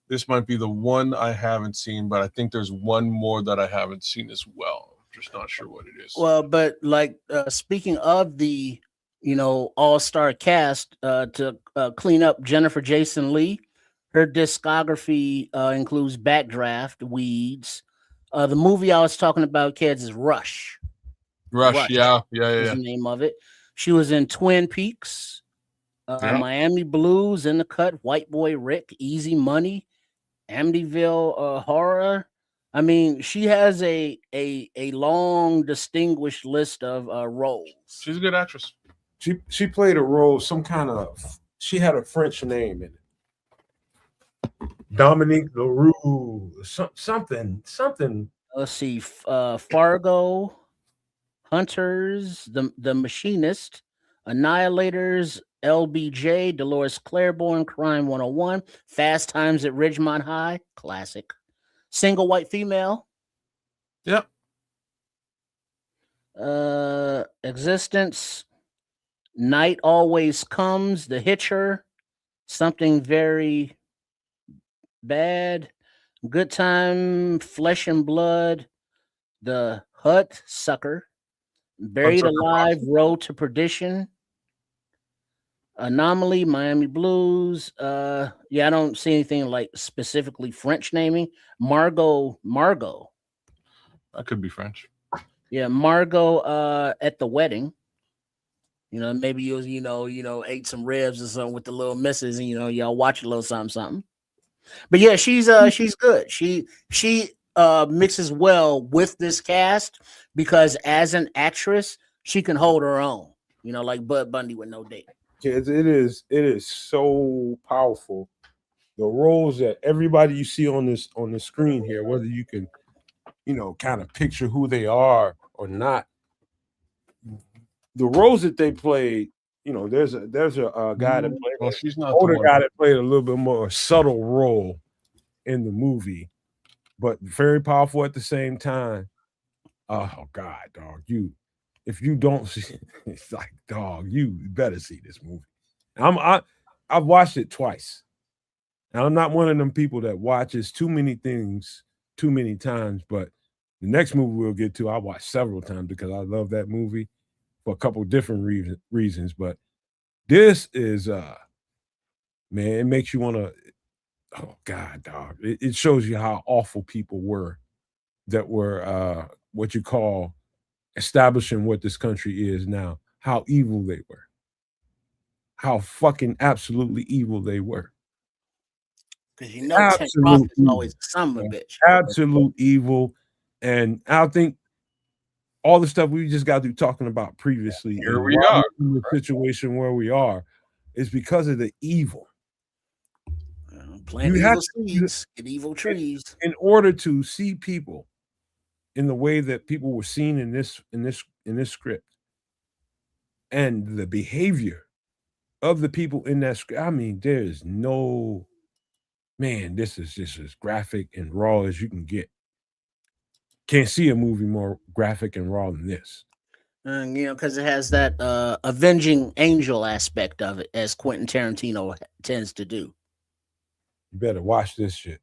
This might be the one I haven't seen, but I think there's one more that I haven't seen as well. I'm just not sure what it is. Well, but like speaking of the all-star cast, to clean up Jennifer Jason Leigh, her discography includes Backdraft, Weeds. The movie I was talking about, kids, is Rush. Rush, yeah. Is the name of it. She was in Twin Peaks, Miami Blues, In the Cut, White Boy Rick, Easy Money, Amityville Horror. I mean, she has a long, distinguished list of roles. She's a good actress. She played a role, she had a French name in it. Dominique Leroux, something. Let's see, Fargo, Hunters, the Machinist, Annihilators, LBJ, Dolores Claiborne, Crime 101, Fast Times at Ridgemont High, classic. Single White Female. Yep. Existence, Night Always Comes, The Hitcher, Something Very Bad, Good Time, Flesh and Blood, The Hut Sucker, Buried Alive, Road to Perdition, Anomaly, Miami Blues. I don't see anything like specifically French naming. Margot. That could be French. Yeah, Margot at the wedding. Maybe you ate some ribs or something with the little missus, and y'all watch a little something. But yeah, she's good. She mixes well with this cast because as an actress, she can hold her own. Like Bud Bundy with no date. Kids, it is so powerful. The roles that everybody you see on the screen here, whether you can, kind of picture who they are or not, the roles that they played, there's a guy that played well, she's not older guy that played a little bit more subtle role in the movie, but very powerful at the same time. Oh God, dog, if you don't see, it's like, dog, you better see this movie. I've watched it twice. And I'm not one of them people that watches too many things too many times, but the next movie we'll get to, I watched several times because I love that movie for a couple different reasons. But this is man, it makes you want to, oh God, dog. It shows you how awful people were that were what you call establishing what this country is now, how evil they were, how fucking absolutely evil they were. Because Tim Roth is always a son of a bitch. Absolute evil. And I think all the stuff we just got through talking about previously, here we are in the situation where we are, is because of the evil. Plant evil seeds, get evil trees. In order to see people in the way that people were seen in this script, and the behavior of the people in that script, I mean, there's no, man, this is just as graphic and raw as you can get. Can't see a movie more graphic and raw than this. Because it has that avenging angel aspect of it, as Quentin Tarantino tends to do. You better watch this shit.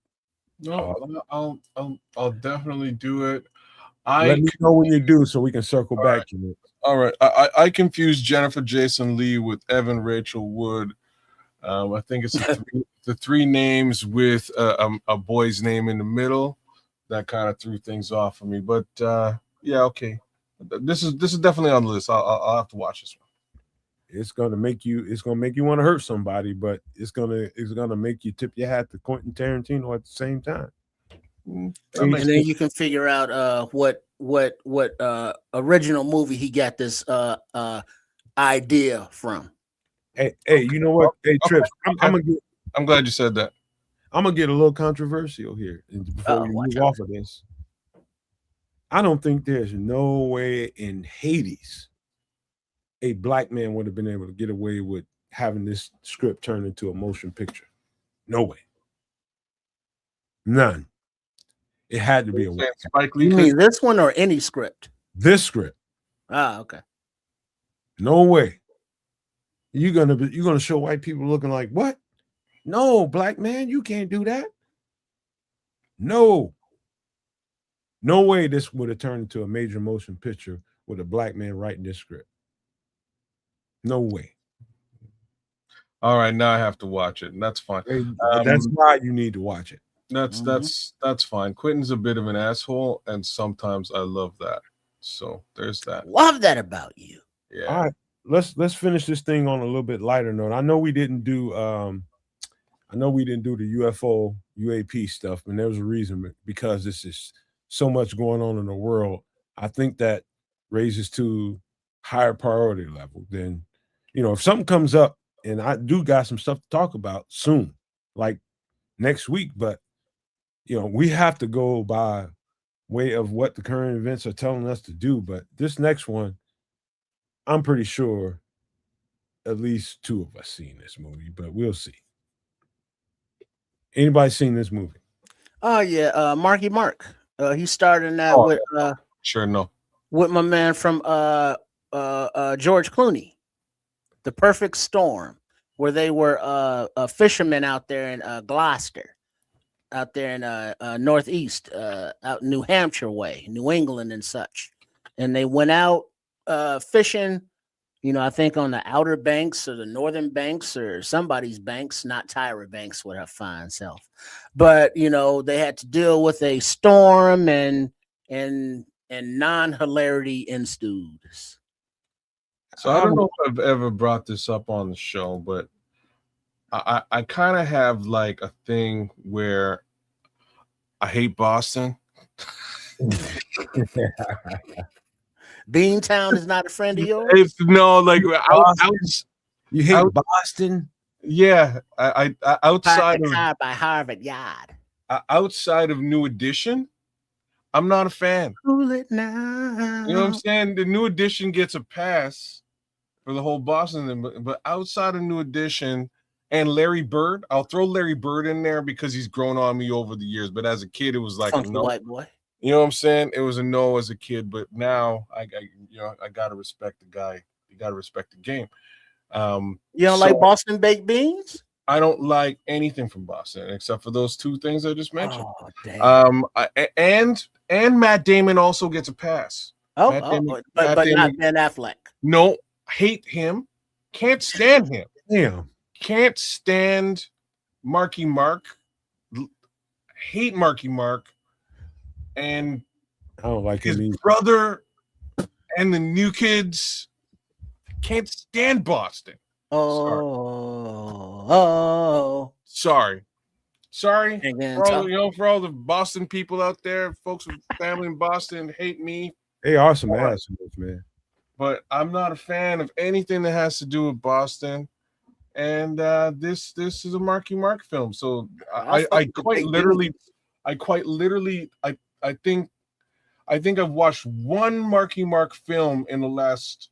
No, I'll definitely do it. Let me know when you do, so we can circle back to it. All right, I confused Jennifer Jason Leigh with Evan Rachel Wood. I think it's the three names with a boy's name in the middle. That kind of threw things off for me, but yeah, okay. This is definitely on the list. I'll have to watch this one. It's gonna make you want to hurt somebody, but it's gonna make you tip your hat to Quentin Tarantino at the same time. And then you can figure out what original movie he got this idea from. Hey, you know what? Hey, Trips, I'm glad you said that. I'm gonna get a little controversial here before we move off of this. I don't think there's no way in Hades a black man would have been able to get away with having this script turned into a motion picture. No way. None. It had to be a way. Spike Lee. You mean this one or any script? This script. Ah, okay. No way. You're gonna show white people looking like what? No, black man, you can't do that. No. No way this would have turned into a major motion picture with a black man writing this script. No way. All right, now I have to watch it, and that's fine. That's why you need to watch it. That's fine. Quentin's a bit of an asshole, and sometimes I love that. So there's that. Love that about you. Yeah. All right, let's finish this thing on a little bit lighter note. I know we didn't do the UFO UAP stuff, and there was a reason, because this is so much going on in the world. I think that raises to higher priority level. Then, if something comes up, and I do got some stuff to talk about soon, like next week, but we have to go by way of what the current events are telling us to do. But this next one, I'm pretty sure at least two of us seen this movie, but we'll see. Anybody seen this movie? Oh yeah, Marky Mark. He starred in that with Sure, no. with my man from George Clooney, The Perfect Storm, where they were fishermen out there in Gloucester, out there in Northeast, out New Hampshire way, New England and such. And they went out fishing, I think on the Outer Banks or the Northern Banks or somebody's banks, not Tyra Banks with her fine self. But, they had to deal with a storm and non-hilarity ensued. So I don't know if I've ever brought this up on the show, but I kind of have like a thing where I hate Boston. Beantown is not a friend of yours? You hate Boston? Yeah, I outside of by Harvard Yard. Outside of New Edition, I'm not a fan. Cool it now. You know what I'm saying? The New Edition gets a pass for the whole Boston thing, but outside of New Edition and Larry Bird, I'll throw Larry Bird in there because he's grown on me over the years. But as a kid, it was like funky a no. White boy. You know what I'm saying? It was a no as a kid, but now I gotta respect the guy. You gotta respect the game. You don't like Boston baked beans? I don't like anything from Boston except for those two things I just mentioned. Oh, damn. And Matt Damon also gets a pass. But not Ben Affleck. No, hate him. Can't stand him. Damn. Can't stand Marky Mark. Hate Marky Mark. And I don't like his him brother and the New Kids. Can't stand Boston. Sorry. For all the Boston people out there, folks with family in Boston hate me. They are some assholes, man. But I'm not a fan of anything that has to do with Boston. And this is a Marky Mark film. So I think I've watched one Marky Mark film in the last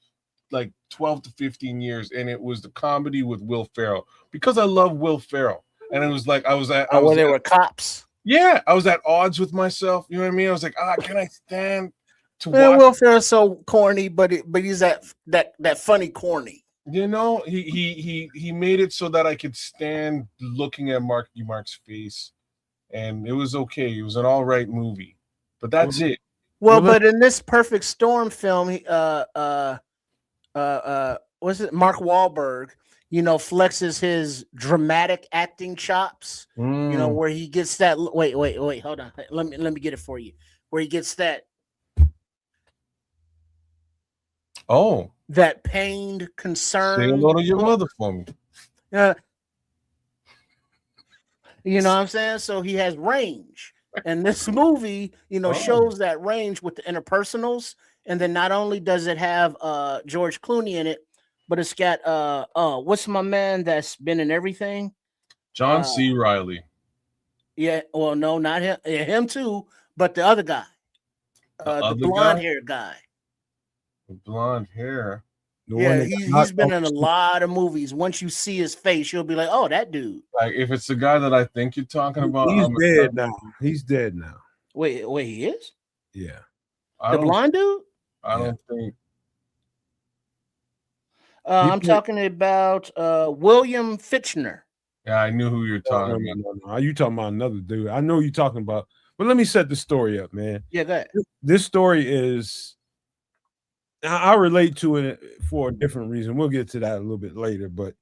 like 12 to 15 years, and it was the comedy with Will Ferrell, because I love Will Ferrell. And it was like they were cops. Yeah, I was at odds with myself. You know what I mean? I was like, can I stand to watch? Will Ferrell's so corny, but he's that funny corny. He made it so that I could stand looking at Marky Mark's face, and it was okay. It was an all right movie, but that's it. Well, but in this Perfect Storm film, was it Mark Wahlberg? Flexes his dramatic acting chops. Where he gets that. Wait, hold on. Let me get it for you. Where he gets that. Oh, that pained concern. Say hello to your mother for me. You know what I'm saying? So he has range. And this movie, shows that range with the interpersonals. And then not only does it have George Clooney in it, but it's got what's my man that's been in everything? John C. Reilly. Yeah, well, no, not him. Yeah, him too, but the other guy. The The other blonde guy? hair guy. The blonde hair. The one Yeah, that got he's knocked been off in a lot of movies. Once you see his face, you'll be like, "Oh, that dude." Like if it's the guy that I think you're talking about, He's I'm dead now. He's dead now. Wait, he is Yeah. I the don't. blonde dude. I don't think. I'm People, talking about William Fitchner. Yeah, I knew who you're talking about. no. You talking about another dude? I know you talking about. But let me set the story up, man. Yeah, go ahead. This story is. I relate to it for a different reason. We'll get to that a little bit later, but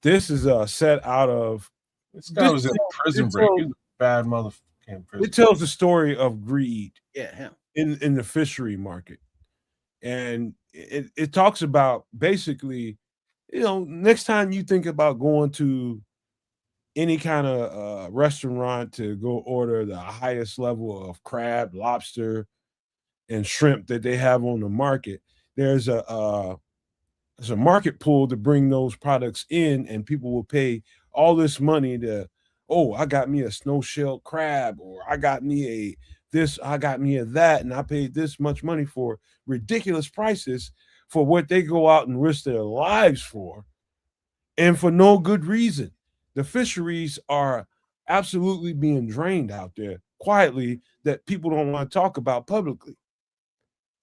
this is set out of. This guy was in Prison Break. He's a bad motherfucking prison. It tells the story of greed Yeah, him. in the fishery market, and it talks about basically, next time you think about going to any kind of restaurant to go order the highest level of crab, lobster, and shrimp that they have on the market, there's a market pool to bring those products in, and people will pay all this money to, oh, I got me a snow shell crab, or I got me I got me a that, and I paid this much money for ridiculous prices for what they go out and risk their lives for, and for no good reason. The fisheries are absolutely being drained out there quietly that people don't want to talk about publicly.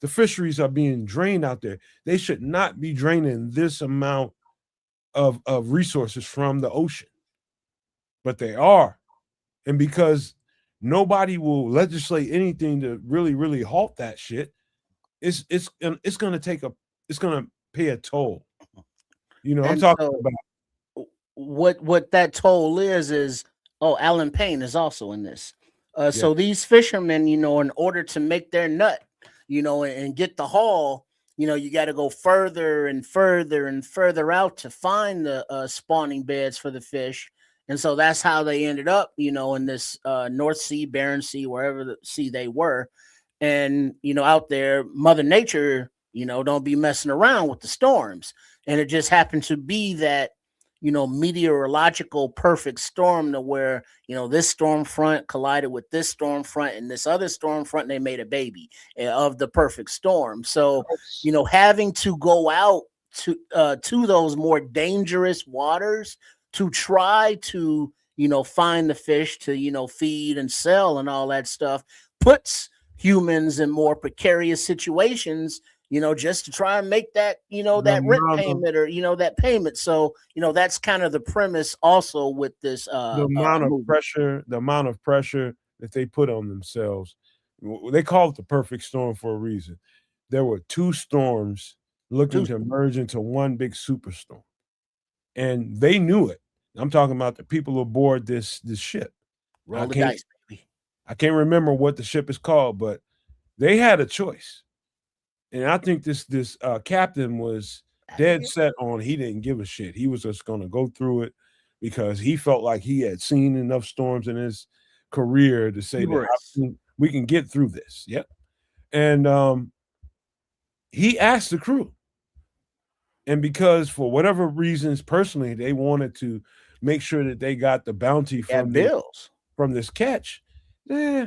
The fisheries are being drained out there. They should not be draining this amount of resources from the ocean, but they are. And because nobody will legislate anything to really, really halt that shit, it's going to pay a toll. I'm And talking so about what that toll is Alan Payne is also in this. So Yeah. these fishermen, in order to make their nut, and get the haul, you got to go further and further and further out to find the spawning beds for the fish. And so that's how they ended up, in this North Sea, Barents Sea, wherever the sea they were. And, out there, Mother Nature, don't be messing around with the storms. And it just happened to be that, meteorological perfect storm to where, this storm front collided with this storm front and this other storm front, and they made a baby of the perfect storm. So, having to go out to those more dangerous waters to try to, find the fish to, feed and sell and all that stuff puts humans in more precarious situations, just to try and make that, that rent payment or, that payment. So, that's kind of the premise also with this the amount of pressure that they put on themselves. They call it the perfect storm for a reason. There were two storms looking to merge into one big superstorm, and they knew it. I'm talking about the people aboard this ship. Roll the dice, baby. I can't remember what the ship is called, but they had a choice. And I think this captain was dead set on he didn't give a shit. He was just going to go through it because he felt like he had seen enough storms in his career to say that we can get through this. Yep. And he asked the crew. And because for whatever reasons, personally, they wanted to make sure that they got the bounty from this catch. Yeah.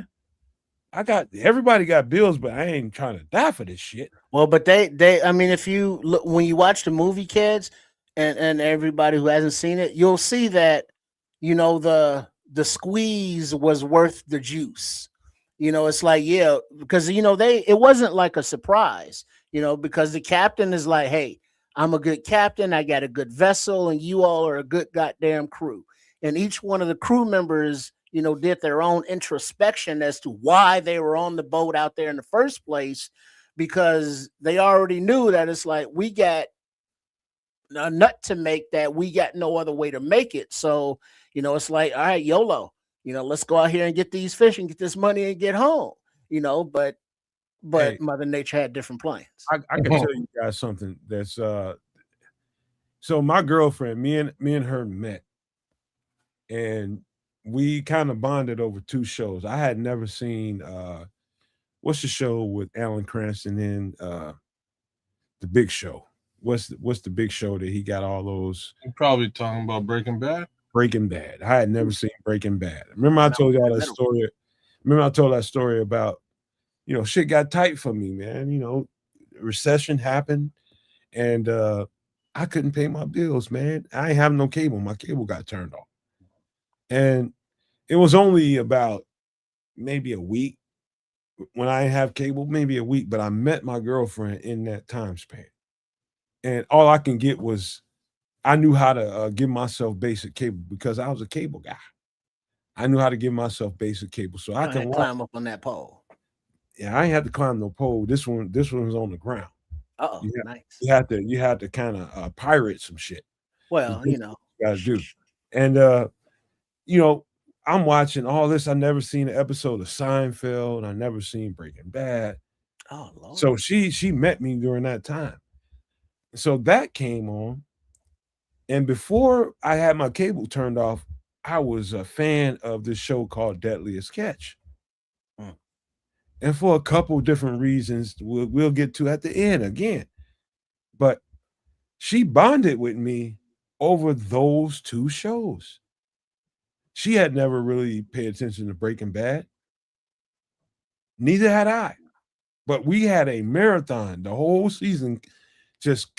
Everybody got bills, but I ain't trying to die for this shit. Well, but they I mean, if you look, when you watch the movie, kids, and everybody who hasn't seen it, you'll see that, the squeeze was worth the juice. It's like, yeah, because it wasn't like a surprise, because the captain is like, hey, I'm a good captain, I got a good vessel, and you all are a good goddamn crew. And each one of the crew members, did their own introspection as to why they were on the boat out there in the first place, because they already knew that it's like, we got a nut to make that we got no other way to make it. So, it's like, all right, YOLO, let's go out here and get these fish and get this money and get home, but hey, Mother Nature had different plans. I can tell you guys something that's so my girlfriend, me and her met, and we kind of bonded over two shows. I had never seen what's the show with Alan Cranston in The Big Show? What's the big show that he got all those? You're probably talking about Breaking Bad. Breaking Bad. I had never seen Breaking Bad. Remember I told y'all that story. Remember I told that story about shit got tight for me, man. Recession happened, and I couldn't pay my bills, man. I ain't have no cable. My cable got turned off. And it was only about maybe a week when I didn't have cable, maybe a week, but I met my girlfriend in that time span. And all I can get was I knew how to give myself basic cable because I was a cable guy. I knew how to give myself basic cable so I I can had watch. climb up on that pole. Yeah, I ain't had to climb no pole. This one was on the ground. Oh, You, nice. you had to kind of pirate some shit. Well, You got to do. And I'm watching all this. I never seen an episode of Seinfeld. I never seen Breaking Bad. Oh Lord. So she met me during that time. So that came on. And before I had my cable turned off, I was a fan of this show called Deadliest Catch. Mm. And for a couple different reasons we'll get to at the end again. But she bonded with me over those two shows. She had never really paid attention to Breaking Bad. Neither had I. But we had a marathon. The whole season just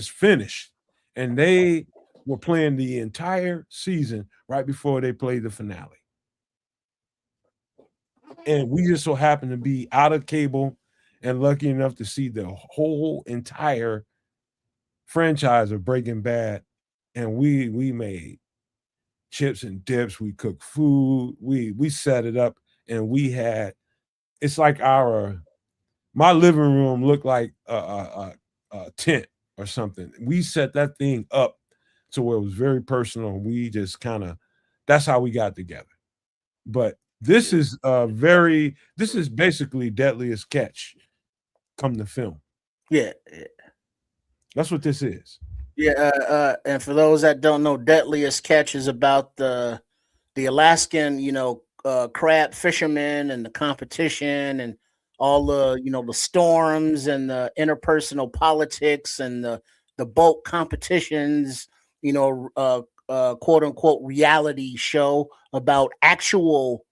finished. And they were playing the entire season right before they played the finale. And we just so happened to be out of cable and lucky enough to see the whole entire franchise of Breaking Bad. And we made chips and dips. We cooked food. We set it up, and it's like my living room looked like a tent or something. We set that thing up to where it was very personal. We just that's how we got together. But this is basically Deadliest Catch come to film. Yeah. That's what this is. Yeah, and for those that don't know, Deadliest Catch is about the Alaskan, crab fishermen and the competition and all the the storms and the interpersonal politics and the boat competitions. Quote unquote reality show about actual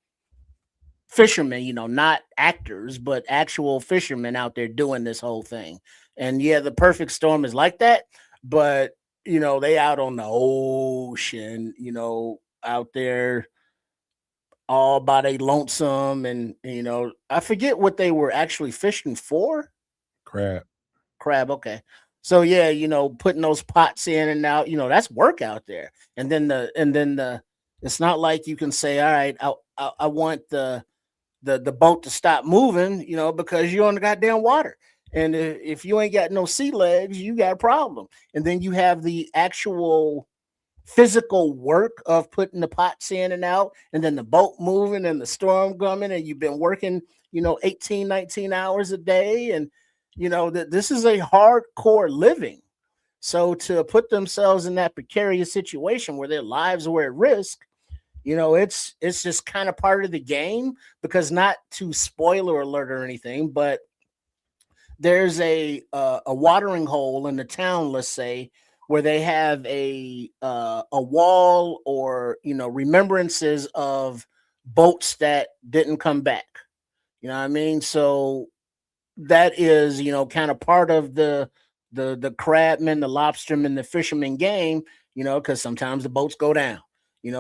fishermen, not actors, but actual fishermen out there doing this whole thing. And yeah, the perfect storm is like that, but they out on the ocean, out there all by they lonesome, and I forget what they were actually fishing for. Crab. Okay. So yeah, putting those pots in and out, that's work out there. And then it's not like you can say, all right, I want the boat to stop moving, because you're on the goddamn water. And if you ain't got no sea legs, you got a problem. And then you have the actual physical work of putting the pots in and out, and then the boat moving and the storm coming, and you've been working 18 19 hours a day, and that this is a hardcore living. So to put themselves in that precarious situation where their lives were at risk, it's just kind of part of the game. Because, not to spoiler alert or anything, but there's a watering hole in the town, let's say, where they have a wall or remembrances of boats that didn't come back. You know what I mean? So that is kind of part of the crabman, the lobsterman, the fisherman game. Because sometimes the boats go down.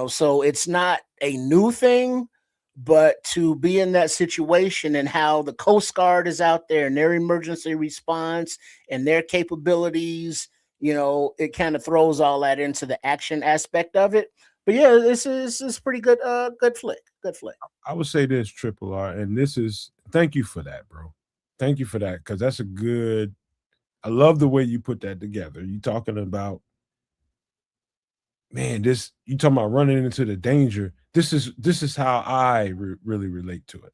So it's not a new thing. But to be in that situation and how the Coast Guard is out there and their emergency response and their capabilities, it kind of throws all that into the action aspect of it. But yeah, this is pretty good. Good flick. I would say this, Triple R, and thank you for that, bro. Thank you for that, because that's a good. I love the way you put that together. You talking about, man, you talking about running into the danger. This is how I really relate to it.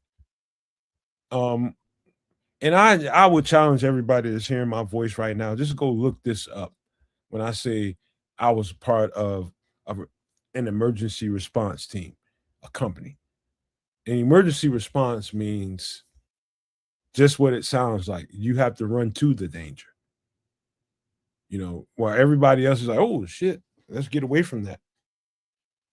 And I would challenge everybody that's hearing my voice right now, just go look this up. When I say I was part of an emergency response team, a company. An emergency response means just what it sounds like. You have to run to the danger. While everybody else is like, oh shit, let's get away from that.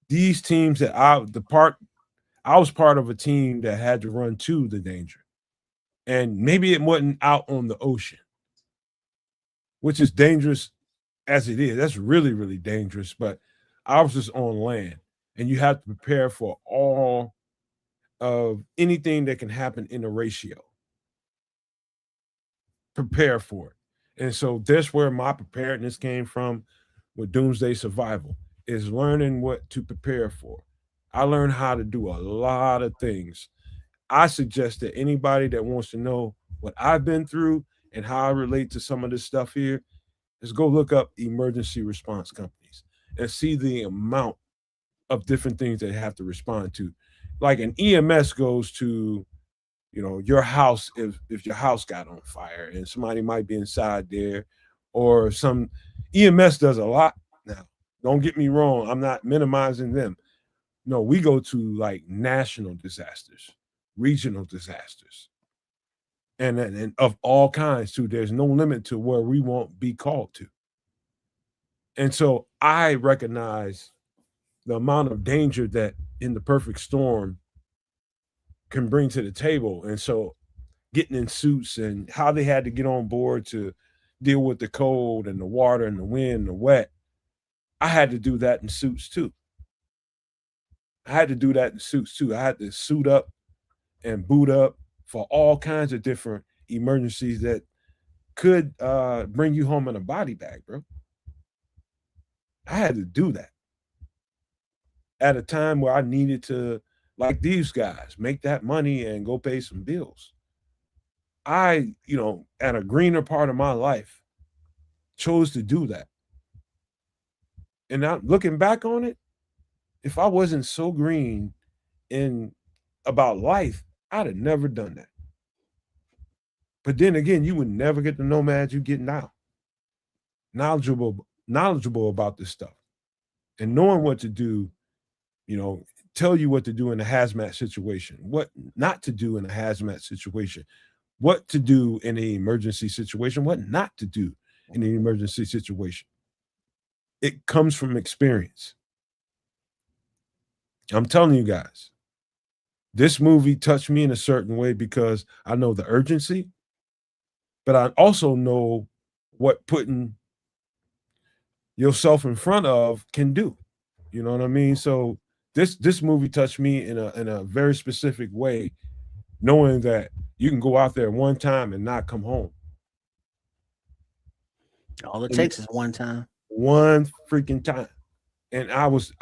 These teams I was part of a team that had to run to the danger. And maybe it wasn't out on the ocean, which is dangerous as it is. That's really, really dangerous. But ours is on land, and you have to prepare for all of anything that can happen in a ratio. Prepare for it. And so that's where my preparedness came from with doomsday survival, is learning what to prepare for. I learned how to do a lot of things. I suggest that anybody that wants to know what I've been through and how I relate to some of this stuff here is go look up emergency response companies and see the amount of different things they have to respond to. Like an EMS goes to, your house, if your house got on fire and somebody might be inside there, or some EMS does a lot now. Don't get me wrong, I'm not minimizing them. No, we go to like national disasters, regional disasters, and of all kinds too. There's no limit to where we won't be called to. And so I recognize the amount of danger that in the perfect storm can bring to the table. And so getting in suits and how they had to get on board to deal with the cold and the water and the wind and the wet, I had to do that in suits too. I had to do that in suits too. I had to suit up and boot up for all kinds of different emergencies that could bring you home in a body bag, bro. I had to do that at a time where I needed to, like these guys, make that money and go pay some bills. I, at a greener part of my life, chose to do that. And now looking back on it, if I wasn't so green in about life, I'd have never done that. But then again, you would never get the nomads you get now. Knowledgeable about this stuff and knowing what to do, tell you what to do in a hazmat situation, what not to do in a hazmat situation, what to do in an emergency situation, what not to do in an emergency situation. It comes from experience. I'm telling you guys, this movie touched me in a certain way because I know the urgency, but I also know what putting yourself in front of can do. You know what I mean? So this movie touched me in a very specific way, knowing that you can go out there one time and not come home. All it takes is one time. One freaking time. And I was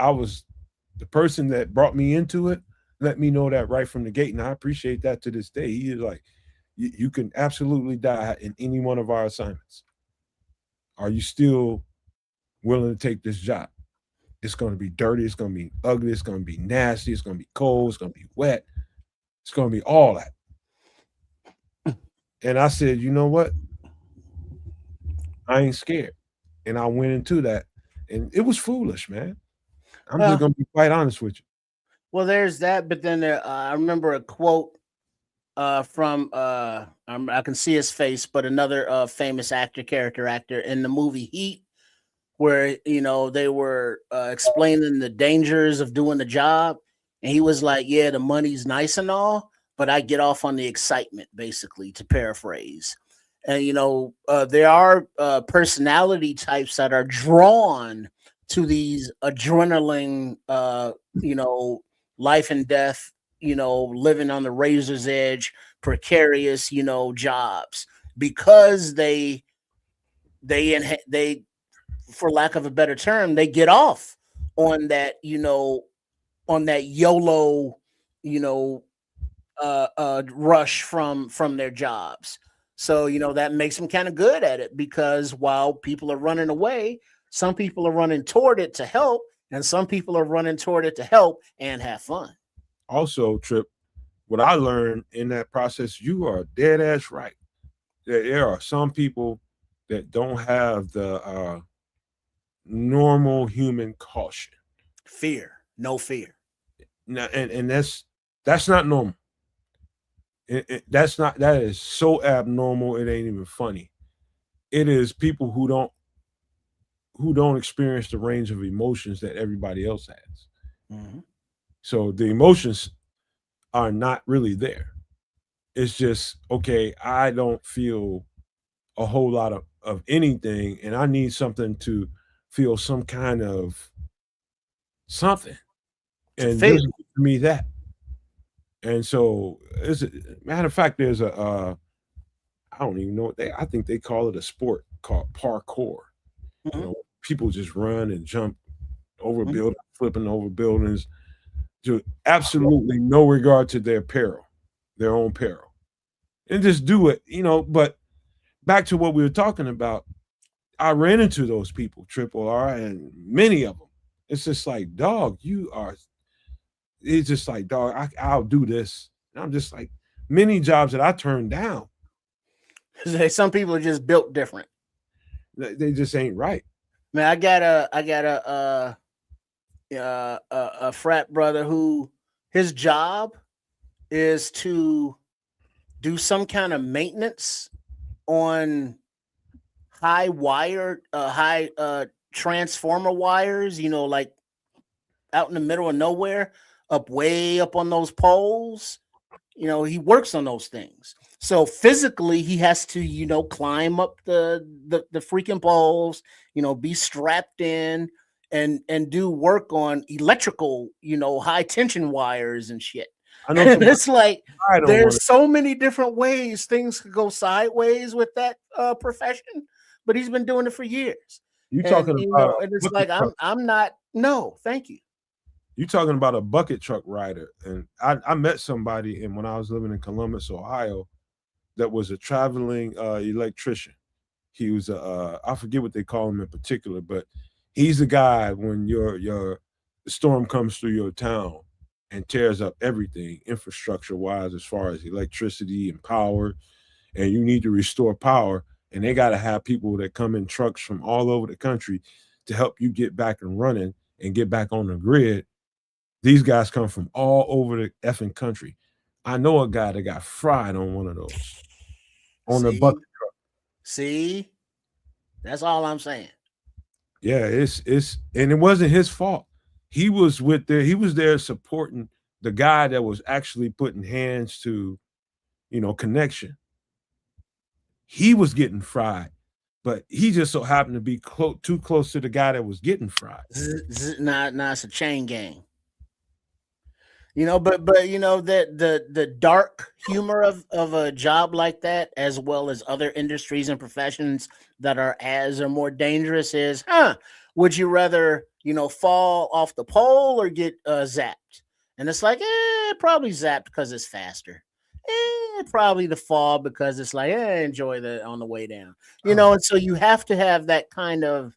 the person that brought me into it, let me know that right from the gate. And I appreciate that to this day. He is like, you can absolutely die in any one of our assignments. Are you still willing to take this job? It's going to be dirty. It's going to be ugly. It's going to be nasty. It's going to be cold. It's going to be wet. It's going to be all that. And I said, you know what? I ain't scared. And I went into that. And it was foolish, man. I'm just going to be quite honest with you. Well, there's that. But then I remember a quote from, I can see his face, but another famous character actor in the movie Heat, where they were explaining the dangers of doing the job, and he was like, yeah, the money's nice and all, but I get off on the excitement, basically, to paraphrase. And there are personality types that are drawn to these adrenaline life and death, living on the razor's edge, precarious jobs, because they for lack of a better term, they get off on that, on that YOLO, rush from their jobs. So, that makes them kind of good at it, because while people are running away, some people are running toward it to help, and some people are running toward it to help and have fun. Also, Trip, what I learned in that process, you are dead ass right. There are some people that don't have the normal human caution, no fear. Now, and that's not normal. That is so abnormal. It ain't even funny. It is people who don't experience the range of emotions that everybody else has. Mm-hmm. So the emotions are not really there. it's just okay. I don't feel a whole lot of anything, and I need something to feel some kind of something, To and feel. this gives me that. And so, as a matter of fact, there's a I don't even know what they. I think they call it a sport called parkour. You Mhm, know, people just run and jump over mhm. buildings, flipping over buildings, to absolutely no regard to their peril, their own peril, and just do it. But back to what we were talking about, I ran into those people, Triple R, and many of them. It's just like, dog, you are. It's just like, dog, I'll do this. And I'm just like, many jobs that I turned down, Some people are just built different. they just ain't right. Man, I got a frat brother who his job is to do some kind of maintenance on high transformer wires, like out in the middle of nowhere, up way up on those poles. He works on those things. So physically, he has to, climb up the freaking poles, be strapped in and do work on electrical, high tension wires and shit. I know And somebody it's like I don't want there's so many different ways things could go sideways with that profession, but he's been doing it for years. you And talking about a and it's bucket like truck. I'm not, no, thank you. You talking about a bucket truck rider. And I met somebody and when I was living in Columbus, Ohio, that was a traveling electrician. He was I forget what they call him in particular, but he's the guy when your storm comes through your town and tears up everything infrastructure wise as far as electricity and power, and you need to restore power. And they got to have people that come in trucks from all over the country to help you get back and running and get back on the grid. These guys come from all over the effing country. I know a guy that got fried on one of those on the bucket. See, see, that's all I'm saying. Yeah, it's and it wasn't his fault. He was there supporting the guy that was actually putting hands to, connection. He was getting fried, but he just so happened to be too close to the guy that was getting fried. Nah, it's a chain gang. But that the dark humor of a job like that, as well as other industries and professions that are as or more dangerous, is, would you rather fall off the pole or get zapped? And it's like, probably zapped because it's faster. Probably the fall because it's like, enjoy the on the way down. Oh, And so you have to have that kind of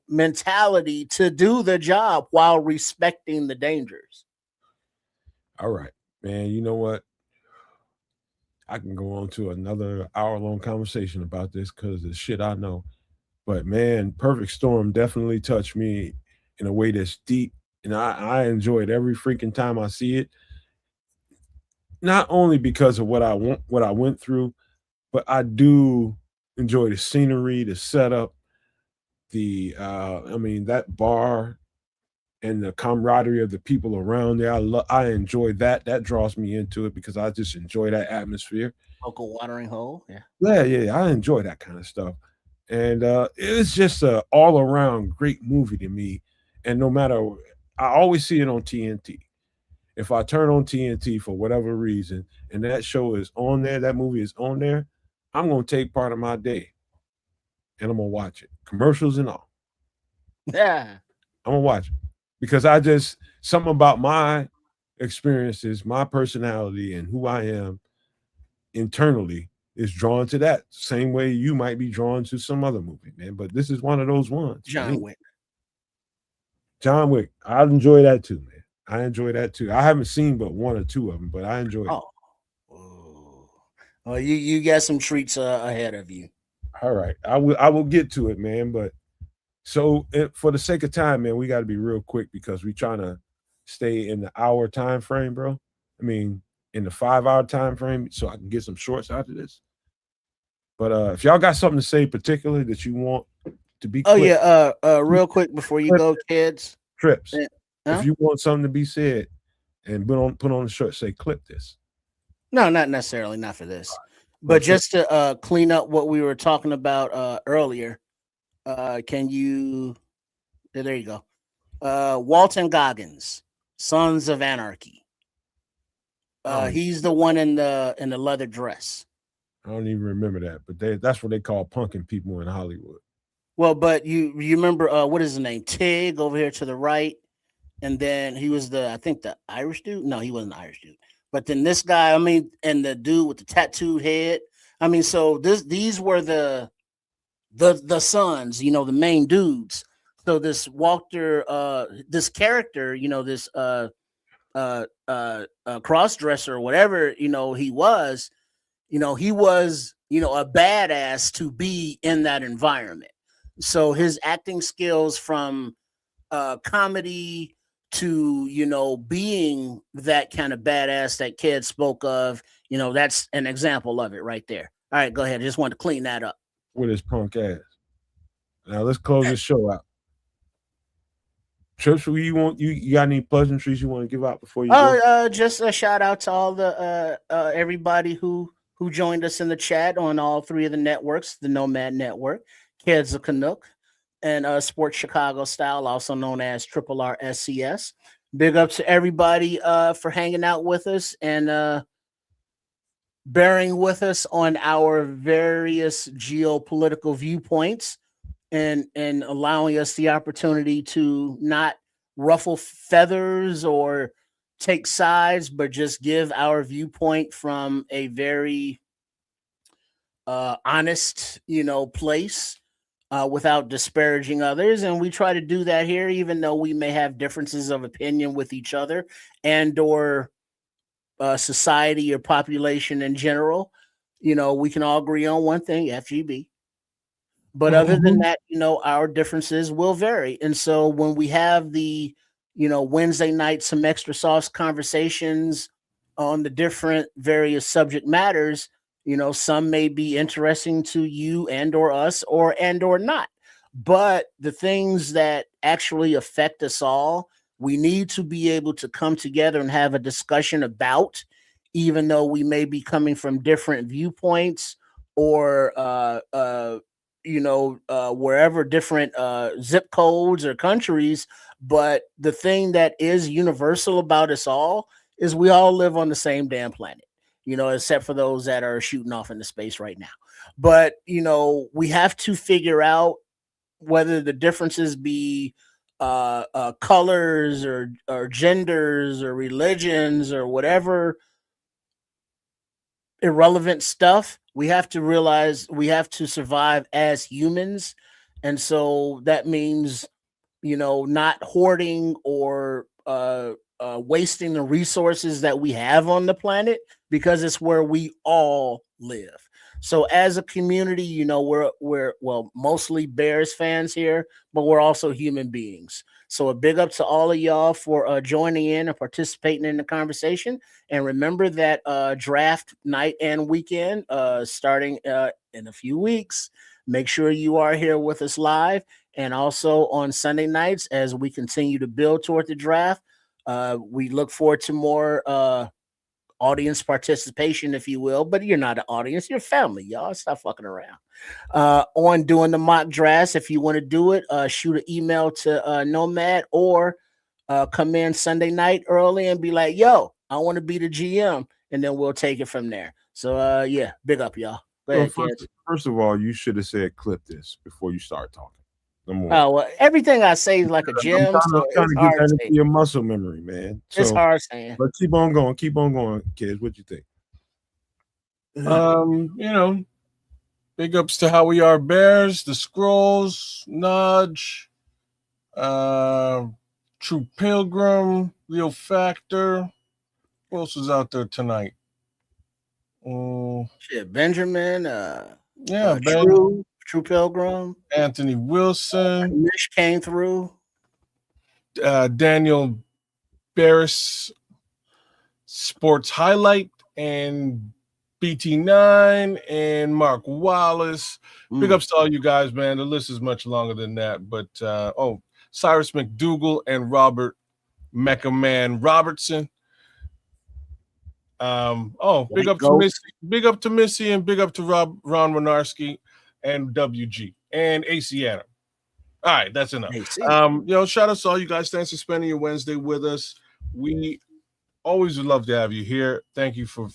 mentality to do the job while respecting the dangers. all right, man. You know what? I can go on to another hour-long conversation about this because the shit I know. But man, Perfect Storm definitely touched me in a way that's deep, and I enjoy it every freaking time I see it. Not only because of what I went through, but I do enjoy the scenery, the setup, I mean that bar and the camaraderie of the people around there. I enjoy that. That draws me into it because I just enjoy that atmosphere. Local watering hole. Yeah. Yeah, yeah, I enjoy that kind of stuff. And it's just a all around great movie to me. And no matter, I always see it on TNT. If I turn on TNT for whatever reason and that show is on there, that movie is on there, I'm gonna take part of my day and I'm gonna watch it, commercials and all. Yeah. I'm gonna watch it because I just something about my experiences, my personality, and who I am internally is drawn to that same way you might be drawn to some other movie, man. But this is one of those ones for John me. Wick. John Wick, I enjoy that too, man. I enjoy that too. I haven't seen but one or two of them, but I enjoy it. Oh. Ooh. Well, you got some treats ahead of you. All right, I will get to it, man. But so for the sake of time, man, we got to be real quick because we trying to stay in the hour time frame, bro. I mean, in the 5 hour time frame, so I can get some shorts out of this. But if y'all got something to say particularly that you want to be Oh quick, yeah. Real quick before you go, kids. trips. Huh? If you want something to be said and put on the shirt, say clip this. No, not necessarily, not for this. But just to clean up what we were talking about earlier, can you? There you go. Walton Goggins, Sons of Anarchy. He's the one in the leather dress. I don't even remember that, but that's what they call punking people in Hollywood. Well, but you remember what is his name? Tig over here to the right, and then he was I think the Irish dude. No, he wasn't the Irish dude. But then this guy, I mean, and the dude with the tattooed head. I mean, so these were the sons, you know, the main dudes. So this Walter, this character, you know, this cross dresser or whatever, you know, he was a badass to be in that environment. So his acting skills from comedy to, you know, being that kind of badass that kid spoke of, you know, that's an example of it right there. All right, go ahead. I just wanted to clean that up. With his punk ass. Now let's close this show out. Trips, you got any pleasantries you want to give out before you go? Just a shout out to all the everybody who joined us in the chat on all three of the networks, the Nomad Network, Kids of Canuck, and Sports Chicago Style, also known as Triple R SCS. Big up to everybody for hanging out with us and bearing with us on our various geopolitical viewpoints and allowing us the opportunity to not ruffle feathers or take sides, but just give our viewpoint from a very honest, you know, place without disparaging others. And we try to do that here, even though we may have differences of opinion with each other and or society or population in general. You know, we can all agree on one thing, FGB. But other than that, you know, our differences will vary. And so when we have the, you know, Wednesday night, some extra sauce conversations on the different various subject matters, you know, some may be interesting to you and or us or not. But the things that actually affect us all, we need to be able to come together and have a discussion about, even though we may be coming from different viewpoints or wherever different zip codes or countries. But the thing that is universal about us all is we all live on the same damn planet, you know, except for those that are shooting off into space right now. But, you know, we have to figure out whether the differences be colors or genders or religions or whatever irrelevant stuff. We have to realize we have to survive as humans. And so that means, you know, not hoarding or wasting the resources that we have on the planet, because it's where we all live. So as a community, you know, we're mostly Bears fans here, but we're also human beings. So a big up to all of y'all for joining in and participating in the conversation. And remember that draft night and weekend starting in a few weeks. Make sure you are here with us live, and also on Sunday nights as we continue to build toward the draft. We look forward to more audience participation, if you will, but you're not an audience, you're family, y'all. Stop fucking around. On doing the mock drafts, if you want to do it, shoot an email to Nomad or come in Sunday night early and be like, yo, I want to be the GM, and then we'll take it from there. So yeah, big up, y'all. Go ahead, kids. First of all, you should have said clip this before you start talking. Oh, well, everything I say is like a gym. So I'm trying to get that into your muscle memory, man. So, it's hard saying. But keep on going, kids. What you think? You know, big ups to How We Are Bears, the Scrolls, Nudge, True Pilgrim, Real Factor. Who else is out there tonight? Shit, Benjamin. Yeah, True Pilgrim, Anthony Wilson, Mish came through, Daniel Barris, Sports Highlight, and BT9, and Mark Wallace. Big ups to all you guys, man. The list is much longer than that, but Cyrus McDougal and Robert Mecha Man Robertson. Big up to Missy, and big up to Ron Winarski and WG and AC Adam. All right, that's enough. Shout out to all you guys. Thanks for spending your Wednesday with us. We always would love to have you here. Thank you for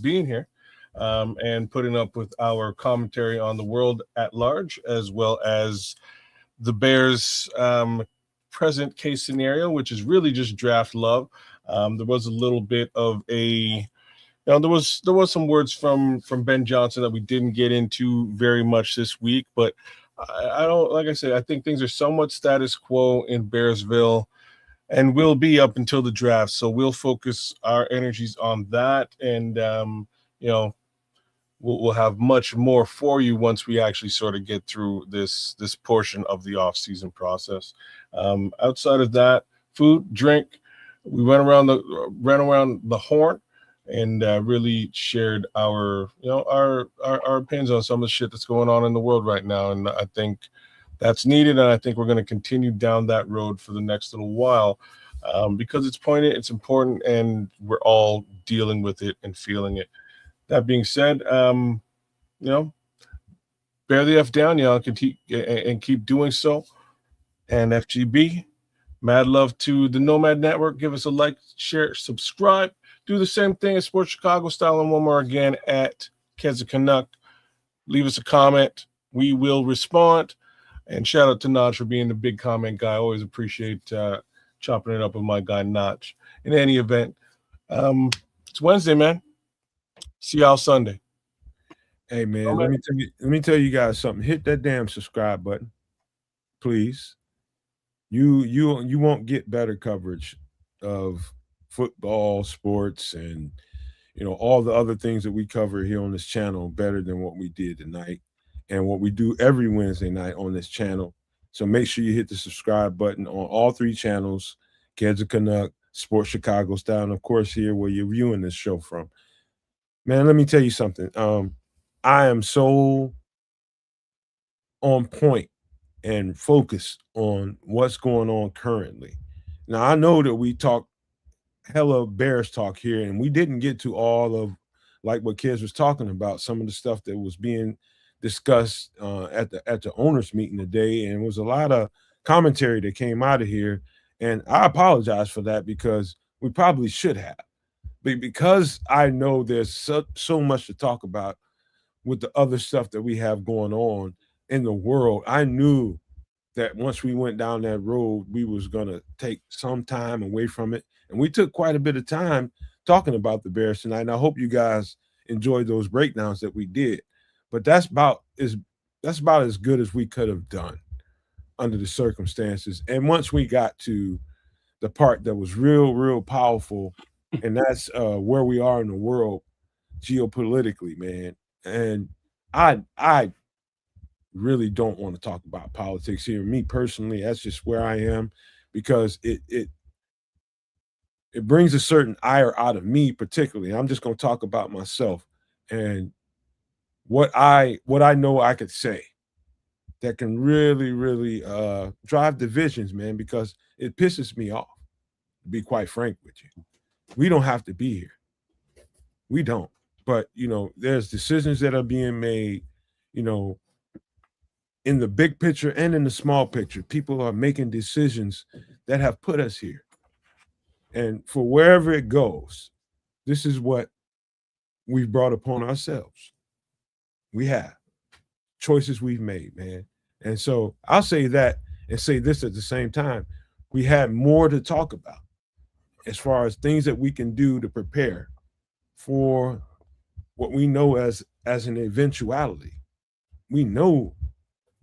being here and putting up with our commentary on the world at large, as well as the Bears' present case scenario, which is really just draft love. There was a little bit of there was some words from Ben Johnson that we didn't get into very much this week, but I don't, like I said, I think things are somewhat status quo in Bearsville and will be up until the draft. So we'll focus our energies on that. And, we'll have much more for you once we actually sort of get through this portion of the off-season process. Outside of that, food, drink, we went around the horn and really shared our opinions on some of the shit that's going on in the world right now. And I think that's needed. And I think we're going to continue down that road for the next little while because it's poignant, it's important, and we're all dealing with it and feeling it. That being said, bear the F down, y'all, and keep doing so. And FGB, mad love to the Nomad Network. Give us a like, share, subscribe. Do the same thing at Sports Chicago Style, and one more again at Keza Canuck. Leave us a comment. We will respond. And shout out to Notch for being the big comment guy. I always appreciate chopping it up with my guy Notch. In any event, it's Wednesday, man. See y'all Sunday. Hey man, let me tell you guys something. Hit that damn subscribe button, please. You won't get better coverage of football, sports, and all the other things that we cover here on this channel better than what we did tonight and what we do every Wednesday night on this channel. So make sure you hit the subscribe button on all three channels: Keza Canuck, Sports Chicago Style, and of course here where you're viewing this show from. Man, let me tell you something. I am so on point and focused on what's going on currently. Now, I know that we talk hella Bears talk here, and we didn't get to all of like what Kids was talking about, some of the stuff that was being discussed at the owners meeting today, and it was a lot of commentary that came out of here. And I apologize for that because we probably should have. Because I know there's so much to talk about with the other stuff that we have going on in the world, I knew that once we went down that road, we was going to take some time away from it. And we took quite a bit of time talking about the Bears tonight. And I hope you guys enjoyed those breakdowns that we did. But that's about as good as we could have done under the circumstances. And once we got to the part that was real powerful, and that's where we are in the world geopolitically, man. And I really don't want to talk about politics here. Me personally, that's just where I am because it brings a certain ire out of me particularly. I'm just going to talk about myself and what I know I could say that can really drive divisions, man, because it pisses me off, to be quite frank with you. We don't have to be here. We don't. But, there's decisions that are being made, in the big picture and in the small picture. People are making decisions that have put us here. And for wherever it goes, this is what we've brought upon ourselves. We have choices we've made, man. And so I'll say that and say this at the same time. We had more to talk about as far as things that we can do to prepare for what we know as an eventuality. We know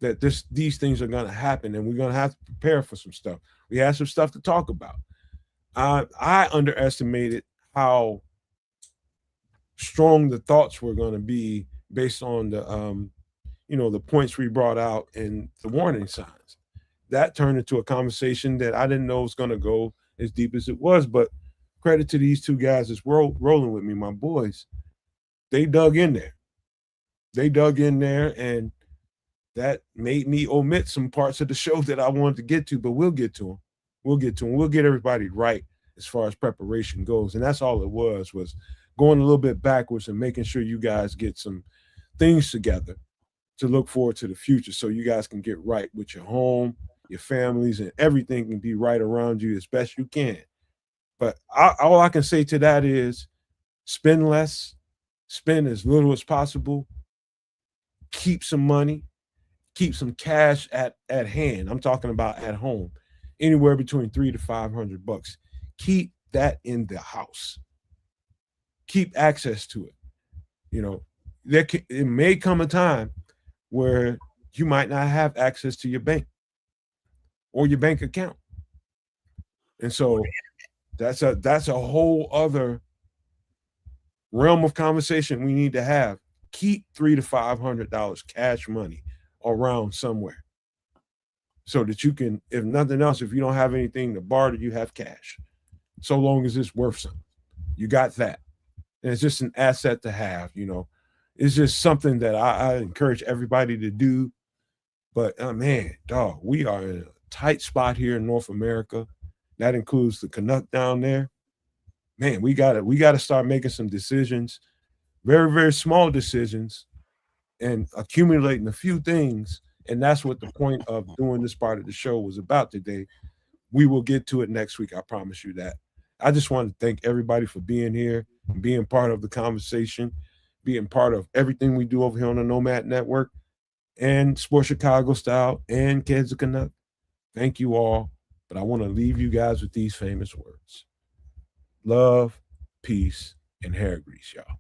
that these things are going to happen, and we're going to have to prepare for some stuff. We have some stuff to talk about. I underestimated how strong the thoughts were going to be based on the points we brought out and the warning signs. That turned into a conversation that I didn't know was going to go as deep as it was, but credit to these two guys that's rolling with me, my boys. They dug in there. And that made me omit some parts of the show that I wanted to get to, but we'll get to them. We'll get everybody right as far as preparation goes. And that's all it was going a little bit backwards and making sure you guys get some things together to look forward to the future so you guys can get right with your home, your families, and everything can be right around you as best you can. But all I can say to that is spend less, spend as little as possible, keep some money, keep some cash at hand. I'm talking about at home, anywhere between $300 to $500. Keep that in the house. Keep access to it. You know, it may come a time where you might not have access to your bank or your bank account, and so that's a whole other realm of conversation we need to have. Keep $300 to $500 cash money around somewhere so that you can, if nothing else, if you don't have anything to barter, you have cash. So long as it's worth something, you got that, and it's just an asset to have. You know, it's just something that I encourage everybody to do. But man, dog, we are in a tight spot here in North America. That includes the Canuck down there. Man, we gotta start making some decisions, very, very small decisions, and accumulating a few things. And that's what the point of doing this part of the show was about today. We will get to it next week. I promise you that. I just want to thank everybody for being here and being part of the conversation, being part of everything we do over here on the Nomad Network and Sports Chicago Style and Kids of Canuck. Thank you all. But I want to leave you guys with these famous words: love, peace, and hair grease, y'all.